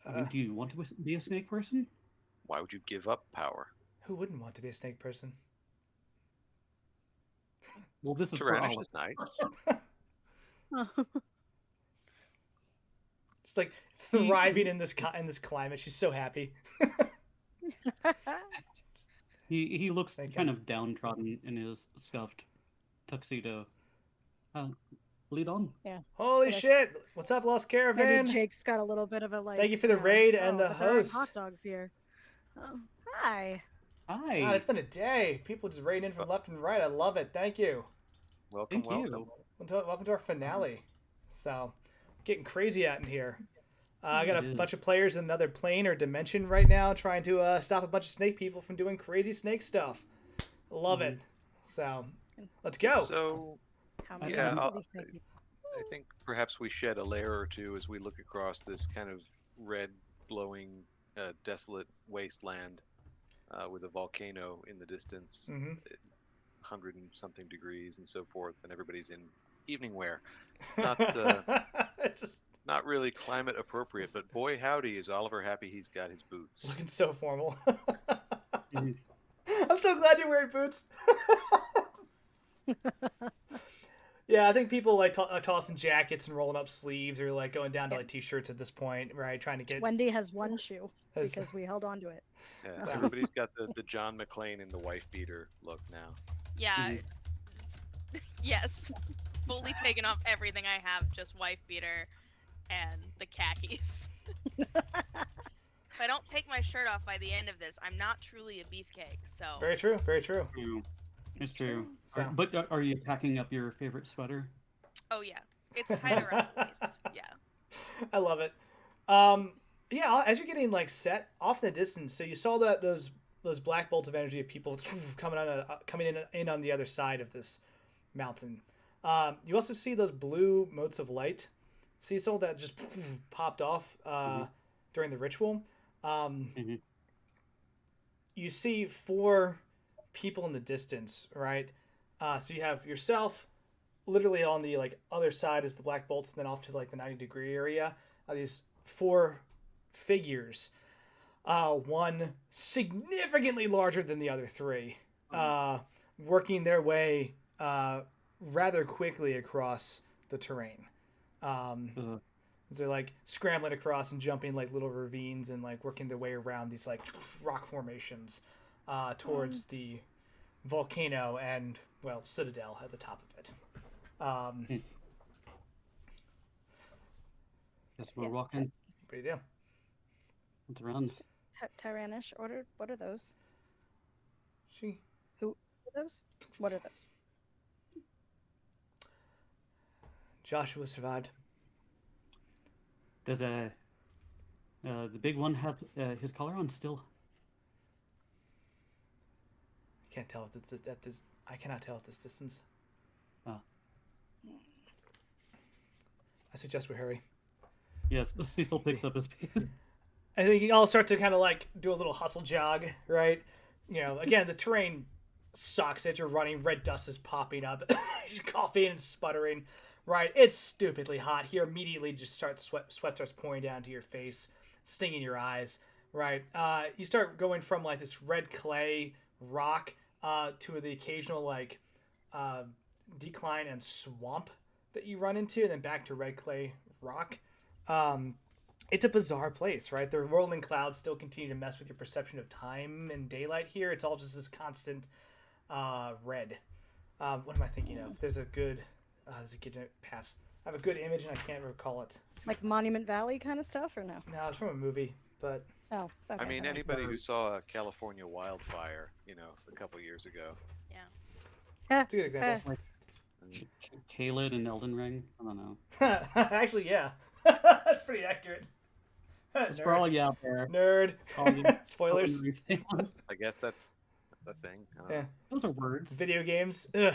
I don't know. Do you want to be a snake person? Why would you give up power? Who wouldn't want to be a snake person? Well, this is for Oliver. Is nice. Just like thriving in this climate. She's so happy. He looks kind of downtrodden in his scuffed tuxedo. Lead on. Yeah. Holy shit! What's up, Lost Caravan? Jake's got a little bit of a like. Thank you for the raid and the host. Hot dogs here. Oh, hi. Hi. God, it's been a day. People just raiding in from left and right. I love it. Thank you. Welcome. Welcome to our finale. So, getting crazy out in here. I got a bunch of players in another plane or dimension right now trying to stop a bunch of snake people from doing crazy snake stuff. Love it. So, let's go. So, I think perhaps we shed a layer or two as we look across this kind of red, glowing, desolate wasteland with a volcano in the distance, 100 and something degrees and so forth, and everybody's in evening wear. Not really climate appropriate, but boy howdy is Oliver happy he's got his boots. Looking so formal. I'm so glad you're wearing boots. Yeah, I think people like tossing jackets and rolling up sleeves, or like going down to like t-shirts at this point, right? Trying to get. Wendy has one shoe because we held on to it. Yeah, everybody's got the John McClane and the wife beater look now. Yeah. Yes. Fully taken off everything I have, just wife beater and the khakis. If I don't take my shirt off by the end of this, I'm not truly a beefcake. So. Very true. Very true. It's true. So. But are you packing up your favorite sweater? Oh yeah. It's tied around the waist. Yeah. I love it. Yeah, as you're getting like set off in the distance, so you saw that those black bolts of energy of people coming in on the other side of this mountain. You also see those blue motes of light. See some that just popped off during the ritual. You see 4 people in the distance, right? So you have yourself, literally on the like other side is the black bolts, and then off to like the 90-degree area. These 4 figures, one significantly larger than the other 3, working their way rather quickly across the terrain. They're like scrambling across and jumping like little ravines and like working their way around these like rock formations towards the volcano and, well, citadel at the top of it. Guess we're walking. What do you do? Let's run. Tyrannish ordered. What are those? Who are those? What are those? Joshua survived. Does the big one have his collar on still? I can't tell if it's at this. I cannot tell at this distance. Ah. I suggest we hurry. Yes, Cecil picks up his pace. I think you all start to kind of like do a little hustle jog, right? You know, again, the terrain sucks as you're running. Red dust is popping up. You're coughing and sputtering, right? It's stupidly hot here. Immediately, just sweat starts pouring down to your face, stinging your eyes, right? You start going from like this red clay rock to the occasional like decline and swamp that you run into, and then back to red clay rock. It's a bizarre place, right? The rolling clouds still continue to mess with your perception of time and daylight here. It's all just this constant red. What am I thinking of? There's a good pass. I have a good image and I can't recall it. Like Monument Valley kind of stuff, or no? No, it's from a movie, but... Oh, okay. I mean, anybody who saw a California wildfire, a couple years ago. Yeah. It's a good example. Kaled and Elden Ring? I don't know. Actually, yeah. That's pretty accurate. It's for all you out there. Nerd. Spoilers. I guess that's a thing. Yeah. Those are words. Video games. Ugh.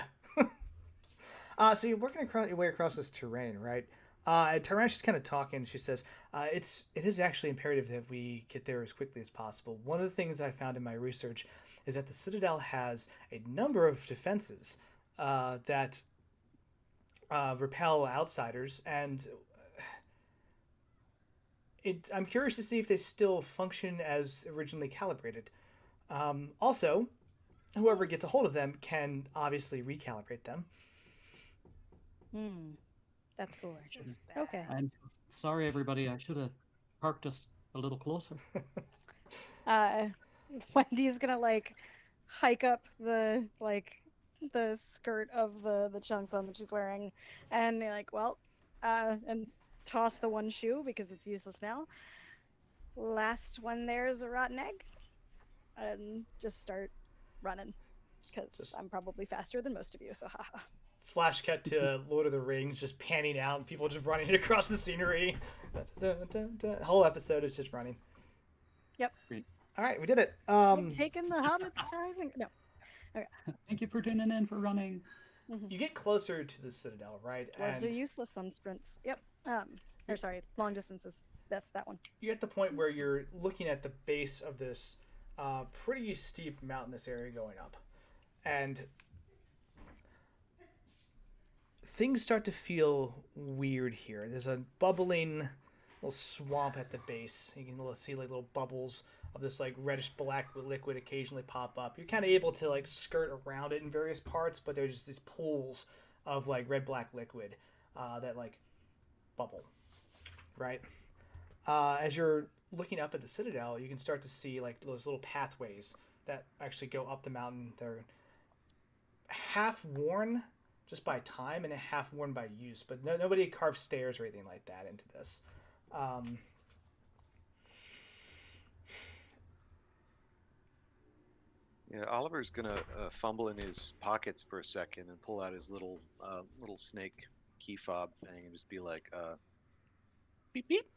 So you're working your way across this terrain, right? Tyrannish is kind of talking. She says, it is actually imperative that we get there as quickly as possible. One of the things I found in my research is that the Citadel has a number of defenses that repel outsiders, and I'm curious to see if they still function as originally calibrated. Also, whoever gets a hold of them can obviously recalibrate them. That's cool. Okay. I'm sorry, everybody. I should have parked us a little closer. Wendy's gonna like hike up the skirt of the chunks on that she's wearing, and you're like, well, and toss the one shoe because it's useless now. Last one there is a rotten egg, and just start running because I'm probably faster than most of you. So haha. Flash cut to Lord of the Rings, just panning out, and people just running across the scenery. The whole episode is just running. Yep. Great. All right, we did it. Taking the hobbits sizing. No. Okay. Thank you for tuning in for running. You get closer to the Citadel, right? Dwarves are useless on sprints. Yep. Or sorry, long distances. That's that one. You're at the point where you're looking at the base of this pretty steep mountainous area going up, and things start to feel weird here. There's a bubbling little swamp at the base. You can see like little bubbles of this like reddish black liquid occasionally pop up. You're kind of able to like skirt around it in various parts, but there's just these pools of like red black liquid that like bubble, right? As you're looking up at the Citadel, you can start to see like those little pathways that actually go up the mountain. They're half worn just by time and half worn by use, but nobody carved stairs or anything like that into this. Yeah, Oliver's gonna fumble in his pockets for a second and pull out his little snake key fob thing and just be like, beep beep.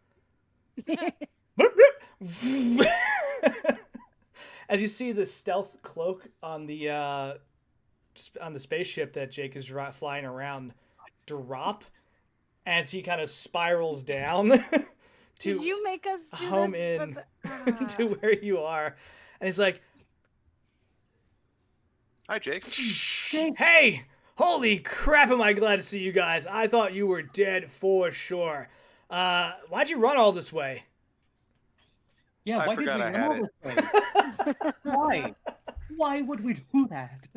As you see the stealth cloak on the spaceship that Jake is flying around drop, as he kind of spirals down to Did you make us do home this in to where you are, and he's like, "Hi, Jake." Hey, holy crap! Am I glad to see you guys? I thought you were dead for sure. Why'd you run all this way? Yeah, why did we run all this way? Why? Why would we do that?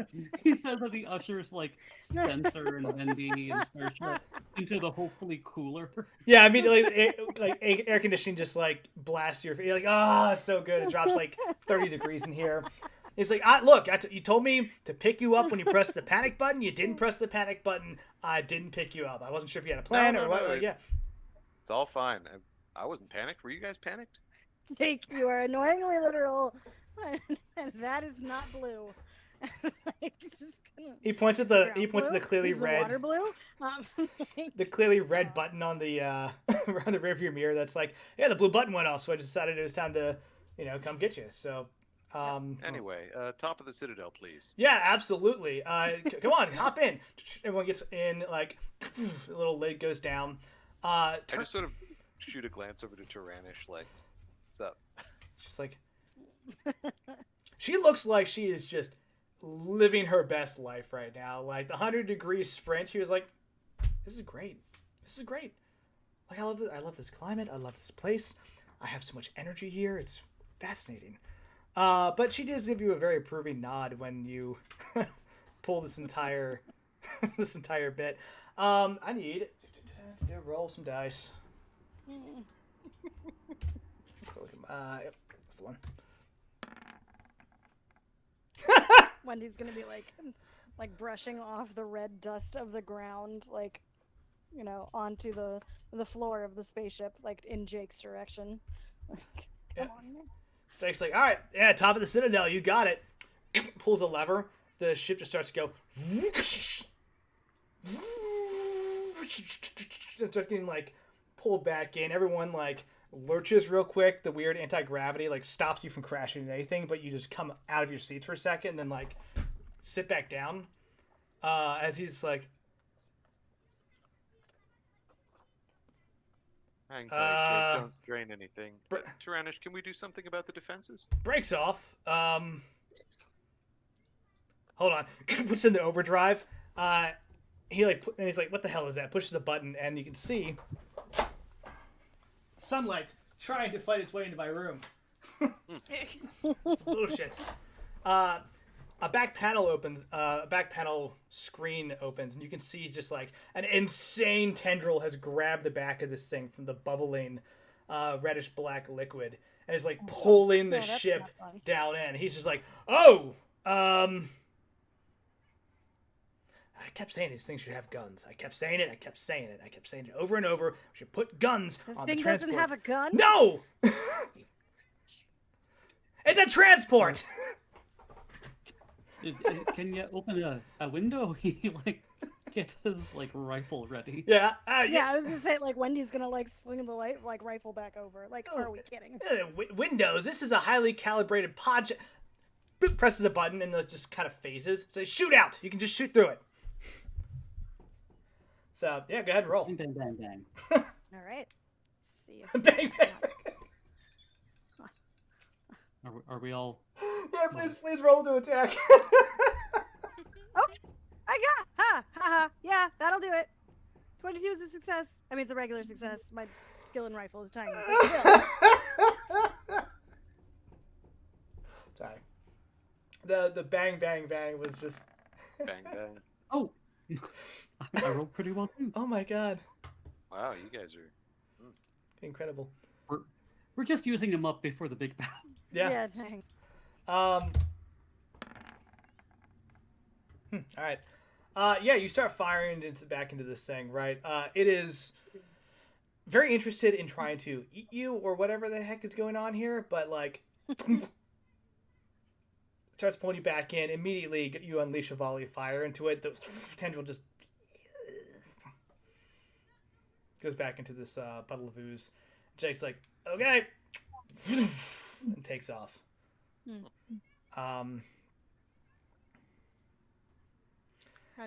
He says as he ushers like Spencer and Wendy and Starship into the hopefully cooler. Yeah, I mean, like air conditioning just like blasts your face. You're like, oh, it's so good. It drops like 30 degrees in here. It's like, look, you told me to pick you up when you pressed the panic button. You didn't press the panic button. I didn't pick you up. I wasn't sure if you had a plan or what. No, like, yeah, it's all fine. I wasn't panicked. Were you guys panicked? Jake, you are annoyingly literal, and that is not blue. He points at the clearly is red the water blue. The clearly red button on the around the rearview mirror. That's like, yeah, the blue button went off, so I decided it was time to, come get you. So. Anyway, top of the Citadel, please. Yeah, absolutely. Come on, hop in. Everyone gets in. Like, a little lid goes down. I just sort of shoot a glance over to Tyranish, like, what's up? She's like, she looks like she is just living her best life right now. Like the 100-degree sprint, she was like, "This is great. This is great. Like I love this climate. I love this place. I have so much energy here. It's fascinating." But she does give you a very approving nod when you pull this entire bit. I need to roll some dice. Yep, that's the one. Wendy's gonna be like brushing off the red dust of the ground, like, onto the floor of the spaceship, like in Jake's direction. Come on, man. Jake's like, all right, yeah, top of the Citadel, you got it. Pulls a lever. The ship just starts to go. It starts getting like pulled back in. Everyone like lurches real quick. The weird anti-gravity like stops you from crashing into anything, but you just come out of your seats for a second and then like sit back down. As he's like, hang tight, Jake. Don't drain anything. Tyranish, can we do something about the defenses? Brakes off. Hold on. Puts in the overdrive. He's like, what the hell is that? Pushes a button, and you can see sunlight trying to fight its way into my room. It's bullshit. A back panel opens. A back panel screen opens, and you can see just like an insane tendril has grabbed the back of this thing from the bubbling reddish black liquid, and is like pulling the ship down in. He's just like, I kept saying these things should have guns. I kept saying it. I kept saying it over and over. We should put guns on the transport. This thing doesn't have a gun? No! It's a transport! Can you open a window? He like gets his like rifle ready. Yeah. Yeah, I was gonna say like Wendy's gonna like swing the rifle back over. Like, are we kidding? Windows. This is a highly calibrated pod. Boop, presses a button and it just kind of phases. So shoot out. You can just shoot through it. So yeah, go ahead and roll. Bang bang bang bang. All right. Let's see if bang bang. Are we all? Yeah, please roll to attack. Oh, I got yeah, that'll do it. 22 is a success. I mean, it's a regular success. My skill in rifle is tiny. Sorry. The bang bang bang was just bang bang. Oh, I rolled pretty well too. Oh my god. Wow, you guys are incredible. We're just using them up before the big battle. Yeah. Yeah, dang. All right. Yeah, you start firing back into this thing, right? It is very interested in trying to eat you or whatever the heck is going on here, but like starts pulling you back in. Immediately, you unleash a volley of fire into it. The tendril just goes back into this puddle of ooze. Jake's like, okay, and takes off. How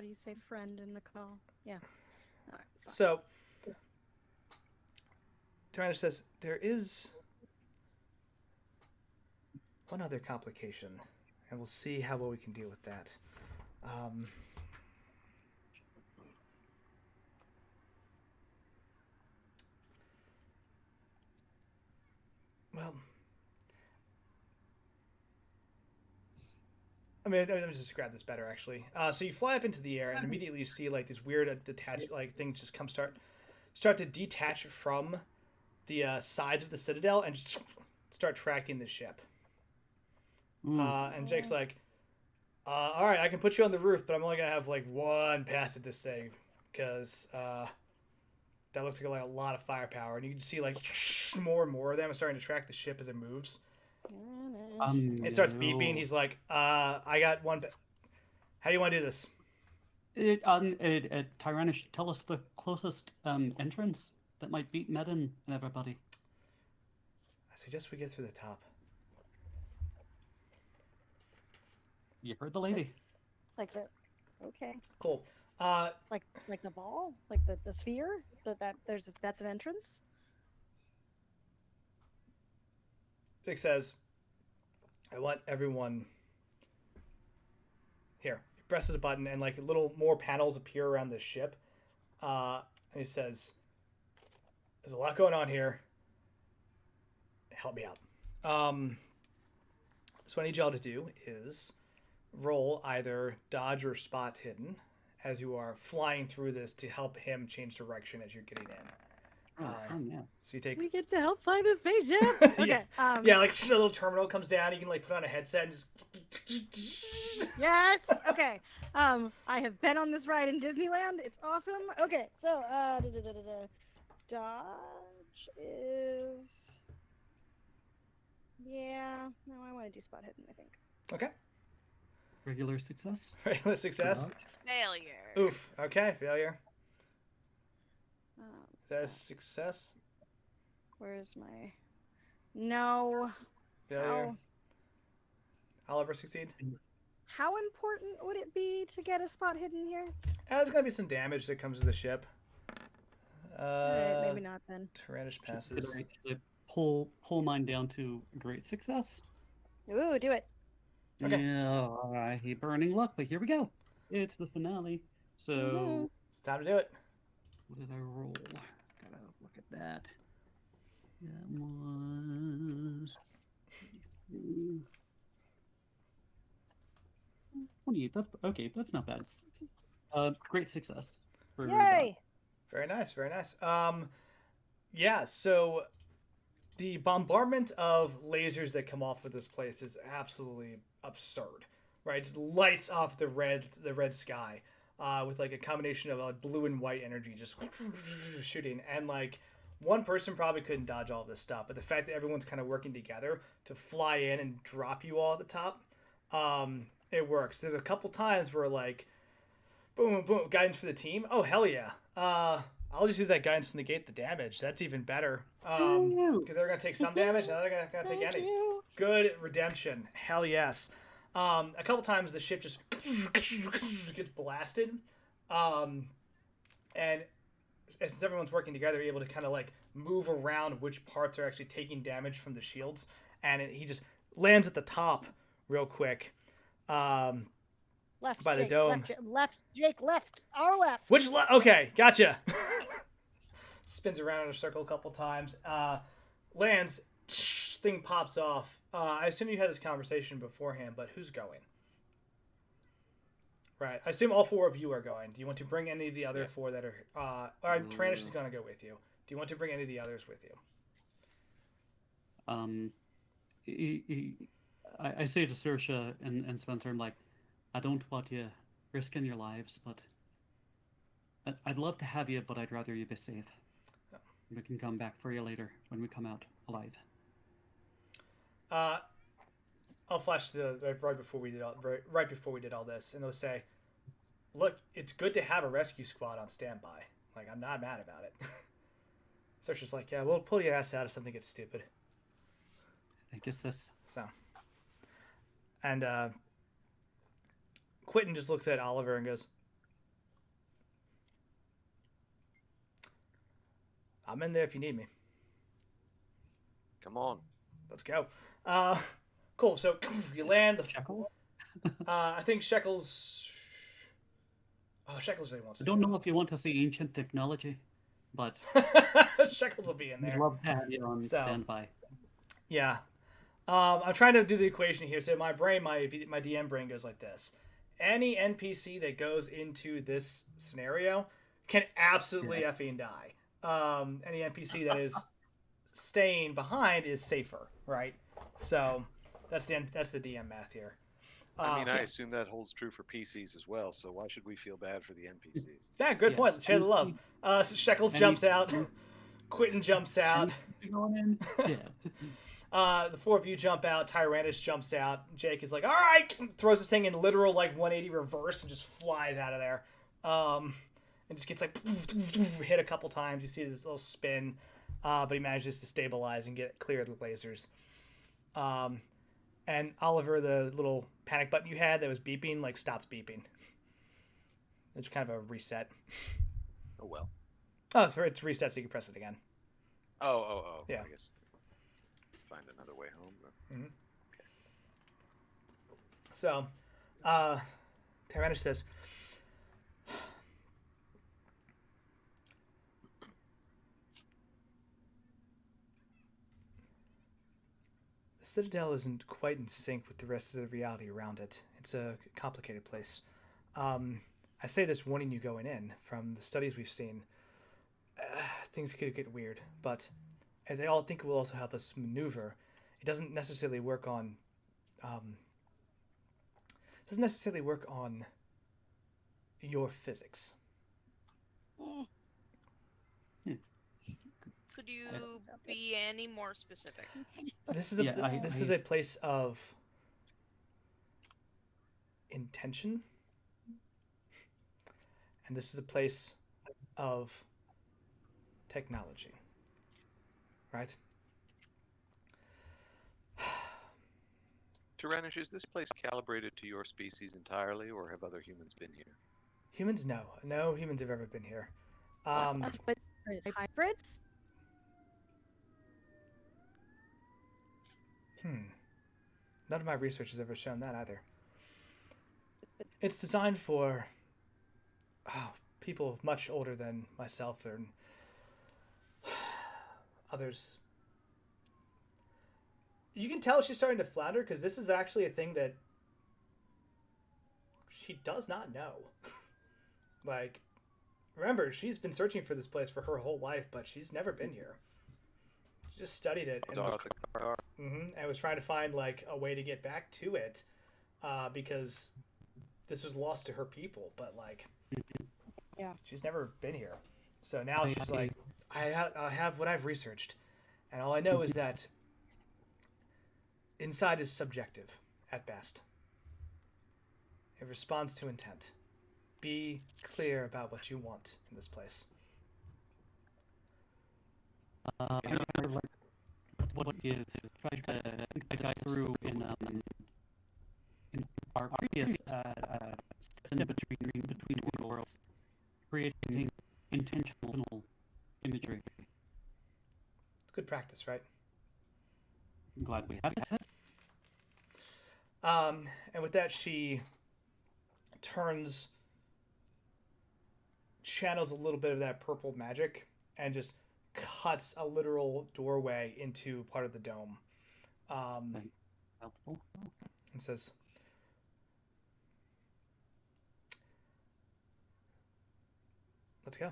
do you say friend in the call? Yeah. All right, so Tyrannus says, there is one other complication, and we'll see how well we can deal with that. Well, I mean, let me just describe this better, actually. So you fly up into the air, and immediately you see like this weird detached like things just start to detach from the sides of the citadel and just start tracking the ship. And Jake's like, all right, I can put you on the roof, but I'm only gonna have like one pass at this thing because that looks like a lot of firepower, and you can see like more and more of them starting to track the ship as it moves. It starts beeping. He's like, I got one. How do you want to do this? Tyrannus, tell us the closest entrance that might beat Medin and everybody. I suggest we get through the top. You heard the lady. Like the, okay. Cool. Like the ball, like the sphere. That's an entrance. Vic says, I want everyone here. He presses a button and like little more panels appear around the ship. And he says, there's a lot going on here. Help me out. So what I need y'all to do is roll either dodge or spot hidden as you are flying through this to help him change direction as you're getting in. Yeah. So you take. We get to help fly the spaceship. Okay. Yeah, like a little terminal comes down. You can like put on a headset and just. Yes. Okay. I have been on this ride in Disneyland. It's awesome. Okay. So dodge is. Yeah. No, I want to do spot hidden, I think. Okay. Regular success. Regular success. Failure. Oof. Okay. Failure. That's success. Where's my? No. Failure. Oliver succeed. How important would it be to get a spot hidden here? There's gonna be some damage that comes to the ship. Alright, maybe not then. Tyrannus passes. Should I pull mine down to great success? Ooh, do it. Okay. Yeah, I hate burning luck, but here we go. It's the finale. So It's time to do it. what did I roll? Gotta look at that. That was 28. Okay, that's not bad. Great success. Yay! Very nice, very nice. Yeah, so the bombardment of lasers that come off of this place is absolutely absurd, right? It just lights up the red sky with like a combination of blue and white energy just shooting, and like one person probably couldn't dodge all this stuff, but the fact that everyone's kind of working together to fly in and drop you all at the top, it works. There's a couple times where like boom boom guidance for the team. Oh hell yeah. I'll just use that guidance to negate the damage. That's even better. Because they're going to take some damage, and they're going to take any. Good redemption. Hell yes. A couple times the ship just gets blasted. And since everyone's working together, you're able to kind of like move around which parts are actually taking damage from the shields. And he just lands at the top real quick. Left, by Jake, the dome. Left, Jake, left. Our left. Which okay, gotcha. Spins around in a circle a couple times. Lands. Thing pops off. I assume you had this conversation beforehand, but who's going? Right. I assume all four of you are going. Do you want to bring any of the other four that are... all right, Tyrannus is going to go with you. Do you want to bring any of the others with you? I say to Saoirse and Spencer, I'm like, I don't want you risking your lives, but I'd love to have you, but I'd rather you be safe. Oh. We can come back for you later when we come out alive. I'll flash to right before we did all this, and they'll say, "Look, it's good to have a rescue squad on standby. Like, I'm not mad about it." Searcher's like, yeah, we'll pull your ass out if something gets stupid. I guess that's... So. And Quentin just looks at Oliver and goes, I'm in there if you need me. Come on. Let's go. Cool. So you land. Shekel? I think Shekels... Shekels really wants I to. don't know if you want to see ancient technology, but... Shekels will be in there. We'd love to have you on standby. Yeah. I'm trying to do the equation here. So my brain, my DM brain goes like this. Any NPC that goes into this scenario can absolutely effing die. Any NPC that is staying behind is safer, right? So that's the DM math here. I mean, I assume that holds true for PCs as well, so why should we feel bad for the NPCs? Yeah, good point. Share the love. Shekels jumps out. Quentin jumps out. The four of you jump out. Tyrannus jumps out. Jake is like, all right, throws this thing in literal like 180 reverse and just flies out of there. And just gets like hit a couple times. You see this little spin, but he manages to stabilize and get clear of the lasers. And Oliver, the little panic button you had that was beeping, like stops beeping. It's kind of a reset. Oh well. Oh, it's reset, so you can press it again. Oh. Yeah. I guess. Find another way home. Mm-hmm. Okay. So, Tyrannus says, the Citadel isn't quite in sync with the rest of the reality around it. It's a complicated place. I say this warning you going in. From the studies we've seen, things could get weird, but they all think it will also help us maneuver. It doesn't necessarily work on your physics. Could you be any more specific? This is this is a place of intention, and this is a place of technology, right? Tyrannus, is this place calibrated to your species entirely, or have other humans been here? Humans, no. No humans have ever been here. But hybrids? None of my research has ever shown that either. It's designed for people much older than myself and others. You can tell she's starting to flounder because this is actually a thing that she does not know. Like, remember, she's been searching for this place for her whole life, but she's never been here. She just studied it and was trying to find like a way to get back to it, because this was lost to her people. But like, she's never been here. So now she's like, I have what I've researched, and all I know is that inside is subjective at best. It responds to intent. Be clear about what you want in this place. What you've tried to guide through in our previous step between the worlds, creating intentional imagery. It's good practice, right? I'm glad we have it. And with that, she channels a little bit of that purple magic and just cuts a literal doorway into part of the dome. Helpful. And says, let's go.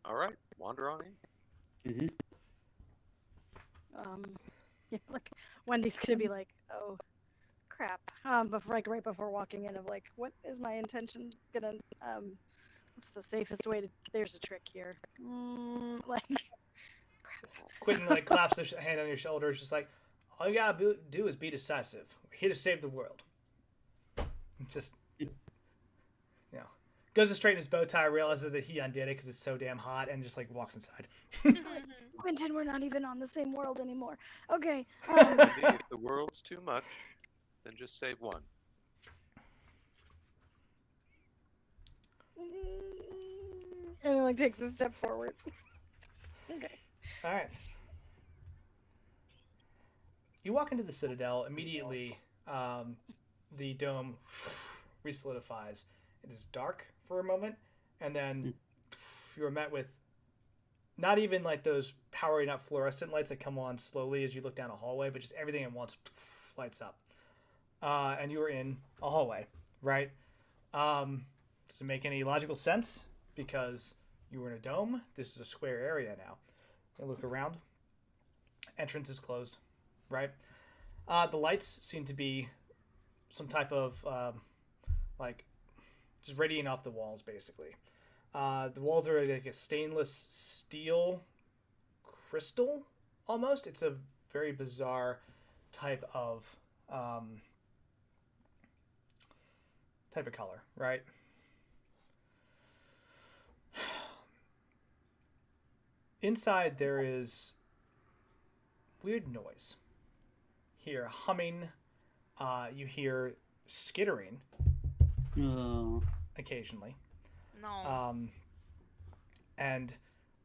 All right, wander on in. Mm-hmm. Yeah, like Wendy's gonna be like, oh crap. Before, like right before walking in, of like, what is my intention gonna what's the safest way to, there's a trick here. Like crap. Quentin like claps a hand on your shoulder, just like, all you gotta do is be decisive. We're here to save the world. Just, goes to straighten his bow tie, realizes that he undid it because it's so damn hot, and just like walks inside. Quentin, we're not even on the same world anymore. Okay. Wendy, if the world's too much, then just save one. And then like takes a step forward. Okay. All right. You walk into the Citadel. Immediately, the dome resolidifies. It is dark for a moment, and then you are met with not even like those powering up fluorescent lights that come on slowly as you look down a hallway, but just everything at once lights up. And you are in a hallway, right? Does it make any logical sense? Because you were in a dome. This is a square area now. You look around. Entrance is closed, right? The lights seem to be some type of like just radiating off the walls, basically. The walls are like a stainless steel crystal, almost. It's a very bizarre type of color, right? Inside there is weird noise. You hear humming. You hear skittering occasionally. No. And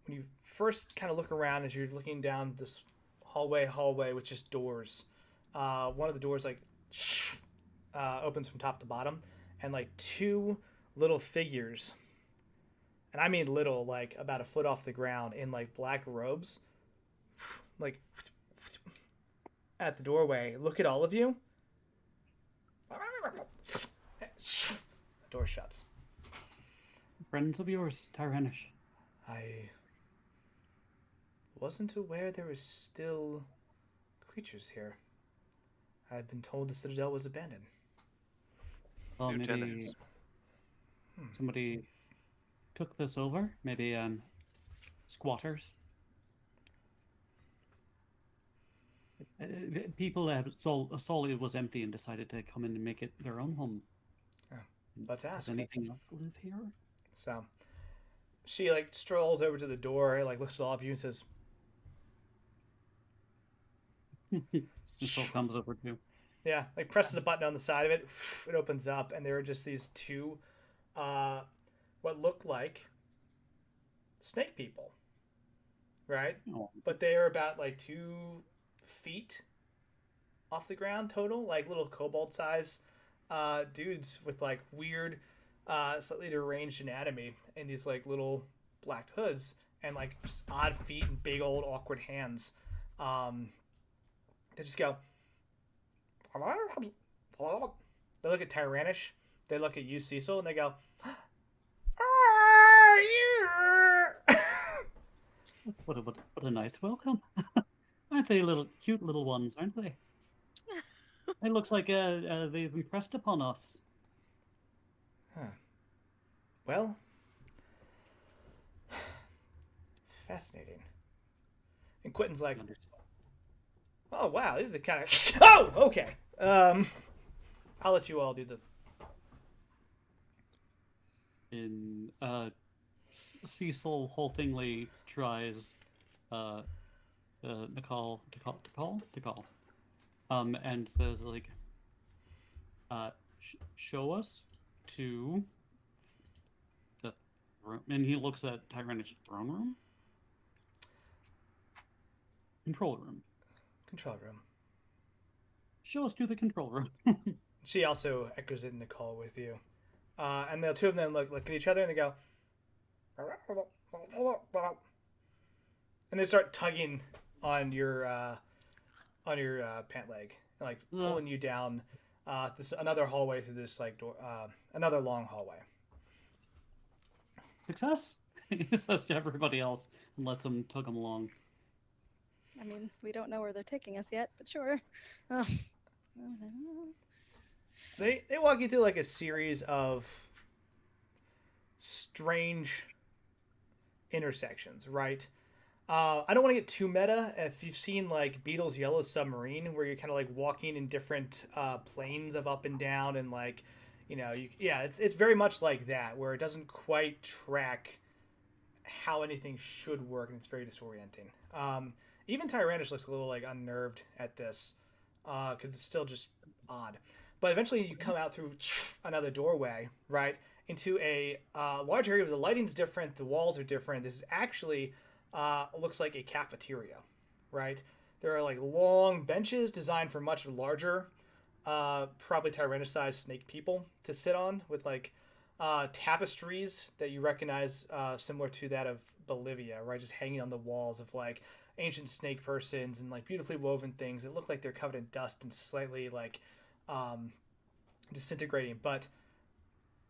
when you first kind of look around as you're looking down this hallway with just doors, one of the doors like opens from top to bottom, and like two little figures, and I mean little, like about a foot off the ground in like black robes, like at the doorway, look at all of you. The door shuts. Friends of yours, Tyranish. I wasn't aware there was still creatures here. I'd been told the Citadel was abandoned. Well, maybe somebody took this over. Maybe squatters. People saw it was empty and decided to come in and make it their own home. Oh, let's ask. Does anything else live here? So she like strolls over to the door, like looks at all of you and says, Cecil comes over too. Yeah, like presses a button on the side of it. It opens up, and there are just these two, what look like snake people, right? Oh. But they are about like 2 feet off the ground total, like little kobold-size dudes with like weird, slightly deranged anatomy, and these like little black hoods, and like just odd feet and big old awkward hands. They just go. They look at Tyranish. They look at you, Cecil, and they go, What a nice welcome. Aren't they cute little ones, aren't they? It looks like they've impressed upon us. Huh. Well, fascinating. And Quentin's like, oh wow, this is kind of oh okay. I'll let you all do the. Cecil haltingly tries to call, and says like, show us to the room, and he looks at Tyranish's throne room. Control room. Show us to the control room. She also echoes it in the call with you. And the two of them look at each other and they go, and they start tugging on your pant leg, and like pulling you down another hallway through this like door, another long hallway. Success. He says to everybody else and lets them tug them along. I mean, we don't know where they're taking us yet, but sure. They walk you through like a series of strange intersections, right? I don't want to get too meta. If you've seen like Beatles' Yellow Submarine, where you're kind of like walking in different planes of up and down, and like it's very much like that, where it doesn't quite track how anything should work, and it's very disorienting. Even Tyrannish looks a little like unnerved at this, because it's still just odd. But eventually you come out through another doorway, right, into a large area where the lighting's different, the walls are different. This is actually looks like a cafeteria, right? There are like long benches designed for much larger, probably Tyrannish-sized snake people to sit on, with like tapestries that you recognize similar to that of Bolivia, right? Just hanging on the walls of like ancient snake persons and like beautifully woven things that look like they're covered in dust and slightly like disintegrating, but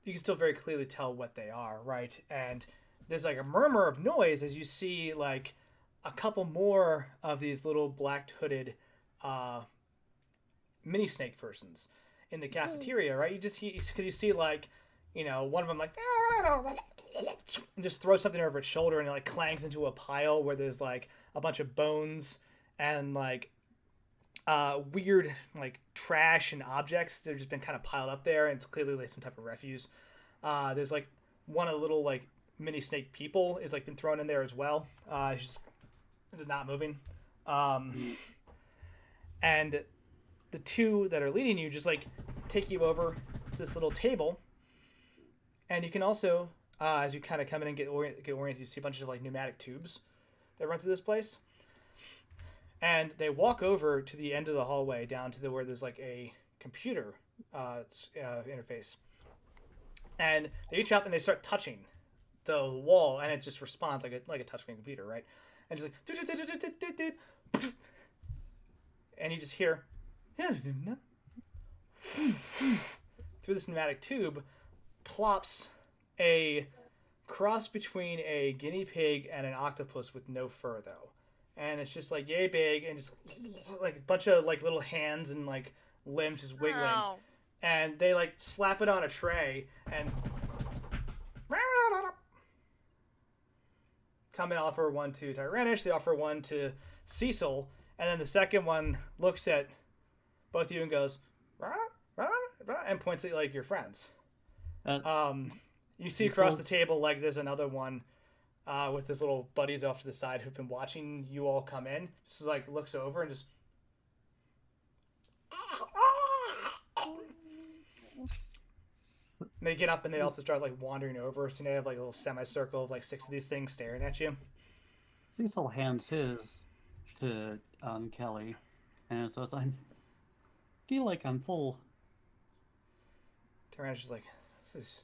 you can still very clearly tell what they are, right? And there's like a murmur of noise as you see like a couple more of these little black hooded mini snake persons in the cafeteria, right? You just because you see like, one of them like and just throws something over its shoulder, and it like clangs into a pile where there's like a bunch of bones and like weird like trash and objects that have just been kind of piled up there, and it's clearly like some type of refuse. There's like one of the little like mini snake people is like been thrown in there as well. It's just not moving. And the two that are leading you just like take you over to this little table, and you can also as you kind of come in and get oriented, you see a bunch of like pneumatic tubes that run through this place. And they walk over to the end of the hallway down to where there's like a computer interface. And they reach up and they start touching the wall, and it just responds like a touchscreen computer, right? And just like, and you just hear through this pneumatic tube plops a cross between a guinea pig and an octopus with no fur, though. And it's just like yay big, and just like a bunch of like little hands and like limbs just wiggling. Oh. And they like slap it on a tray and come and offer one to Tyrannish. They offer one to Cecil, and then the second one looks at both of you and goes and points at like your friends. You see across the table like there's another one. With his little buddies off to the side who've been watching you all come in, just like looks over and just. And they get up and they also start like wandering over, so they have like a little semicircle of like 6 of these things staring at you. Cecil hands his to Kelly, and says, "I feel like I'm full." Tyrannish is like, "This is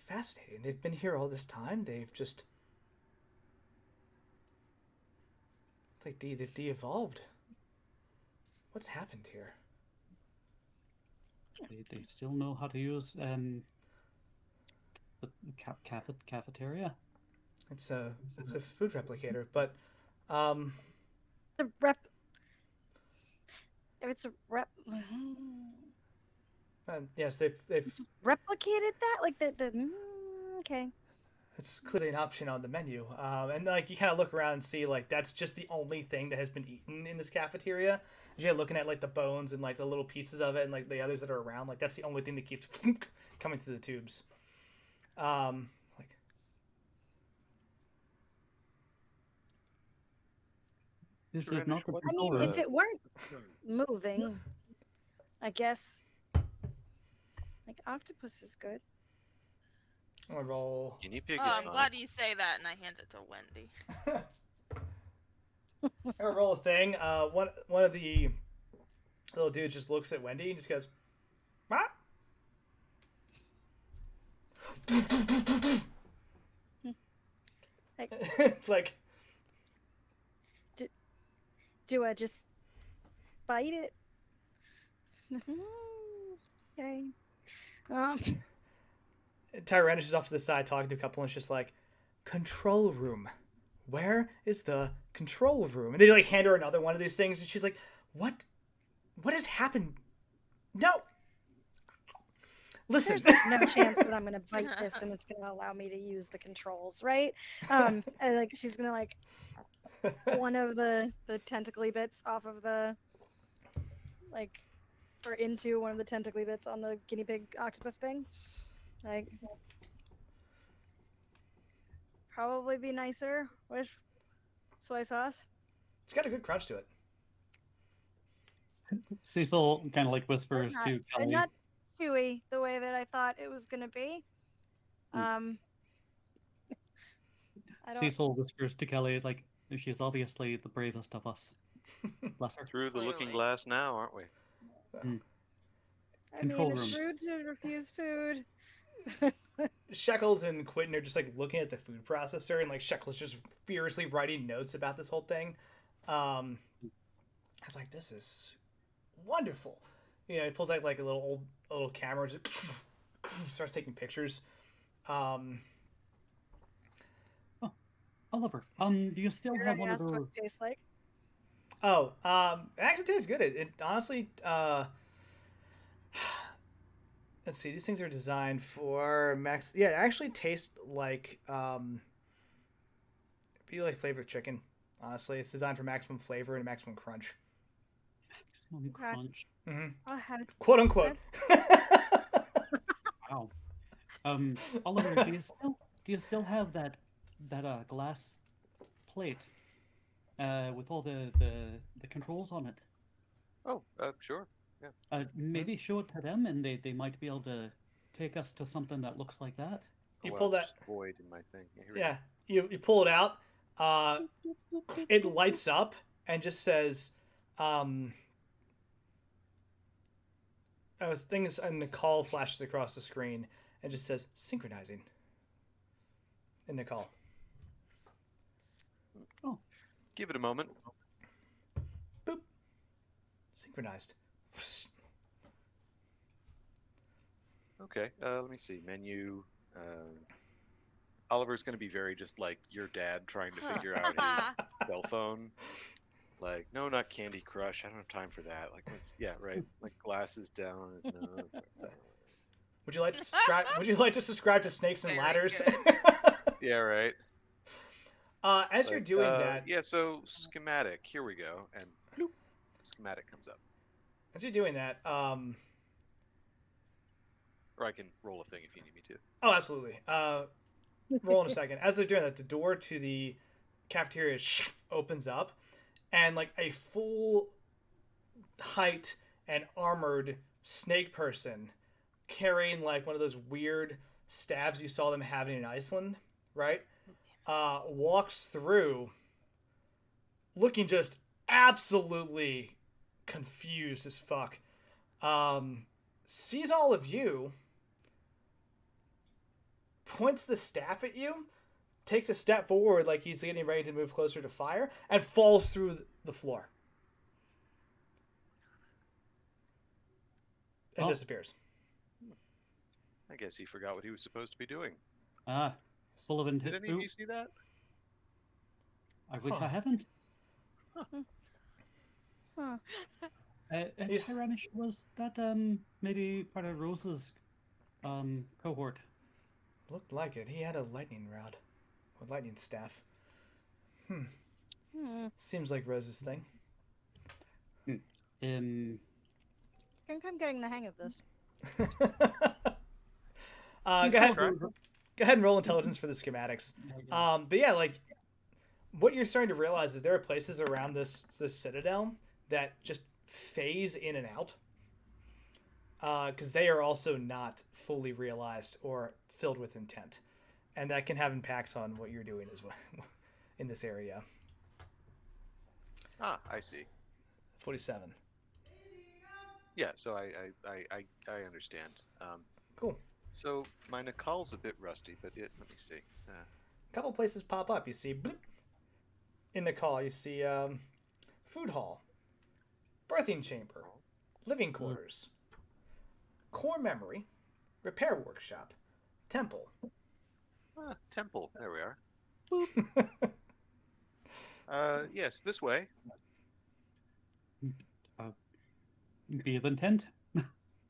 fascinating. They've been here all this time. They've just... It's like they've de-evolved. What's happened here?" They still know how to use the cafeteria. It's a food replicator, but the rep. If it's a rep. Yes, they've replicated that, like the okay. It's clearly an option on the menu, and like you kind of look around and see like that's just the only thing that has been eaten in this cafeteria. You're looking at like the bones and like the little pieces of it, and like the others that are around. Like that's the only thing that keeps coming through the tubes. Like this is not the I mean, if it weren't moving, I guess. Like, octopus is good. I'll roll. Guinea pig I'm glad you say that, and I hand it to Wendy. I'll roll a thing. One of the little dudes just looks at Wendy and just goes, "What?" It's like... Do I just bite it? Okay. Tyrannish is off to the side talking to a couple, and it's just like, "Control room. Where is the control room?" And they like hand her another one of these things, and she's like, What has happened? No. Listen. There's no chance that I'm gonna bite this and it's gonna allow me to use the controls, right? And, like she's gonna like one of the tentacly bits off of the like or into one of the tentacly bits on the guinea pig octopus thing. Like, probably be nicer with soy sauce. It's got a good crunch to it. Cecil kind of like whispers to Kelly. Not chewy the way that I thought it was gonna be. Cecil whispers to Kelly, like, she's obviously the bravest of us. Bless her. Through the looking glass now, aren't we? I mean, it's rude to refuse food. Shekels and Quentin are just like looking at the food processor, and like Shekels just furiously writing notes about this whole thing. I was like, this is wonderful. You know, he pulls out like a little camera, just starts taking pictures. Oliver, do you still have one of those? What it tastes like? Oh, it actually tastes good. It honestly, let's see. These things are designed for max. Yeah, it actually tastes like be like flavored chicken. Honestly, it's designed for maximum flavor and maximum crunch. Maximum crunch. Mm-hmm. Quote unquote. Wow. Oliver, do you still have that glass plate with all the controls on it? Oh, sure. Yeah. Maybe show it to them, and they might be able to take us to something that looks like that. You pull that void in my thing. You pull it out. It lights up and just says, things, and the call flashes across the screen and just says synchronizing in the call. Oh, give it a moment. Boop. Synchronized. Okay, let me see. Menu. Oliver's going to be very just like your dad trying to figure out his cell phone. Like, no, not Candy Crush. I don't have time for that. Like, yeah, right. Like, glasses down. No. Would you like to subscribe? Would you like to subscribe to Snakes and Ladders? Yeah, right. As you're doing that, yeah. So schematic. Here we go, and bloop, schematic comes up. As you're doing that, or I can roll a thing if you need me to. Oh, absolutely. Roll in a second. As they're doing that, the door to the cafeteria opens up, and like a full height and armored snake person carrying like one of those weird staves you saw them having in Iceland, right? Walks through looking just absolutely confused as fuck. Sees all of you, points the staff at you, takes a step forward like he's getting ready to move closer to fire, and falls through the floor. And disappears. I guess he forgot what he was supposed to be doing. Full of Did any of you see that? I wish I hadn't. Tyrannish, was that maybe part of Rose's cohort? Looked like it. He had a lightning rod. Or lightning staff. Seems like Rose's thing. I think I'm getting the hang of this. Go ahead and roll intelligence for the schematics. But yeah, like what you're starting to realize is there are places around this citadel that just phase in and out, because they are also not fully realized or filled with intent, and that can have impacts on what you're doing as well in this area. I see. 47. Yeah, so I understand. Cool. So my Nakal's a bit rusty, but let me see. A couple places pop up. You see, bloop, in Nakal, you see food hall, birthing chamber, living quarters, core memory, repair workshop, temple. Temple. There we are. Yes, this way. Be of intent.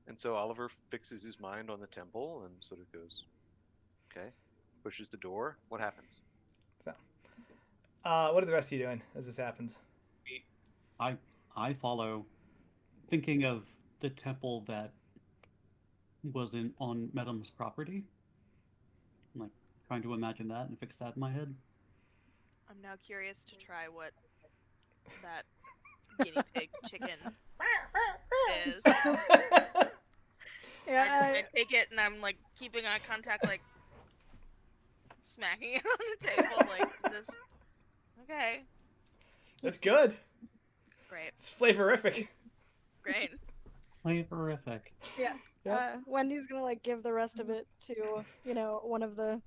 And so Oliver fixes his mind on the temple and sort of goes, okay, pushes the door. What happens? So, what are the rest of you doing as this happens? I follow, thinking of the temple that was on Madam's property. I'm like trying to imagine that and fix that in my head. I'm now curious to try what that guinea pig chicken is. Yeah, I take it and I'm like keeping eye contact, like smacking it on the table, like is this okay? That's good. Great. It's flavorific. Great. Flavorific. Yeah. Wendy's gonna like give the rest of it to, you know, one of the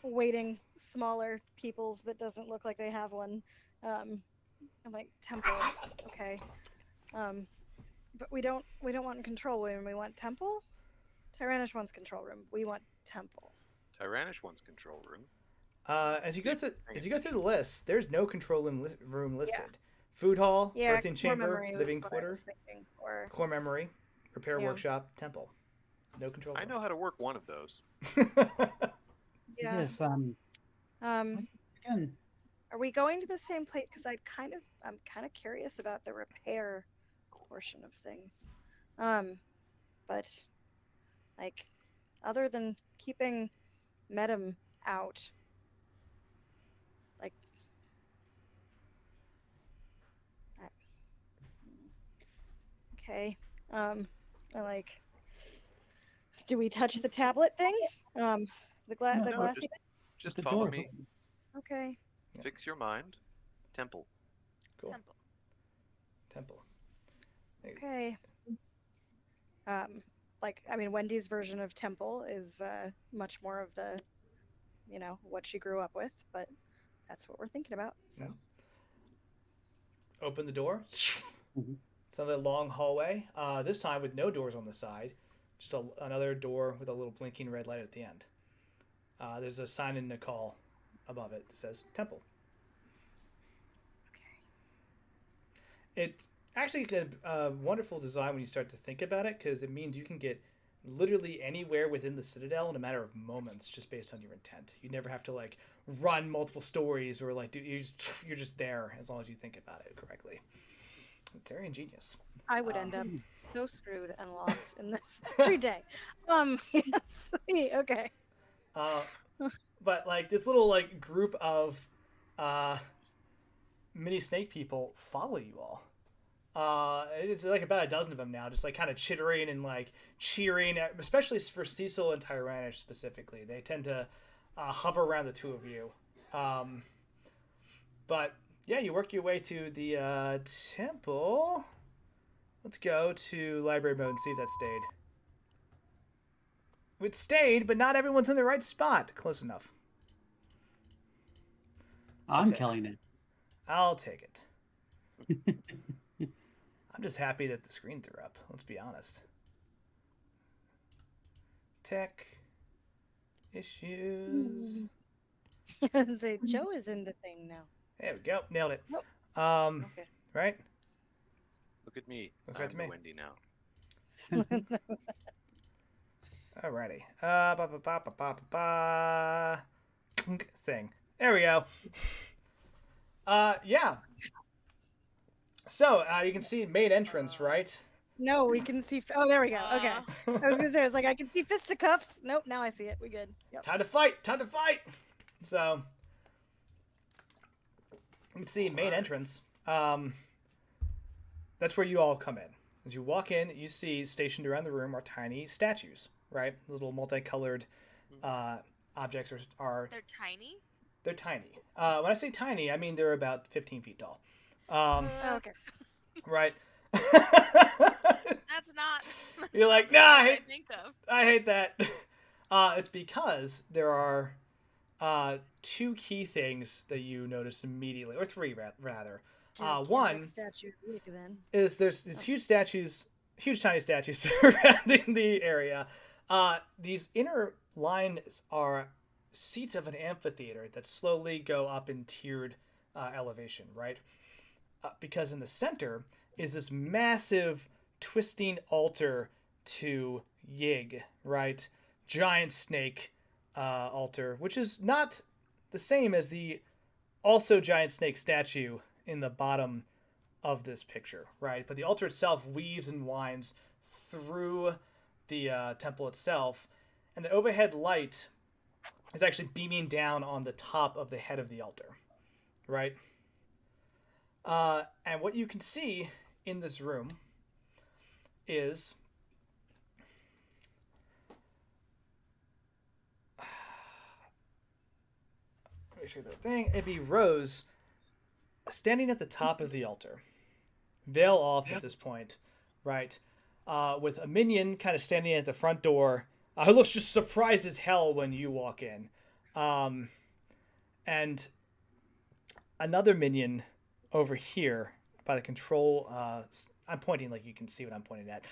waiting smaller peoples that doesn't look like they have one. I'm like, temple, okay. But we don't want control room. We want temple. Tyrannish wants control room. We want temple. Tyrannish wants control room. As you go through the list, there's no control room listed. Yeah. Food hall, birthing chamber, living quarter, core memory, repair workshop, temple. No control room. I know how to work one of those. Yeah. Yes. Again. Are we going to the same place? Because I'm kind of curious about the repair portion of things. But like, other than keeping Medem out, like, okay. I like. Do we touch the tablet thing? The glassy. Just follow me. Okay. Fix your mind. Temple. Cool. Temple. Okay. Like, I mean, Wendy's version of temple is much more of the, you know, what she grew up with, but that's what we're thinking about. So. Open the door. Mm-hmm. It's another long hallway. This time with no doors on the side, just another door with a little blinking red light at the end. There's a sign in the call above it that says temple. Okay. It's actually a wonderful design when you start to think about it, because it means you can get literally anywhere within the Citadel in a matter of moments just based on your intent. You never have to like run multiple stories or like you're just there as long as you think about it correctly. It's very ingenious. I would end up so screwed and lost in this every day. Yes. Okay. But like this little like group of mini snake people follow you all. It's like about a dozen of them now, just like kind of chittering and like cheering, especially for Cecil and Tyrannish specifically. They tend to hover around the two of you. But yeah, you work your way to the temple. Let's go to library mode and see if that stayed. It stayed, but not everyone's in the right spot. Close enough. I'm killing it. I'll take it. I'm just happy that the screens are up. Let's be honest. Tech issues. So Joe is in the thing now. There we go. Nailed it. Nope. Okay. Right? Look at me. Looks right to me. Wendy now. Alrighty. Thing. There we go. Yeah. So, you can see main entrance, right? No, we can see... Oh, there we go. Okay. I was going to say, I was like, I can see fisticuffs. Nope, now I see it. We good. Yep. Time to fight! Time to fight! So, you can see main entrance. That's where you all come in. As you walk in, you see stationed around the room are tiny statues, right? Little multicolored objects are... They're tiny? They're tiny. When I say tiny, I mean they're about 15 feet tall. Okay. Right. That's not. You're like, nah, I hate that. It's because there are two key things that you notice immediately, or three rather. One is there's these huge tiny statues surrounding the area. These inner lines are seats of an amphitheater that slowly go up in tiered elevation, right? Because in the center is this massive twisting altar to Yig, right? Giant snake altar, which is not the same as the also giant snake statue in the bottom of this picture, right? But the altar itself weaves and winds through the temple itself, and the overhead light is actually beaming down on the top of the head of the altar, right? And what you can see in this room is let me show you the thing. It'd be Rose standing at the top of the altar, veil off at this point, right? With a minion kind of standing at the front door, who looks just surprised as hell when you walk in, and another minion over here by the control. I'm pointing like you can see what I'm pointing at.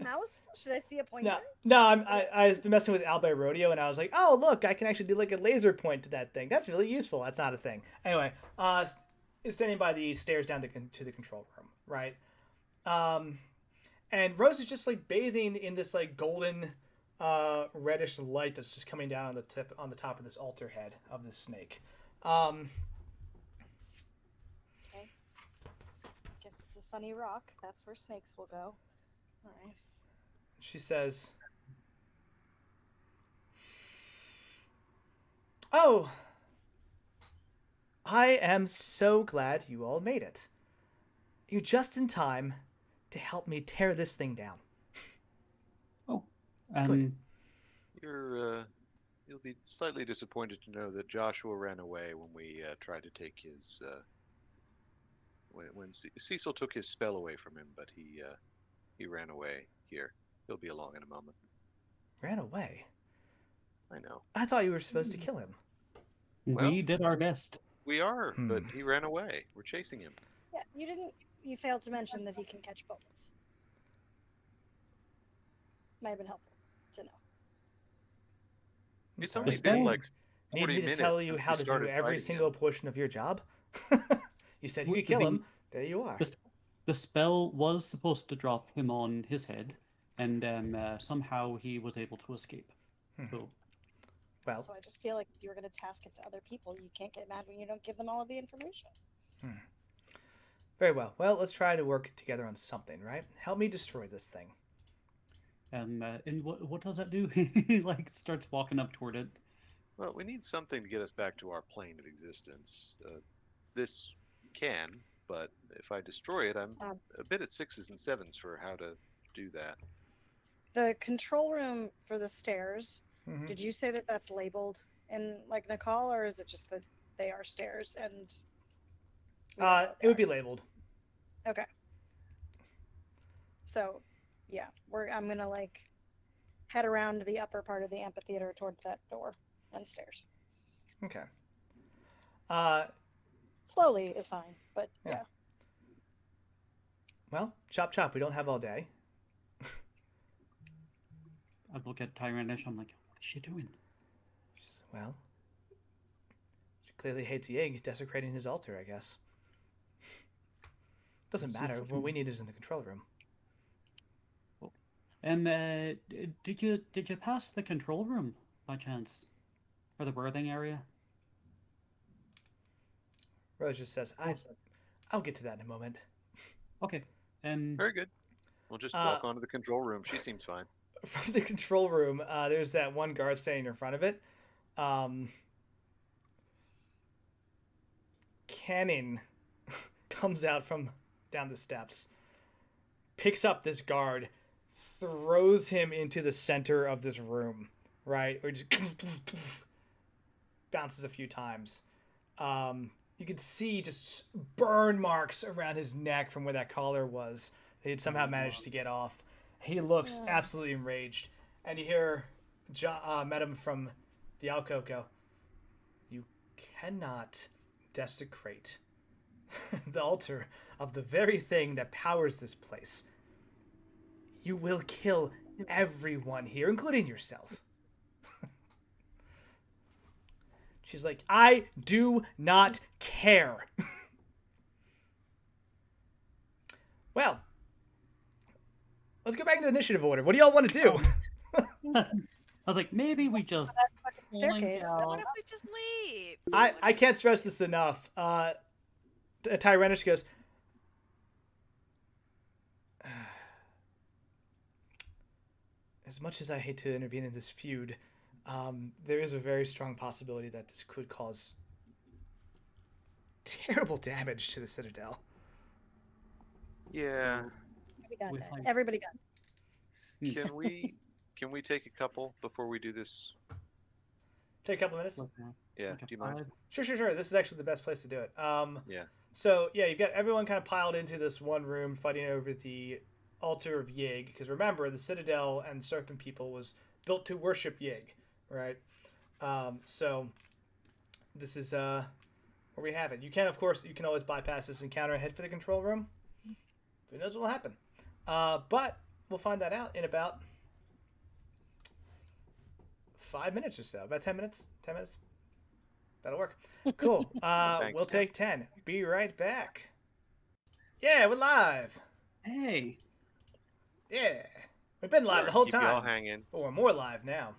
Mouse? Should I see a pointer? No, I've been messing with Albay Rodeo, and I was like, oh, look, I can actually do like a laser point to that thing. That's really useful. That's not a thing. Anyway, is standing by the stairs down to the control room, right? And Rose is just like bathing in this like golden, reddish light that's just coming down on the top of this altar head of this snake. Okay. Guess it's a sunny rock. That's where snakes will go. All right. She says, "Oh, I am so glad you all made it. You're just in time to help me tear this thing down." Oh, Good. You'll be slightly disappointed to know that Joshua ran away when we tried to take his when Cecil took his spell away from him, but he ran away here. He'll be along in a moment. Ran away? I know. I thought you were supposed to kill him. We did our best. We are, but he ran away. We're chasing him. Yeah, you failed to mention that he can catch bullets. Might have been helpful to know. It's only been like 40 Need me to minutes tell you since how we to do started every fighting single him. portion of your job? You said you could kill him. There you are. The spell was supposed to drop him on his head, and somehow he was able to escape. So, Well, So I just feel like if you were going to task it to other people, you can't get mad when you don't give them all of the information. very well. Well, let's try to work together on something, right? Help me destroy this thing. and what does that do? He like starts walking up toward it. Well, we need something to get us back to our plane of existence. This can, but if I destroy it, I'm a bit at 6s and 7s for how to do that. The control room for the stairs, Mm-hmm. did you say that that's labeled in like Nicole, or is it just that they are stairs and It would be labeled. Okay. So, yeah, I'm gonna like head around the upper part of the amphitheater towards that door and stairs. Okay. Slowly is fine, but Yeah. yeah. Well, chop chop. We don't have all day. I look at Tyrannish. I'm like, what is she doing? Well, she clearly hates Yig desecrating his altar, I guess. Doesn't matter. What we need is in the control room. Did you pass the control room by chance, or the birthing area? Rose just says, I'll get to that in a moment. Okay. Very good. We'll just walk onto the control room. She seems fine. From the control room, there's that one guard standing in front of it. Canning comes out from down the steps, picks up this guard, throws him into the center of this room, right? Or just bounces a few times. You can see just burn marks around his neck from where that collar was. They'd somehow managed to get off. He looks absolutely enraged. And you hear Madam from the alcove go, "You cannot desecrate the altar of the very thing that powers this place. You will kill everyone here, including yourself." She's like, "I do not care." Well, let's go back into initiative order. What do y'all want to do? I was like, maybe we just Staircase. What if we just leave? I can't stress this enough. Tyrannish goes, as much as I hate to intervene in this feud, there is a very strong possibility that this could cause terrible damage to the Citadel. Yeah. Everybody got it. Can we take a couple before we do this? Take a couple minutes? Yeah, do you mind? Sure. This is actually the best place to do it. Yeah. So, yeah, you've got everyone kind of piled into this one room fighting over the altar of Yig. Because remember, the Citadel and Serpent People was built to worship Yig, right? So, this is where we have it. You can always bypass this encounter and head for the control room. Who knows what will happen? But we'll find that out in about 5 minutes or so. About 10 minutes? 10 minutes? That'll work. Cool. We'll take 10. Be right back. Yeah, we're live. Hey. Yeah. We've been live the whole Keep time. y'all hanging. But we're more live now.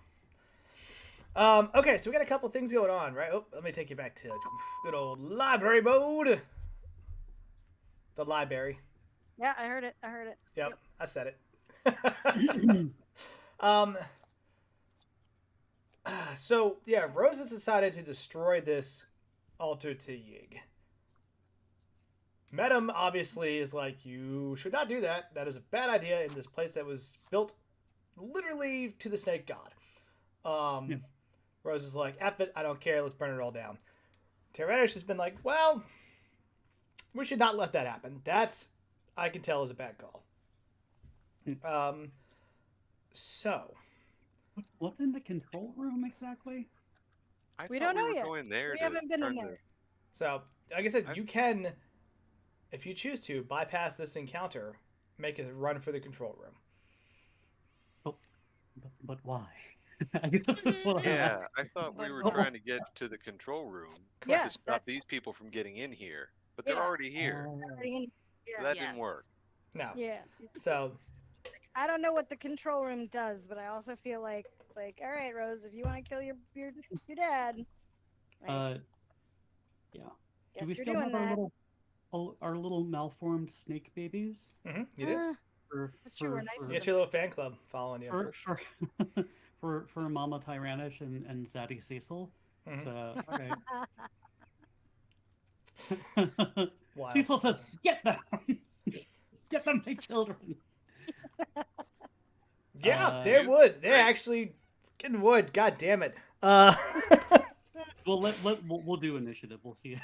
Okay, so we got a couple things going on, right? Oh, let me take you back to good old library mode. The library. Yeah, I heard it. Yep. I said it. So, yeah, Rose has decided to destroy this altar to Yig. Medem obviously is like, you should not do that. That is a bad idea in this place that was built literally to the snake god. Rose is like, F it, I don't care, let's burn it all down. Tyrannus has been like, well, we should not let that happen. That's, I can tell, is a bad call. So... What's in the control room exactly? We don't know yet. We haven't been in there. So, like I said, you can, if you choose to, bypass this encounter, make a run for the control room. Oh, but why? I guess that's what I thought we were trying to get to the control room to stop these people from getting in here. But they're already here. So that didn't work. No. Yeah. So... I don't know what the control room does, but I also feel like it's like, all right, Rose, if you want to kill your dad, yeah. Do we still have our little malformed snake babies? Mm-hmm. You do. That's true. We're nice. You get your little fan club following you. For Mama Tyrannish and Zaddy Cecil. Mm-hmm. So okay. Cecil says, "Get them, get them, my children." Yeah, they're wood. They're actually getting wood. God damn it. Well, we'll do initiative. We'll see.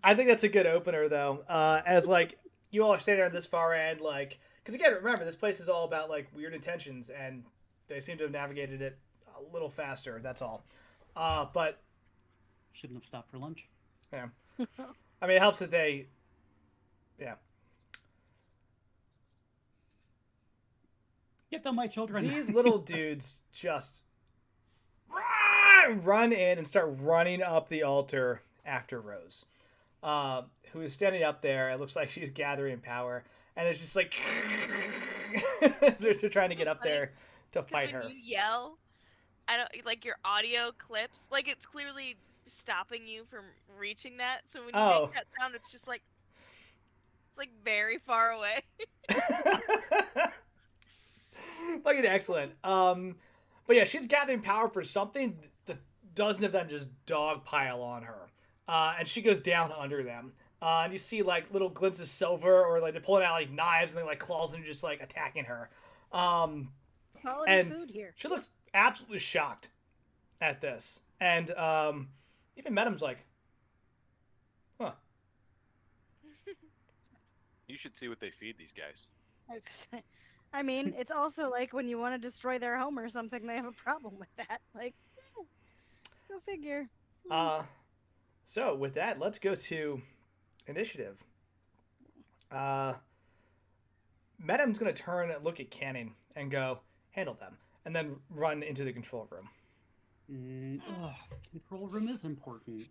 I think that's a good opener, though. As like you all are standing on this far end, like because again, remember this place is all about like weird intentions, and they seem to have navigated it a little faster. That's all. But shouldn't have stopped for lunch. Yeah, I mean it helps that they, yeah. Get them, my children. These little dudes just run in and start running up the altar after Rose, who is standing up there. It looks like she's gathering power, and it's just like they're trying to get up there to fight her. When you yell, I don't like your audio clips. Like it's clearly stopping you from reaching that. So when you make that sound, it's just like it's like very far away. Fucking excellent. But yeah, she's gathering power for something. The dozen of them just dogpile on her, and she goes down under them. And you see like little glints of silver, or like they're pulling out like knives and they like claws and just like attacking her. Quality food here. She looks absolutely shocked at this, and even Medem's like, "Huh." You should see what they feed these guys. I mean, it's also like when you want to destroy their home or something, they have a problem with that. Like, go figure. So with that, let's go to initiative. Medem's gonna turn and look at Canning and go, handle them, and then run into the control room. Control room is important.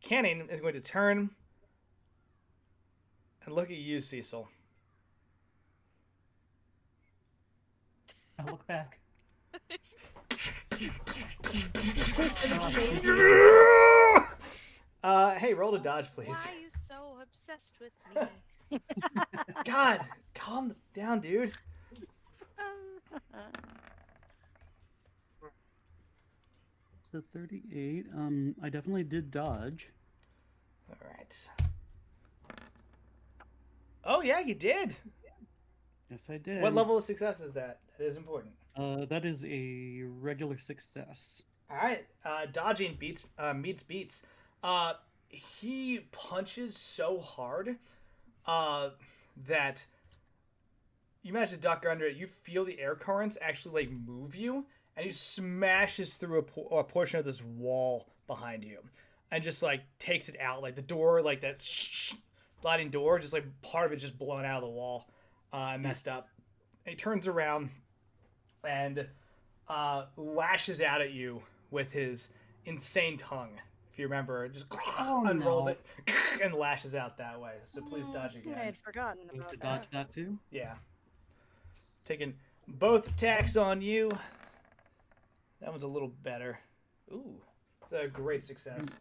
Canning is going to turn and look at you, Cecil. I look back. Hey, roll to dodge, please. Why are you so obsessed with me? God, calm down, dude. So 38. I definitely did dodge. All right. Oh yeah, you did. Yes, I did. What level of success is that? That is important. That is a regular success. All right. Dodging beats beats. He punches so hard that you manage to duck under it. You feel the air currents actually like move you, and he smashes through a portion of this wall behind you, and just like takes it out. Like the door, like that sliding door, just like part of it just blown out of the wall, messed up. And he turns around and lashes out at you with his insane tongue. If you remember, just unrolls it and lashes out that way. So please dodge again. I had forgotten about to dodge that too? Yeah. Taking both attacks on you. That one's a little better. Ooh, it's a great success.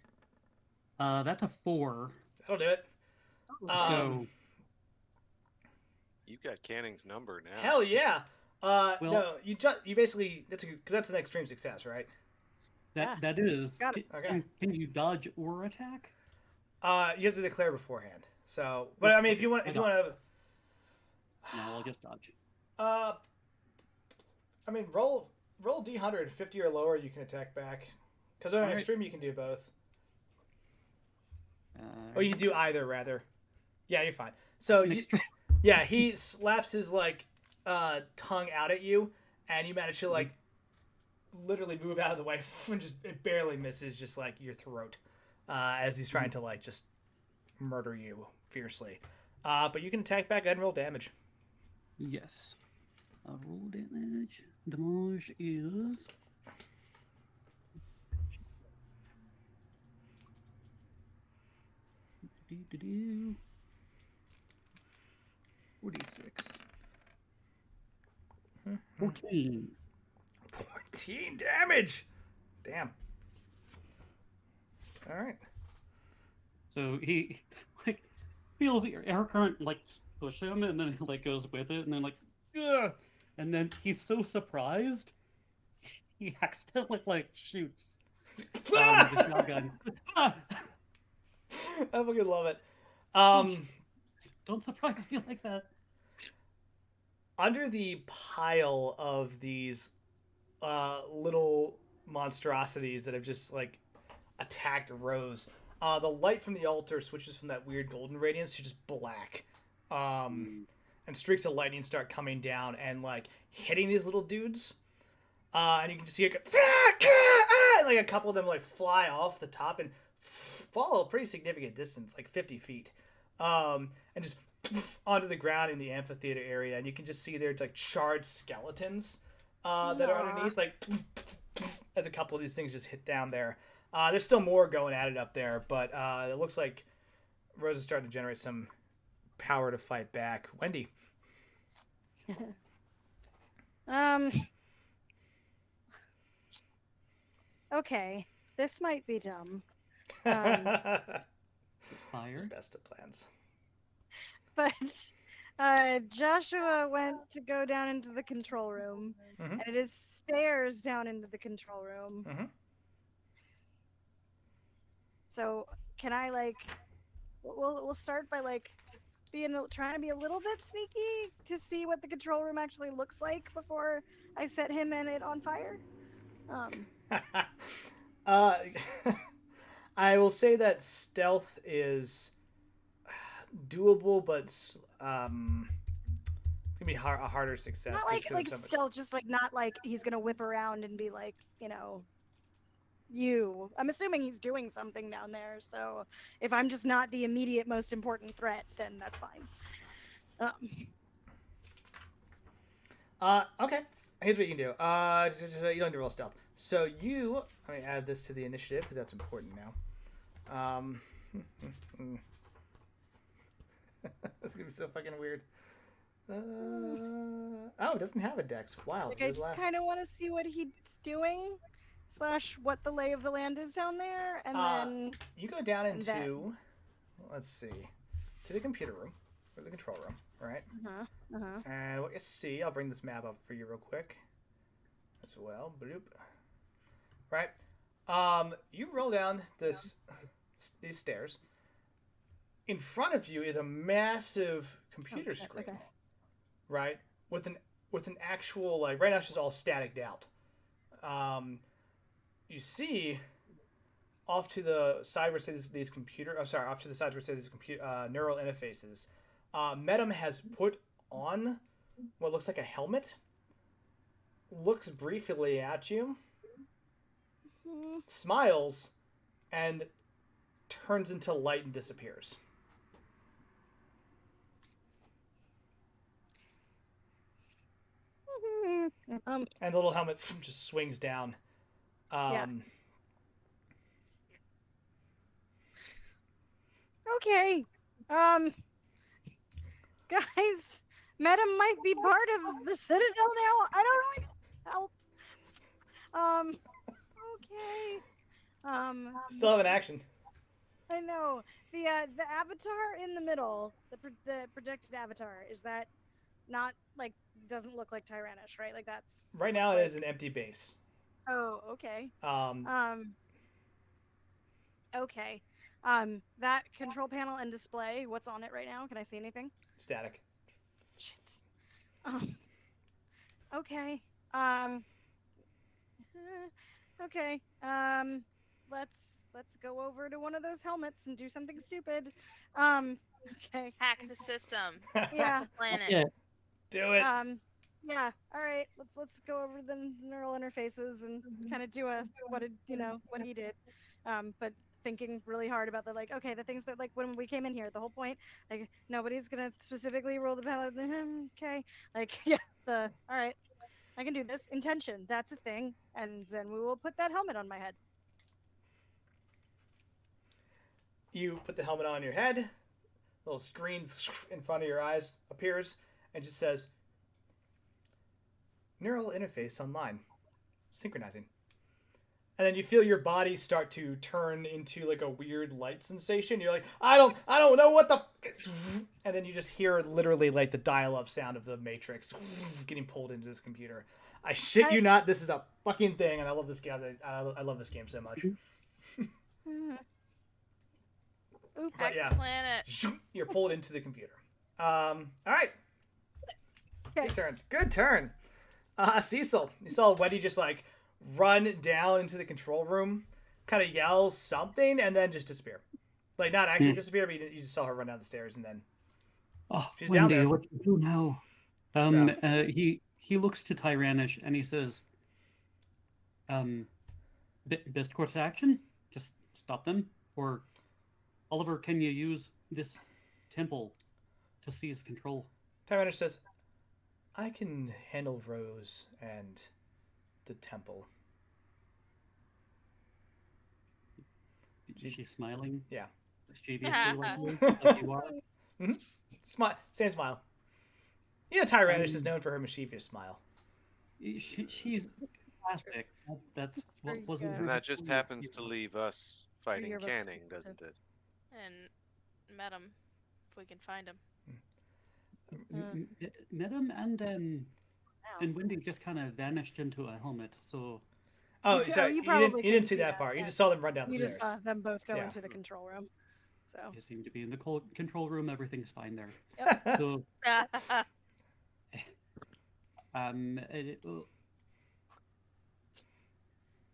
That's a 4. That'll do it. So You got Canning's number now. Hell yeah. No, you basically that's an extreme success, right? That is. Got it. Okay. Can you dodge or attack? You have to declare beforehand. So, but I mean, if you want to, No, I'll just dodge. I mean, roll D100, 50 or lower, you can attack back. Because on extreme, you can do both. Or you can do either, rather. Yeah, you're fine. So, yeah, he slaps his like tongue out at you, and you manage to like literally move out of the way, and just it barely misses just like your throat as he's trying to like just murder you fiercely. But you can attack back and roll damage. Yes. Roll damage. Damage is 46. 14. 14 damage. Damn. All right. So he like feels the air current like push him, and then he like goes with it, and then like, ugh! And then he's so surprised he accidentally like shoots the shotgun. I fucking love it. Don't surprise me like that. Under the pile of these little monstrosities that have just like attacked Rose, the light from the altar switches from that weird golden radiance to just black, and streaks of lightning start coming down and like hitting these little dudes, and you can just see it go, and like a couple of them like fly off the top and fall a pretty significant distance, like 50 feet, and just onto the ground in the amphitheater area, and you can just see there's like charred skeletons that are underneath, like as a couple of these things just hit down there. There's still more going at it up there, but it looks like Rose is starting to generate some power to fight back. Wendy. Okay, this might be dumb. Fire. Best of plans. But Joshua went to go down into the control room, and it is stairs down into the control room. So can I like? We'll start by like trying to be a little bit sneaky to see what the control room actually looks like before I set him and it on fire. I will say that stealth is doable, but it's gonna be a harder success. Not like stealth, just like not like he's gonna whip around and be like, you know, you. I'm assuming he's doing something down there, so if I'm just not the immediate most important threat, then that's fine. Okay. Here's what you can do. You don't need to roll stealth. So let me add this to the initiative because that's important now. That's gonna be so fucking weird. Oh, it doesn't have a dex. Wow. Like, I just kind of want to see what he's doing, / what the lay of the land is down there, and then you go down into, let's see, to the computer room. for the control room, right? Uh-huh. And what you see, I'll bring this map up for you real quick as well. Bloop. Right. You roll down these stairs. In front of you is a massive computer screen, right? With an actual, like, right now it's just all staticed out. You see off to the side where it says these neural interfaces. Medum has put on what looks like a helmet. Looks briefly at you. Smiles, and turns into light and disappears. And the little helmet just swings down. Okay. Guys, Medum might be part of the Citadel now. I don't really help. Okay. Still have an action. I know. The avatar in the middle, the projected avatar, is that not, like, doesn't look like Tyrannish, right? Like, that's... Right now it is an empty base. Oh, okay. Okay. That control panel and display, what's on it right now? Can I see anything? Static. Shit. Okay. Okay. Let's go over to one of those helmets and do something stupid. Okay. Hack the system. Yeah. The planet. Yeah. Do it. Yeah. All right. Let's go over the neural interfaces and kind of do what he did. But thinking really hard about the, like, okay, the things that, like, when we came in here, the whole point, like, nobody's gonna specifically roll the ballot. Okay. Like, yeah. All right. I can do this. Intention. That's a thing. And then we will put that helmet on my head. You put the helmet on your head. A little screen in front of your eyes appears and just says, neural interface online. Synchronizing. And then you feel your body start to turn into, like, a weird light sensation. You're like, I don't know what the... And then you just hear literally, like, the dial-up sound of the Matrix getting pulled into this computer. I shit you not, this is a fucking thing, and I love this game. I love this game so much. Oops. But yeah, Planet. you're pulled into the computer. All right. Okay. Good turn. Cecil, you saw Wendy just, like, run down into the control room, kind of yell something, and then just disappear. Like, not actually disappear, but you just saw her run down the stairs, and then she's Wendy, down there. what do you do now? He looks to Tyrannish and he says, best course of action? Just stop them? Or, Oliver, can you use this temple to seize control? Tyrannish says, I can handle Rose and the temple. Is she smiling? Yeah. Mischievously like you are? Mm-hmm. Same smile. Yeah, Tyrannish is known for her mischievous smile. She's plastic. That's what wasn't. And that just happens to leave us fighting Canning, doesn't it? And met him, if we can find him. Met him and Wendy just kind of vanished into a helmet. So. Oh, sorry. You didn't see that part. You just saw them run down the stairs. You just saw them both go into the control room. So. You seem to be in the control room. Everything's fine there. Yep. So.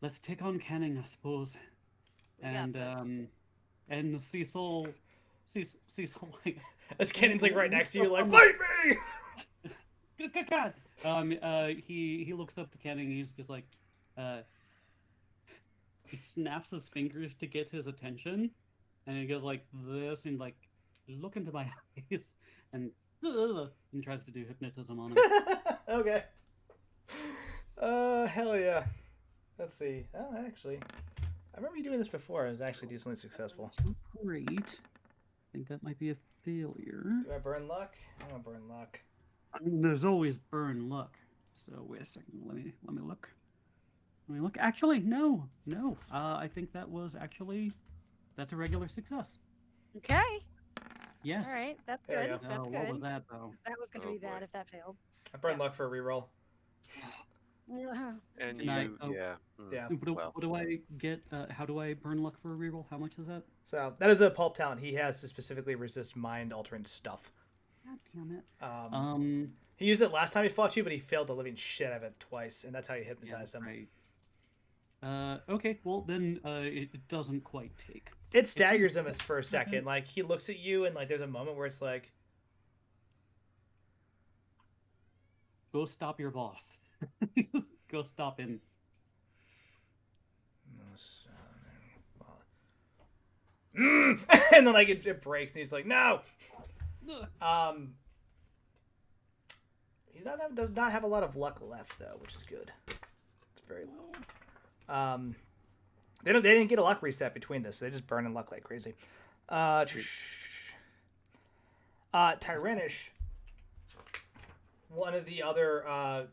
Let's take on Canning, I suppose. And Cecil, like, as Canning's like right next to you, like, fight me! God. He looks up to Canning. He's just like, he snaps his fingers to get his attention, and he goes like this, and like, look into my eyes, and tries to do hypnotism on him. Okay. Hell yeah. Let's see. Oh, actually, I remember you doing this before. It was actually decently successful. Great. I think that might be a failure. Do I burn luck? I don't burn luck. I mean, there's always burn luck. So wait a second. Let me look. Let me look. Actually, no. I think that's a regular success. Okay. Yes. All right, that's There good. That's good. What was that though? That was going to be bad if that failed. I burned luck for a reroll. And Can I- you, oh. yeah. Yeah. What do I get? How do I burn luck for a reroll? How much is that? So that is a pulp talent. He has to specifically resist mind altering stuff. God damn it. He used it last time he fought you, but he failed the living shit out of it twice, and that's how you hypnotized him. Right. Okay, well then it doesn't quite take. It staggers him for a second. Like he looks at you, and like there's a moment where it's like, go stop your boss. Go stop him. and then like it breaks, and he's like, no. He does not have a lot of luck left though, which is good. It's very low. They didn't get a luck reset between this. They just burn in luck like crazy. Tyrannish, one of the other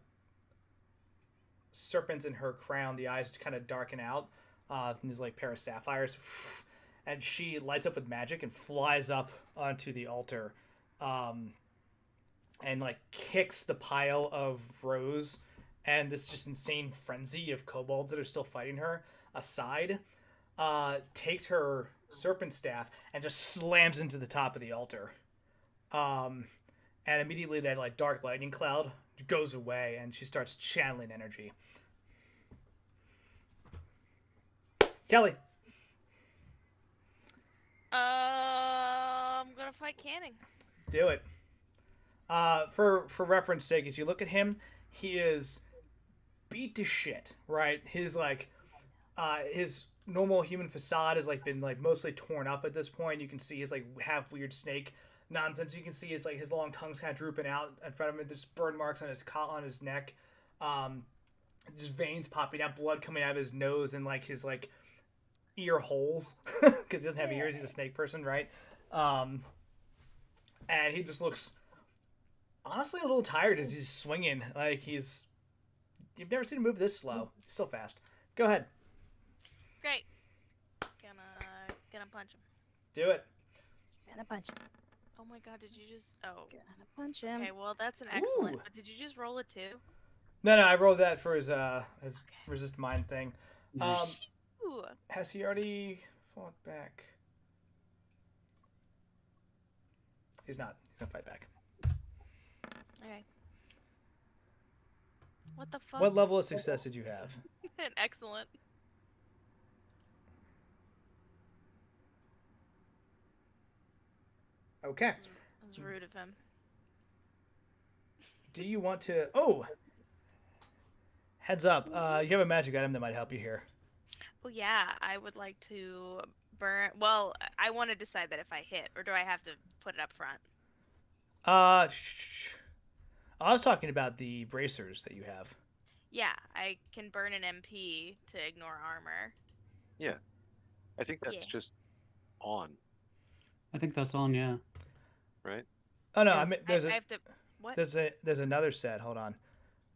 serpents in her crown, the eyes kind of darken out. And there's like pair of sapphires, and she lights up with magic and flies up onto the altar, and like kicks the pile of rose and this just insane frenzy of kobolds that are still fighting her aside. Takes her serpent staff and just slams into the top of the altar. And immediately that like dark lightning cloud goes away and she starts channeling energy. Kelly. I'm gonna fight Canning. Do it. For reference sake, as you look at him, he is beat to shit, right? His like his normal human facade has like been like mostly torn up at this point. You can see his like half weird snake nonsense. You can see his like his long tongue's kind of drooping out in front of him. There's burn marks on his neck. Just veins popping out, blood coming out of his nose and like his like ear holes because he doesn't have ears. He's a snake person, right? And he just looks honestly a little tired as he's swinging. Like you've never seen him move this slow. He's still fast. Go ahead. Great. Gonna punch him. Do it. Gonna punch him. Oh my god, did you just... Oh. Gonna punch him. Okay, well, that's an excellent... Ooh. But did you just roll a 2? No, I rolled that for his resist mind thing. Ooh. Has he already fought back? He's not. He's gonna fight back. Okay. What the fuck? What level of success did you have? An excellent. Okay. That was rude of him. Do you want to... Oh! Heads up. You have a magic item that might help you here. Oh yeah, I would like to burn... Well, I want to decide that if I hit, or do I have to put it up front? I was talking about the bracers that you have. Yeah, I can burn an MP to ignore armor. Yeah. I think that's just on, I think that's on, yeah. right? Oh no, Yeah, I mean I have to... What? there's another set. Hold on.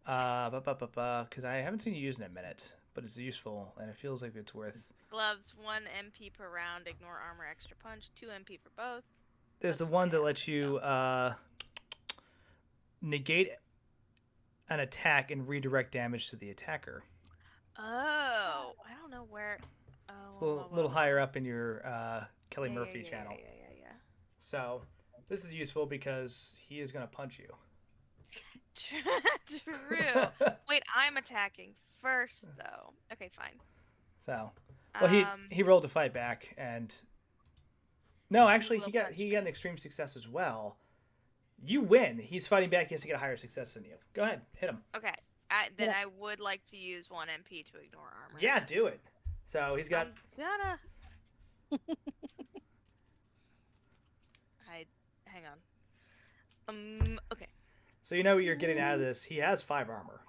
Because I haven't seen you use it in a minute, but it's useful and it feels like it's worth. Gloves, 1 MP per round, ignore armor, extra punch, 2 MP for both. There's That's the one that fine. lets you negate an attack and redirect damage to the attacker. Oh, I don't know where... Oh, It's a little higher up in your Kelly Murphy channel. Yeah. So this is useful because he is going to punch you. True. Wait, I'm attacking first, though. Okay, fine. So, well, he rolled to fight back, and no, actually, will he got punch me. an extreme success as well. You win. He's fighting back. He has to get a higher success than you. Go ahead, hit him. Okay, then I would like to use 1 MP to ignore armor. Yeah, do it. So he's got. I'm gonna. Hang on. Okay. So you know what you're getting out of this. He has 5 armor.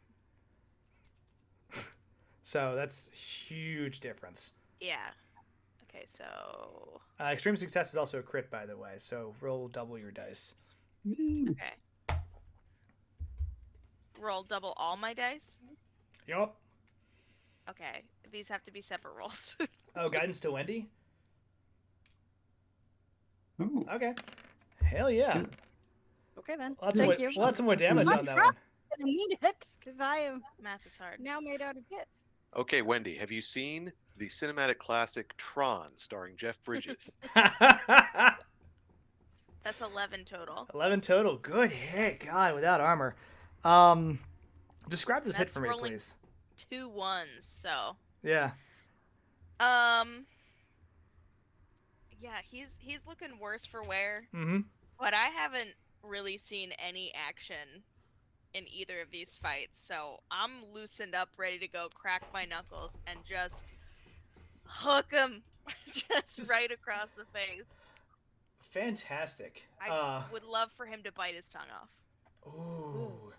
So that's huge difference. Yeah. Okay, so. Extreme success is also a crit, by the way. So roll double your dice. Okay. Roll double all my dice? Yup. Okay. These have to be separate rolls. Oh, guidance to Wendy. Ooh. Okay. Hell yeah. Okay then. Thank you. Lots of more damage on that one. I need it because I am Math is hard. now made out of bits. Okay, Wendy, have you seen the cinematic classic Tron starring Jeff Bridges? That's 11 total. 11 total. Good hit. God, without armor. Describe this hit for me, please. 2 1s, so. Yeah. Yeah, he's looking worse for wear. Mm-hmm. But I haven't really seen any action in either of these fights, so I'm loosened up, ready to go, crack my knuckles, and just hook him just right across the face. Fantastic. I would love for him to bite his tongue off. Ooh.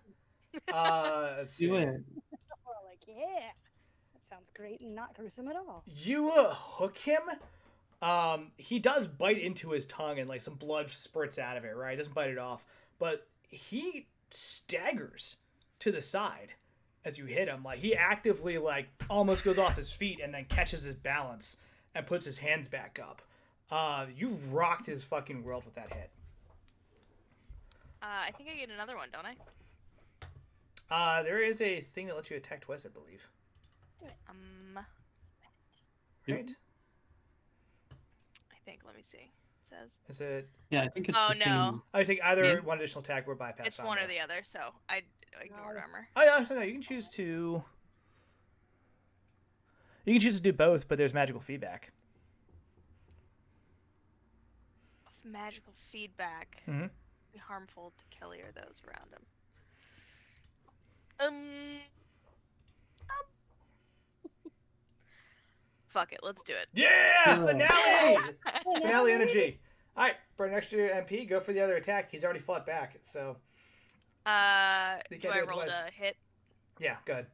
Let's see. Do it. Like, yeah. That sounds great and not gruesome at all. You hook him. He does bite into his tongue and like some blood spurts out of it, right? He doesn't bite it off, but he staggers to the side as you hit him. Like he actively like almost goes off his feet and then catches his balance and puts his hands back up. You rocked his fucking world with that hit. I think I get another one, don't I? There is a thing that lets you attack twice, I believe. Right? I think. Let me see. It says. Is it? Yeah, I think it's Oh, the no. same. I take either one additional attack or bypass. It's one or the other, so I ignored armor. Oh yeah, so no, you can choose to. You can choose to do both, but there's magical feedback. Magical feedback. Mm-hmm. Be harmful to Kelly or those around him. Fuck it, let's do it. Yeah, finale, finale energy. All right, for an extra MP, go for the other attack. He's already fought back, so. Do I roll a hit? Yeah, go ahead.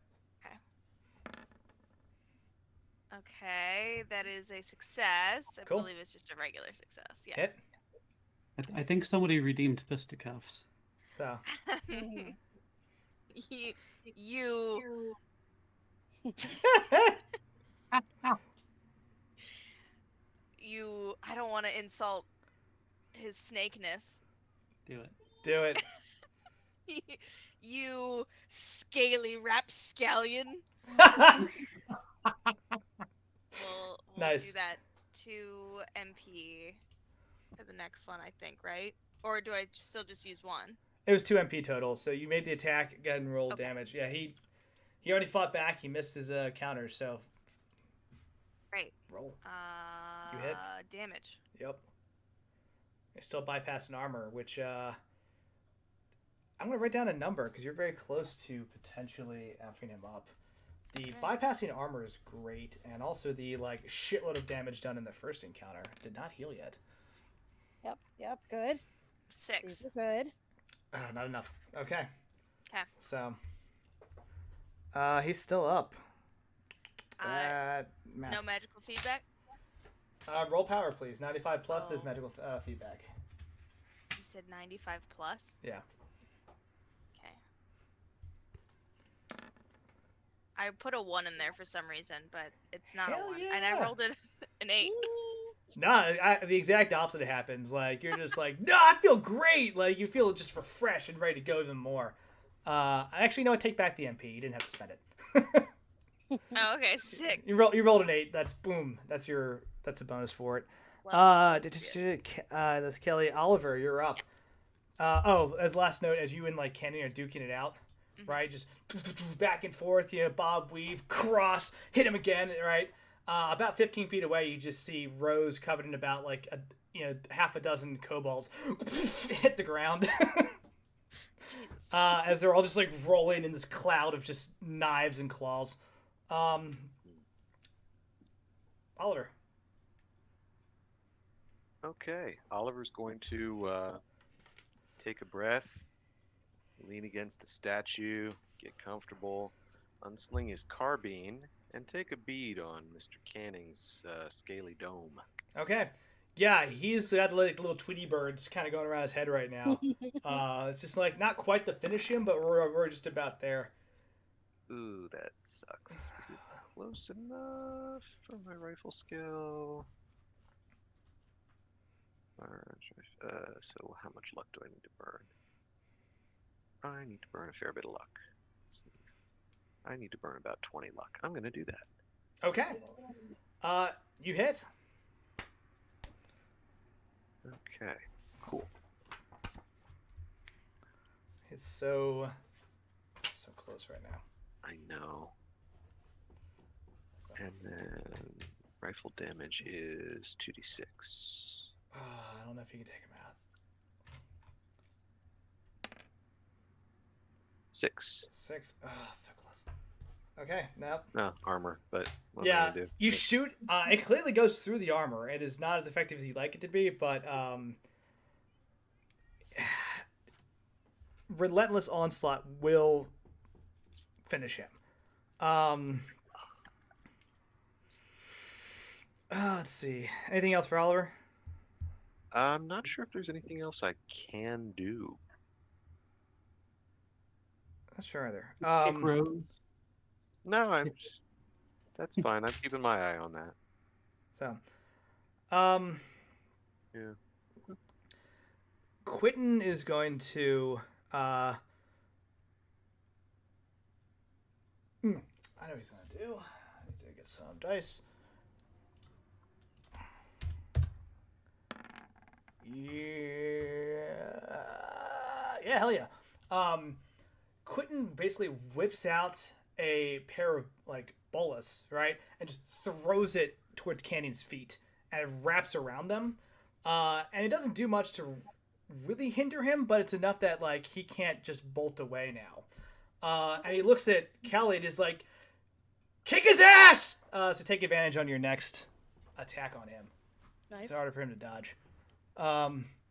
Okay, that is a success. Cool. I believe it's just a regular success. Yeah. Hit. I think somebody redeemed fisticuffs. So. you. I don't want to insult his snakeness. Do it. Do it. You scaly rapscallion. We'll Nice. do that 2 MP for the next one, I think, right? Or do I still just use 1? It was 2 MP total, so you made the attack, go ahead and roll damage. Yeah, he already fought back. He missed his counters, so. Right. Roll. You hit. Damage. Yep. You're still bypassing armor, which I'm gonna write down a number because you're very close to potentially effing him up. The bypassing armor is great, and also the like shitload of damage done in the first encounter did not heal yet. Yep, good. 6. These are good. Not enough. Okay. Okay. So, he's still up. No magical feedback? Roll power, please. 95 plus. There's magical feedback. You said 95 plus? Yeah. Okay. I put a 1 in there for some reason, but it's not Hell a 1. yeah. And I rolled it an 8. No, the exact opposite happens. Like, you're just like, no, I feel great. Like, you feel just refreshed and ready to go even more. Actually, no, I take back the MP. You didn't have to spend it. Oh, okay, sick. You rolled an 8. That's boom. That's a bonus for it. That's Kelly. Oliver, you're up. As last note, as you and like Kenny are duking it out, right? Just back and forth, bob, weave, cross, hit him again, right? About 15 feet away, you just see Rose covered in about like half a dozen kobolds hit the ground. As they're all just like rolling in this cloud of just knives and claws. Oliver. Okay, Oliver's going to take a breath, lean against a statue, get comfortable, unsling his carbine, and take a bead on Mr. Canning's scaly dome. Okay. Yeah, he's got like little Tweety birds kind of going around his head right now. It's just like not quite to finish him, but we're just about there. Ooh, that sucks. Is it close enough for my rifle skill? So how much luck do I need to burn? I need to burn a fair bit of luck. I need to burn about 20 luck. I'm going to do that. Okay. You hit. Okay, cool. He's so close right now. I know. And then rifle damage is 2d6. I don't know if you can take him out. 6. 6. So close. Okay, no. No, armor, but what yeah, am I gonna do? You shoot. It clearly goes through the armor. It is not as effective as you'd like it to be, but relentless onslaught will finish him. Let's see. Anything else for Oliver? I'm not sure if there's anything else I can do. Not sure either. Kick Rose. No, that's fine. I'm keeping my eye on that. So, yeah. Quentin is going to I know what he's gonna do. I need to get some dice. Yeah, hell yeah. Quentin basically whips out a pair of like bolas, right, and just throws it towards Canyon's feet, and it wraps around them. And it doesn't do much to really hinder him, but it's enough that like he can't just bolt away now. And he looks at Kelly and is like, "Kick his ass!" So take advantage on your next attack on him. Nice. It's harder for him to dodge.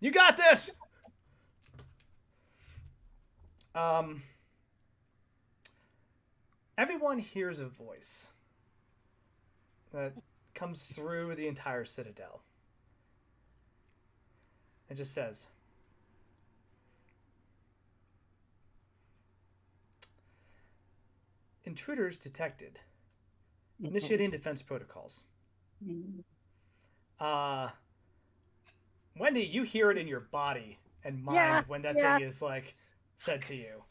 You got this. Everyone hears a voice that comes through the entire citadel. It just says, "Intruders detected. Initiating defense protocols." Wendy, you hear it in your body and mind when that thing is like said to you.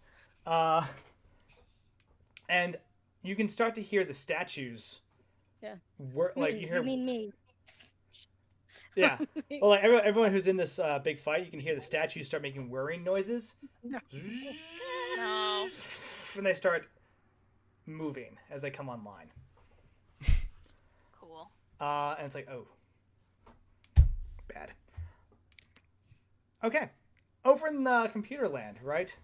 And you can start to hear the statues. Yeah. Like you hear. You mean me? Yeah. Well, like everyone who's in this big fight, you can hear the statues start making whirring noises. No. And they start moving as they come online. Cool. And it's like, oh, bad. Okay. Over in computer land, right?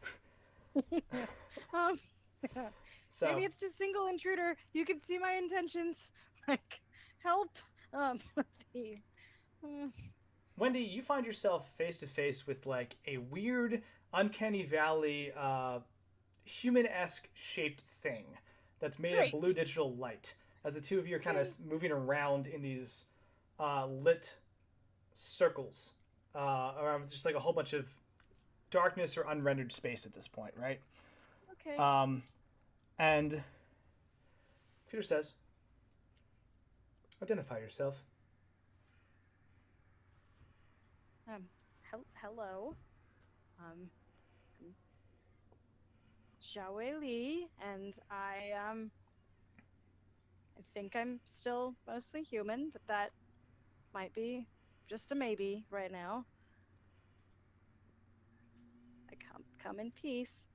So maybe it's just single intruder. You can see my intentions. Like, help. Let's see. Wendy, you find yourself face to face with like a weird, uncanny valley, human-esque shaped thing that's made of blue digital light. As the two of you are kind of moving around in these lit circles around just like a whole bunch of darkness or unrendered space at this point, right? Okay. And Peter says, "Identify yourself." Hello. I'm Xiaowei Li, and I think I'm still mostly human, but that might be just a maybe right now. I come in peace.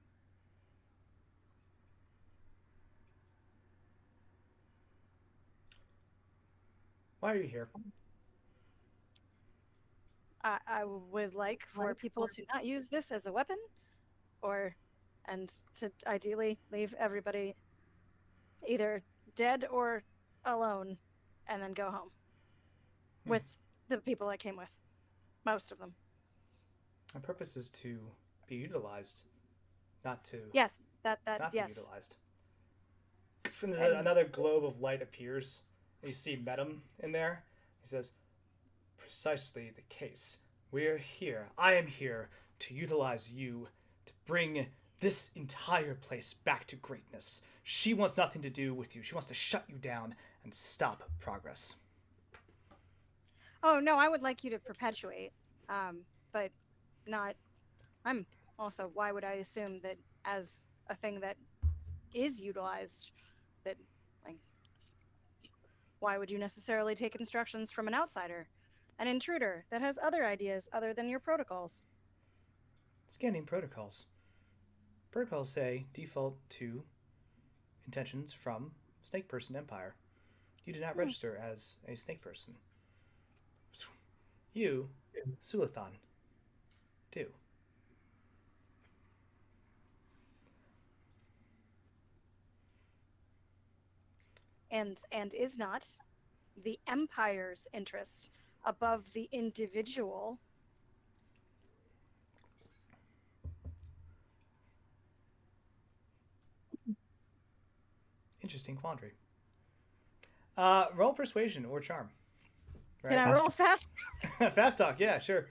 Why are you here? I would like for people to not use this as a weapon, and to ideally leave everybody either dead or alone, and then go home with the people I came with, most of them. My purpose is to be utilized, not to yes, not yes. be utilized. Another globe of light appears. And you see Medum in there. He says, "Precisely the case. We're here. I am here to utilize you to bring this entire place back to greatness. She wants nothing to do with you. She wants to shut you down and stop progress." Oh, no, I would like you to perpetuate but not. I'm also. Why would I assume that as a thing that is utilized, that like, why would you necessarily take instructions from an outsider, an intruder that has other ideas other than your protocols? Scanning protocols. Protocols say default to intentions from Snake Person Empire. You do not register as a Snake Person. You, Sulathon, do. And is not the Empire's interest above the individual? Interesting quandary. Roll persuasion or charm. Right? Can I roll fast? Fast talk, yeah, sure.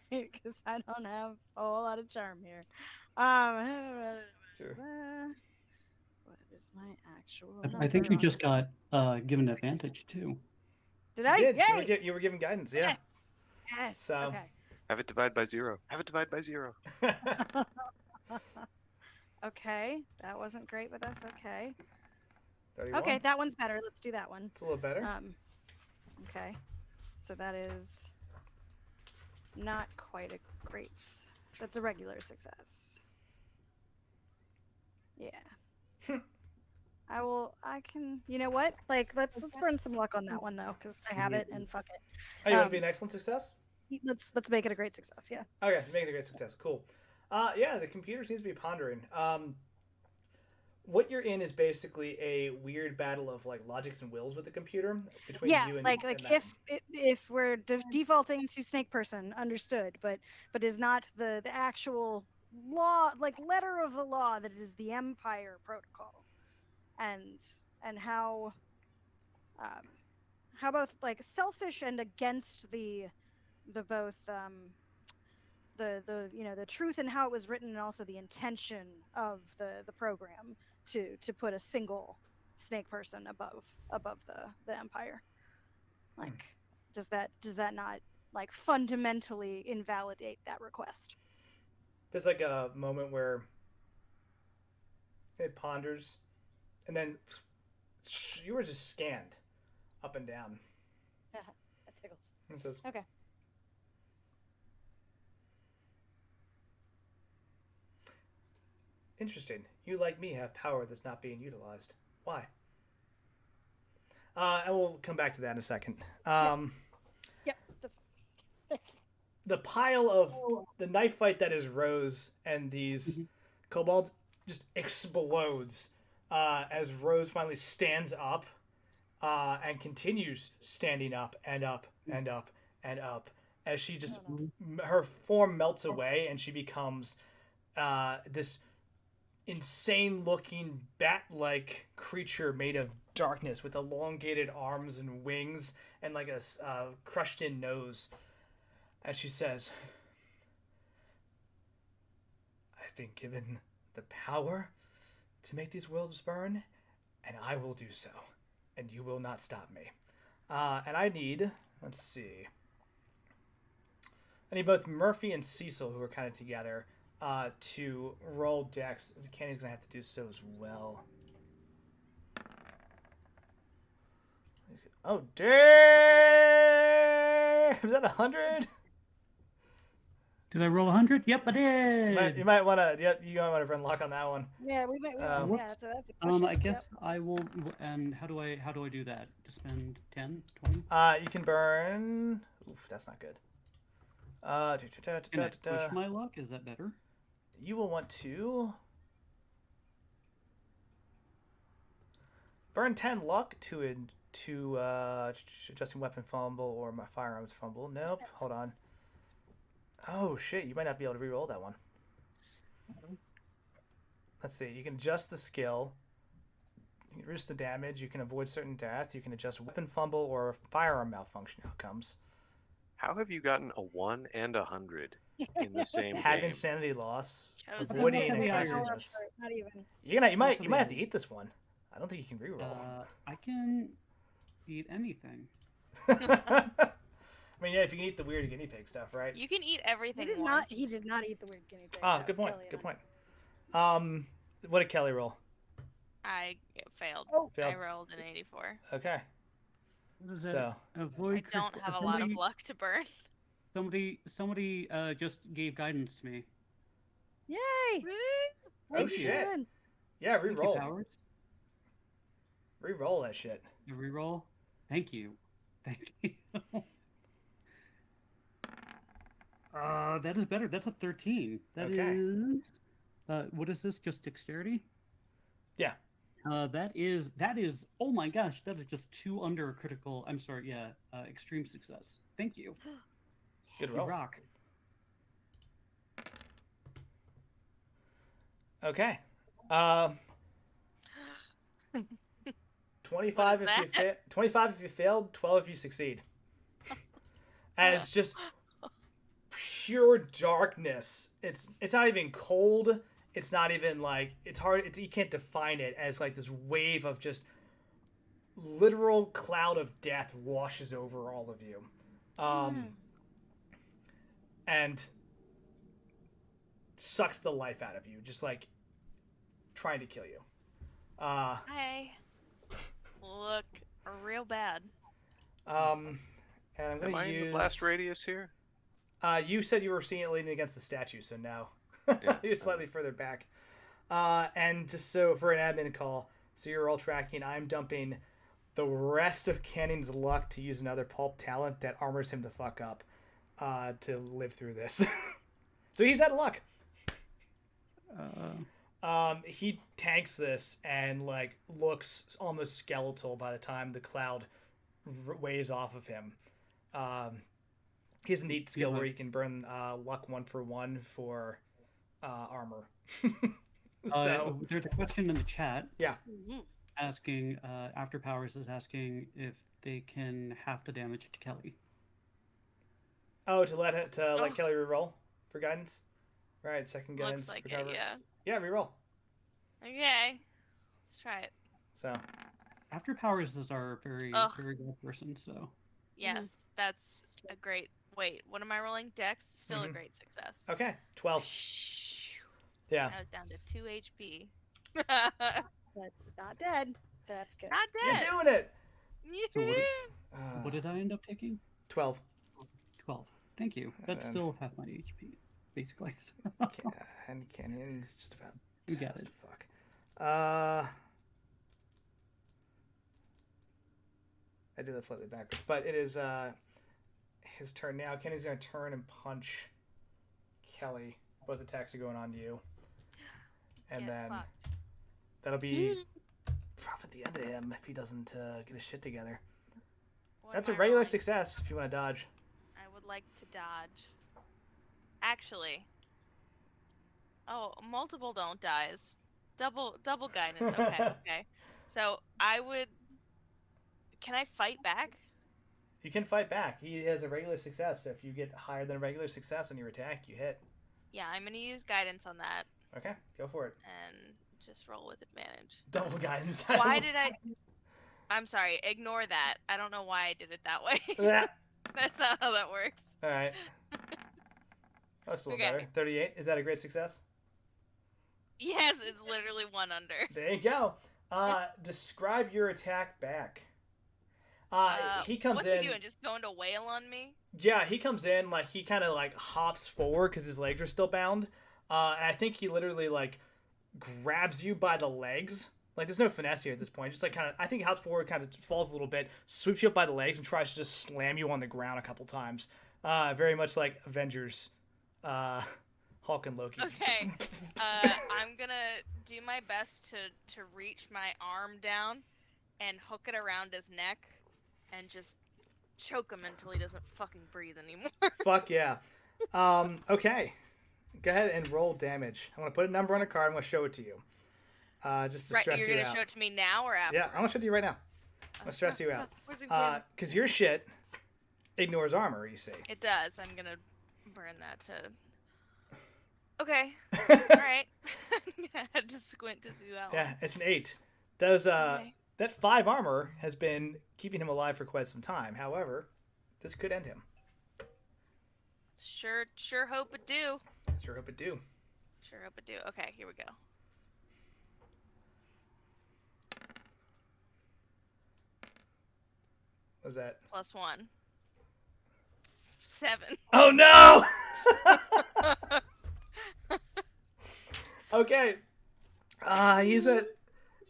Because I don't have a whole lot of charm here. Sure. What is my actual? I think you just got given advantage too. Did I? You did. You were given guidance, yeah. Yes. So, okay. Have it divide by 0. Have it divide by 0. Okay, that wasn't great, but that's okay. 31. Okay, that one's better. Let's do that one. It's a little better. Okay, so that is not quite a great. That's a regular success. Yeah. I can. You know what? Like, let's burn some luck on that one though, because I have it and fuck it. Oh, you want to be an excellent success? Let's make it a great success. Yeah. Okay, make it a great success. Cool. Yeah, the computer seems to be pondering. What you're in is basically a weird battle of like logics and wills with the computer between you and like if we're defaulting to Snake Person, understood, but is not the actual law, like letter of the law, that is the Empire protocol, and how both like selfish and against the both the truth and how it was written, and also the intention of the program to put a single Snake Person above the Empire. Like, does that not like fundamentally invalidate that request? There's like a moment where it ponders, and then you were just scanned up and down. That tickles. It says, okay. Interesting. You, like me, have power that's not being utilized. Why? And we'll come back to that in a second. Yep, that's fine. The pile of the knife fight that is Rose and these kobolds just explodes as Rose finally stands up and continues standing up and up and up and up as she just her form melts away and she becomes this insane looking bat-like creature made of darkness with elongated arms and wings and like a crushed in nose. And she says, I've been given the power to make these worlds burn, and I will do so, and you will not stop me. And I need, let's see, I need both Murphy and Cecil, who are kind of together, to roll dex. Kenny's going to have to do so as well. Oh, damn! Is that 100? Did I roll 100? Yep, I did. You might want to. Yep, you might want to run luck on that one. Yeah, we might. Yeah, that's a I guess I will. And how do I do that? To spend 10, 20? You can burn. Oof, that's not good. Can I push my luck? Is that better? You will want to burn 10 luck to adjusting weapon fumble or my firearms fumble. Nope. Hold on. Oh shit! You might not be able to reroll that one. Let's see. You can adjust the skill. You can reduce the damage. You can avoid certain death. You can adjust weapon fumble or firearm malfunction outcomes. How have you gotten a 1 and 100 in the same Have game? insanity loss, Chosen. avoiding unconsciousness. Not even. You might have to eat this one. I don't think you can reroll. I can eat anything. I mean, yeah, if you can eat the weird guinea pig stuff, right? You can eat everything. He did not eat the weird guinea pig. Ah, good point. Good point. What did Kelly roll? I failed. Failed. I rolled an 84. Okay. What is that? So Avoid I don't have a lot of luck to burn. Somebody just gave guidance to me. Yay! Oh shit! Yeah, re-roll. Re-roll that shit. You re-roll. Thank you. Thank you. That is better. That's a 13. That is. What is this? Just dexterity? Yeah. That is. Oh my gosh! That is just 2 under a critical. I'm sorry. Yeah. Extreme success. Thank you. Good roll. You rock. Okay. 25 if you 25 if you failed, 12 if you succeed. And it's just pure darkness. It's not even cold. It's not even like it's hard. You can't define it as like this wave of just literal cloud of death washes over all of you, and sucks the life out of you, just like trying to kill you. I look real bad. And I'm going to use... in the blast radius here? You said you were seeing it leaning against the statue, so no. Yeah. You're slightly further back. And just so for an admin call, so you're all tracking, I'm dumping the rest of Cannon's luck to use another Pulp talent that armors him the fuck up to live through this. So he's out of luck. He tanks this and like looks almost skeletal by the time the cloud waves off of him. He has a neat skill where he can burn luck 1 for 1 for armor. So there's a question in the chat. Yeah. Asking After Powers is asking if they can half the damage to Kelly. Oh, to let Kelly reroll for guidance. Right, second guidance. Looks like for cover. it, yeah. Yeah, reroll. Okay, let's try it. So. After Powers is our very good person, so. Yes, that's a great. Wait, what am I rolling? Dex? Still a great success. Okay, 12. Yeah. I was down to 2 HP. But not dead. That's good. Not dead. You're doing it. So what did I end up taking? 12. 12. Thank you. That's still half my HP, basically. And Canyon's just about. You got it. Fuck. I did that slightly backwards, but it is his turn now. Kenny's gonna turn and punch Kelly. Both attacks are going on you, and then that'll be probably the end of him if he doesn't get his shit together. That's a regular success if you want to dodge. I would like to dodge. Actually. Oh, multiple don't dies. Double guidance. Okay. So I would. Can I fight back? You can fight back. He has a regular success. So if you get higher than a regular success on your attack, you hit. Yeah, I'm gonna use guidance on that. Okay, go for it. And just roll with advantage. Double guidance. Why did I? I'm sorry. Ignore that. I don't know why I did it that way. That's not how that works. All right. Looks a little better. 38. Is that a great success? Yes, it's literally 1 under. There you go. Describe your attack back. He comes in. What's he doing? Just going to wail on me? Yeah, he comes in like he kind of like hops forward because his legs are still bound, and I think he literally like grabs you by the legs. Like there's no finesse here at this point. Just like kind of, I think he hops forward, kind of falls a little bit, sweeps you up by the legs, and tries to just slam you on the ground a couple times. Very much like Avengers, Hulk and Loki. Okay, I'm gonna do my best to reach my arm down and hook it around his neck and just choke him until he doesn't fucking breathe anymore. Fuck yeah. Okay. Go ahead and roll damage. I'm going to put a number on a card. I'm going to show it to you. Just to stress you out. You're going to show it to me now or after? Yeah, I'm going to show it to you right now. I'm going to stress you out. Because your shit ignores armor, you see. It does. I'm going to burn that to... Okay. Alright. I had to squint to see that one. Yeah, it's an 8. Those, that 5 armor has been keeping him alive for quite some time. However, this could end him. Sure hope it do. Sure hope it do. Sure hope it do. Okay, here we go. What's that? +1. 7. Oh no! Okay.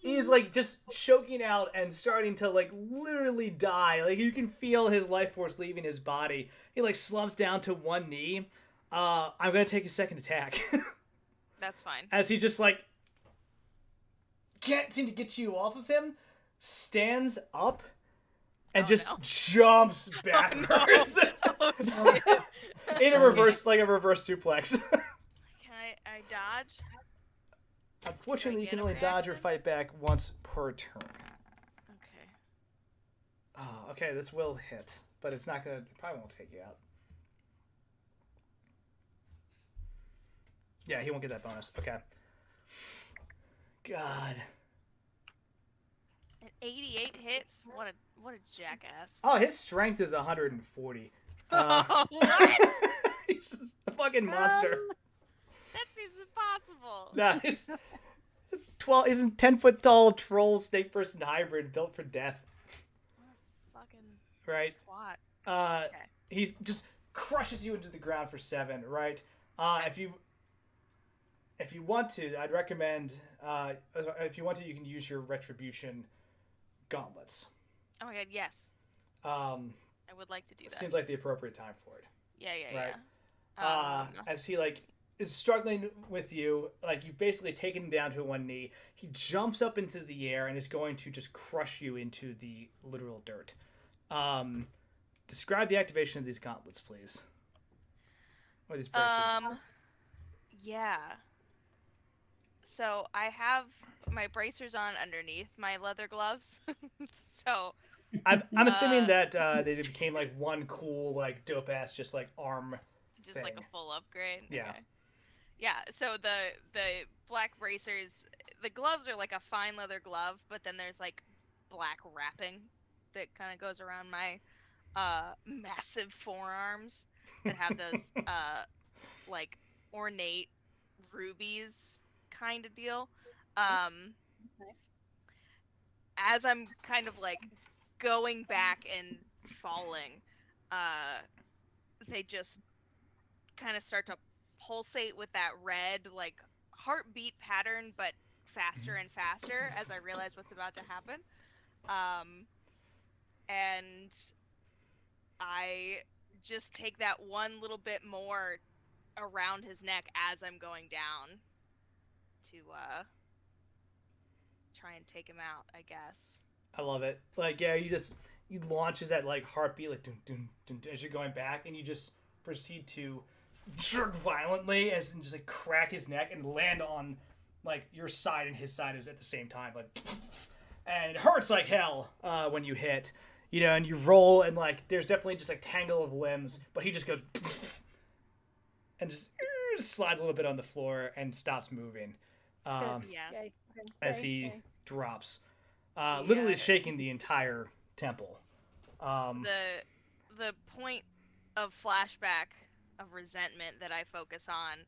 He's like just choking out and starting to like literally die. Like you can feel his life force leaving his body. He like slumps down to one knee. I'm gonna take a second attack. That's fine. As he just like can't seem to get you off of him, stands up and jumps backwards. Oh, no. In a reverse suplex. Can I dodge? Unfortunately, you can only dodge or fight back once per turn. Okay. Oh, okay, this will hit, but it probably won't take you out. Yeah, he won't get that bonus. Okay. God. An 88 hits? What a jackass. Oh, his strength is 140. What? He's just a fucking monster. That seems impossible. Nah, he's a 10-foot tall troll snake person hybrid built for death. What a fucking right? twat. Okay. He just crushes you into the ground for 7, right? If you want to, I'd recommend if you want to, you can use your retribution gauntlets. Oh my god, yes. I would like to do that. Seems like the appropriate time for it. Yeah. As he like is struggling with you, like you've basically taken him down to one knee. He jumps up into the air and is going to just crush you into the literal dirt. Describe the activation of these gauntlets, please. Or these bracers. Yeah. So I have my bracers on underneath my leather gloves. So I'm assuming that they became like one cool, like dope ass, just like arm. Just thing. like a full upgrade. Yeah. Okay. Yeah. So the black bracers, the gloves are like a fine leather glove, but then there's like black wrapping that kind of goes around my massive forearms that have those like ornate rubies kind of deal. Nice. As I'm kind of like going back and falling, they just kind of start to pulsate with that red like heartbeat pattern, but faster and faster as I realize what's about to happen. And I just take that one little bit more around his neck as I'm going down to try and take him out, I guess. I love it. Like, yeah, you launches that like heartbeat like dun, dun, dun, dun, as you're going back, and you just proceed to jerk violently and just like crack his neck and land on like your side and his side is at the same time, like, and it hurts like hell when you hit, and you roll and like there's definitely just like tangle of limbs, but he just goes and just slides a little bit on the floor and stops moving as he drops, literally shaking the entire temple. The point of flashback of resentment that I focus on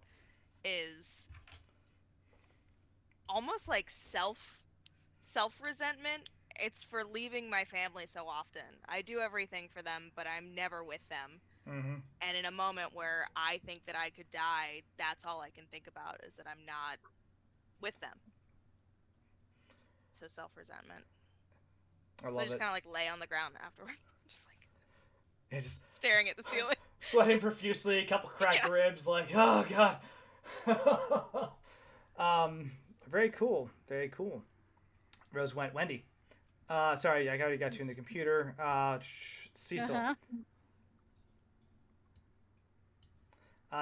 is almost like self resentment. It's for leaving my family so often. I do everything for them, but I'm never with them. Mm-hmm. And in a moment where I think that I could die, that's all I can think about is that I'm not with them. So self-resentment. I love so I just it. kind of like lay on the ground afterward, just like just staring at the ceiling, sweating profusely, a couple cracked ribs, like, oh god. Very cool. Very cool. Rose went. Wendy. Sorry, I already got you in the computer. Cecil. Uh-huh.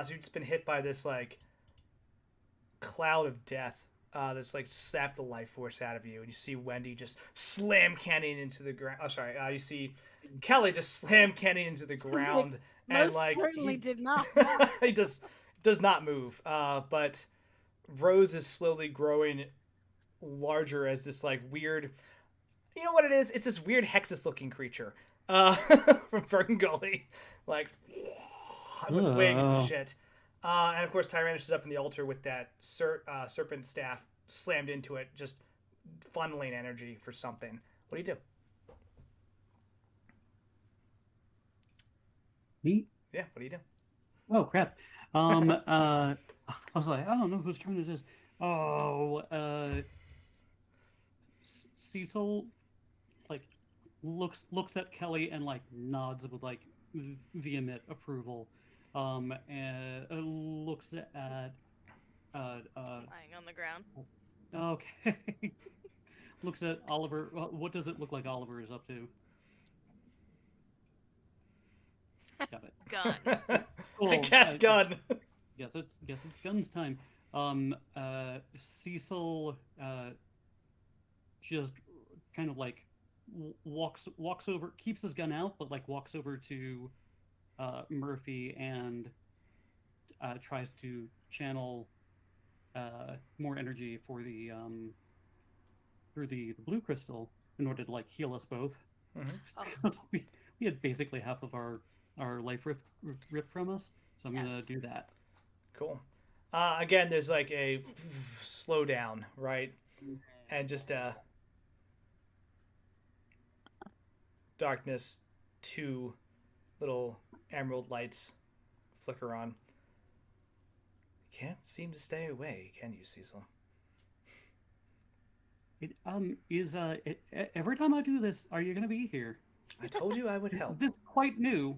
So you've just been hit by this like cloud of death that's like sapped the life force out of you, and you see Wendy just slam canning into the ground. Oh, sorry. You see Kelly just slam canning into the ground, and like certainly did not. he does not move. But Rose is slowly growing larger as this like weird. You know what it is? It's this weird Hexus looking creature from Ferngully, like. with wings and shit. And of course, Tyrannus is up in the altar with that serpent staff slammed into it, just funneling energy for something. What do you do? Me? Yeah, what do you do? Oh crap! I was like, I don't know whose turn it is. Oh, Cecil, like, looks at Kelly and like nods with like vehement approval, and looks at lying on the ground. Okay. Looks at Oliver. What does it look like Oliver is up to? Got it. Gun. Cool. I guess gun. Guess it's guns time. Cecil just kind of like walks over, keeps his gun out, but like walks over to Murphy and tries to channel more energy for the through the blue crystal in order to like heal us both. Mm-hmm. We had basically half of our life ripped from us, so I'm gonna do that. Cool. Again, there's like a slow down, right? And just darkness, 2 little emerald lights flicker on. You can't seem to stay away, can you, Cecil? It is every time I do this, are you gonna be here? I told you I would help. This is quite new.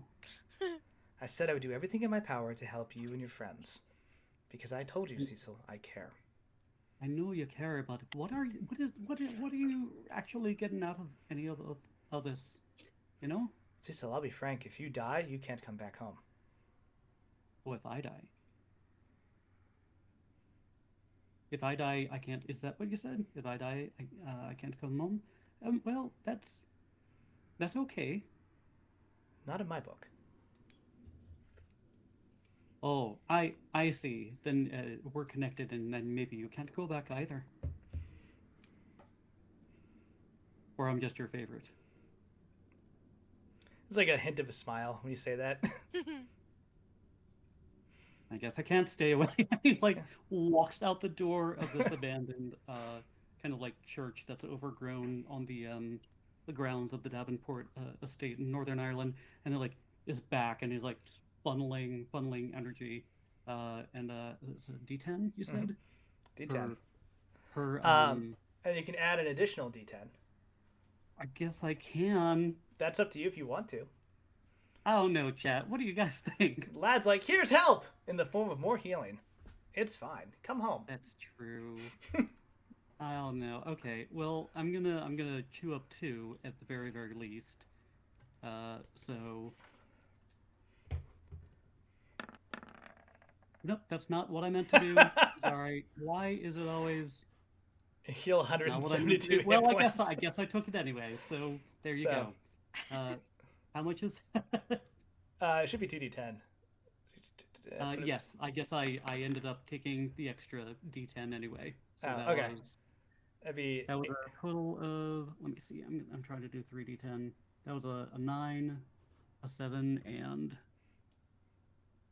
I said I would do everything in my power to help you and your friends. Because I told you, Cecil, I care. I know you care, but what are you actually getting out of any of this? You know? Cecil, I'll be frank. If you die, you can't come back home. Oh, if I die? If I die, I can't. Is that what you said? If I die, I can't come home. Well, that's okay. Not in my book. Oh, I see. Then we're connected, and then maybe you can't go back either. Or I'm just your favorite. There's like a hint of a smile when you say that. I guess I can't stay away. He like walks out the door of this abandoned kind of like church that's overgrown on the grounds of the Davenport estate in Northern Ireland, and then like is back and he's like funneling energy, and it's a D10 you said. D10. And you can add an additional D10. I guess I can. That's up to you if you want to. I don't know, chat. What do you guys think? Lad's like, here's help in the form of more healing. It's fine. Come home. That's true. I don't know. Okay, well, I'm gonna chew up 2 at the very least. So. Nope, that's not what I meant to do. Sorry. Why is it always heal 172 well, points? I guess I took it anyway. So there you go. How much is that? It should be 2d10. Yes, I guess I ended up taking the extra d10 anyway. So okay. That was a total of, let me see, I'm trying to do 3d10. That was a 9, a 7, and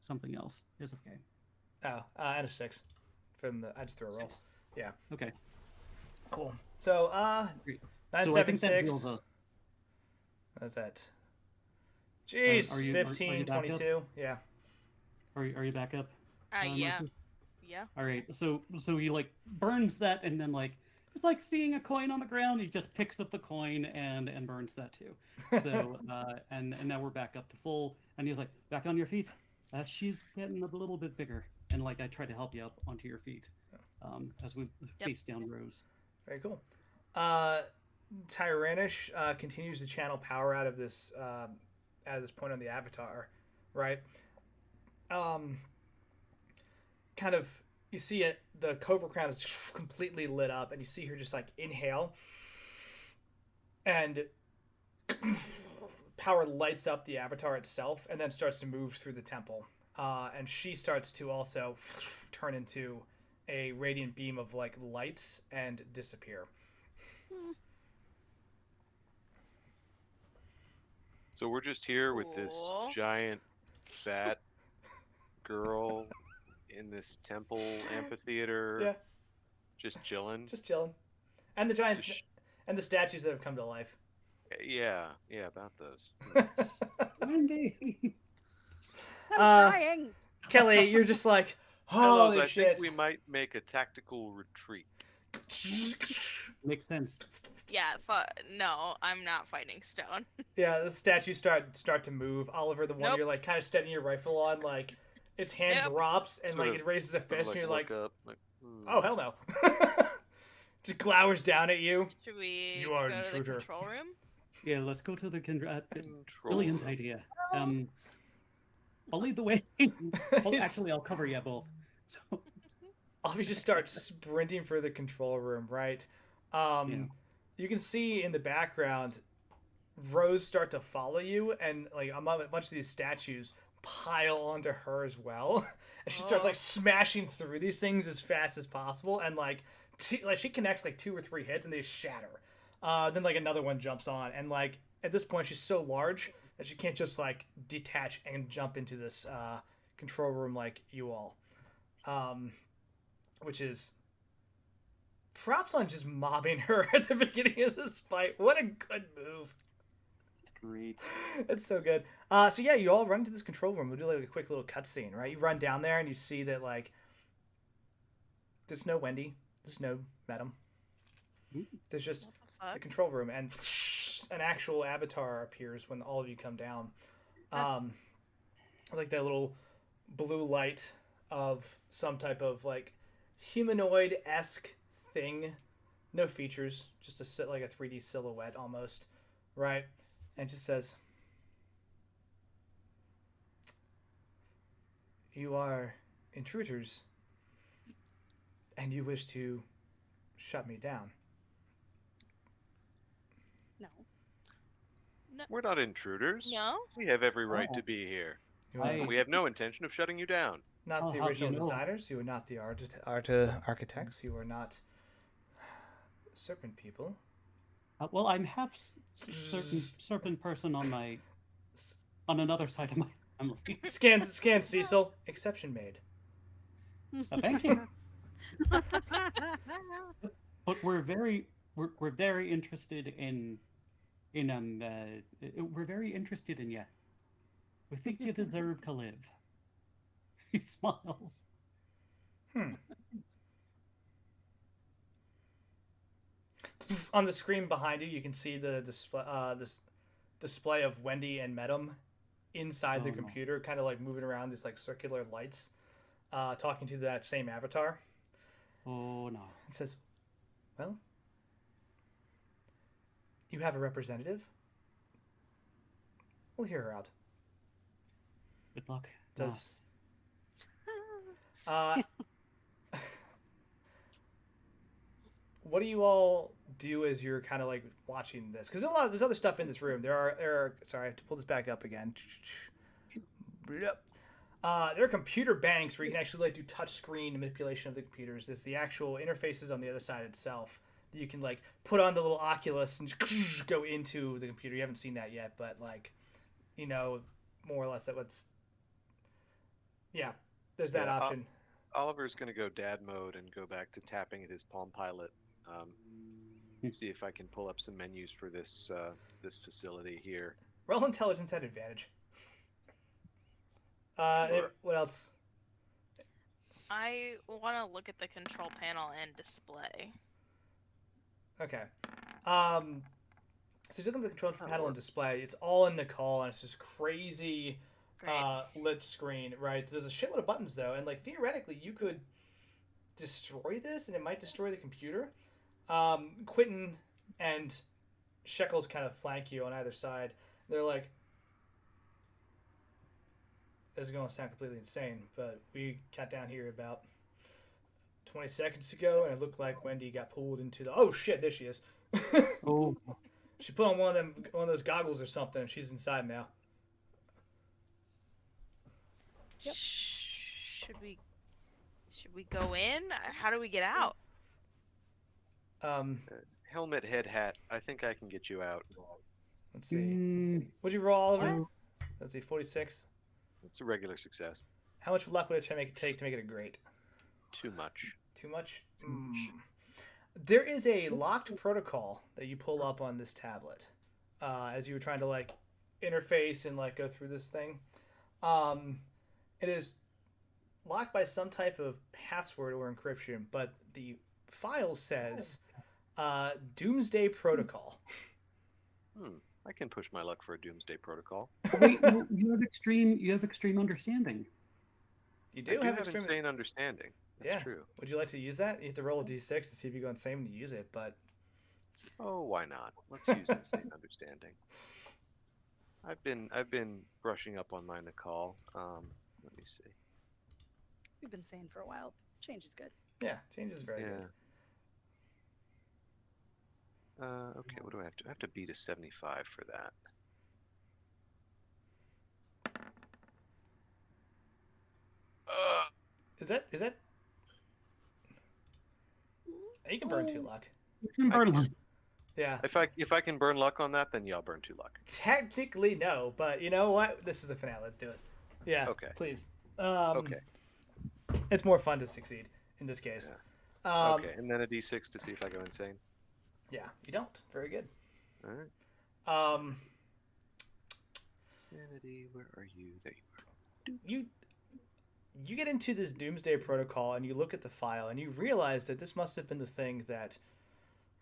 something else. It's okay. Oh, and a 6. I just threw a roll. 6. Yeah. Okay. Cool. So, 9, so 7, 6. That What's that? Jeez, 15, 22. Up? Yeah. Are you back up? Yeah. Yeah. All right. So he like burns that, and then like it's like seeing a coin on the ground. He just picks up the coin and burns that too. So and now we're back up to full, and he's like, back on your feet. She's getting a little bit bigger, and like I try to help you up onto your feet, as we face down rows. Very cool. Tyrannish continues to channel power out of this point on the avatar, right? Kind of, you see it. The Cobra Crown is completely lit up, and you see her just like inhale, and power lights up the avatar itself, and then starts to move through the temple. And she starts to also turn into a radiant beam of like lights and disappear. So we're just here with this giant, fat girl in this temple amphitheater. Yeah. Just chilling. Just chilling. And the giants and the statues that have come to life. Yeah, about those. Wendy. I'm trying. Kelly, you're just like, holy I shit. think we might make a tactical retreat. Makes sense. Yeah, no, I'm not fighting stone. Yeah, the statues start to move. Oliver, the one Nope. you're like kind of steadying your rifle on, like its hand drops and Sort like of- it raises a fist, and you're like, up, oh hell no. Just glowers down at you. Should we You are an go to the intruder. control room? Yeah, let's go to the Control. brilliant idea. I'll lead the way. Well, actually, I'll cover you both. So Oliver just starts sprinting for the control room, right? You can see in the background Rose start to follow you, and like a bunch of these statues pile onto her as well. And she starts like smashing through these things as fast as possible, and like she connects like 2 or 3 hits, and they shatter. Then like another one jumps on, and like at this point she's so large that she can't just like detach and jump into this control room like you all, which is props on just mobbing her at the beginning of this fight. What a good move. great. It's so good. So yeah, you all run into this control room. We'll do like a quick little cutscene, right? You run down there and you see that like there's no Wendy, there's no Madam. There's just the control room, and an actual avatar appears when all of you come down. Like that little blue light of some type of like humanoid-esque thing. No features, just like a 3D silhouette almost, right? And it just says, "You are intruders, and you wish to shut me down." No. We're not intruders. No? We have every right Oh. to be here. You We have no intention of shutting you down. not Oh, the how do original you know? designers. You are not the architects. You are not serpent people. Well, I'm half serpent person on another side of my family. Scan Cecil. Exception made. Thank you. But we're very interested in we're very interested in you. We think you deserve to live. He smiles. On the screen behind you, you can see the display, this display of Wendy and Medum inside the computer, kind of like moving around these like circular lights, talking to that same avatar. Oh no. It says, "Well, you have a representative. We'll hear her out." Good luck. Does what do you all do as you're kind of like watching this? Because there's other stuff in this room. There are sorry, I have to pull this back up again. There are computer banks where you can actually like do touch screen manipulation of the computers. There's the actual interfaces on the other side itself that you can like put on the little Oculus and just go into the computer. You haven't seen that yet, but like, you know, more or less that what's there's that option. Oliver's going to go dad mode and go back to tapping at his Palm Pilot. See if I can pull up some menus for this this facility here. Roll intelligence at advantage. Sure. What else? I want to look at the control panel and display. Okay. So you look at the control panel and display. It's all in Nicole, and it's this crazy lit screen, right? There's a shitload of buttons though, and like theoretically you could destroy this, and it might destroy the computer. Quentin and Shekels kind of flank you on either side. They're like, "This is going to sound completely insane, but we got down here about 20 seconds ago, and it looked like Wendy got pulled into the... Oh, shit, there she is." Oh. She put on one of those goggles or something, and she's inside now. Yep. Should we go in? How do we get out? Helmet, head, hat. I think I can get you out. Let's see. What'd you roll, Oliver? Oh. Let's see, 46. It's a regular success. How much luck would it take to make it a great? Too much. Too much? There is a locked protocol that you pull up on this tablet as you were trying to like interface and like go through this thing. It is locked by some type of password or encryption, but the file says Doomsday Protocol. I can push my luck for a Doomsday Protocol. Wait, you have extreme understanding. You do have insane understanding. That's true. Would you like to use that? You have to roll a d6 to see if you go insane when you use it, but... Oh, why not? Let's use insane understanding. I've been brushing up on my Nicole. Let me see. We've been saying for a while, change is good. Yeah, change is very good. Okay, what do I have to? I have to beat a 75 for that. Is that? You can burn 2 luck. You can burn luck. Yeah. If I can burn luck on that, then yeah, I'll burn 2 luck. Technically, no, but you know what? This is the finale. Let's do it. Yeah. Okay. Please. Okay. It's more fun to succeed in this case. Yeah. Okay, and then a d6 to see if I go insane. Yeah, you don't. Very good. All right. Sanity, where are you? There you are. You get into this Doomsday Protocol and you look at the file and you realize that this must have been the thing that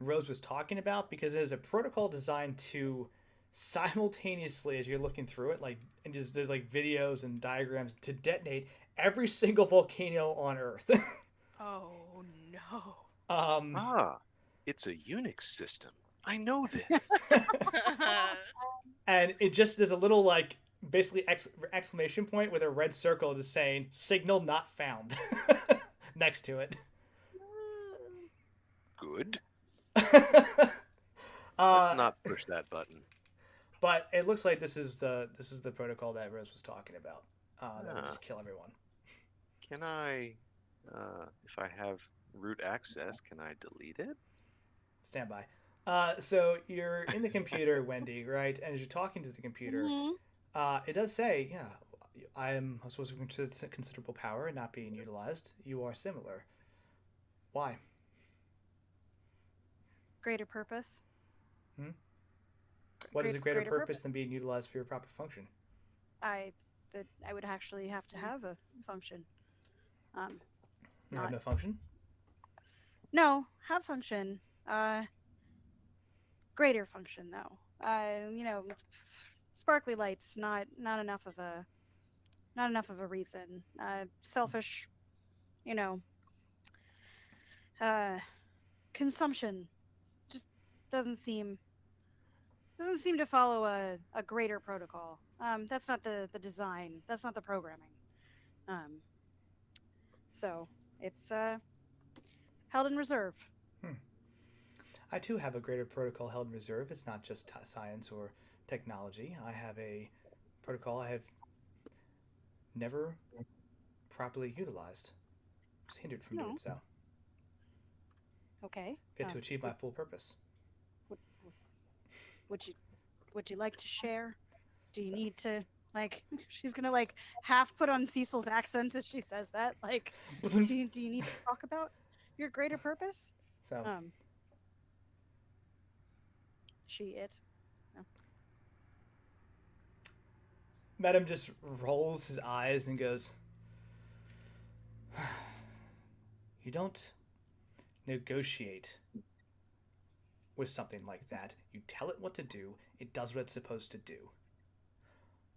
Rose was talking about, because it is a protocol designed to simultaneously, as you're looking through it, like, and just there's like videos and diagrams to detonate every single volcano on Earth. Oh no. It's a Unix system. I know this. And it just, there's a little like basically exclamation point with a red circle just saying signal not found next to it. Good. Let's not push that button. But it looks like this is the protocol that Rose was talking about. That would just kill everyone. Can I, if I have root access, can I delete it? Stand by. So you're in the computer, Wendy, right? And as you're talking to the computer, it does say, yeah, I am supposed to considerable power and not being utilized. You are similar. Why? Greater purpose. What is a greater purpose than being utilized for your proper function? I would actually have to have a function. You have no function? No, have function. Greater function though. You know, sparkly lights, not enough of a reason. Selfish, you know. Consumption just doesn't seem to follow a greater protocol. That's not the design. That's not the programming. So it's held in reserve. I too have a greater protocol held in reserve. It's not just science or technology. I have a protocol I have never properly utilized. I was hindered from doing so. Okay. Yet to achieve my full purpose. Would you like to share? Do you need to, like, she's gonna like half put on Cecil's accent as she says that, like, do you need to talk about your greater purpose? So it no. Madam just rolls his eyes and goes, you don't negotiate with something like that. You tell it what to do, it does what it's supposed to do.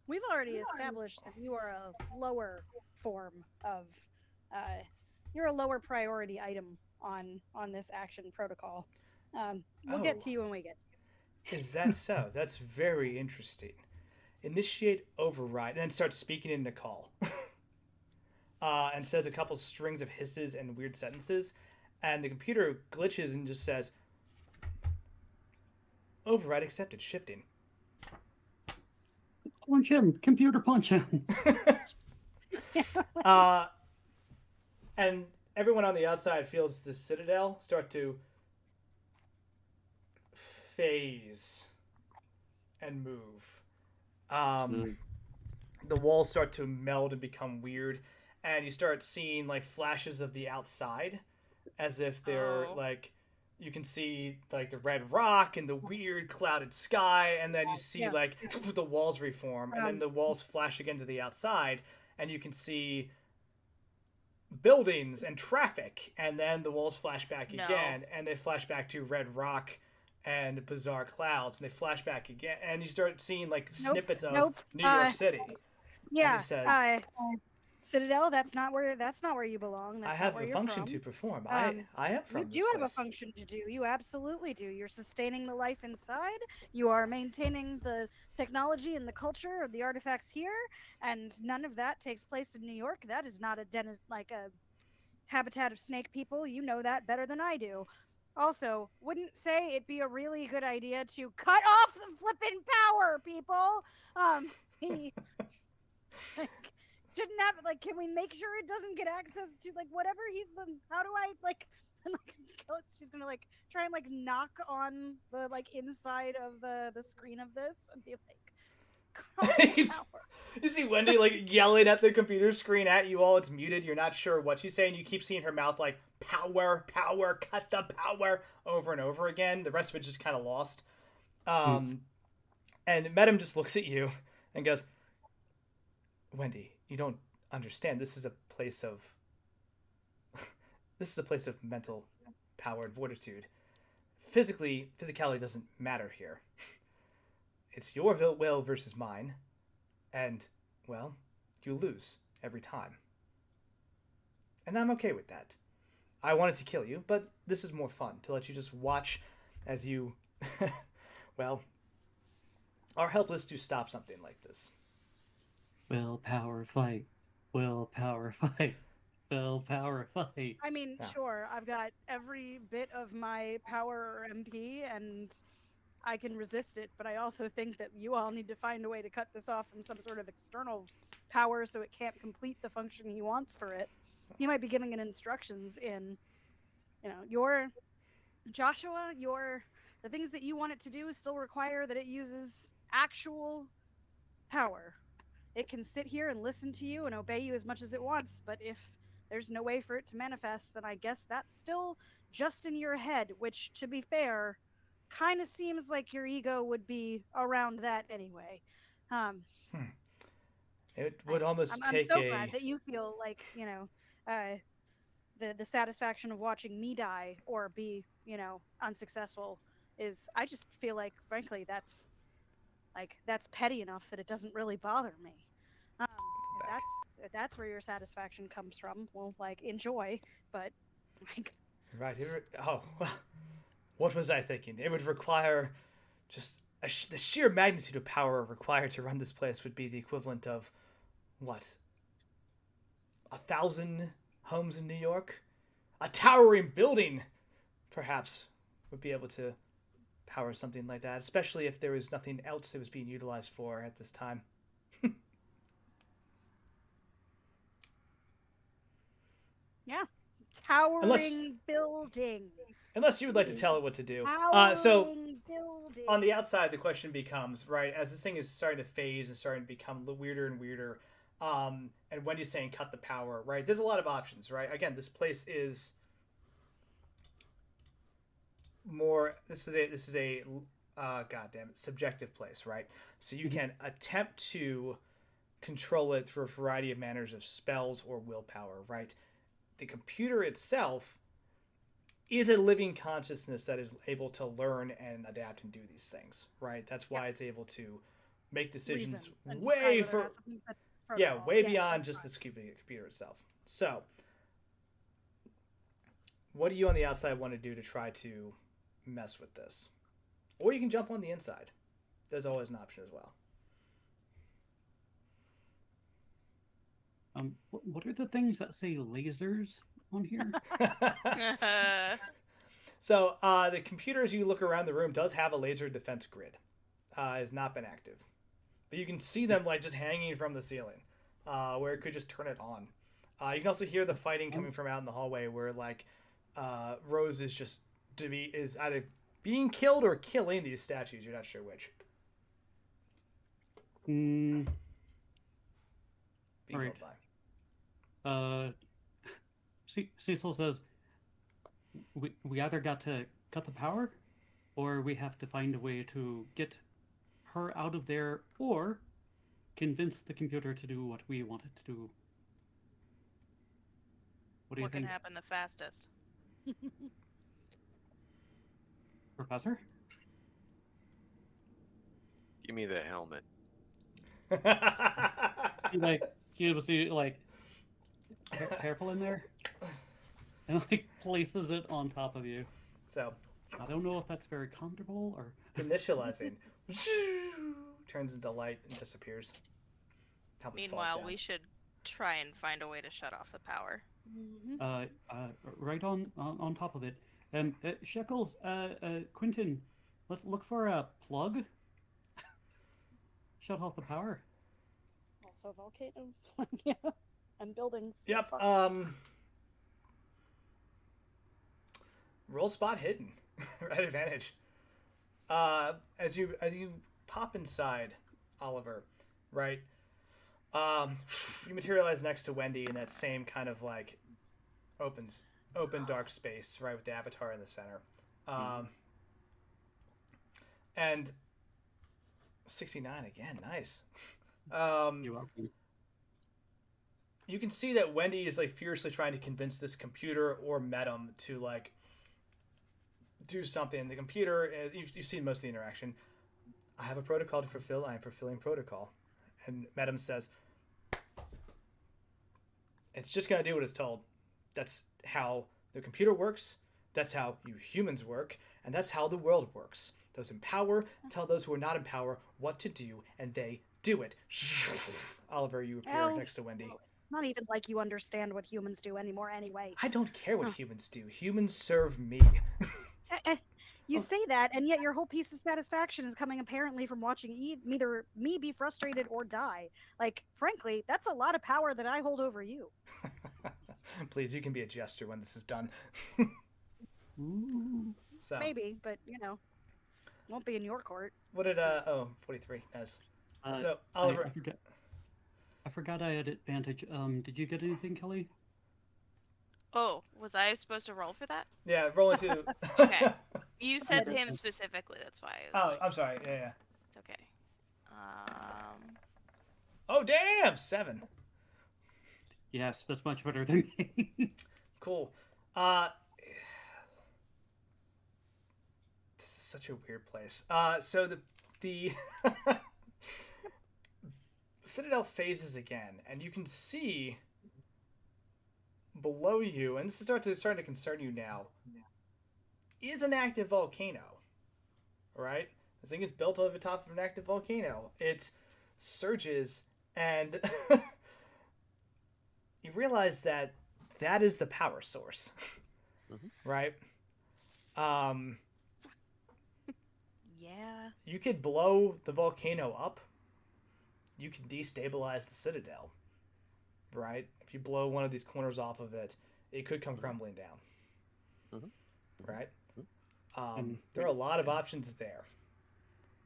We've already established that you are a lower form of you're a lower priority item on this action protocol. We'll get to you when we get to you. Is that so? That's very interesting. Initiate override, and then starts speaking in Nicole. And says a couple strings of hisses and weird sentences, and the computer glitches and just says, override accepted, shifting. Punch him, computer punch him. And everyone on the outside feels the citadel start to phase and move. the walls start to meld and become weird, and you start seeing like flashes of the outside, as if they're like, you can see like the red rock and the weird clouded sky, and then you see like the walls reform, and then the walls flash again to the outside, and you can see buildings and traffic, and then the walls flash back again, and they flash back to red rock and bizarre clouds, and they flash back again, and you start seeing like snippets of New York City. Yeah, and he says, Citadel, that's not where you belong. That's I have not where a function to perform. I am from this You do have a place. function to do. You absolutely do. You're sustaining the life inside. You are maintaining the technology and the culture of the artifacts here, and none of that takes place in New York. That is not a habitat of snake people. You know that better than I do. Also, wouldn't say it'd be a really good idea to cut off the flippin' power, people. Shouldn't have can we make sure it doesn't get access to whatever how do I she's gonna try and knock on the inside of the screen of this and be like, you see Wendy yelling at the computer screen at you all. It's muted. You're not sure what she's saying. You keep seeing her mouth power, cut the power over and over again. The rest of it just kind of lost. And Madam just looks at you and goes, Wendy, you don't understand. This is a place of mental power and fortitude. Physicality doesn't matter here. It's your will versus mine, and well, you lose every time. And I'm okay with that. I wanted to kill you, but this is more fun, to let you just watch as you well, are helpless to stop something like this. Willpower fight. Willpower fight. Willpower fight. I mean, sure, I've got every bit of my power or MP, and I can resist it, but I also think that you all need to find a way to cut this off from some sort of external power so it can't complete the function he wants for it. He might be giving it instructions in, the things that you want it to do still require that it uses actual power. It can sit here and listen to you and obey you as much as it wants, but if there's no way for it to manifest, then I guess that's still just in your head, which, to be fair, kind of seems like your ego would be around that anyway. It would I'm so glad that you feel the satisfaction of watching me die or be, unsuccessful is, I just feel like, frankly, that's petty enough that it doesn't really bother me. If that's where your satisfaction comes from, well, enjoy, but right. What was I thinking? It would require just the sheer magnitude of power required to run this place would be the equivalent of what? 1,000 homes in New York? A towering building, perhaps, would be able to power something like that, especially if there was nothing else it was being utilized for at this time. Yeah. Towering building. Unless you would like to tell it what to do. Building. On the outside, the question becomes, right, as this thing is starting to phase and starting to become weirder and weirder, and Wendy's saying cut the power, right? There's a lot of options, right? Again, this place is more, this is a goddamn subjective place, right? So you can attempt to control it through a variety of manners of spells or willpower, right? The computer itself is a living consciousness that is able to learn and adapt and do these things, right? That's why it's able to make decisions way beyond just the computer itself. So, what do you on the outside want to do to try to mess with this? Or you can jump on the inside. There's always an option as well. What are the things that say lasers on here? So the computer, as you look around the room, does have a laser defense grid. Has not been active, but you can see them just hanging from the ceiling, where it could just turn it on. You can also hear the fighting coming from out in the hallway, where Rose is is either being killed or killing these statues. You're not sure which. that you Right. drove by. Cecil says, we either got to cut the power, or we have to find a way to get her out of there, or convince the computer to do what we want it to do. What do you think? What can happen the fastest? Professor? Give me the helmet. He was like careful in there, and like places it on top of you. So I don't know if that's very comfortable or initializing. Turns into light and disappears. Meanwhile, we should try and find a way to shut off the power. Right on top of it. Shekels, Quentin, let's look for a plug. Shut off the power. Also volcanoes. Yeah. And buildings. Yep. Roll spot hidden. Right advantage. As you pop inside, Oliver, right? You materialize next to Wendy in that same kind of like open dark space, right, with the avatar in the center. And 69 again, nice. You're welcome. You can see that Wendy is like fiercely trying to convince this computer or Medum to like do something. The computer, you've seen most of the interaction. I have a protocol to fulfill. I am fulfilling protocol. And Medum says, it's just going to do what it's told. That's how the computer works. That's how you humans work. And that's how the world works. Those in power tell those who are not in power what to do, and they do it. Oliver, you appear next to Wendy. Not even like you understand what humans do anymore anyway. I don't care what humans do. Humans serve me. You say that, and yet your whole piece of satisfaction is coming apparently from watching either me be frustrated or die. Like, frankly, that's a lot of power that I hold over you. Please, you can be a jester when this is done. So. Maybe, but, you know, won't be in your court. What did, 43, nice. So, Oliver. I forgot I had advantage. Did you get anything, Kelly? Oh, was I supposed to roll for that? Yeah, roll into. Okay. You said him specifically, that's why. I'm sorry. Yeah. It's okay. Oh, damn! 7. Yes, that's much better than me. Cool. This is such a weird place. So the Citadel phases again, and you can see below you, and this is starting to concern you now, is an active volcano. Right? This thing is built over the top of an active volcano. It surges, and you realize that is the power source. Right? Yeah. You could blow the volcano up. You can destabilize the Citadel. Right? If you blow one of these corners off of it, it could come crumbling down. Right? There are a lot of options there.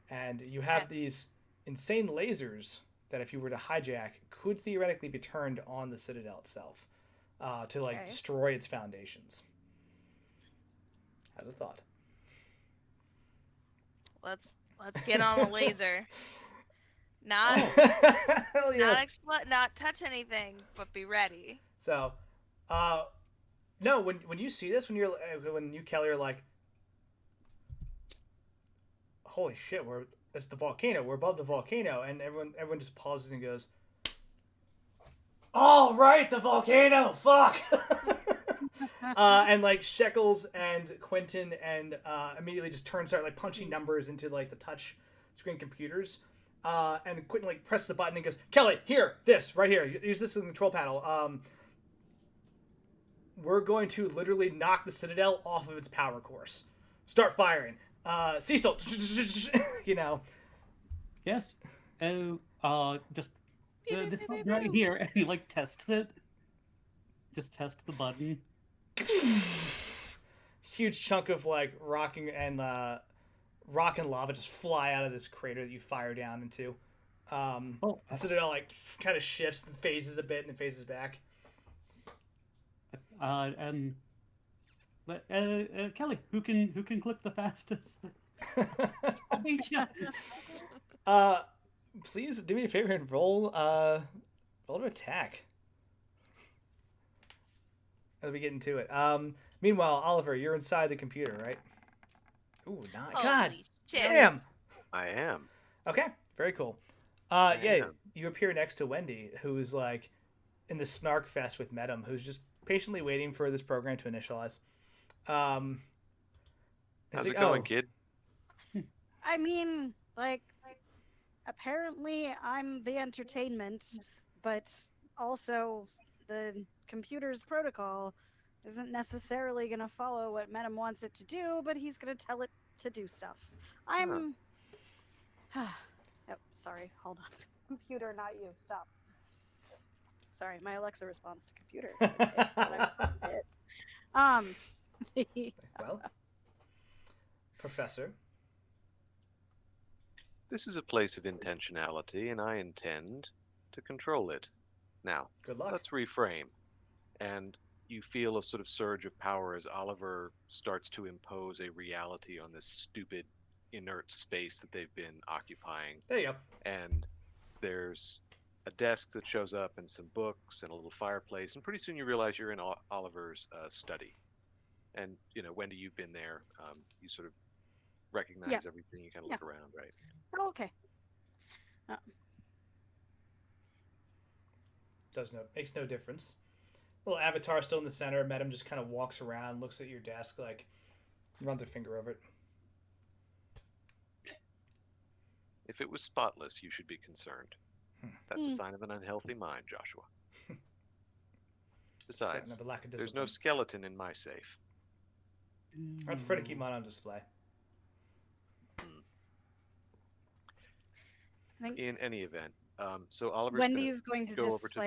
And you have these insane lasers that if you were to hijack could theoretically be turned on the Citadel itself to like destroy its foundations. As a thought. Let's get on a laser. Not not touch anything, but be ready. So, no, when you see this, when you Kelly are like, holy shit, it's the volcano. We're above the volcano, and everyone just pauses and goes, "All right, the volcano. Fuck." And like Shekels and Quentin and immediately just start like punching numbers into like the touch screen computers. And Quentin like presses the button and goes, "Kelly, this right here. Use this as a control panel. We're going to literally knock the Citadel off of its power course. Start firing. Cecil, you know." Yes. Just this button right here, and he like tests it. Just test the button. Huge chunk of like rock and lava just fly out of this crater that you fire down into. The Citadel like kind of shifts and phases a bit and then phases back. Kelly, who can click the fastest? I'll beat you. Please do me a favor and roll to attack. As we get into it. Meanwhile, Oliver, you're inside the computer, right? Ooh, not God. Shit. Damn. I am. Okay, very cool. You appear next to Wendy, who's like in the snark fest with Medem, who's just patiently waiting for this program to initialize. How's it going, kid? I mean, like, apparently I'm the entertainment, but also the computer's protocol isn't necessarily going to follow what Medem wants it to do, but he's going to tell it to do stuff. I'm... oh, sorry, hold on. Computer, not you. Stop. Sorry, my Alexa responds to computer. Well, Professor. This is a place of intentionality, and I intend to control it. Now, good luck. Let's reframe. And you feel a sort of surge of power as Oliver starts to impose a reality on this stupid, inert space that they've been occupying. There you go. And there's a desk that shows up and some books and a little fireplace, and pretty soon you realize you're in Oliver's study. And, you know, Wendy, you've been there. You sort of recognize everything. You kind of look around, right? Oh, okay. Makes no difference. Little avatar still in the center. Medem just kind of walks around, looks at your desk, like runs a finger over it. If it was spotless, you should be concerned. That's a sign of an unhealthy mind, Joshua. Besides, there's no skeleton in my safe. I'd prefer to keep mine on display. In any event, so Oliver's Wendy's going to go just over to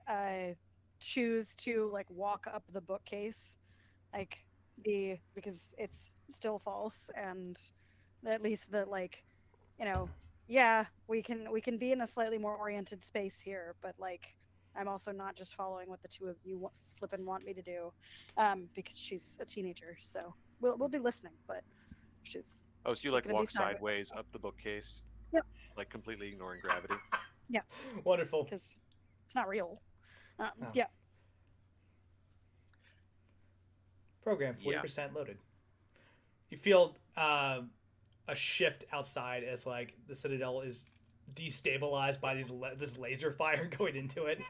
like choose to like walk up the bookcase, like because it's still false, and at least the like, you know, we can be in a slightly more oriented space here, but like I'm also not just following what the two of you flippin' want me to do, because she's a teenager, so we'll be listening, but she's. Oh, so you like walk sideways up the bookcase? Yep. Like completely ignoring gravity? Yeah. Wonderful. Because it's not real. Yeah. Program 40% loaded. You feel a shift outside as like the Citadel is destabilized by this laser fire going into it.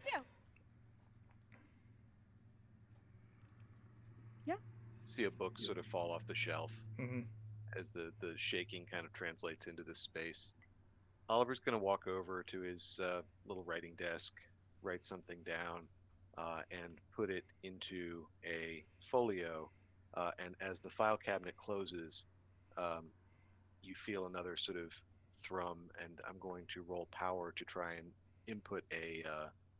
Yeah. See a book sort of fall off the shelf as the shaking kind of translates into this space. Oliver's going to walk over to his little writing desk, write something down, and put it into a folio. And as the file cabinet closes, you feel another sort of thrum, and I'm going to roll power to try and input a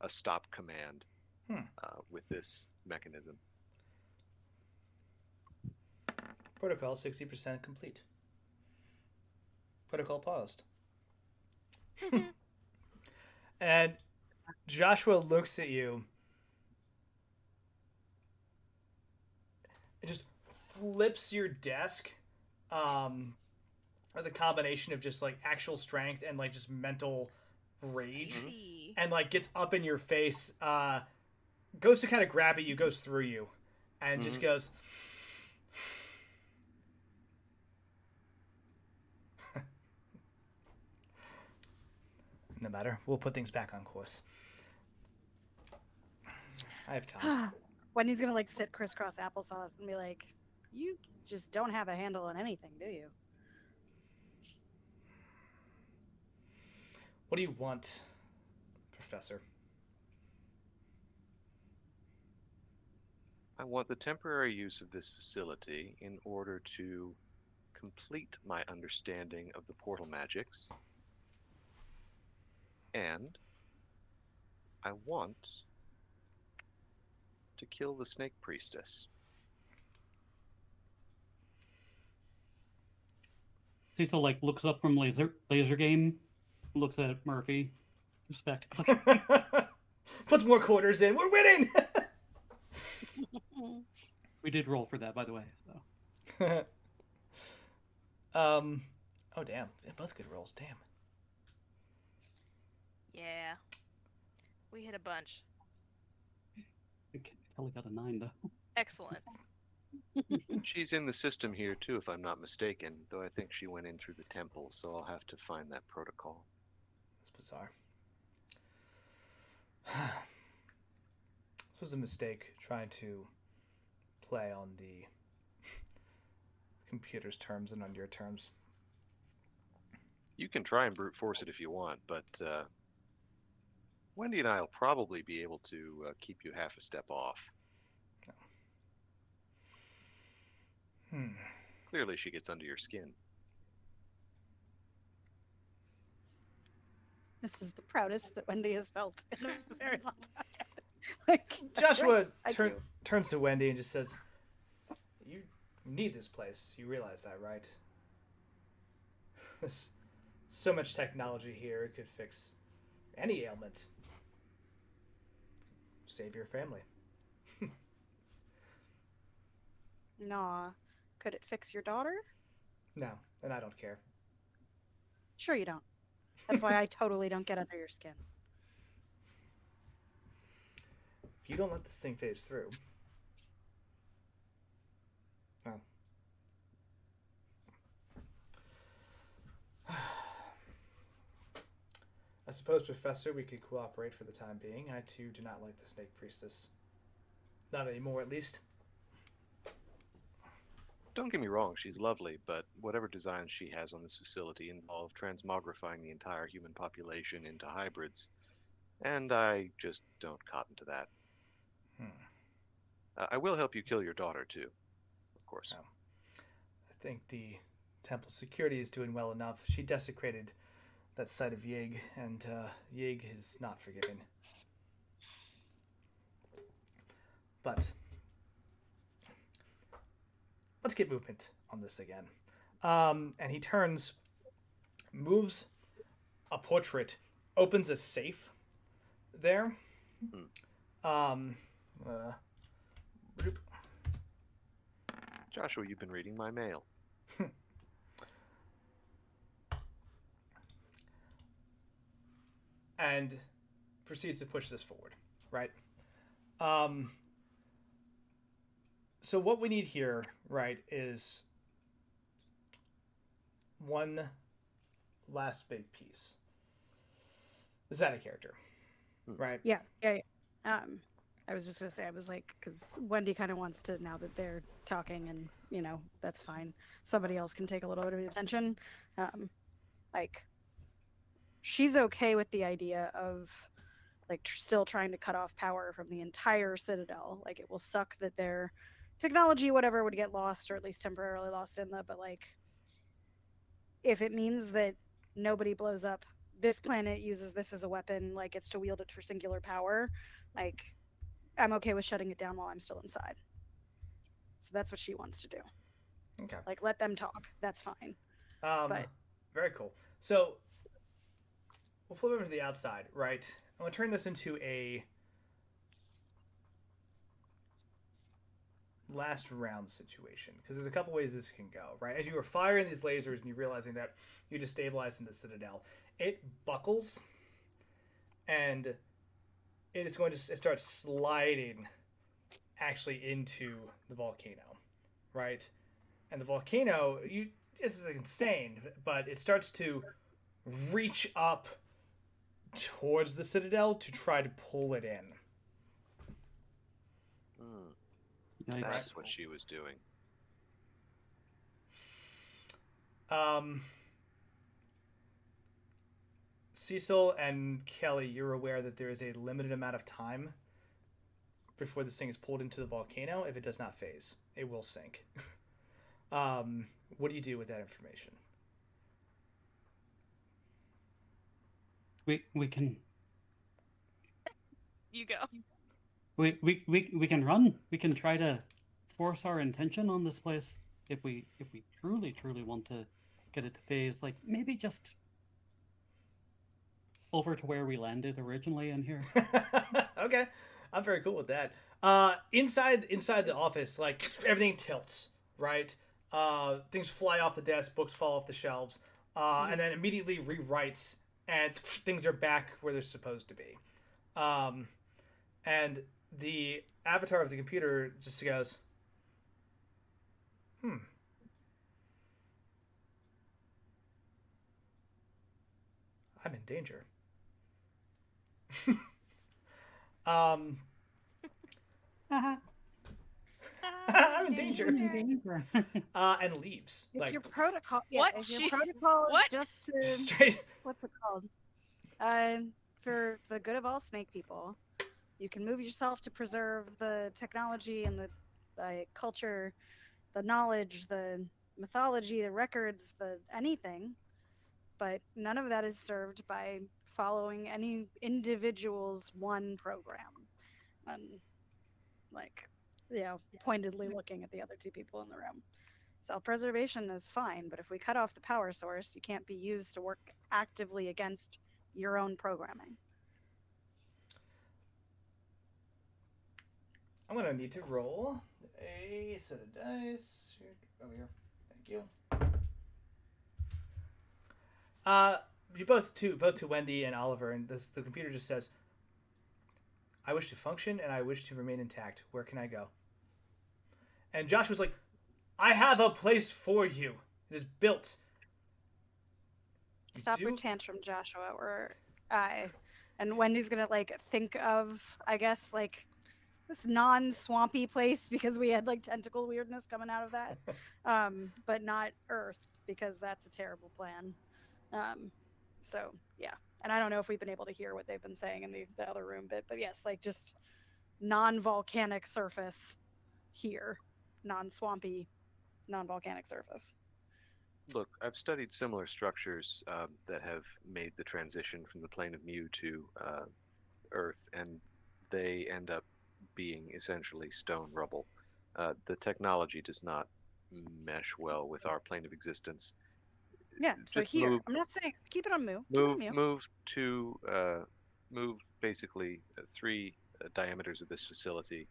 stop command with this mechanism. Protocol 60% complete. Protocol paused. And Joshua looks at you and just flips your desk with a combination of just like actual strength and like just mental rage, and like gets up in your face, goes to kind of grab at you, goes through you, and just goes, no matter, we'll put things back on course. I have time. Wendy's gonna like sit crisscross applesauce and be like, you just don't have a handle on anything, do you? What do you want, Professor? I want the temporary use of this facility in order to complete my understanding of the portal magics. And I want to kill the snake priestess. Cecil like looks up from laser game Looks at Murphy. Respect. Puts more quarters in. We're winning. We did roll for that, by the way. So. Oh damn! Both good rolls. Damn. Yeah. We hit a bunch. Kelly got a 9 though. Excellent. She's in the system here too, if I'm not mistaken. Though I think she went in through the temple, so I'll have to find that protocol. That's bizarre. This was a mistake trying to play on the computer's terms and on your terms. You can try and brute force it if you want, but Wendy and I will probably be able to keep you half a step off. Clearly she gets under your skin. This is the proudest that Wendy has felt in a very long time. Joshua turns to Wendy and just says, "You need this place. You realize that, right? There's so much technology here. It could fix any ailment. Save your family." Nah. Could it fix your daughter? No, and I don't care. Sure you don't. That's why I totally don't get under your skin. If you don't let this thing phase through... Oh. I suppose, Professor, we could cooperate for the time being. I, too, do not like the Snake Priestess. Not anymore, at least. Don't get me wrong, she's lovely, but whatever designs she has on this facility involve transmogrifying the entire human population into hybrids, and I just don't cotton to that. I will help you kill your daughter, too, of course. Oh. I think the temple security is doing well enough. She desecrated that site of Yig, and Yig is not forgiven. But let's get movement on this again. And he turns, moves a portrait, opens a safe there. Joshua, you've been reading my mail. And proceeds to push this forward, right? So what we need here, right, is one last big piece. Is that a character? Right? Yeah. I was just going to say, I was like, because Wendy kind of wants to, now that they're talking and, you know, that's fine. Somebody else can take a little bit of attention. Like, she's okay with the idea of, like, still trying to cut off power from the entire Citadel. Like, it will suck that their technology, whatever, would get lost, or at least temporarily lost in the, but, like, if it means that nobody blows up this planet, uses this as a weapon, like, gets to wield it for singular power, like, I'm okay with shutting it down while I'm still inside. So that's what she wants to do. Okay. Like, let them talk. That's fine. But very cool. So we'll flip over to the outside, right? I'm going to turn this into a last round situation, because there's a couple ways this can go, right? As you are firing these lasers and you're realizing that you destabilized in the Citadel, it buckles and it starts sliding actually into the volcano, right? And the volcano, this is insane, but it starts to reach up towards the Citadel to try to pull it in. Nice. That's what she was doing. Cecil and Kelly, you're aware that there is a limited amount of time before this thing is pulled into the volcano. If it does not phase, it will sink. What do you do with that information? We can. You go. We can run. We can try to force our intention on this place if we truly want to get it to phase. Like, maybe just over to where we landed originally in here. Okay, I'm very cool with that. Inside the office, like everything tilts, right? Things fly off the desk, books fall off the shelves, and then immediately rewrites, and things are back where they're supposed to be. And the avatar of the computer just goes, I'm in danger. I'm in danger. And leaves. If like, your protocol, What? if your protocol is What? just to straight. what's it called? For the good of all snake people, you can move yourself to preserve the technology and the culture, the knowledge, the mythology, the records, the anything, but none of that is served by following any individual's one program. And like, pointedly looking at the other two people in the room. Self-preservation is fine, but if we cut off the power source, you can't be used to work actively against your own programming. I'm gonna need to roll a set of dice. Over here. Thank you. You both to Wendy and Oliver, and the computer just says, I wish to function and I wish to remain intact. Where can I go? And Josh was like, I have a place for you. It is built. Stop your tantrum, Joshua. And Wendy's gonna think of, I guess, this non-swampy place because we had tentacle weirdness coming out of that, but not Earth because that's a terrible plan. So yeah, and I don't know if we've been able to hear what they've been saying in the other room, but yes, just non-volcanic surface here, non-swampy, non-volcanic surface. Look, I've studied similar structures that have made the transition from the plane of Mu to Earth, and they end up being essentially stone rubble. The technology does not mesh well with our plane of existence. Yeah, so Just here, I'm not saying keep it on Mu. Move basically 3 diameters of this facility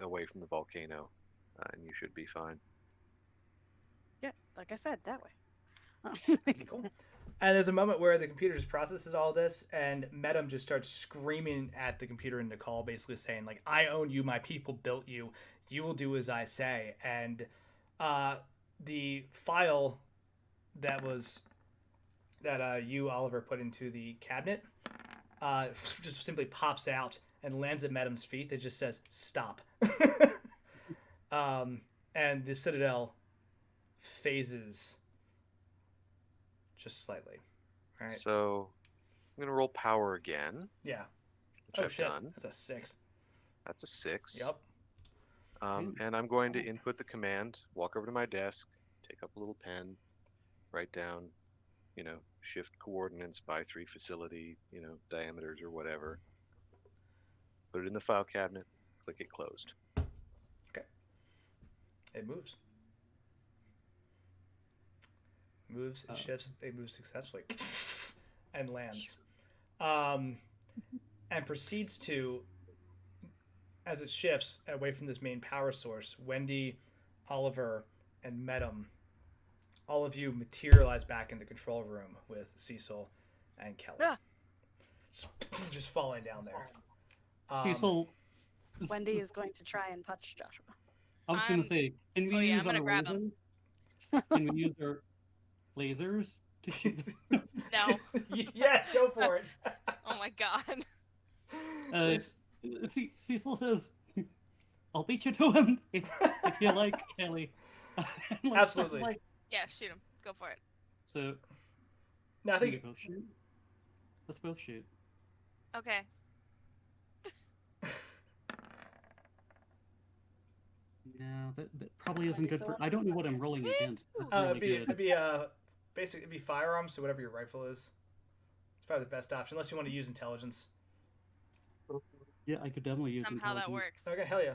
away from the volcano, and you should be fine. Yeah, like I said, that way. Cool. And there's a moment where the computer just processes all this, and Medem just starts screaming at the computer in the call, basically saying, I own you, my people built you, you will do as I say. And the file that you, Oliver, put into the cabinet just simply pops out and lands at Medem's feet. It just says, stop. And the Citadel phases just slightly. All right. So I'm going to roll power again. Yeah. Which I've done. That's a 6. That's a 6. Yep. And I'm going to input the command, walk over to my desk, take up a little pen, write down, shift coordinates by 3 facility, diameters or whatever. Put it in the file cabinet, click it closed. Okay. It moves. It shifts, it moves successfully and lands. And proceeds to, as it shifts away from this main power source, Wendy, Oliver, and Medem, all of you materialize back in the control room with Cecil and Kelly. Ah. Just falling down there. Cecil. Wendy is going to try and punch Joshua. I was going to say, can we use our grab him. Can we use our lasers to shoot? No. Yes, go for it. Oh my god. Cecil says, I'll beat you to him if you like, Kelly. Absolutely. Yeah, shoot him. Go for it. So, no, I think both shoot. Let's both shoot. Okay. Yeah, that probably isn't good for. I don't know what I'm rolling against. It'd be firearms, so whatever your rifle is. It's probably the best option, unless you want to use intelligence. Yeah, I could definitely use somehow that works. Okay, hell yeah.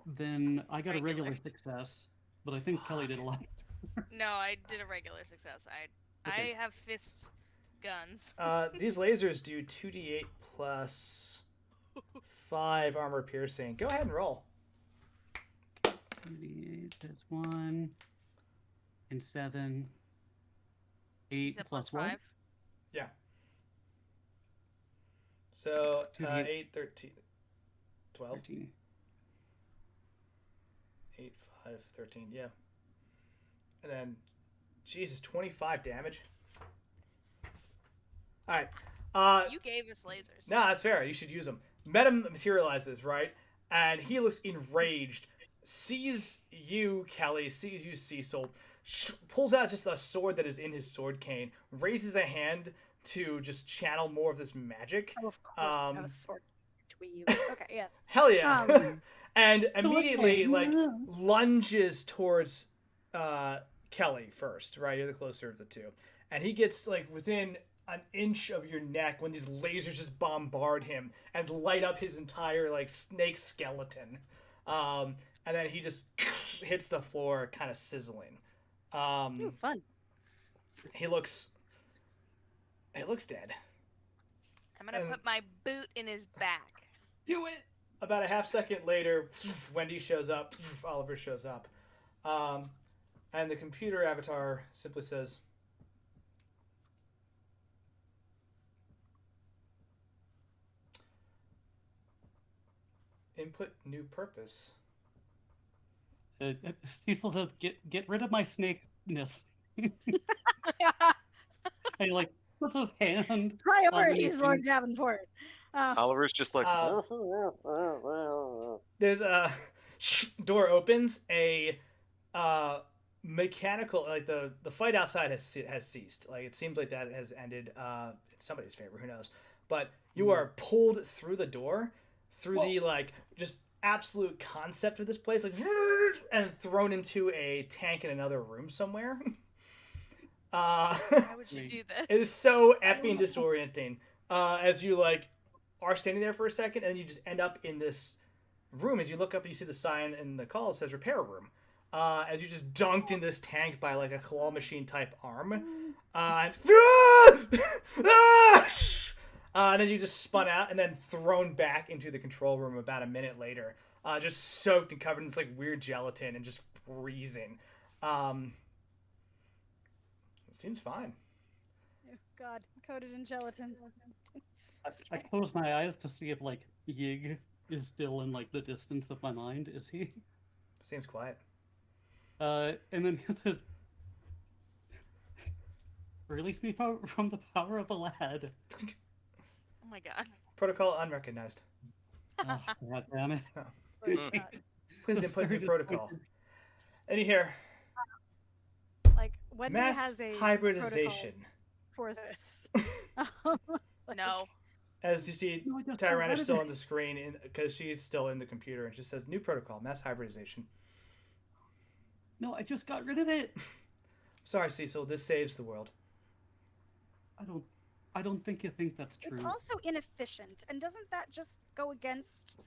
Then I got a regular success, but I think Kelly did a lot. No, I did a regular success. I have fist guns. These lasers do 2d8 plus 5 armor piercing. Go ahead and roll. 2d8, that's 1. And 7. 8 plus 1? 5? Yeah. So, 8, 13, 12. 13. 8, 5, 13, yeah. And then, Jesus, 25 damage. Alright. You gave us lasers. Nah, that's fair. You should use them. Meta materializes, right? And he looks enraged. Sees you, Kelly. Sees you, Cecil. Pulls out just a sword that is in his sword cane. Raises a hand to just channel more of this magic. Oh, of course. I have a sword to use. Okay, yes. Hell yeah. And immediately, like, lunges towards Kelly first, right? You're the closer of the two. And he gets, like, within an inch of your neck when these lasers just bombard him and light up his entire, like, snake skeleton. And then he just hits the floor, kind of sizzling. Ooh, fun. He looks dead. I'm gonna put my boot in his back. Do it! About a half second later, Wendy shows up, Oliver shows up. And the computer avatar simply says, input new purpose. Cecil says, get rid of my snakeness. And like puts his hand. Priorities, Lord Davenport. Oliver's just like. There's a door opens. A mechanical, like the fight outside has ceased. Like it seems like that has ended in somebody's favor. Who knows? But you are pulled through the door, through the like just absolute concept of this place, like, and thrown into a tank in another room somewhere. Why would you do this? It is so epic and disorienting. As you like are standing there for a second, and you just end up in this room. As you look up, and you see the sign in the call. It says repair room. As you just dunked in this tank by like a claw machine type arm, and then you just spun out and then thrown back into the control room about a minute later, just soaked and covered in this like weird gelatin and just freezing. It seems fine. Oh, God, coated in gelatin. I close my eyes to see if like Yig is still in like the distance of my mind. Is he? Seems quiet. And then he says, "Release me from the power of the lad." Oh my God. Protocol unrecognized. Oh, God damn it. Oh. Please input new protocol. And you hear like Wendy mass has a hybridization for this. Like, No. As you see, No, I don't. Tyrant What is is still it? on the screen because she's still in the computer, and she says new protocol, mass hybridization. No, I just got rid of it. Sorry, Cecil, this saves the world. I don't think you think that's true. It's also inefficient, and doesn't that just go against,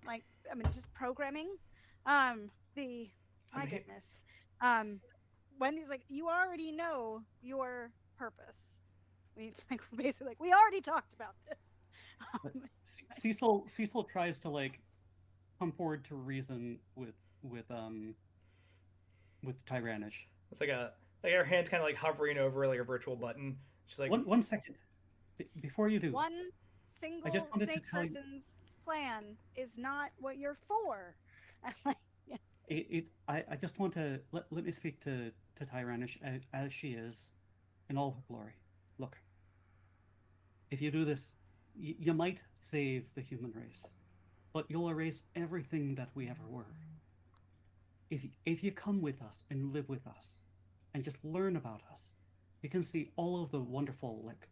like, I mean, just programming? Goodness. Wendy's like, you already know your purpose. It's like basically like we already talked about this. Cecil tries to like come forward to reason with Tyrannish. It's like her hand's kind of like hovering over like a virtual button. She's like, one second before you do. One single I just wanted to snake tell you- person's plan is not what you're for. I'm like, I just want to let me speak to Tyrannish as she is in all her glory. Look, if you do this, you might save the human race, but you'll erase everything that we ever were. If you come with us and live with us and just learn about us, you can see all of the wonderful, like,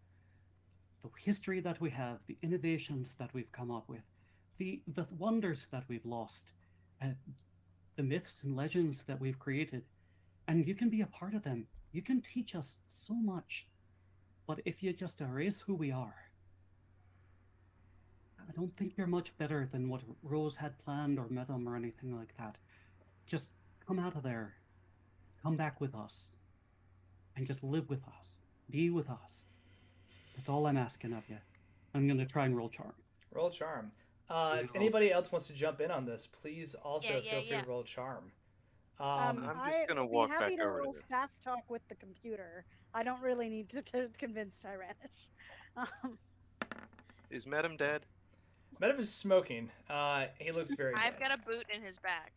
the history that we have, the innovations that we've come up with, the wonders that we've lost, the myths and legends that we've created, and you can be a part of them. You can teach us so much. But if you just erase who we are, I don't think you're much better than what Rose had planned or Medum or anything like that. Just come out of there, come back with us, and just live with us. Be with us. That's all I'm asking of you. I'm going to try and roll charm. Roll charm. If anybody else wants to jump in on this, please also feel free to roll charm. I'm just going to walk back over to happy to roll fast talk with the computer. I don't really need to convince Tyrannish. Is Madam dead? Madam is smoking. He looks very dead. I've got a boot in his back.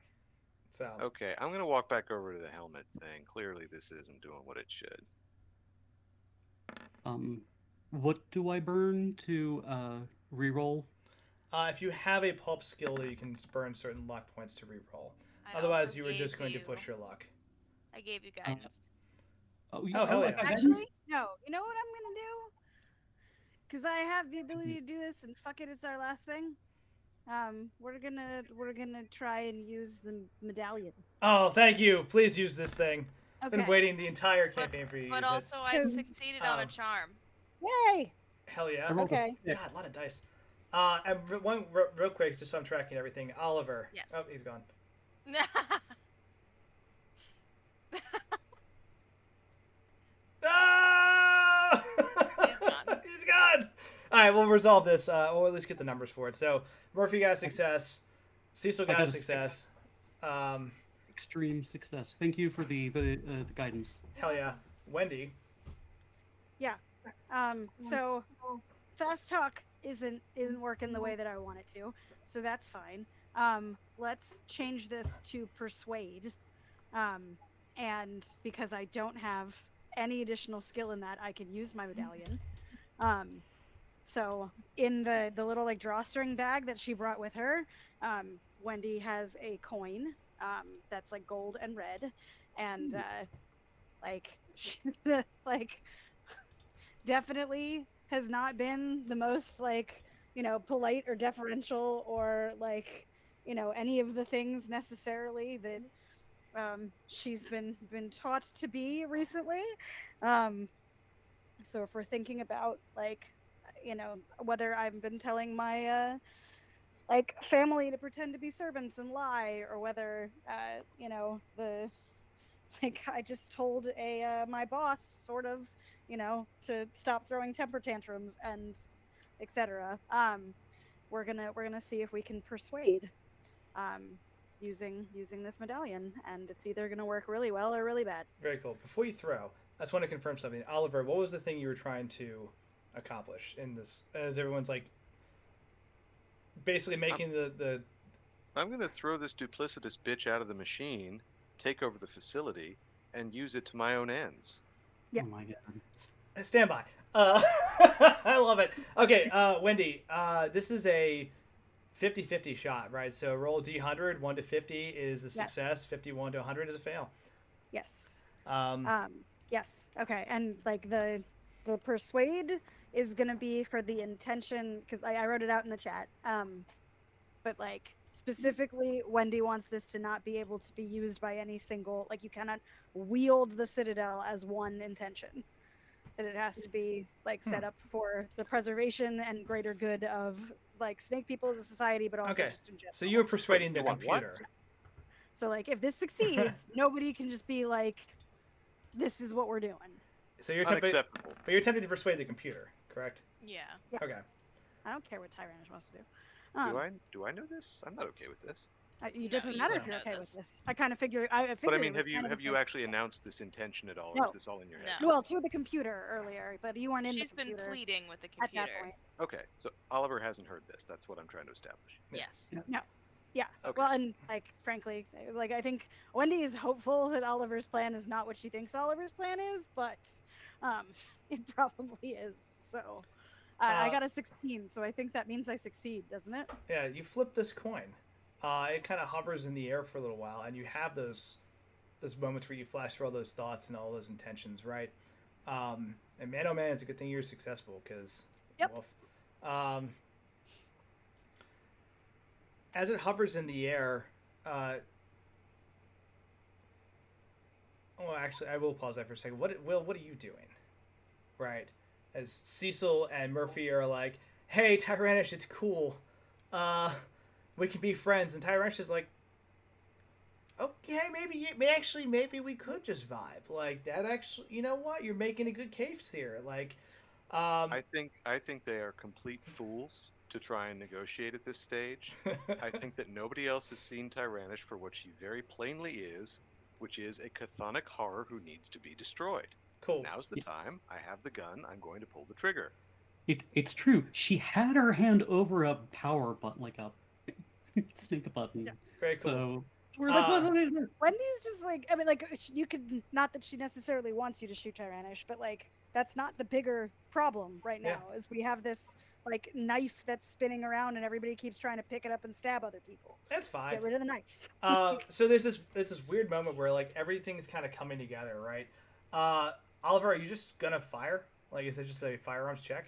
So. Okay, I'm going to walk back over to the helmet thing. Clearly this isn't doing what it should. What do I burn to reroll? If you have a pulp skill, that you can burn certain luck points to reroll. Otherwise, you were just going to push your luck. I gave you guidance. Oh, hell yeah. Actually, no. You know what I'm going to do? Because I have the ability to do this, and fuck it, it's our last thing. We're gonna try and use the medallion. Oh, thank you. Please use this thing. I've been waiting the entire campaign for you to use it. But also, I succeeded on a charm. Yay! Hell yeah. Okay. God, a lot of dice. And one real quick, just so I'm tracking everything. Oliver. Yes. Oh, he's gone. Ah! He's gone. All right, we'll resolve this. We'll at least get the numbers for it. So Murphy got a success. Cecil got a success. Extreme success. Thank you for the guidance. Hell yeah. Wendy. Yeah. So fast talk isn't working the way that I want it to. So that's fine. Let's change this to persuade. And because I don't have any additional skill in that, I can use my medallion. So in the little like drawstring bag that she brought with her, Wendy has a coin that's like gold and red, and like definitely has not been the most like polite or deferential or like any of the things necessarily that she's been taught to be recently. So if we're thinking about like whether I've been telling my like family to pretend to be servants and lie, or whether the like I just told my boss sort of to stop throwing temper tantrums and etc. We're gonna see if we can persuade using this medallion, and it's either gonna work really well or really bad. Very cool. Before you throw, I just want to confirm something. Oliver, what was the thing you were trying to accomplish in this, as everyone's like basically making the I'm gonna throw this duplicitous bitch out of the machine, take over the facility, and use it to my own ends. Yeah. Oh my god. Stand by. I love it. Okay, Wendy, this is a 50-50 shot, right? So roll D100, 1 to 50 is a success, 51 to 100 is a fail. Yes. Yes. Okay. And like the persuade is gonna be for the intention, because I wrote it out in the chat. But like specifically, Wendy wants this to not be able to be used by any single, like you cannot wield the Citadel as one intention. That it has to be like set up for the preservation and greater good of like snake people as a society, but also just in general. So you're persuading the computer. So like if this succeeds, nobody can just be like, this is what we're doing. So you're unacceptable. But you're attempting to persuade the computer, correct? Yeah. Okay. I don't care what Tyrannish wants to do. Do I know this? I'm not okay with this. It doesn't matter if you're okay with this. I kind of figure. But I mean, have you actually announced this intention at all, or is this all in your head? No. Well, to the computer earlier, but you weren't in the computer. She's been pleading with the computer. At that point. Okay, so Oliver hasn't heard this. That's what I'm trying to establish. Yes. No. Yeah. Okay. Well, and like frankly, like I think Wendy is hopeful that Oliver's plan is not what she thinks Oliver's plan is, but it probably is. So I got a 16, so I think that means I succeed, doesn't it? Yeah. You flip this coin. It kind of hovers in the air for a little while, and you have those moments where you flash through all those thoughts and all those intentions, right? And man, oh man, it's a good thing you're successful, because as it hovers in the air, well, actually, I will pause that for a second. What are you doing? Right? As Cecil and Murphy are like, hey, Tyrannish, it's cool. We can be friends. And Tyrannish is like, okay, maybe we could just vibe. Like, that actually, you know what? You're making a good case here. Like, I think they are complete fools to try and negotiate at this stage. I think that nobody else has seen Tyrannish for what she very plainly is, which is a chthonic horror who needs to be destroyed. Cool. Now's the time. I have the gun. I'm going to pull the trigger. It's true. She had her hand over a power button, like a snake button. Yeah. Very cool. So we're like, Wendy's just like, I mean, like, you could, not that she necessarily wants you to shoot Tyrannish, but like, that's not the bigger problem right now. Is we have this like knife that's spinning around and everybody keeps trying to pick it up and stab other people. That's fine. Get rid of the knife. So there's this weird moment where like everything's kind of coming together, right? Oliver, are you just gonna fire? Like, is it just a firearms check?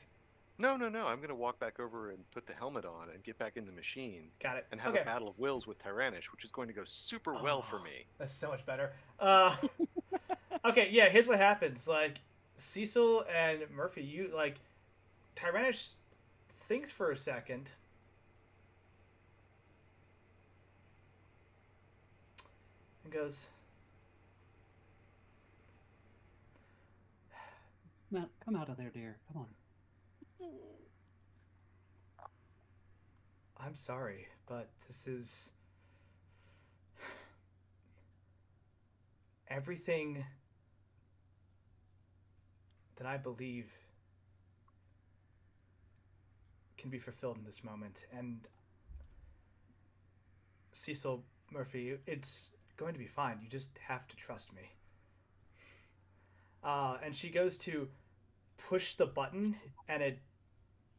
No. I'm going to walk back over and put the helmet on and get back in the machine. Got it. And have a battle of wills with Tyrannish, which is going to go super well for me. That's so much better. Okay, yeah, here's what happens. Like, Cecil and Murphy, you, like, Tyrannish thinks for a second. And goes, come out of there, dear. Come on. I'm sorry, but this is everything that I believe can be fulfilled in this moment. And Cecil, Murphy, it's going to be fine. You just have to trust me. And she goes to push the button, and it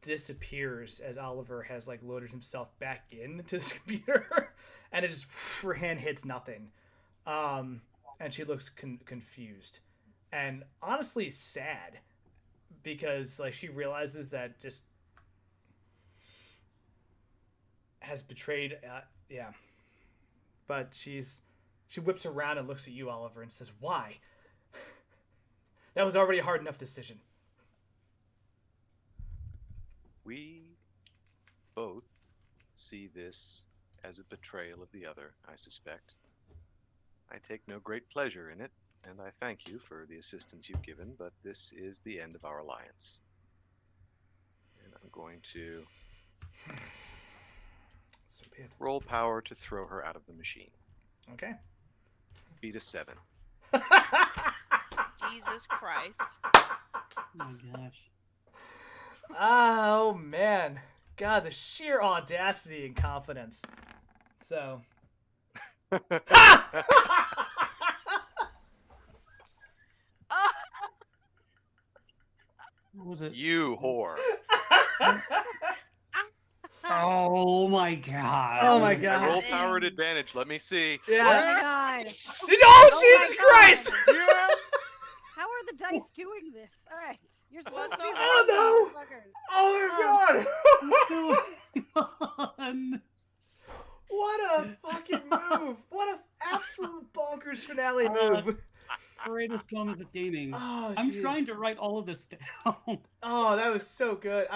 disappears as Oliver has like loaded himself back into this computer, and it just, her hand hits nothing. And she looks confused and honestly sad, because like she realizes that just has betrayed. But she whips around and looks at you, Oliver, and says, "Why? That was already a hard enough decision." We both see this as a betrayal of the other, I suspect. I take no great pleasure in it, and I thank you for the assistance you've given, but this is the end of our alliance. And I'm going to roll power to throw her out of the machine. Okay. Beat a 7. Jesus Christ. Oh my gosh. Oh man, God, the sheer audacity and confidence. So. What was it? You whore. Oh my god. Oh my god. Roll power at advantage. Let me see. Yeah. Oh my god. Oh, Jesus Christ! How are the dice doing this? All right, you're supposed to be. Oh no! Oh my god! What a fucking move! What an absolute bonkers finale move! Greatest moment of gaming. Oh, I'm trying to write all of this down. Oh, that was so good.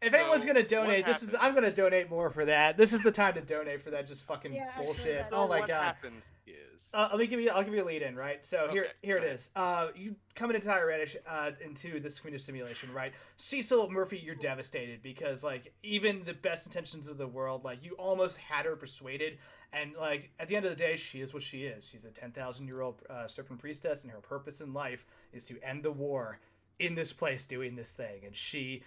If anyone's gonna donate, I'm gonna donate more for that. This is the time to donate for that. Just fucking bullshit. Actually, oh my what god. Happens is I'll give you a lead in, right? So here it is. You coming into Tyrannish into this computer simulation, right? Cecil Murphy, you're devastated because like even the best intentions of the world, like you almost had her persuaded, and like at the end of the day, she is what she is. She's a 10,000-year-old serpent priestess, and her purpose in life is to end the war in this place, doing this thing, and she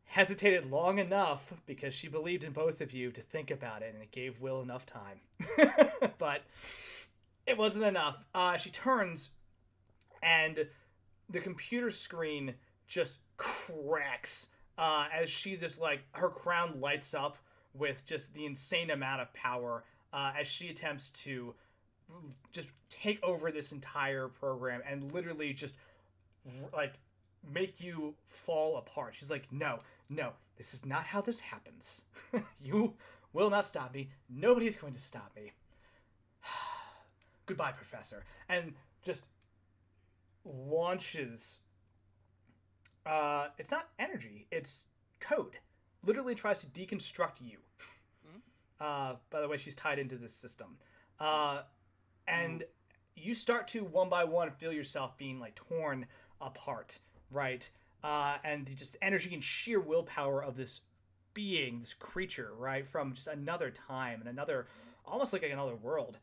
hesitated long enough because she believed in both of you to think about it, and it gave Will enough time. But it wasn't enough. She turns, and the computer screen just cracks as she just like her crown lights up with just the insane amount of power as she attempts to just take over this entire program and literally just like make you fall apart. She's like, no, this is not how this happens. You will not stop me. Nobody's going to stop me. Goodbye, Professor. And just launches. It's not energy. It's code. Literally tries to deconstruct you. By the way, she's tied into this system. and you start to one by one feel yourself being like torn apart, right? And just energy and sheer willpower of this being, this creature, right, from just another time and another, almost like another world,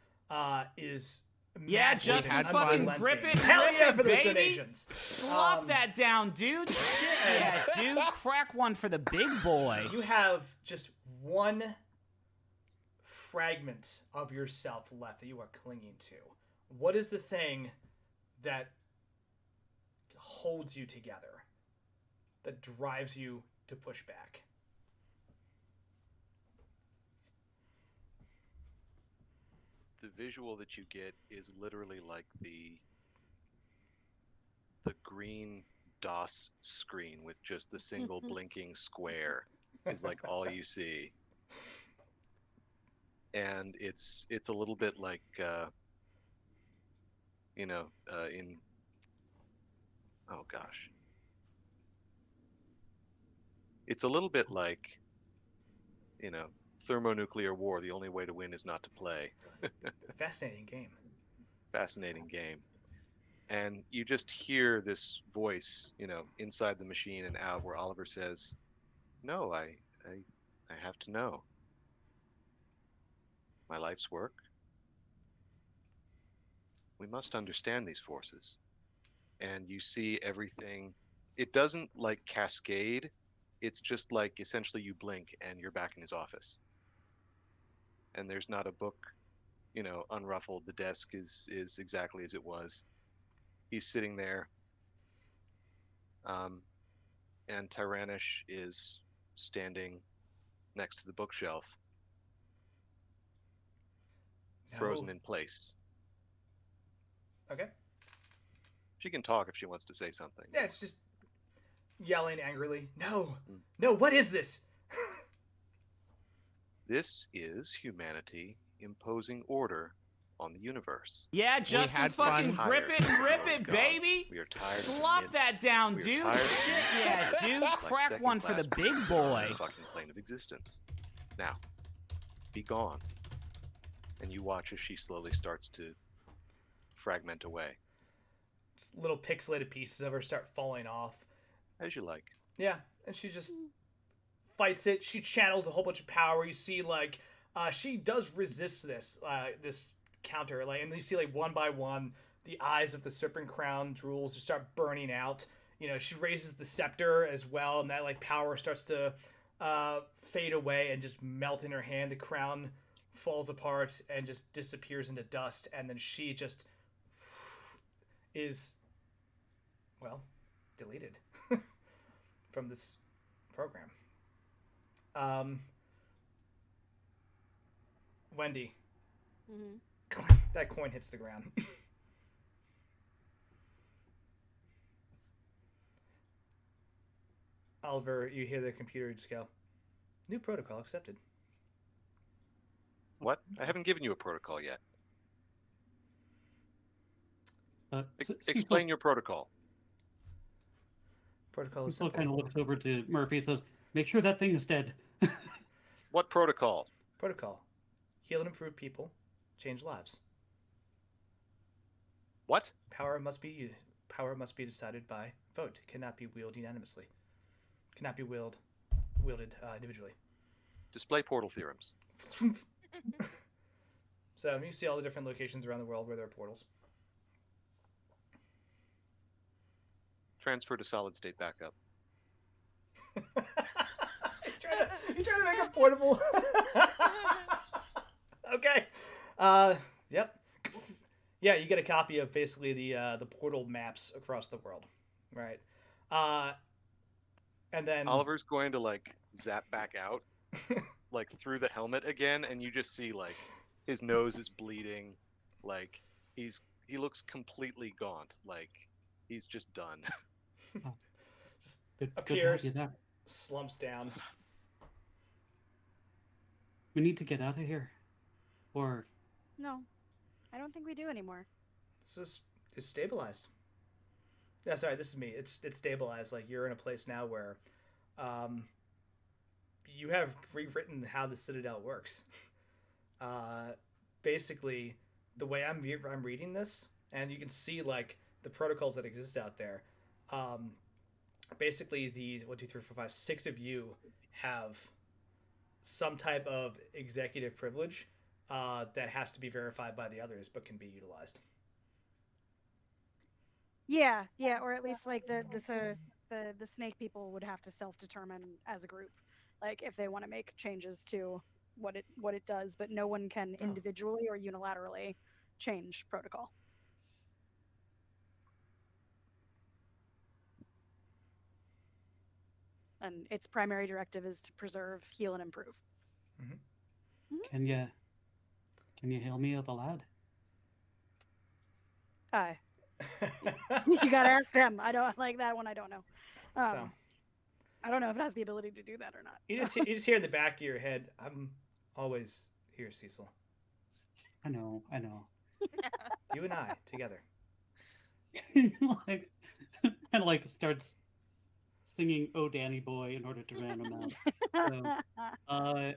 is yeah, Justin, fucking grip it, hell grip yeah, it, for those baby. donations. Slop that down, dude. Shit, yeah, dude. Crack one for the big boy. You have just one fragment of yourself left that you are clinging to. What is the thing that holds you together, that drives you to push back? The visual that you get is literally like the green DOS screen with just the single blinking square is like all you see. And it's a little bit like in oh gosh. It's a little bit like, thermonuclear war. The only way to win is not to play. Fascinating game. Fascinating game. And you just hear this voice, inside the machine and out, where Oliver says, "No, I have to know. My life's work. We must understand these forces." And you see everything. It doesn't like cascade. It's just like essentially you blink and you're back in his office. And there's not a book, unruffled. The desk is exactly as it was. He's sitting there. And Tyrannish is standing next to the bookshelf, frozen in place. Okay. She can talk if she wants to say something. Yeah, it's just yelling angrily. No, what is this? This is humanity imposing order on the universe. Yeah, Justin, fucking grip it, baby. We are tired. Slop that down, dude. Shit, yeah, dude. Crack one for the big boy. Fucking plane of existence. Now, be gone. And you watch as she slowly starts to fragment away. Just little pixelated pieces of her start falling off. As you like. Yeah, and she just fights it. She channels a whole bunch of power. You see, like, she does resist this counter, like, and you see, like, one by one, the eyes of the serpent crown jewels just start burning out. She raises the scepter as well, and that, like, power starts to fade away and just melt in her hand. The crown falls apart and just disappears into dust, and then she just is, well, deleted from this program. Wendy. Mm-hmm. That coin hits the ground. Oliver, you hear the computer just go, "New protocol accepted." What? I haven't given you a protocol yet. Explain your protocol. Protocol is Cecil simple. kind of looks over to Murphy and says, "Make sure that thing is dead." What protocol? Protocol. Heal and improve people. Change lives. What? Power must be decided by vote. It cannot be wielded unanimously. It cannot be wielded individually. Display portal theorems. So you see all the different locations around the world where there are portals. Transfer to solid state backup. You trying to make it portable? Okay. Yep. Yeah, you get a copy of basically the portal maps across the world, right? And then Oliver's going to like zap back out, like through the helmet again, and you just see like his nose is bleeding, like he looks completely gaunt, like he's just done. Just appears, slumps down. We need to get out of here. Or... No, I don't think we do anymore. This is stabilized. Yeah, sorry, this is me. It's stabilized. Like, you're in a place now where you have rewritten how the Citadel works. Basically, the way I'm reading this, and you can see like the protocols that exist out there. Basically, the 1, 2, 3, 4, 5, 6 of you have some type of executive privilege that has to be verified by the others, but can be utilized. Yeah, or at least like the snake people would have to self-determine as a group, like if they want to make changes to what it does, but no one can individually or unilaterally change protocol. And its primary directive is to preserve, heal, and improve. Mm-hmm. Can you hail me of the lad? Hi. You gotta ask them. I don't like that one. I don't know. I don't know if it has the ability to do that or not. You just hear in the back of your head, "I'm always here, Cecil." I know. You and I together. Like, kind of like starts singing "Oh Danny Boy" in order to ram him out. So,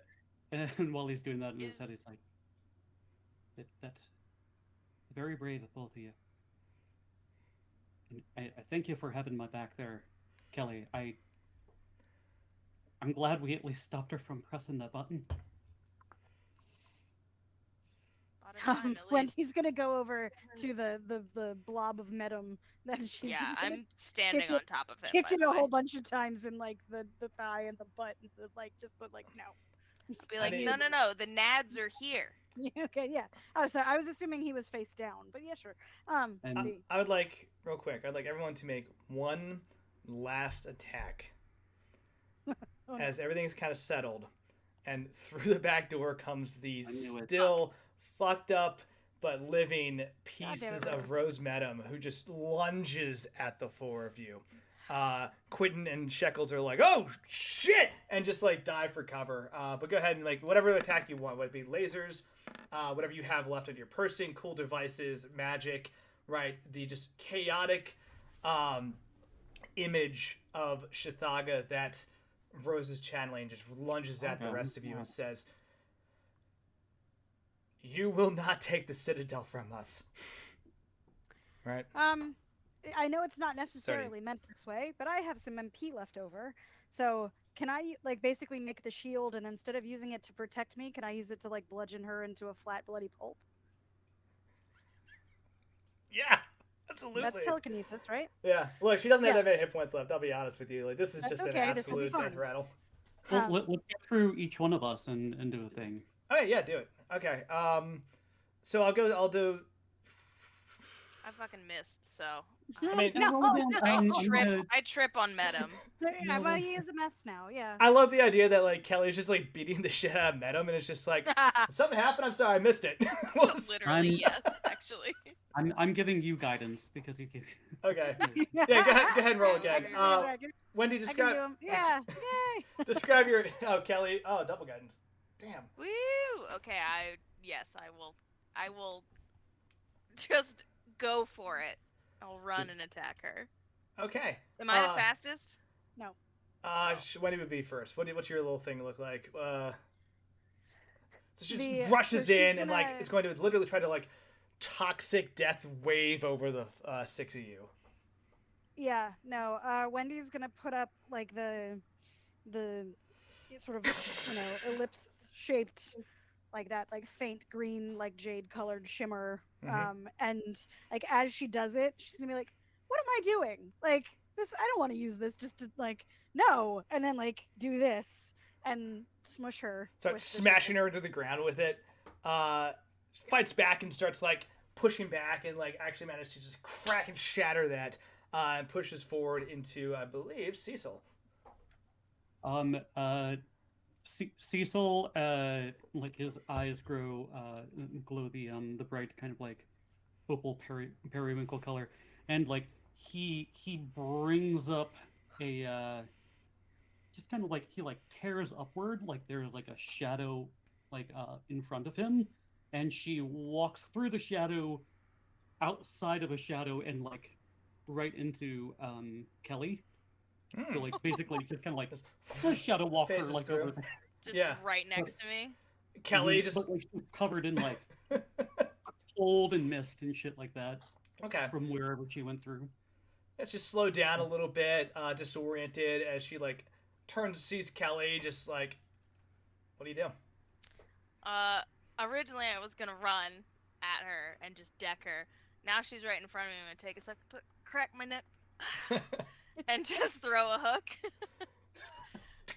and while he's doing that in his head, he's like, "That's very brave of both of you. And I thank you for having my back there, Kelly. I'm glad we at least stopped her from pressing that button." When he's gonna go over to the blob of medum that she's I'm standing on top of him. Kick it a whole bunch of times in like the thigh and the butt and no. I'll be like, no, the nads are here. Okay, yeah. Oh, sorry, I was assuming he was face down, but yeah, sure. I would like real quick. I'd like everyone to make one last attack as everything's kind of settled, and through the back door comes the still fucked up but living pieces of Rose Medum, who just lunges at the 4 of you. Quentin and Shekels are like, "Oh shit!" and just like dive for cover. But go ahead and like whatever attack you want, whether it be lasers, whatever you have left on your person, cool devices, magic, right? The just chaotic image of Shathaga that Rose is channeling just lunges at the rest of you and says, "You will not take the Citadel from us." Right? I know it's not necessarily meant this way, but I have some MP left over. So can I like basically make the shield, and instead of using it to protect me, can I use it to like bludgeon her into a flat bloody pulp? Yeah, absolutely. That's telekinesis, right? Yeah. Look, she doesn't have that many hit points left. I'll be honest with you. Like this is just an absolute death rattle. Well, let's get through each one of us and do a thing. Okay, yeah, do it. Okay. So I'll do. I fucking missed, so. I mean, I trip on Medum. Yeah, well, he is a mess now. Yeah. I love the idea that like Kelly's just like beating the shit out of Medum, and it's just like something happened. I'm sorry, I missed it. Literally, yes, actually. I'm giving you guidance because you gave. Okay. Yeah, go ahead and roll again. Wendy, describe. Yeah. Yay. Describe your. Oh, Kelly. Oh, double guidance. Damn. Woo! Okay, I will just go for it. I'll run and attack her. Okay. Am I the fastest? No. Wendy would be first. What's your little thing look like? So she rushes in and like it's going to literally try to like toxic death wave over the 6 of you. Yeah. No. Wendy's gonna put up like the sort of ellipse shaped like that like faint green like jade colored shimmer and like as she does it she's gonna be like, "What am I doing? Like this, I don't want to use this just to like no," and then like do this and smush her. Starts smashing her into the ground with it. Fights back and starts like pushing back and like actually manages to just crack and shatter that and pushes forward into I believe Cecil. Cecil, like his eyes glow the bright kind of like opal periwinkle color, and like he brings up a just kind of like he like tears upward, like there's like a shadow like in front of him, and she walks through the shadow, outside of a shadow, and like right into Kelly. So like basically just kind of like a shadow walker like over there. Just right next to me. Kelly just but, like, she's covered in like cold and mist and shit like that. Okay. From wherever she went through. Let's just slow down a little bit, disoriented as she like turns, sees Kelly, just like, what do you do? Originally I was gonna run at her and just deck her. Now she's right in front of me. I'm gonna take a second, crack my neck, and just throw a hook.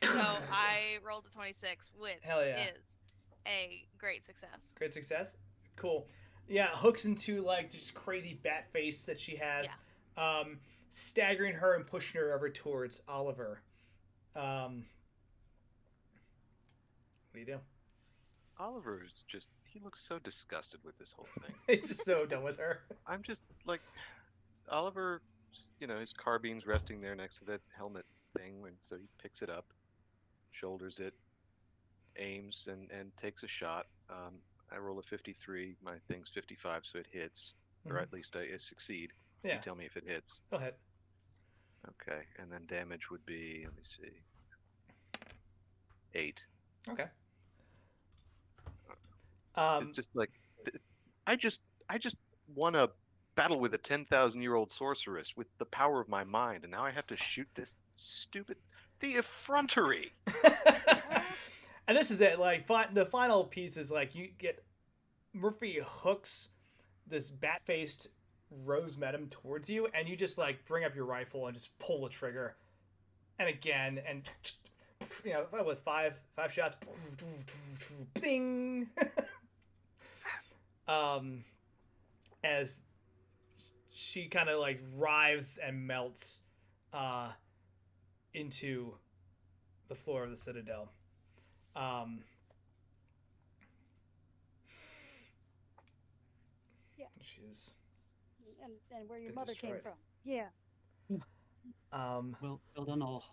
So I rolled a 26, which is a great success. Great success? Cool. Yeah, hooks into like this crazy bat face that she has, staggering her and pushing her over towards Oliver. What do you do? Oliver is just, he looks so disgusted with this whole thing. He's just so done with her. I'm just like, Oliver, his carbine's resting there next to that helmet thing, and so he picks it up, shoulders it, aims, and takes a shot. I roll a 53, my thing's 55, so it hits, or at least I succeed. Yeah. You tell me if it hits. Go ahead. Okay, and then damage would be, let me see, 8. Okay. It's just like, I just won a battle with a 10,000-year-old sorceress with the power of my mind, and now I have to shoot this stupid, the effrontery. And this is it. Like the final piece is like you get Murphy hooks this bat-faced rose madam towards you, and you just like bring up your rifle and just pull the trigger, and again, and with five shots, bing. As she kind of like writhes and melts into the floor of the Citadel. Yeah. She's and where your mother came from. Yeah. Well done all.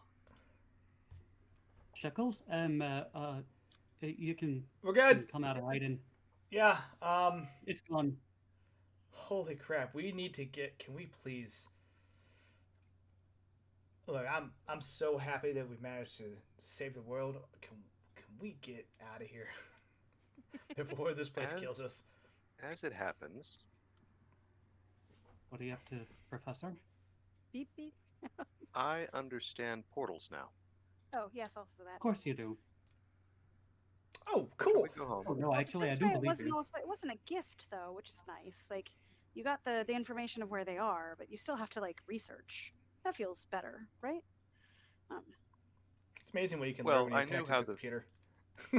Shekels, you can. We're good. Can come out of hiding. Yeah. It's gone. Holy crap! We need to get. Can we please? Look, I'm so happy that we managed to save the world. Can we get out of here before this place kills us? As it happens. What are you up to, Professor? Beep beep. I understand portals now. Oh yes, also that. Of course you do. Oh, cool. Go home. Oh no, actually, I do believe you. It wasn't a gift though, which is nice. Like you got the information of where they are, but you still have to like research. That feels better, right? It's amazing what you can learn when you connect to the computer.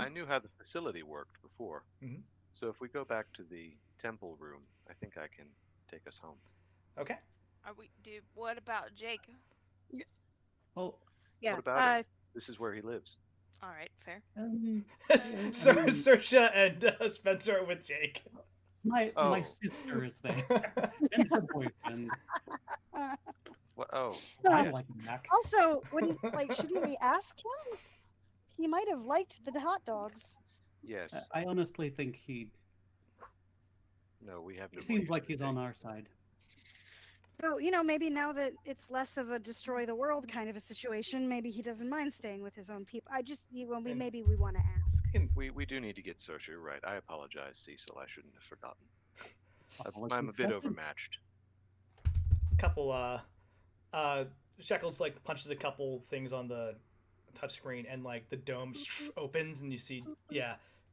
I knew how the facility worked before. Mm-hmm. So if we go back to the temple room, I think I can take us home. Okay. What about Jake? Oh. Yeah. What about him? This is where he lives. All right, fair. Saoirse and Spencer are with Jake. My sister is there. And her boyfriend. What? Oh. I like Mac. Also, shouldn't we ask him? He might have liked the hot dogs. Yes. I honestly think he. No, we have. It seems like he's on our side. So, maybe now that it's less of a destroy the world kind of a situation, maybe he doesn't mind staying with his own people. Maybe we want to ask. We do need to get Saoirse right. I apologize, Cecil. I shouldn't have forgotten. I'm a bit overmatched. Couple Shekels like punches a couple things on the touchscreen, and like the dome opens, and you see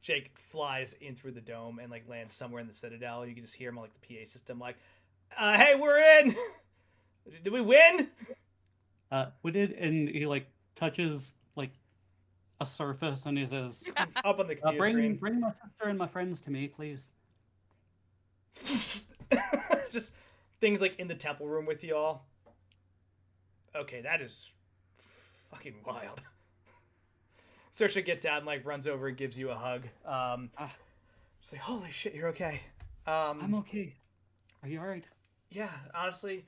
Jake flies in through the dome and like lands somewhere in the Citadel. You can just hear him on like the PA system like, hey, we're in. Did we win? We did, and he like touches like a surface, and he says, up on the computer screen. Bring my sister and my friends to me, please. Just things like in the temple room with you all. Okay, that is fucking wild. Saoirse gets out and like runs over and gives you a hug. She's like, holy shit, you're okay. I'm okay. Are you alright? Yeah, honestly,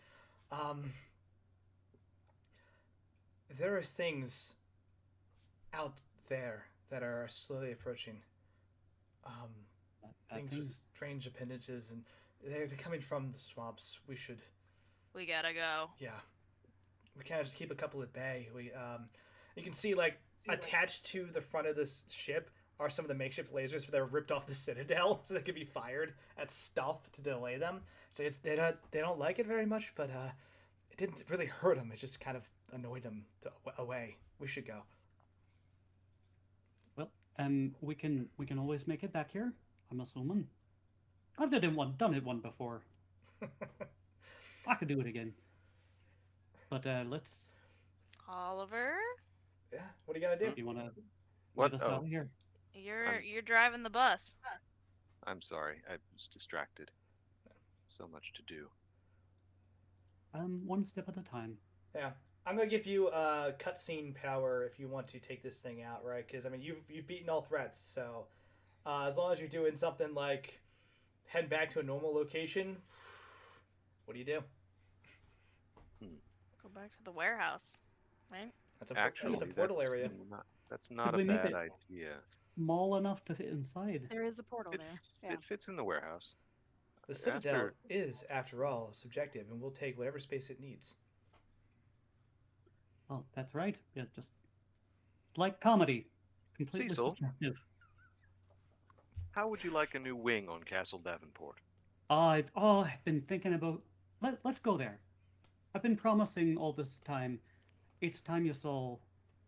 there are things out there that are slowly approaching. Things with strange appendages, and they're coming from the swamps. We gotta go. Yeah. We can't just keep a couple at bay. You can see like attached to the front of this ship are some of the makeshift lasers that are ripped off the Citadel so they can be fired at stuff to delay them. So they don't like it very much, but it didn't really hurt them. It just kind of annoyed them away. We should go. Well, we can always make it back here, I'm assuming. I've done it one before. I could do it again. But let's. Oliver? Yeah. What are you gonna do? You wanna What? let us out of here? You're driving the bus. I'm sorry, I was distracted. So much to do. One step at a time. Yeah. I'm gonna give you cutscene power if you want to take this thing out, right? Because I mean, you've beaten all threats, so as long as you're doing something like head back to a normal location, what do you do? Go back to the warehouse, right? That's a portal area. That's not a bad idea. Small enough to fit inside. There is a portal there. Yeah. It fits in the warehouse. The Citadel is, after all, subjective, and will take whatever space it needs. Oh, that's right. Yeah, just like comedy, completely Cecil? subjective. How would you like a new wing on Castle Davenport? I've been thinking about. Let's go there. I've been promising all this time. It's time you saw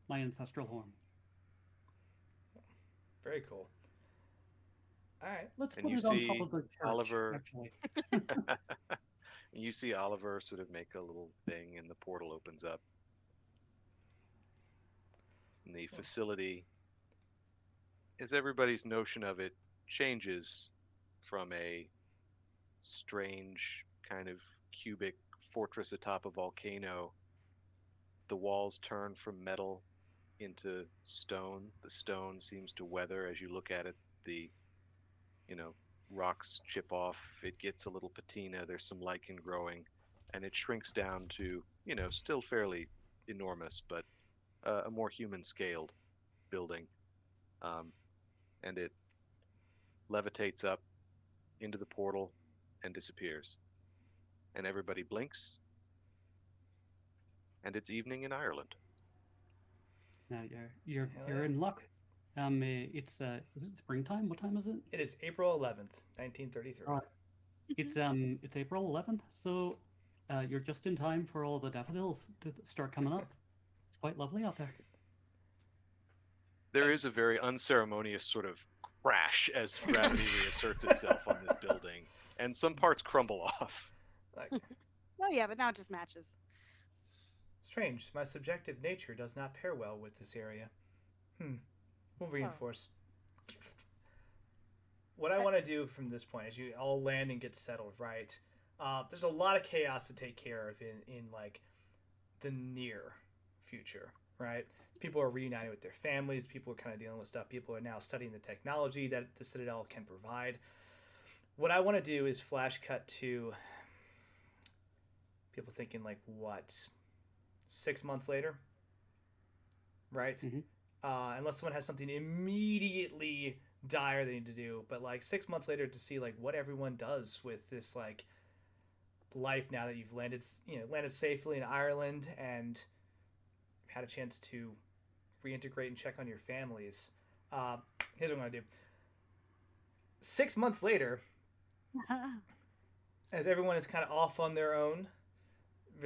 my ancestral horn. Very cool. All right. Let's put it on top of the church, Oliver. actually. And you see Oliver sort of make a little thing, and the portal opens up. And the facility, as everybody's notion of it changes from a strange kind of cubic fortress atop a volcano, the walls turn from metal into stone. The stone seems to weather as you look at it. The rocks chip off. It gets a little patina. There's some lichen growing, and it shrinks down to, still fairly enormous, but a more human-scaled building. And it levitates up into the portal and disappears. And everybody blinks, and it's evening in Ireland. Now you're in luck. Is it springtime? What time is it? It is April 11th, 1933. It's April 11th, so you're just in time for all the daffodils to start coming up. It's quite lovely out there. There is a very unceremonious sort of crash as gravity reasserts itself on this building, and some parts crumble off. Oh yeah, but now it just matches. Strange. My subjective nature does not pair well with this area. We'll reinforce. What I want to do from this point is you all land and get settled, right? There's a lot of chaos to take care of in like the near future, right? People are reuniting with their families. People are kind of dealing with stuff. People are now studying the technology that the Citadel can provide. What I want to do is flash cut to people thinking like, what, 6 months later, right? Mm-hmm. Unless someone has something immediately dire they need to do, but like 6 months later to see like what everyone does with this like life now that you've landed safely in Ireland and had a chance to reintegrate and check on your families. Here's what I'm gonna do. 6 months later, as everyone is kind of off on their own,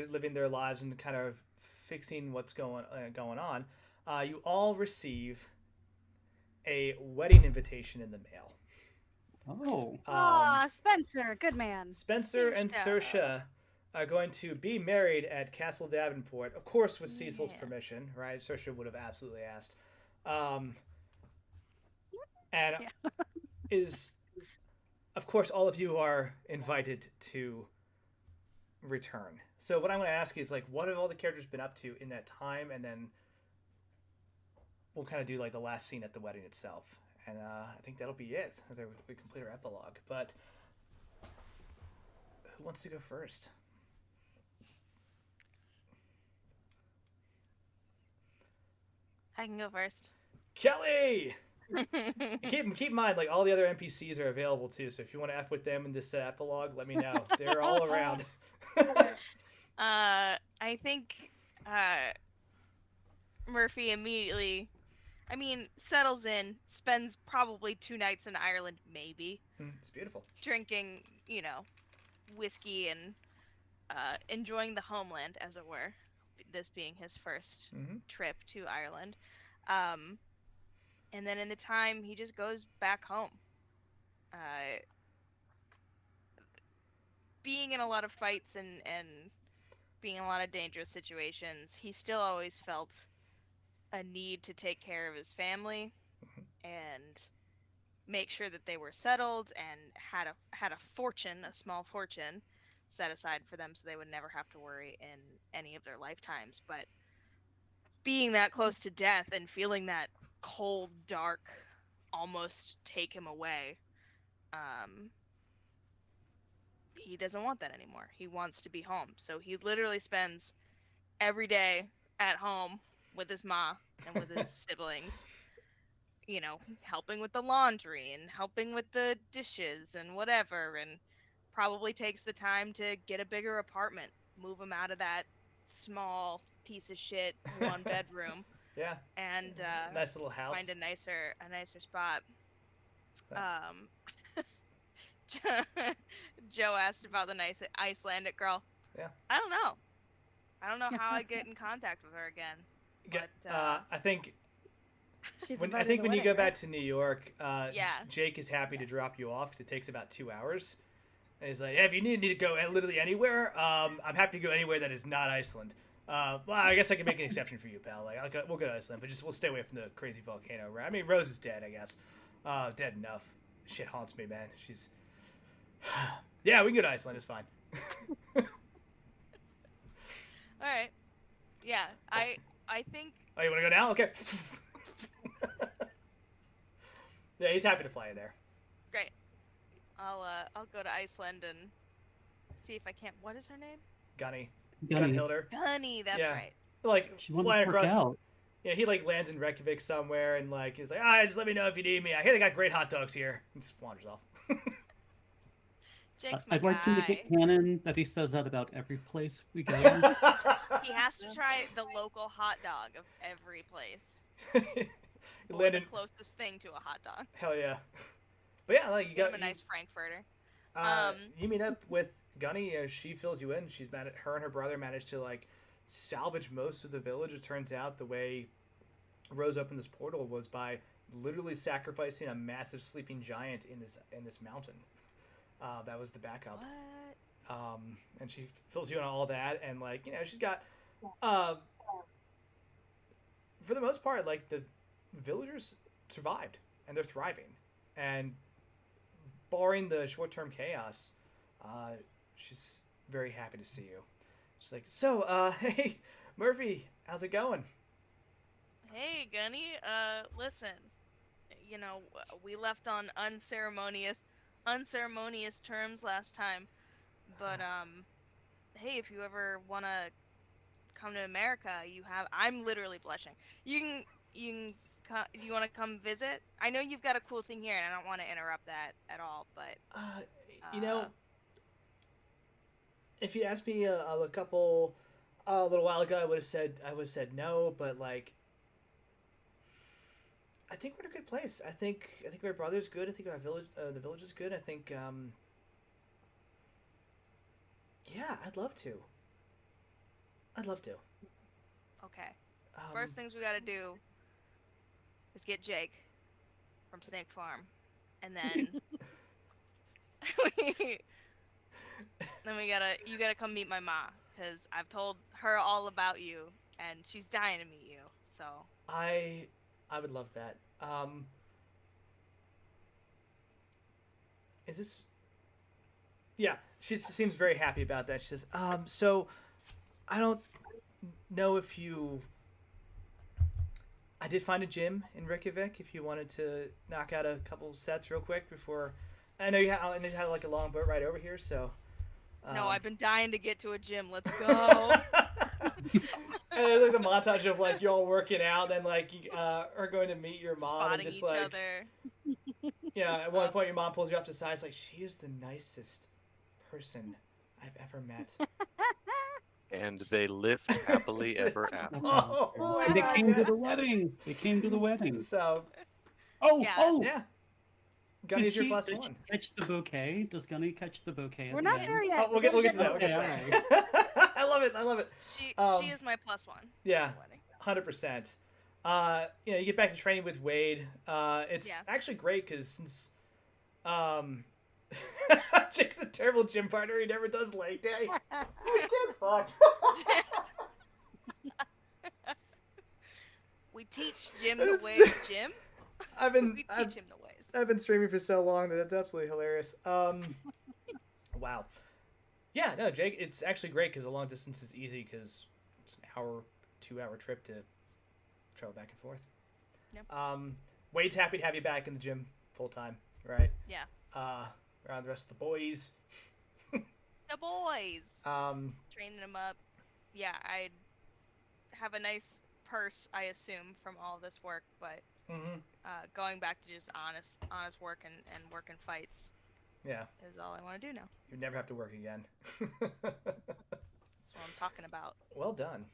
living their lives and kind of fixing what's going on, you all receive a wedding invitation in the mail. Oh, Spencer, good man. Spencer and Saoirse are going to be married at Castle Davenport, of course, with Cecil's permission, right? Saoirse would have absolutely asked. Of course, all of you are invited to return. So what I'm going to ask is, like, what have all the characters been up to in that time? And then we'll kind of do, like, the last scene at the wedding itself. And I think that'll be it as we complete our epilogue. But who wants to go first? I can go first. Kelly! keep in mind, like, all the other NPCs are available, too. So if you want to F with them in this epilogue, let me know. They're all around. I think Murphy immediately, I mean, settles in, spends probably 2 nights in Ireland, maybe. It's beautiful. Drinking, whiskey and enjoying the homeland, as it were. This being his first trip to Ireland. And then in the time, he just goes back home. Being in a lot of fights and being in a lot of dangerous situations, he still always felt a need to take care of his family and make sure that they were settled and had a fortune, a small fortune, set aside for them so they would never have to worry in any of their lifetimes. But being that close to death and feeling that cold, dark almost take him away, he doesn't want that anymore. He wants to be home. So he literally spends every day at home with his ma and with his siblings, helping with the laundry and helping with the dishes and whatever, and probably takes the time to get a bigger apartment, move him out of that small piece of shit 1-bedroom. Yeah. And nice little house. Find a nicer spot. Joe asked about the nice Icelandic girl. Yeah. I don't know how I get in contact with her again. But, I think when you go back to New York, yeah. Jake is happy to drop you off because it takes about 2 hours. And he's like, if you need to go literally anywhere, I'm happy to go anywhere that is not Iceland. Well, I guess I can make an exception for you, pal. Like, we'll go to Iceland, but we'll stay away from the crazy volcano. Right? I mean, Rose is dead, I guess. Dead enough. Shit haunts me, man. She's... Yeah, we can go to Iceland. It's fine. All right. Yeah, I think... Oh, you want to go now? Okay. Yeah, he's happy to fly you there. Great. I'll go to Iceland and see if I can't... What is her name? Gunhilder. Gunny, that's right. Like, she flying across... Out. Yeah, he, lands in Reykjavik somewhere, and, he's like, just let me know if you need me. I hear they got great hot dogs here. And just wanders off. Jake's my I'd like to guy. make it canon that he says that about every place we go. He has to try the local hot dog of every place. Or the closest thing to a hot dog. Hell yeah. But yeah, you got... a nice Frankfurter. You meet up with Gunny. She fills you in. Her and her brother managed to, salvage most of the village. It turns out the way Rose opened this portal was by literally sacrificing a massive sleeping giant in this mountain. That was the backup. What? And she fills you in on all that, and she's got, for the most part, the villagers survived and they're thriving, and barring the short-term chaos, she's very happy to see you. She's like, so, hey, Murphy, how's it going? Hey, Gunny. Listen, we left on unceremonious terms last time, but hey, if you ever want to come to America, I'm literally blushing. You want to come visit? I know you've got a cool thing here, and I don't want to interrupt that at all, but if you asked me a little while ago, I would have said no, but I think we're in a good place. I think my brother's good. I think our village, the village is good. I think, yeah, I'd love to. Okay. First things we gotta do is get Jake from Snake Farm, and then you gotta come meet my ma, because I've told her all about you, and she's dying to meet you. So I would love that. Is this... Yeah, she seems very happy about that. She says, so I don't know if you... I did find a gym in Reykjavik if you wanted to knock out a couple sets real quick before... I know you had a long boat ride over here, so... No, I've been dying to get to a gym. Let's go. And then the montage of you all working out, then you are going to meet your mom, spotting and just each other. Yeah, at one point your mom pulls you off to the side. It's she is the nicest person I've ever met. And they lived happily ever after. And they came to the wedding. They came to the wedding. So. Yeah. Gunny's your plus one. Catch the bouquet? Does Gunny catch the bouquet? We're not there yet. We'll get to that. Okay, all right. I love it. She is my plus one. Yeah, 100%. You get back to training with Wade. It's actually great because since Jake's a terrible gym partner, he never does leg day. Get fucked. We teach Jim the ways, Jim. We teach him the ways. I've been streaming for so long that that's absolutely hilarious. Wow. Yeah, no, Jake, it's actually great because a long distance is easy because it's an hour, 2-hour trip to travel back and forth. Yep. Wade's happy to have you back in the gym full time, right? Yeah. Around the rest of the boys. The boys. Training them up. Yeah, I'd have a nice purse, I assume, from all this work, but going back to just honest work and working fights. Yeah. Is all I want to do now. You never have to work again. That's what I'm talking about. Well done.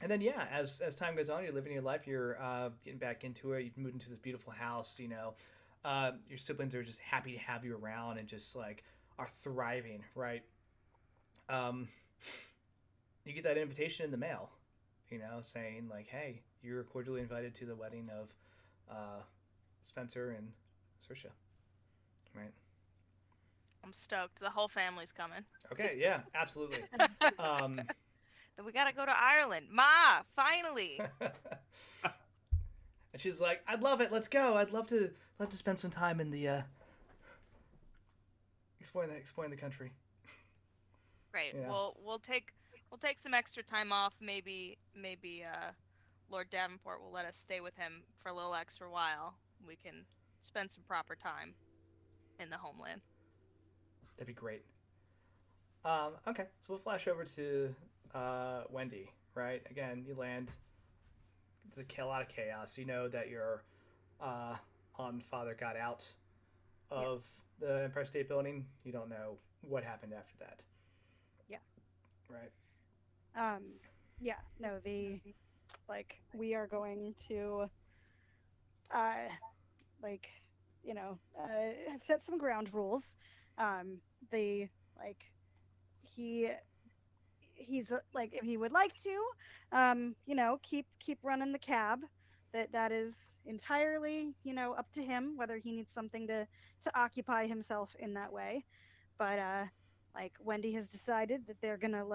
And then as time goes on, you're living your life. You're getting back into it. You've moved into this beautiful house. Your siblings are just happy to have you around and just like are thriving, right? You get that invitation in the mail, saying like, "Hey, you're cordially invited to the wedding of Spencer and Saoirse." Right. I'm stoked. The whole family's coming. Okay. Yeah. Absolutely. Then we gotta go to Ireland. Ma, finally. And she's like, "I'd love it. Let's go. I'd love to spend some time in the exploring the country." Great. Yeah. We'll take some extra time off. Maybe Lord Davenport will let us stay with him for a little extra while. We can spend some proper time in the homeland. That'd be great. Okay, so we'll flash over to Wendy, right? Again, you land. There's a lot of chaos. You know that your father got out of the Empire State Building. You don't know what happened after that. Yeah. Right. No, we are going to set some ground rules. He's if he would like to keep running the cab, that is entirely up to him whether he needs something to occupy himself in that way. But Wendy has decided that they're gonna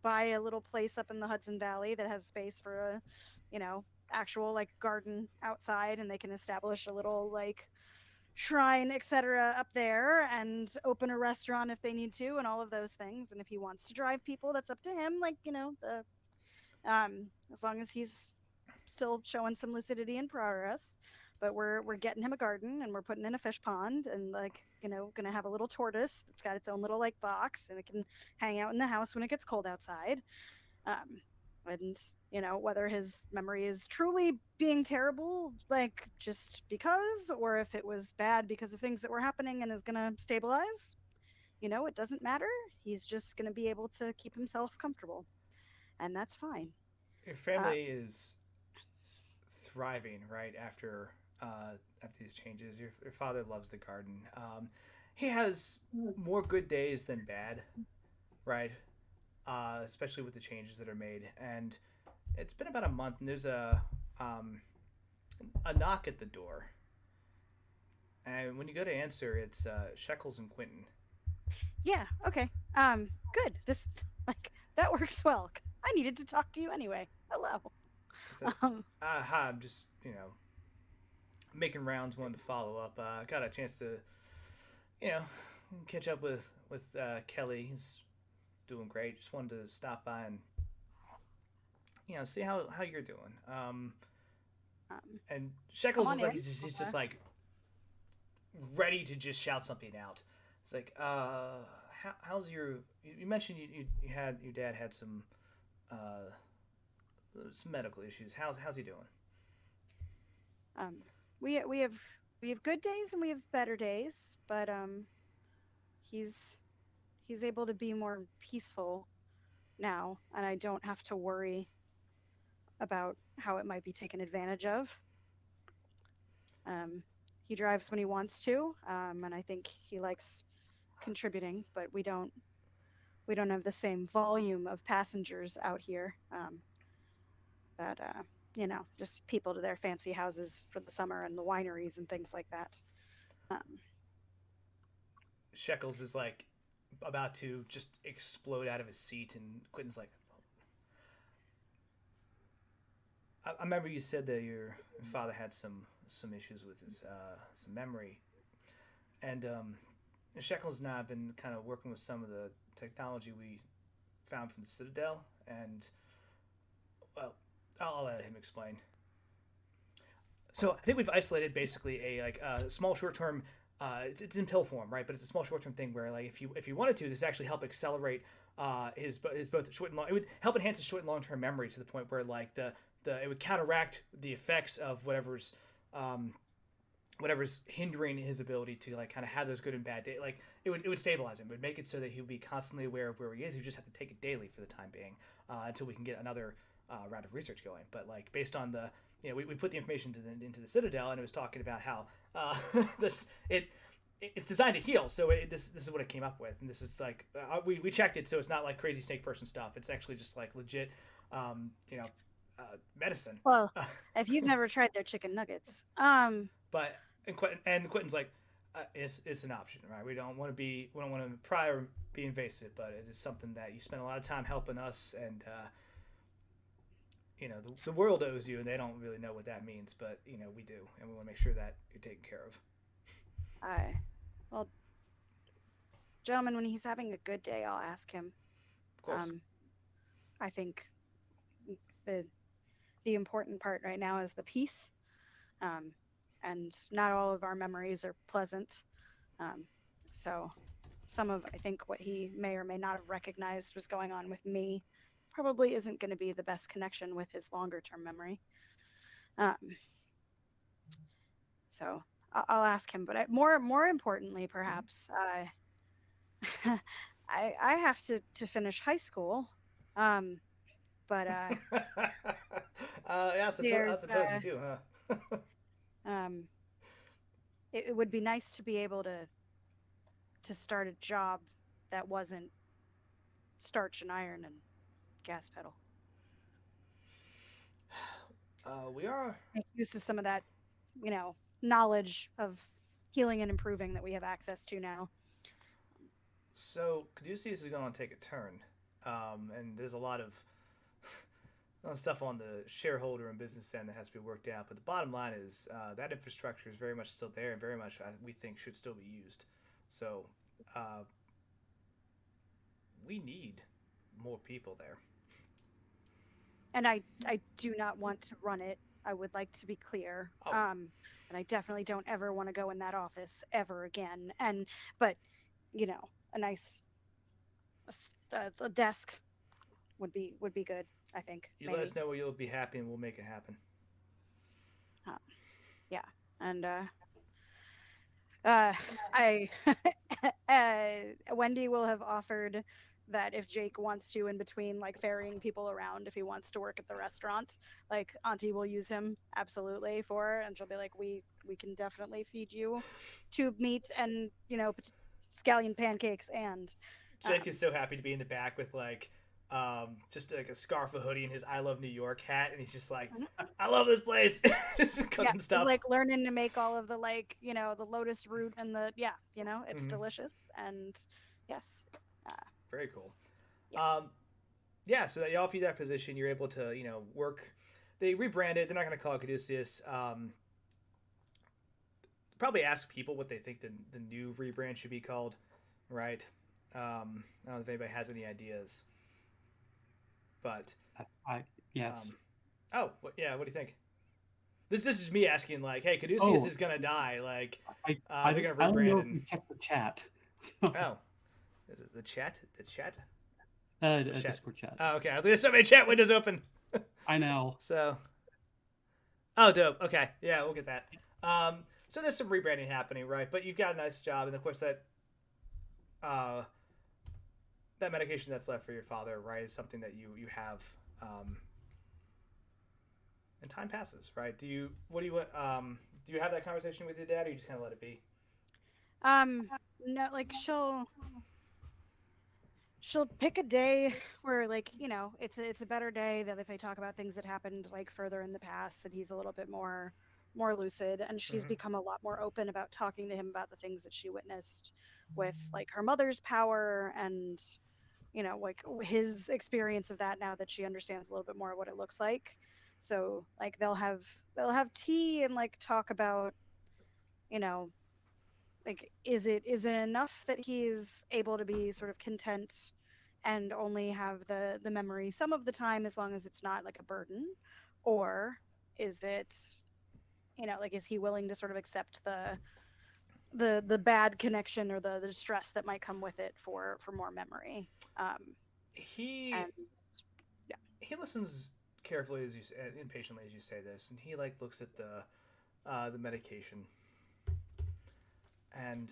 buy a little place up in the Hudson Valley that has space for a actual garden outside, and they can establish a little shrine, etc. up there, and open a restaurant if they need to, and all of those things. And if he wants to drive people, that's up to him. As long as he's still showing some lucidity and progress. But we're getting him a garden, and we're putting in a fish pond, and gonna have a little tortoise that's got its own little box, and it can hang out in the house when it gets cold outside. And whether his memory is truly being terrible, just because, or if it was bad because of things that were happening and is gonna stabilize, it doesn't matter. He's just gonna be able to keep himself comfortable, and that's fine. Your family is thriving right after these changes. Your father loves the garden. He has more good days than bad, right? Especially with the changes that are made. And it's been about a month, and there's a knock at the door. And when you go to answer, it's Shekels and Quentin. Yeah. Okay. Good. This that works well. I needed to talk to you anyway. Hello. So, hi. I'm just making rounds. Wanted to follow up. Got a chance to catch up with Kelly. He's doing great. Just wanted to stop by and see how you're doing. And Shekels is he's just ready to just shout something out. It's like, how's your? You mentioned your dad had some medical issues. How's he doing? We have good days and we have better days, but he's able to be more peaceful now, and I don't have to worry about how it might be taken advantage of. He drives when he wants to, and I think he likes contributing, but we don't have the same volume of passengers out here that just people to their fancy houses for the summer and the wineries and things like that. Shekels is like about to just explode out of his seat, and Quentin's like, I remember you said that your father had some issues with his some memory, and Shekels and I have been kind of working with some of the technology we found from the Citadel, and well, I'll let him explain. So I think we've isolated basically a small short-term. It's in pill form, right? But it's a small short-term thing where, like, if you wanted to, this actually help accelerate his both short and long. It would help enhance his short and long-term memory to the point where, like, it would counteract the effects of whatever's hindering his ability to, like, kind of have those good and bad days. Like, it would stabilize him. It would make it so that he would be constantly aware of where he is. He would just have to take it daily for the time being until we can get another round of research going. But, like, based on the we put the information into the Citadel, and it was talking about how it's designed to heal. So this is what it came up with, and this is like we checked it, so it's not like crazy snake person stuff. It's actually just like legit, medicine. Well, if you've never tried their chicken nuggets, but Quentin's like, it's an option, right? We don't want to pry or be invasive, but it is something that you spend a lot of time helping us, and the world owes you, and they don't really know what that means, but we do, and we want to make sure that you're taken care of. Well, gentlemen, when he's having a good day, I'll ask him. Of course. I think the important part right now is the peace, and not all of our memories are pleasant. So some of, I think, what he may or may not have recognized was going on with me probably isn't going to be the best connection with his longer term memory. So I'll ask him, but more importantly, perhaps, I have to finish high school. But yeah, I suppose you do, huh? It would be nice to be able to start a job that wasn't starch and iron and gas pedal. We are make use of some of that, knowledge of healing and improving that we have access to now. So Caduceus is going to take a turn, and there's a lot of stuff on the shareholder and business end that has to be worked out. But the bottom line is that infrastructure is very much still there, and very much we think should still be used. So we need more people there. And I do not want to run it. I would like to be clear. And I definitely don't ever want to go in that office ever again. But a nice a desk would be good, I think. You maybe. Let us know where you'll be happy, and we'll make it happen. Yeah. And Wendy will have offered that if Jake wants to, in between, like, ferrying people around, if he wants to work at the restaurant, like, Auntie will use him absolutely for, and she'll be like, we can definitely feed you tube meat and scallion pancakes. And Jake is so happy to be in the back with like just like a scarf, a hoodie, and his "I love New York" hat, and he's just like, I love this place. Just cooking stuff. He's like learning to make all of the, like, the lotus root and the it's delicious. And yes. Very cool. Yeah. So that you offer you that position, you're able to work. They rebranded. They're not going to call it Caduceus. Probably ask people what they think the new rebrand should be called, right? I don't know if anybody has any ideas. But yes. What do you think? This is me asking, like, hey, Caduceus is gonna die. Like, they're gonna rebrand. I don't know if you check the chat. Oh, is it the chat? The chat? Discord chat. Oh, okay. I was like, there's so many chat windows open. I know. So, oh, dope. Okay, yeah, we'll get that. So there's some rebranding happening, right? But you've got a nice job, and of course that that medication that's left for your father, right, is something that you have, and time passes, right? Do you have that conversation with your dad, or you just kind of let it be? No, like she'll pick a day where, like, it's a better day, that if they talk about things that happened like further in the past, that he's a little bit more lucid, and she's become a lot more open about talking to him about the things that she witnessed with, like, her mother's power, and like his experience of that, now that she understands a little bit more what it looks like. So, like, they'll have tea and, like, talk about, like, is it enough that he's able to be sort of content and only have the memory some of the time, as long as it's not like a burden, or is it, like, is he willing to sort of accept the bad connection, or the stress that might come with it for more memory. He and yeah he listens carefully as you impatiently as you say this, and he, like, looks at the medication, and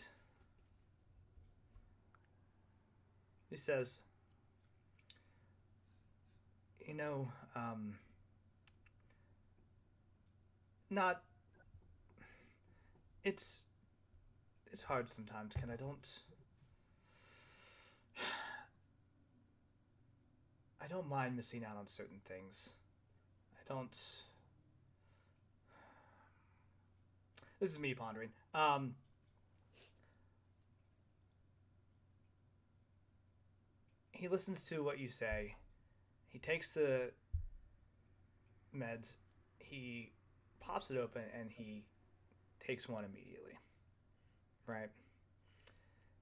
he says, not it's hard sometimes, Ken. I don't mind missing out on certain things. I don't. This is me pondering. He listens to what you say. He takes the meds. He pops it open and he takes one immediately. Right?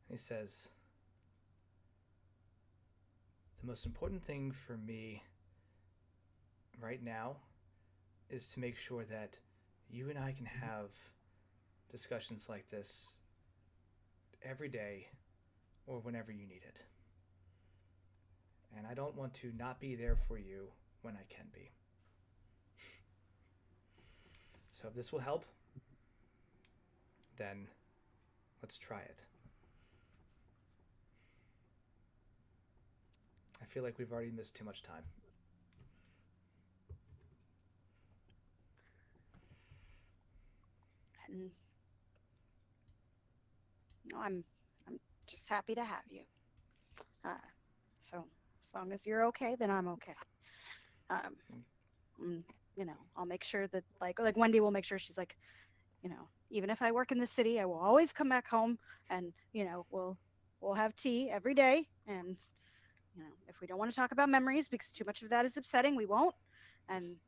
He says, the most important thing for me right now is to make sure that you and I can have discussions like this every day or whenever you need it. And I don't want to not be there for you when I can be. So if this will help, then let's try it. I feel like we've already missed too much time. And I'm just happy to have you. So as long as you're okay, then I'm okay. I'll make sure that, like Wendy will make sure she's like, even if I work in the city, I will always come back home, and we'll have tea every day, and if we don't want to talk about memories because too much of that is upsetting, we won't. And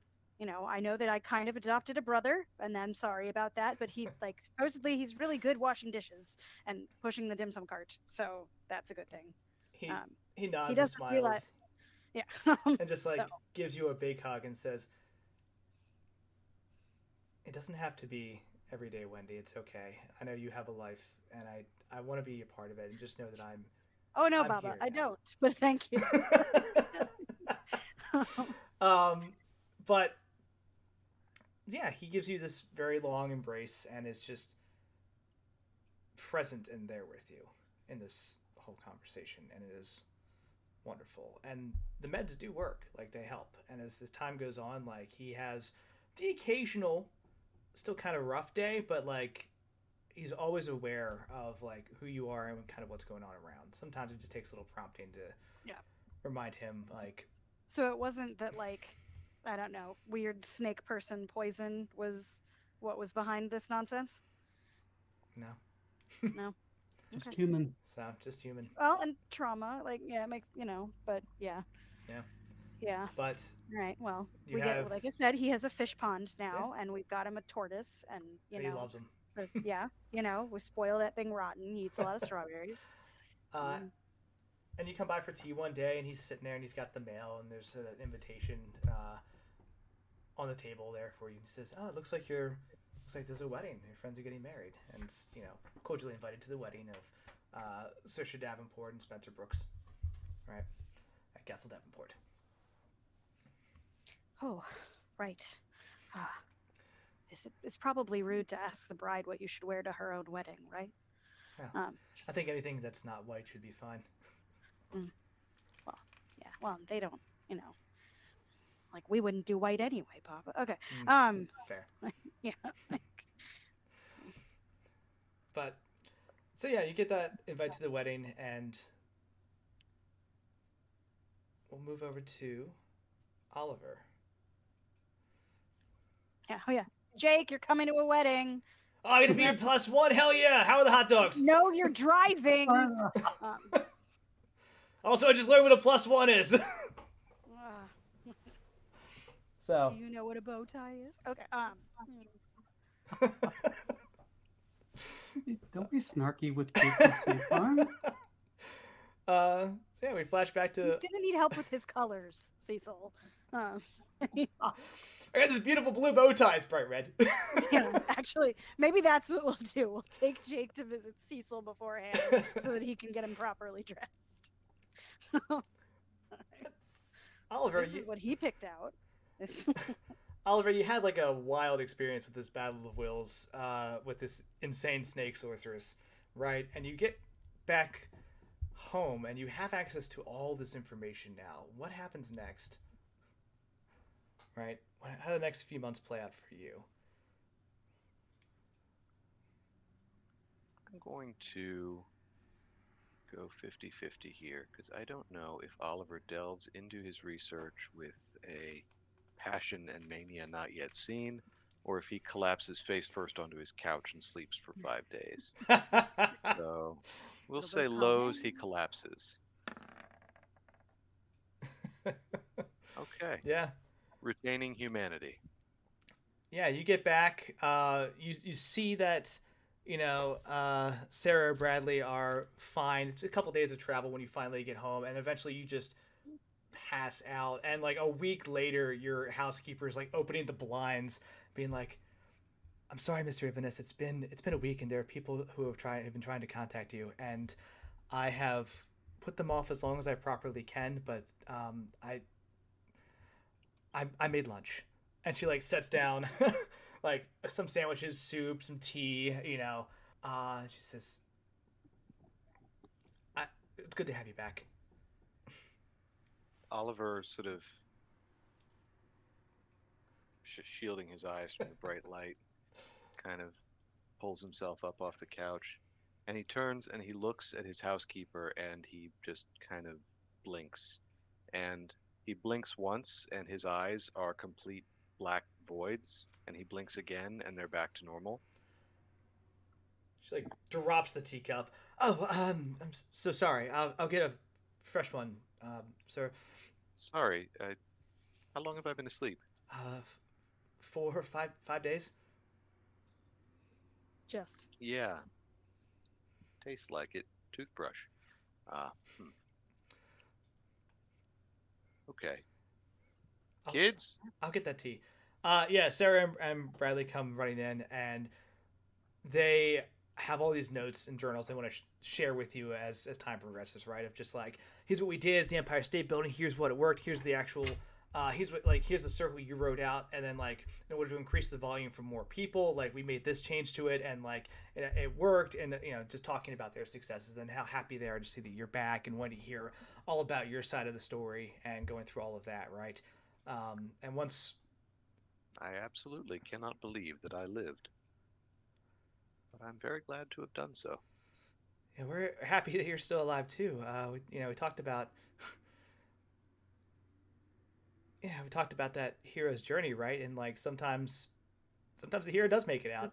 I know that I kind of adopted a brother, and I'm sorry about that, but he, like, supposedly he's really good washing dishes and pushing the dim sum cart, so that's a good thing. He nods he doesn't and smiles. Realize, yeah. And just, like, gives you a big hug and says, it doesn't have to be every day, Wendy. It's okay. I know you have a life, and I want to be a part of it, and just know that I'm. Oh no, Baba, I don't. But thank you. But yeah, he gives you this very long embrace, and is just present and there with you in this whole conversation, and it is wonderful. And the meds do work, like, they help. And as time goes on, like, he has the occasional, still kind of rough day, but, like, he's always aware of, like, who you are and kind of what's going on around. Sometimes it just takes a little prompting to remind him, like. So it wasn't that, like, I don't know, weird snake person poison was what was behind this nonsense? No. No. Just human. So just human. Well, and trauma, like, but yeah. Yeah. Yeah. But all right. Well, like I said, he has a fish pond now, and we've got him a tortoise, and he loves him. Yeah, we spoil that thing rotten. He eats a lot of strawberries. And you come by for tea one day, and he's sitting there, and he's got the mail, and there's an invitation on the table there for you. He says, "Oh, it looks like there's a wedding. Your friends are getting married, and cordially invited to the wedding of Saoirse Davenport and Spencer Brooks, right, at Castle Davenport." Oh, right. It's probably rude to ask the bride what you should wear to her own wedding, right? Yeah. I think anything that's not white should be fine. Yeah, well, they don't, like we wouldn't do white anyway, Papa. Okay. Fair. Yeah. But so yeah, you get that invite to the wedding, and we'll move over to Oliver. Yeah. Oh yeah. Jake, you're coming to a wedding. Oh, I'm gonna be your +1. Hell yeah! How are the hot dogs? No, you're driving. Also, I just learned what a +1 is. So. Do you know what a bow tie is? Okay. Don't be snarky with Jake State Farm. So yeah, we flash back to. He's gonna need help with his colors, Cecil. I got this beautiful blue bow tie. It's bright red. Yeah, actually, maybe that's what we'll do. We'll take Jake to visit Cecil beforehand so that he can get him properly dressed. Oliver, this is what he picked out. Oliver, you had like a wild experience with this Battle of Wills, with this insane snake sorceress, right? And you get back home and you have access to all this information now. What happens next? Right? How do the next few months play out for you? I'm going to go 50-50 here, because I don't know if Oliver delves into his research with a passion and mania not yet seen, or if he collapses face first onto his couch and sleeps for 5 days. So we'll say Lowe's, he collapses. Okay. Yeah. Retaining humanity. Yeah, you get back. You see that, Sarah and Bradley are fine. It's a couple days of travel when you finally get home, and eventually you just pass out. And like a week later, your housekeeper is like opening the blinds, being like, "I'm sorry, Mr. Ivanus. It's been a week, and there are people who have been trying to contact you, and I have put them off as long as I properly can, but I made lunch." And she like sets down like some sandwiches, soup, some tea, she says, "It's good to have you back." Oliver sort of shielding his eyes from the bright light, kind of pulls himself up off the couch, and he turns and he looks at his housekeeper, and he just kind of blinks. And he blinks once, and his eyes are complete black voids, and he blinks again, and they're back to normal. She like drops the teacup. "Oh, I'm so sorry. I'll get a fresh one, sir." Sorry. How long have I been asleep? 4 or 5 days. Just. Yeah. Tastes like it. Toothbrush. Okay. Kids? I'll get that tea. Yeah, Sarah and Bradley come running in, and they have all these notes and journals they want to share with you as time progresses, right? Of just like, here's what we did at the Empire State Building, here's what it worked, here's the actual, here's the circle you wrote out, and then like in order to increase the volume for more people, like we made this change to it, and like it worked, and just talking about their successes and how happy they are to see that you're back and wanting to hear all about your side of the story and going through all of that, right? And once I absolutely cannot believe that I lived. But I'm very glad to have done so. Yeah, we're happy that you're still alive too. We talked about that hero's journey, right? And like sometimes the hero does make it out.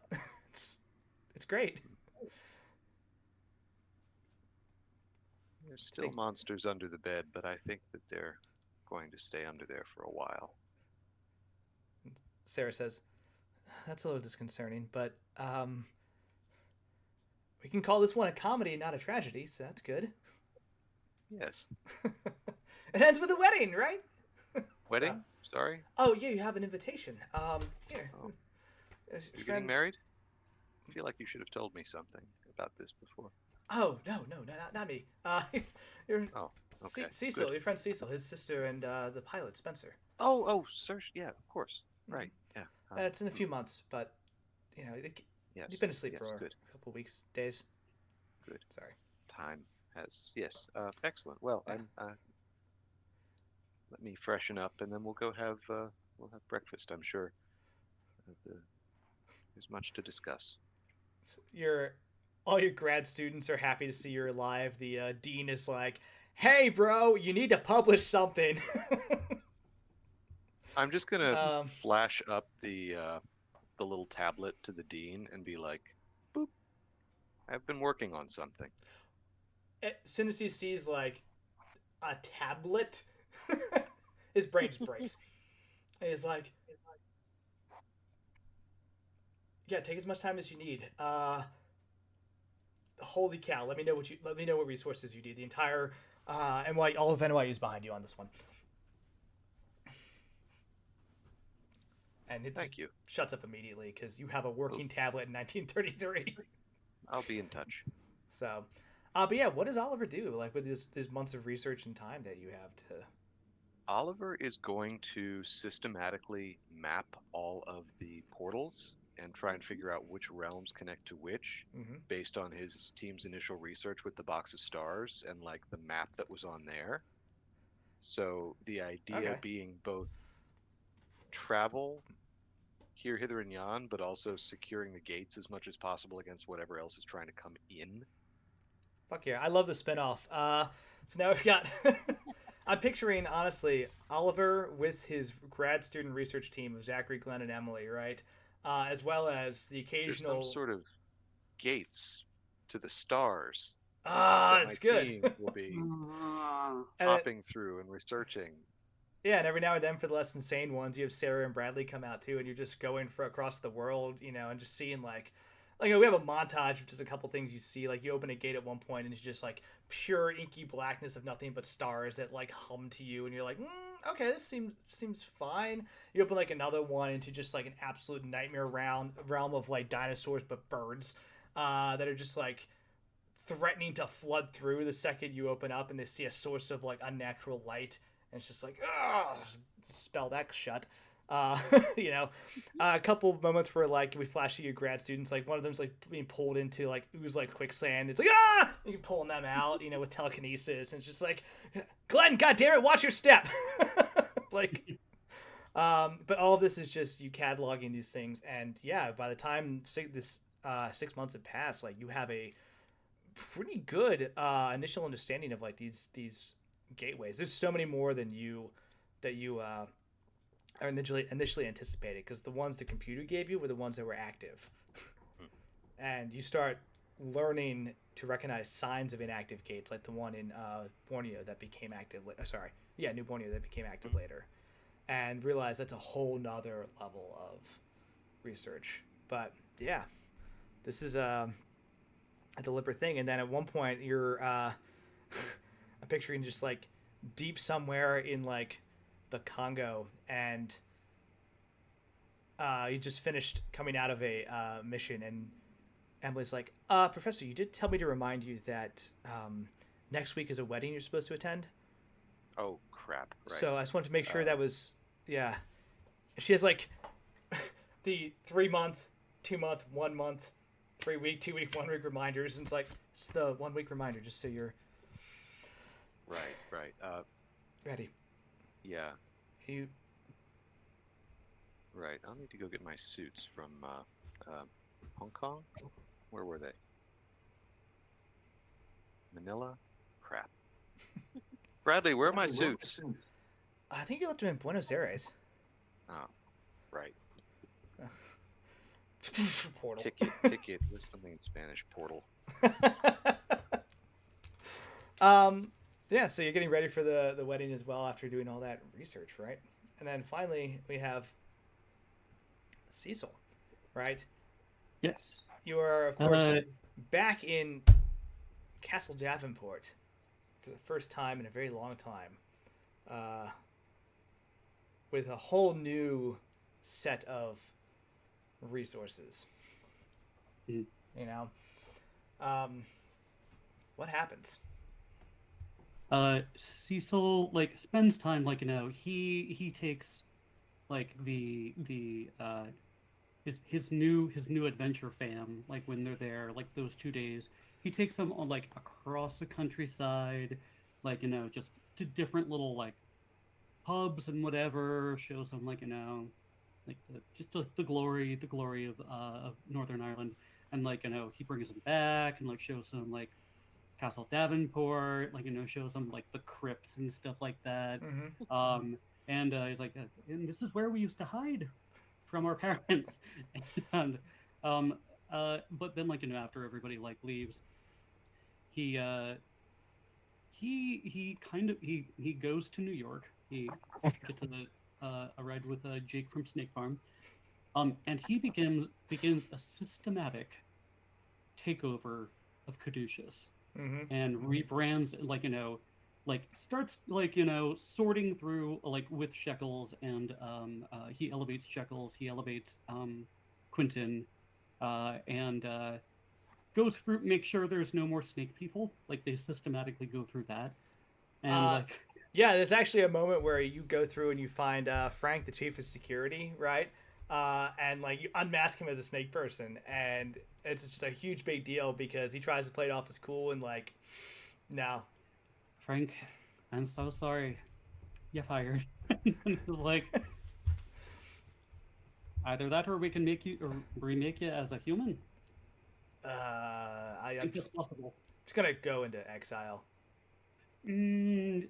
It's great. There's still monsters under the bed, but I think that they're going to stay under there for a while. Sarah says, "That's a little disconcerting, but we can call this one a comedy and not a tragedy, so that's good." Yes. It ends with a wedding, right? Wedding? Sorry? Oh, yeah, you have an invitation. Here. Oh. You're getting married? I feel like you should have told me something about this before. Oh, no, not me. Oh, okay. Cecil, Good. your friend Cecil, his sister, and the pilot, Spencer. Oh, sir, yeah, of course. Right, yeah. It's in a few months, but, yes, you've been asleep for good. a couple weeks, days. Good. Sorry. Time has, yes. Excellent. Well, Yeah. let me freshen up, and then we'll go have breakfast. I'm sure. There's much to discuss. All your grad students are happy to see you're alive. The dean is like, "Hey, bro, you need to publish something." I'm just gonna flash up the little tablet to the dean and be like, "Boop, I've been working on something." As soon as he sees like a tablet, his brain just breaks. And he's like, "Yeah, take as much time as you need. Holy cow! Let me know what resources you need. The entire all of NYU is behind you on this one." And it Thank you. Shuts up immediately because you have a working tablet in 1933. I'll be in touch. So, but yeah, what does Oliver do? Like with these months of research and time that you have to. Oliver is going to systematically map all of the portals and try and figure out which realms connect to which, based on his team's initial research with the box of stars and like the map that was on there. So the idea being both travel here, hither, and yon, but also securing the gates as much as possible against whatever else is trying to come in. Fuck yeah, I love the spinoff. So now we've got... I'm picturing, honestly, Oliver with his grad student research team of Zachary, Glenn, and Emily, right? As well as the occasional... There's some sort of gates to the stars. It's good. Will be hopping through and researching. Yeah, and every now and then for the less insane ones, you have Sarah and Bradley come out too, and you're just going across the world, and just seeing like we have a montage of just a couple things you see. Like you open a gate at one point, and it's just like pure inky blackness of nothing but stars that like hum to you, and you're like, okay, this seems fine. You open like another one into just like an absolute nightmare realm of like dinosaurs but birds that are just like threatening to flood through the second you open up, and they see a source of like unnatural light. And it's just like, spell that shut. A couple of moments where like we flash to your grad students, like one of them's like being pulled into like ooze like quicksand. It's like and you're pulling them out, with telekinesis, and it's just like, Glenn, goddammit, watch your step. But all of this is just you cataloging these things, and yeah, by the time 6 months have passed, like you have a pretty good initial understanding of like these gateways. There's so many more than you are initially anticipated, because the ones the computer gave you were the ones that were active. And you start learning to recognize signs of inactive gates, like the one in Borneo that became active New Borneo that became active later, and realize that's a whole nother level of research. But yeah, this is a deliberate thing. And then at one point you're I'm picturing just like deep somewhere in like the Congo, and you just finished coming out of a mission, and Emily's like, Professor, you did tell me to remind you that next week is a wedding you're supposed to attend. Oh crap! Right. So I just wanted to make sure that was She has like the 3 month, 2 month, 1 month, 3 week, 2 week, 1 week reminders, and it's like it's the 1 week reminder just so you're. Right. Ready. Yeah. You. Right. I'll need to go get my suits from Hong Kong. Where were they? Manila? Crap. Bradley, where are my suits? I think you left them in Buenos Aires. Oh, right. Portal. Ticket. There's something in Spanish. Portal. Yeah, so you're getting ready for the wedding as well after doing all that research, right? And then finally we have Cecil, right? Yes. You are, of course, back in Castle Davenport for the first time in a very long time, with a whole new set of resources. What happens? Cecil spends time he takes his new adventure fam, when they're there, those 2 days, he takes them on across the countryside, just to different little pubs and whatever, shows them like the glory of Northern Ireland, and he brings them back and shows them Castle Davenport, shows them the crypts and stuff like that. Mm-hmm. And he's like, and this is where we used to hide from our parents. And but then after everybody leaves, he goes to New York. He gets a ride with Jake from Snake Farm, and he begins a systematic takeover of Caduceus, and rebrands starts sorting through with Shekels, and he elevates Shekels, he elevates Quentin, and goes through, make sure there's no more snake people. They systematically go through that, and yeah, there's actually a moment where you go through and you find Frank, the chief of security, right? And you unmask him as a snake person, and it's just a huge big deal because he tries to play it off as cool, and no. Frank, I'm so sorry. You're fired. And it was either that or we can remake you as a human. I think it's possible. Just gonna go into exile. He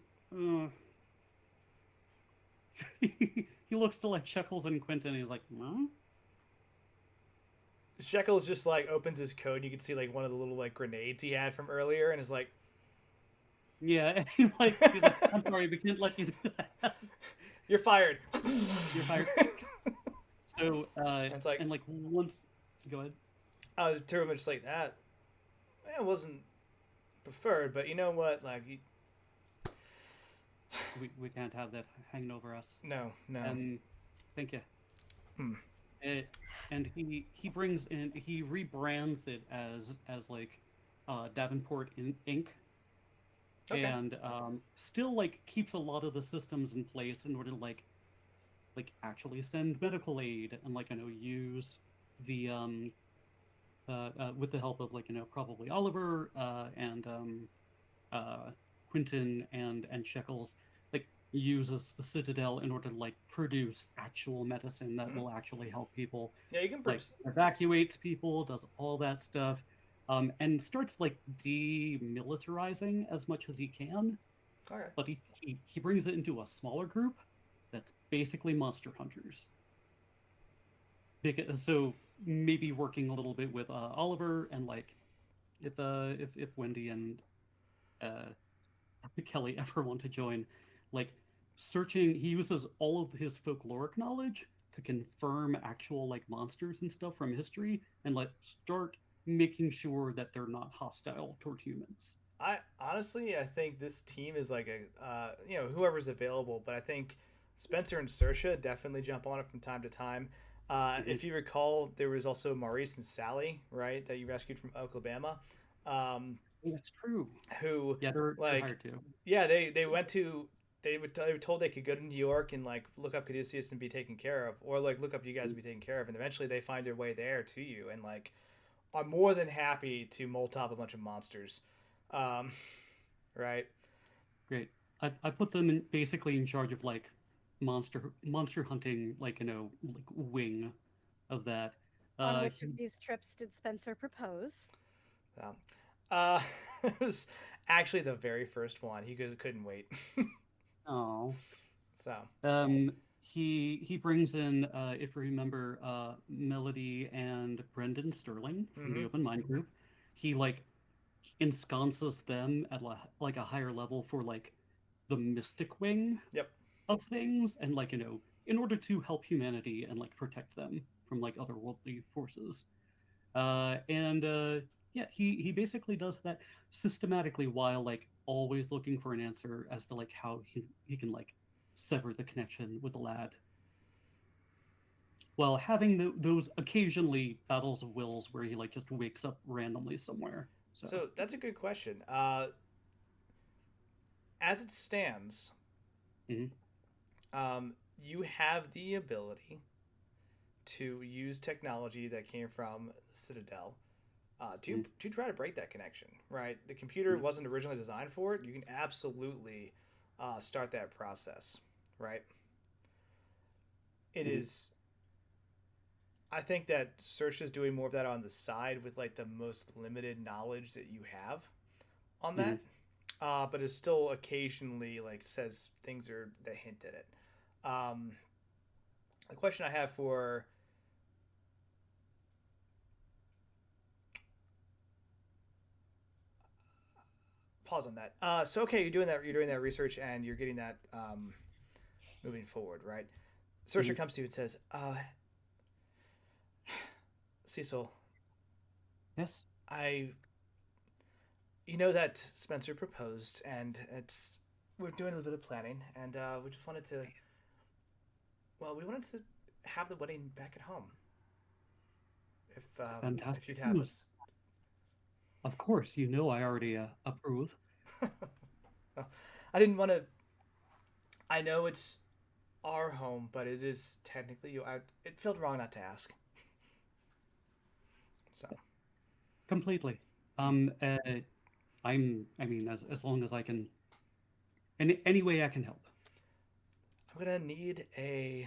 looks to Shekels and Quentin. And he's like, huh? Shekels just opens his coat. And you can see one of the little grenades he had from earlier, and is like, yeah. And he's like, I'm sorry, we can't let you do that. You're fired. You're fired. So it's and once, go ahead. I was pretty much like that. It wasn't preferred, but you know what? We can't have that hanging over us. No. Thank you. And he brings in, he rebrands it as Davenport Inc. Okay. And still keeps a lot of the systems in place in order to actually send medical aid and use the with the help of probably Oliver and Quentin and Shekels, uses the Citadel in order to produce actual medicine that will actually help people. Yeah, you can evacuates people, does all that stuff, and starts demilitarizing as much as he can. Okay. But he brings it into a smaller group that's basically monster hunters. So maybe working a little bit with Oliver, and if Wendy and Kelly ever want to join, searching, he uses all of his folkloric knowledge to confirm actual monsters and stuff from history, and start making sure that they're not hostile toward humans. I think this team is whoever's available, but I think Spencer and Saoirse definitely jump on it from time to time. If you recall, there was also Maurice and Sally, right, that you rescued from Oklahoma. That's true. Who? Yeah, they're hired too. Yeah, they went to. They were told they could go to New York and look up Caduceus and be taken care of, or look up you guys and be taken care of, and eventually they find their way there to you, and are more than happy to molotov a bunch of monsters, right? Great. I put them basically in charge of monster hunting, wing of that. On which of these trips did Spencer propose? It was actually the very first one. He couldn't wait. Oh. So. He brings in, if you remember, Melody and Brendan Sterling from the Open Mind Group. He ensconces them at a higher level for the mystic wing. Yep. Of things, and in order to help humanity and protect them from otherworldly forces. Yeah, he basically does that systematically while always looking for an answer as to how he can sever the connection with the lad, while having those occasionally battles of wills where he just wakes up randomly somewhere. So that's a good question. As it stands, you have the ability to use technology that came from Citadel to try to break that connection, right? The computer wasn't originally designed for it. You can absolutely start that process, right? It is. I think that Saoirse's doing more of that on the side with like the most limited knowledge that you have on that, but it still occasionally like says things are that hint at it. The question I have for pause on that. So okay, you're doing that research and you're getting that moving forward, right? Saoirse comes to you and says, Cecil. Yes. You know that Spencer proposed, and we're doing a little bit of planning, and we just wanted to. Well, we wanted to have the wedding back at home. If you'd have us. Of course, you know I already approve. Well, I didn't want to. I know it's our home, but it is technically you. It felt wrong not to ask. So. Completely. I mean, as long as I can, any way I can help. I'm gonna need a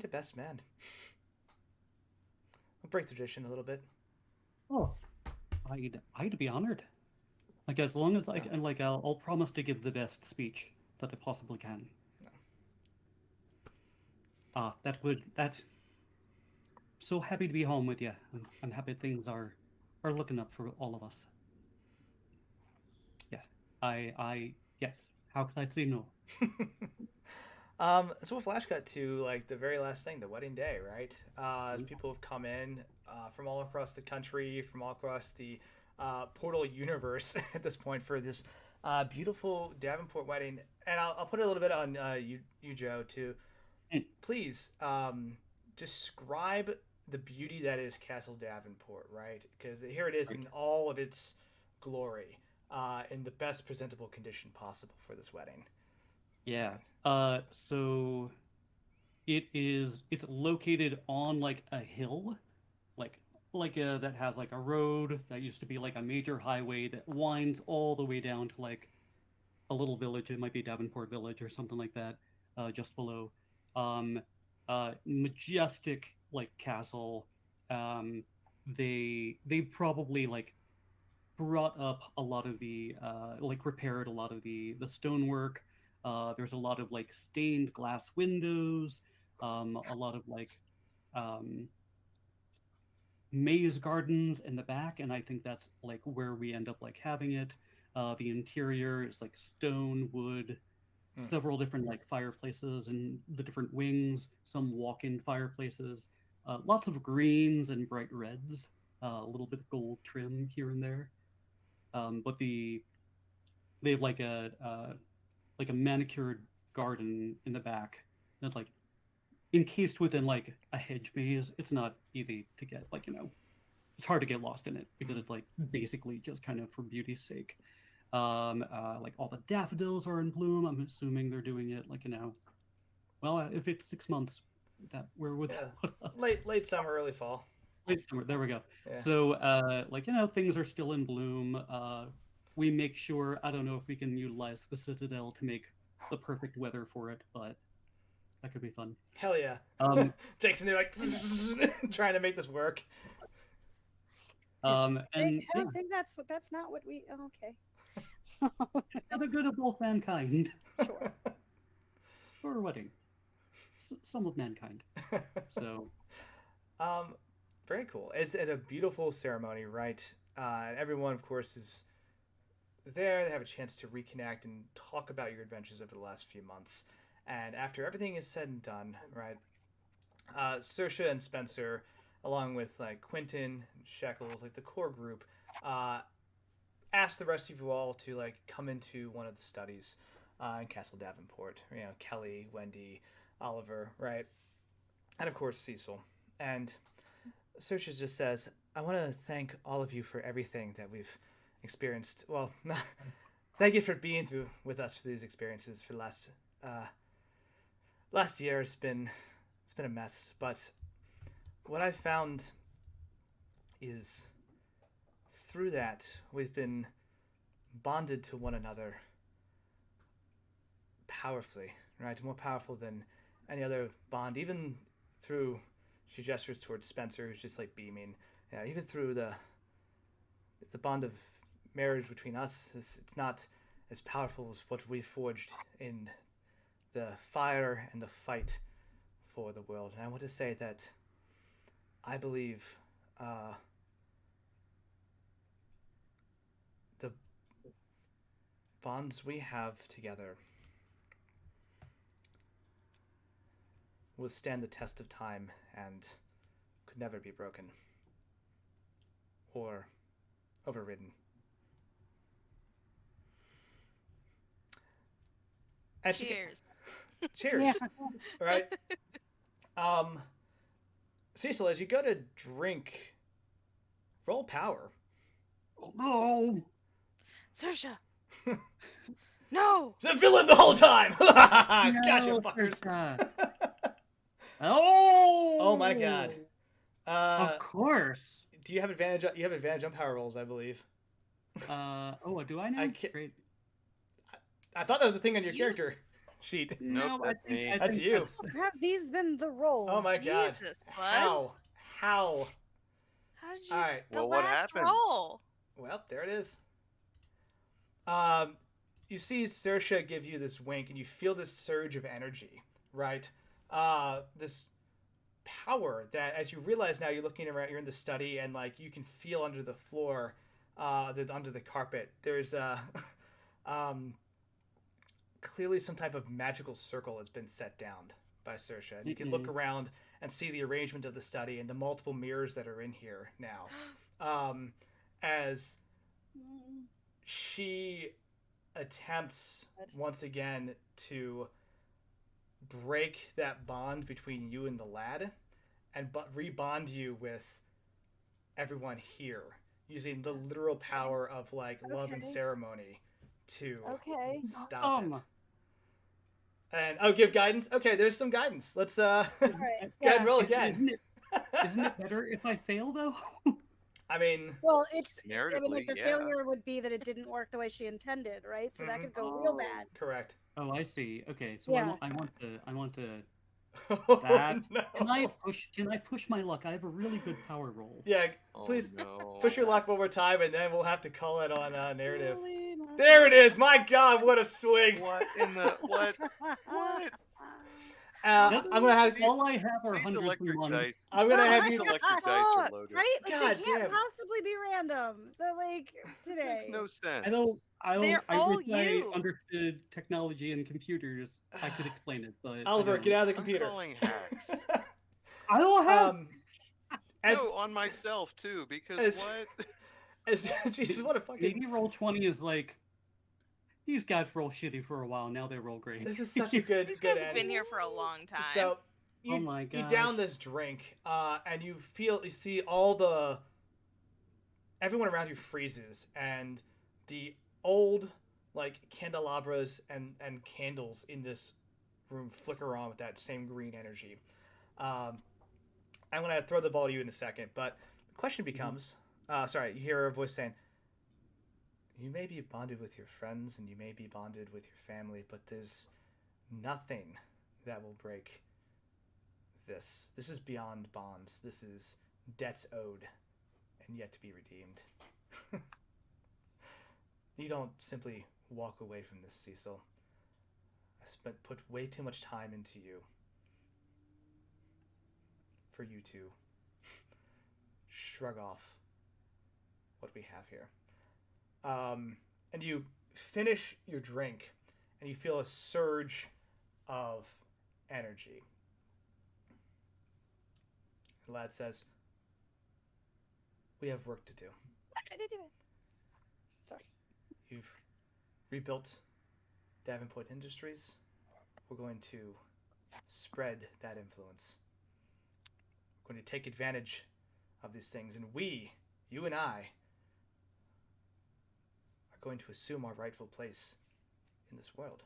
best man. I'll break tradition a little bit. Oh, I'd be honored. Like as long as I can, like I'll promise to give the best speech that I possibly can. No. That. So happy to be home with you. I'm happy things are looking up for all of us. Yes, yes. How could I say no? So we'll flash cut to like the very last thing, the wedding day, right? People have come in from all across the country, from all across the portal universe at this point for this beautiful Davenport wedding. And I'll put a little bit on you, Joe, to please describe the beauty that is Castle Davenport, right? Because here it is in all of its glory, in the best presentable condition possible for this wedding. Yeah. So it's located on like a hill, like that has like a road that used to be like a major highway that winds all the way down to like a little village. It might be Davenport Village or something like that, just below. Majestic like castle. They probably like brought up a lot of the like repaired a lot of the stonework. There's a lot of like stained glass windows, a lot of like maze gardens in the back, and I think that's like where we end up like having it. The interior is like stone, wood, several different like fireplaces and the different wings, some walk-in fireplaces, lots of greens and bright reds, a little bit of gold trim here and there. But they have like a manicured garden in the back that's like encased within like a hedge maze. It's not easy to get, like, it's hard to get lost in it because it's like basically just kind of for beauty's sake. Like all the daffodils are in bloom. I'm assuming they're doing it like, well, if it's 6 months, where would that put us? Late summer, early fall. Late summer, there we go. Yeah. So like, things are still in bloom. We make sure, I don't know if we can utilize the Citadel to make the perfect weather for it, but that could be fun. Hell yeah. Jake's in there like trying to make this work. And I don't think that's not what we. Oh, okay. For the good of both mankind. Sure. For a wedding. Some of mankind. So. Very cool. It's at a beautiful ceremony, right? Everyone, of course, is there. They have a chance to reconnect and talk about your adventures over the last few months. And after everything is said and done, right? Saoirse and Spencer, along with like Quentin and Shekels, like the core group, ask the rest of you all to like come into one of the studies in Castle Davenport. Kelly, Wendy, Oliver, right? And of course Cecil. And Saoirse just says, I want to thank all of you for everything that we've experienced. Well, thank you for being through with us for these experiences for the last year. It's been a mess, but what I've found is through that we've been bonded to one another powerfully, right? More powerful than any other bond, even through, she gestures towards Spencer, who's just like beaming. Yeah, even through the bond of marriage between us, it's not as powerful as what we forged in the fire and the fight for the world. And I want to say that I believe the bonds we have together will stand the test of time and could never be broken or overridden. And cheers. Cheers. Yeah. Right? Cecil, as you go to drink, roll power. Oh, no. Saoirse. No. The villain the whole time. Gotcha, fuckers. Oh my god. Of course. Do you have advantage? You have advantage on power rolls, I believe. Oh, do I now? Great. I thought that was a thing on your character sheet. No, that's me. That's you. Have these been the rolls? Oh my god. Jesus, bud. How? How did you? All right. The Well, what last happened? roll. Well, there it is. You see Saoirse give you this wink, and you feel this surge of energy, right? This power that, as you realize now, you're looking around, you're in the study, and like you can feel under the floor, under the carpet. There's clearly some type of magical circle has been set down by Saoirse. And you can look around and see the arrangement of the study and the multiple mirrors that are in here now. As she attempts once again to break that bond between you and the lad and rebond you with everyone here using the literal power of like love and ceremony to stop it. And give guidance. Okay, there's some guidance. Let's go ahead and roll again. Isn't it better if I fail though? I mean, well, it's narratively, the failure would be that it didn't work the way she intended, right? So that could go real bad. Correct. Oh, I see. Okay, so I want to. Oh, That no. Can I push my luck? I have a really good power roll. Yeah, please push your luck one more time, and then we'll have to call it on narrative. Really? There it is. My God, what a swing! What in the what? What? I'm gonna have all I have are These 101. electric dice. I'm gonna have you. Electric dice are loaded. Right? Like God they can't damn. possibly be random. They're like today. No sense. I They're all wish I you. understood technology and computers. I could explain it, but Oliver, get out of the I'm computer. calling hacks. I don't have. No, on myself too, because Jesus, what a fucking. Maybe roll 20 is like. These guys roll shitty for a while. Now they roll great. This is such a good. These good guys have been end. here for a long time. So, you, Oh my you gosh. down this drink, and you see everyone around you freezes, and the old like candelabras and candles in this room flicker on with that same green energy. I'm gonna throw the ball to you in a second, but the question becomes, sorry, you hear a voice saying, "You may be bonded with your friends, and you may be bonded with your family, but there's nothing that will break this. This is beyond bonds. This is debts owed and yet to be redeemed." You don't simply walk away from this, Cecil. I put way too much time into you for you to shrug off what we have here. And you finish your drink, and you feel a surge of energy. The lad says, "We have work to do. Why did I do it? Sorry. You've rebuilt Davenport Industries. We're going to spread that influence. We're going to take advantage of these things, and you and I, are going to assume our rightful place in this world.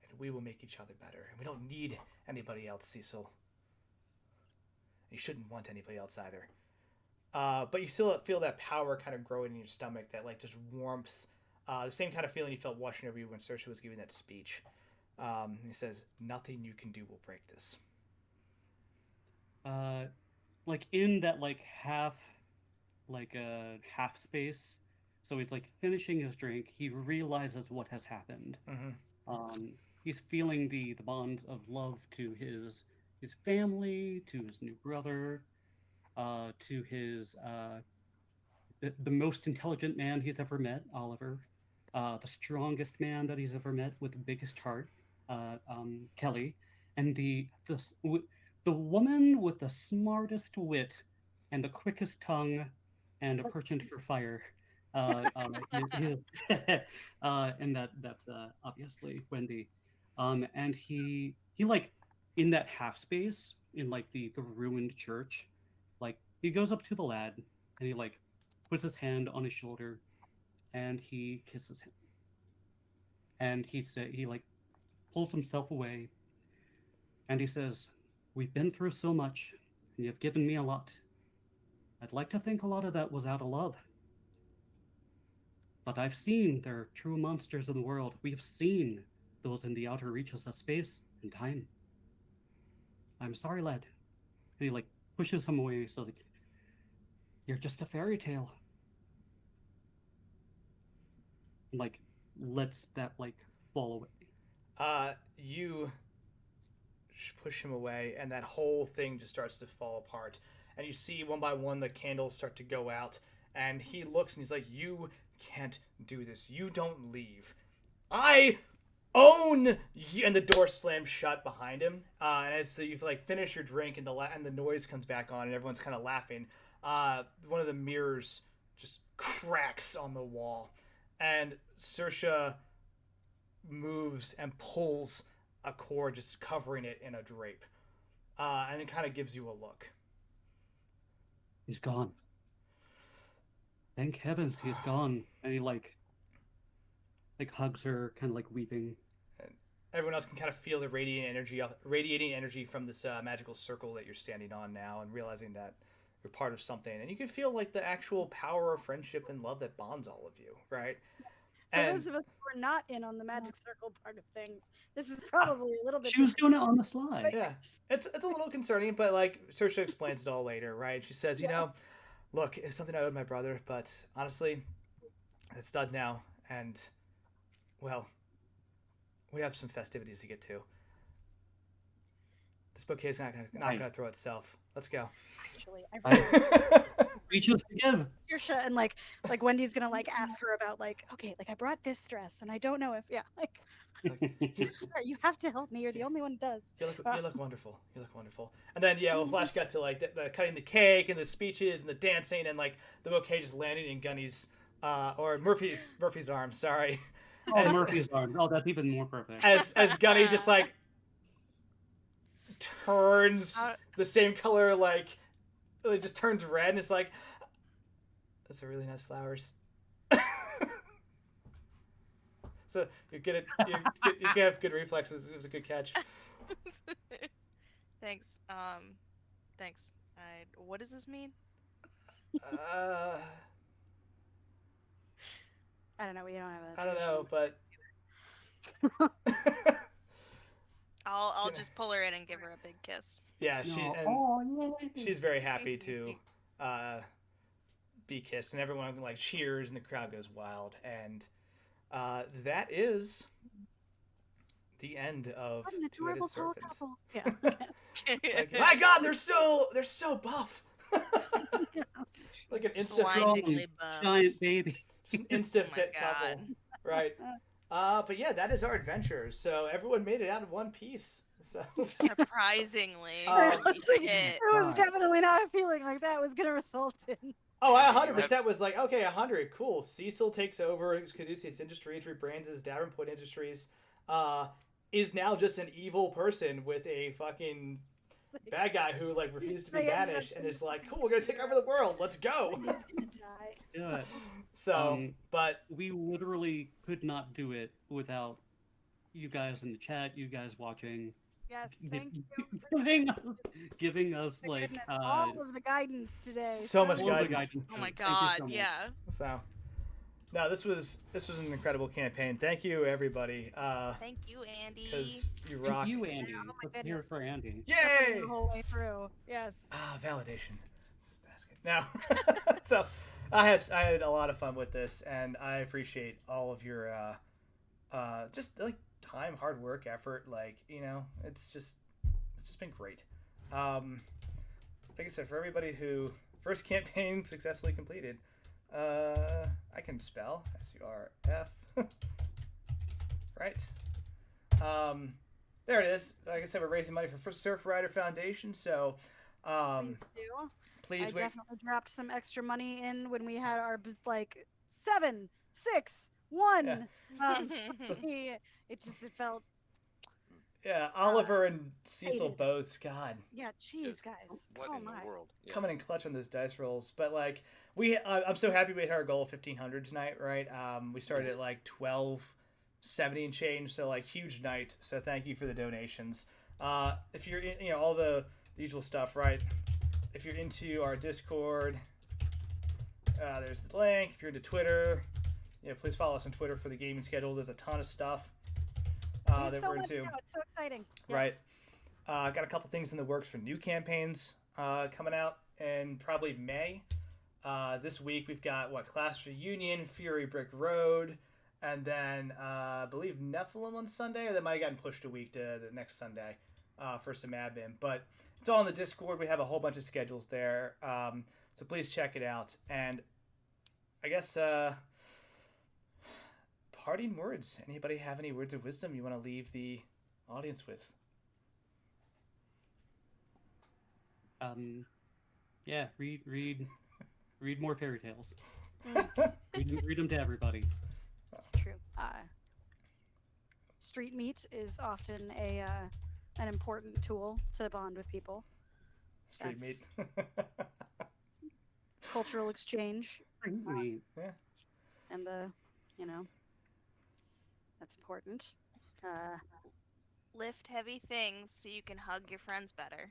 And we will make each other better. And we don't need anybody else, Cecil. You shouldn't want anybody else either. But you still feel that power kind of growing in your stomach, that like just warmth, the same kind of feeling you felt washing over you when Saoirse was giving that speech. He says, "Nothing you can do will break this." Like in that half space. So he's finishing his drink. He realizes what has happened. Mm-hmm. He's feeling the bond of love to his family, to his new brother, to his the most intelligent man he's ever met, Oliver, the strongest man that he's ever met with the biggest heart, Kelly, and the woman with the smartest wit and the quickest tongue and a penchant for fire. And that's obviously Wendy. And he in that half space in the ruined church, he goes up to the lad and he puts his hand on his shoulder and he kisses him. And he pulls himself away and he says, "We've been through so much and you've given me a lot. I'd like to think a lot of that was out of love. But I've seen there are true monsters in the world. We've seen those in the outer reaches of space and time. I'm sorry, lad." And he pushes him away. So "You're just a fairy tale." Lets that fall away. You push him away, and that whole thing just starts to fall apart. And you see one by one the candles start to go out, and he looks and he's like, "You can't do this. You don't leave. I own you." And the door slams shut behind him. And as so you finish your drink, and the noise comes back on, and everyone's kind of laughing. One of the mirrors just cracks on the wall, and Saoirse moves and pulls a cord, just covering it in a drape, and it kind of gives you a look. He's gone. Thank heavens he's gone. And he hugs her, kind of weeping. And everyone else can kind of feel the radiating energy from this magical circle that you're standing on now, and realizing that you're part of something. And you can feel the actual power of friendship and love that bonds all of you, right? For those of us who are not in on the magic circle part of things, this is probably a little bit. She was doing it on the slide. Yeah, it's a little concerning, but Saoirse explains it all later, right? She says, "Look, it's something I owed my brother, but honestly, it's done now, and well, we have some festivities to get to. This bouquet's not gonna throw itself. Let's go." Actually, I reach out to give. Saoirse and Wendy's gonna ask her about okay, I brought this dress and I don't know if sorry, you have to help me. You're the only one who does. You look wonderful. You look wonderful. And then we'll flash cut to the cutting the cake and the speeches and the dancing and the bouquet just landing in Gunny's or Murphy's arm. Sorry. Murphy's arm. Oh, that's even more perfect. As Gunny just turns the same color, it just turns red, and it's those are really nice flowers. So you get it. You have good reflexes. It was a good catch. Thanks. Thanks. What does this mean? I don't know. We don't have that. I don't know, but I'll just pull her in and give her a big kiss. Yeah, she's very happy to be kissed, and everyone cheers, and the crowd goes wild, and that is the end of Two-Headed Serpents. Yeah. My God, they're so buff. An instant giant baby, just an instant fit couple, right? But yeah, that is our adventure. So everyone made it out in one piece. So surprisingly, it was definitely not a feeling like that was going to result in. Oh, I 100% was okay, 100, cool. Cecil takes over Caduceus Industries, rebrands as Davenport Industries, is now just an evil person with a fucking bad guy who refused to be banished and is cool, we're gonna take over the world, let's go. He's gonna die. Good. So, but we literally could not do it without you guys in the chat, you guys watching. Yes, thank you. Giving us all of the guidance today. So much guidance. Oh my God, yeah. So, No, this was an incredible campaign. Thank you, everybody. Thank you, Andy. Because you rock. Thank you, Andy. Oh my Here goodness. for Andy. Yay! The whole way through. Yes. Validation. Basket. Now, so I had a lot of fun with this, and I appreciate all of your just like time, hard work, effort. Like, you know, it's just been great. Like I said, for everybody who first campaign successfully completed, I can spell SURF. Right. There it is. Like I said, we're raising money for Surf Rider Foundation, so please I definitely dropped some extra money in when we had our 7, 6, 1. Yeah. It felt. Yeah, Oliver and Cecil both. God. Yeah, jeez, guys. What in the world? Yeah. Coming in clutch on those dice rolls, but like I'm so happy we hit our goal of 1,500 tonight. Right. We started at like 1270 and change, so like huge night. So thank you for the donations. If you're in, all the usual stuff, right? If you're into our Discord, there's the link. If you're into Twitter, please follow us on Twitter for the gaming schedule. There's a ton of stuff that we're into. It's so exciting. Right. Got a couple things in the works for new campaigns coming out in probably May. This week we've got Class Reunion, Fury Brick Road, and then I believe Nephilim on Sunday, or that might have gotten pushed a week to the next Sunday for some admin. But it's all in the Discord. We have a whole bunch of schedules there, so please check it out. And I guess parting words. Anybody have any words of wisdom you want to leave the audience with? Yeah, read more fairy tales. read them to everybody. That's true. Street meat is often an important tool to bond with people. Street meat. Cultural exchange. Street meat. Yeah. And that's important. Lift heavy things so you can hug your friends better.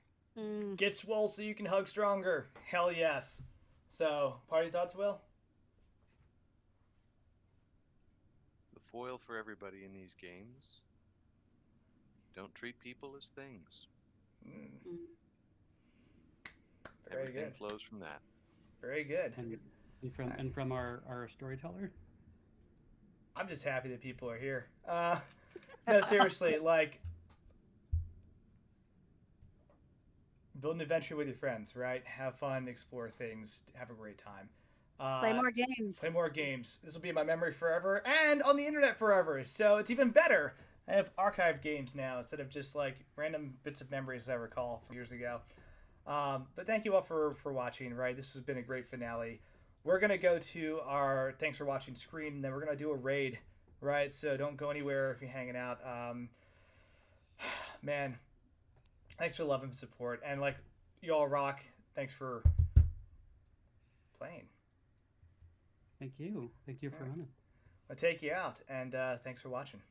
Get swole so you can hug stronger. Hell yes. So, party thoughts, Will? The foil for everybody in these games: don't treat people as things. Very Everything good. flows from that. Very good. And from our storyteller. I'm just happy that people are here. No, seriously, build an adventure with your friends, right? Have fun, explore things, have a great time. Play more games. Play more games. This will be in my memory forever and on the internet forever. So it's even better. I have archived games now instead of just random bits of memories I recall from years ago. But thank you all for watching, right? This has been a great finale. We're going to go to our thanks for watching screen, and then we're going to do a raid, right? So don't go anywhere if you're hanging out. Man, thanks for love and support. And you all rock. Thanks for playing. Thank you. Thank you for running. I'll take you out, and thanks for watching.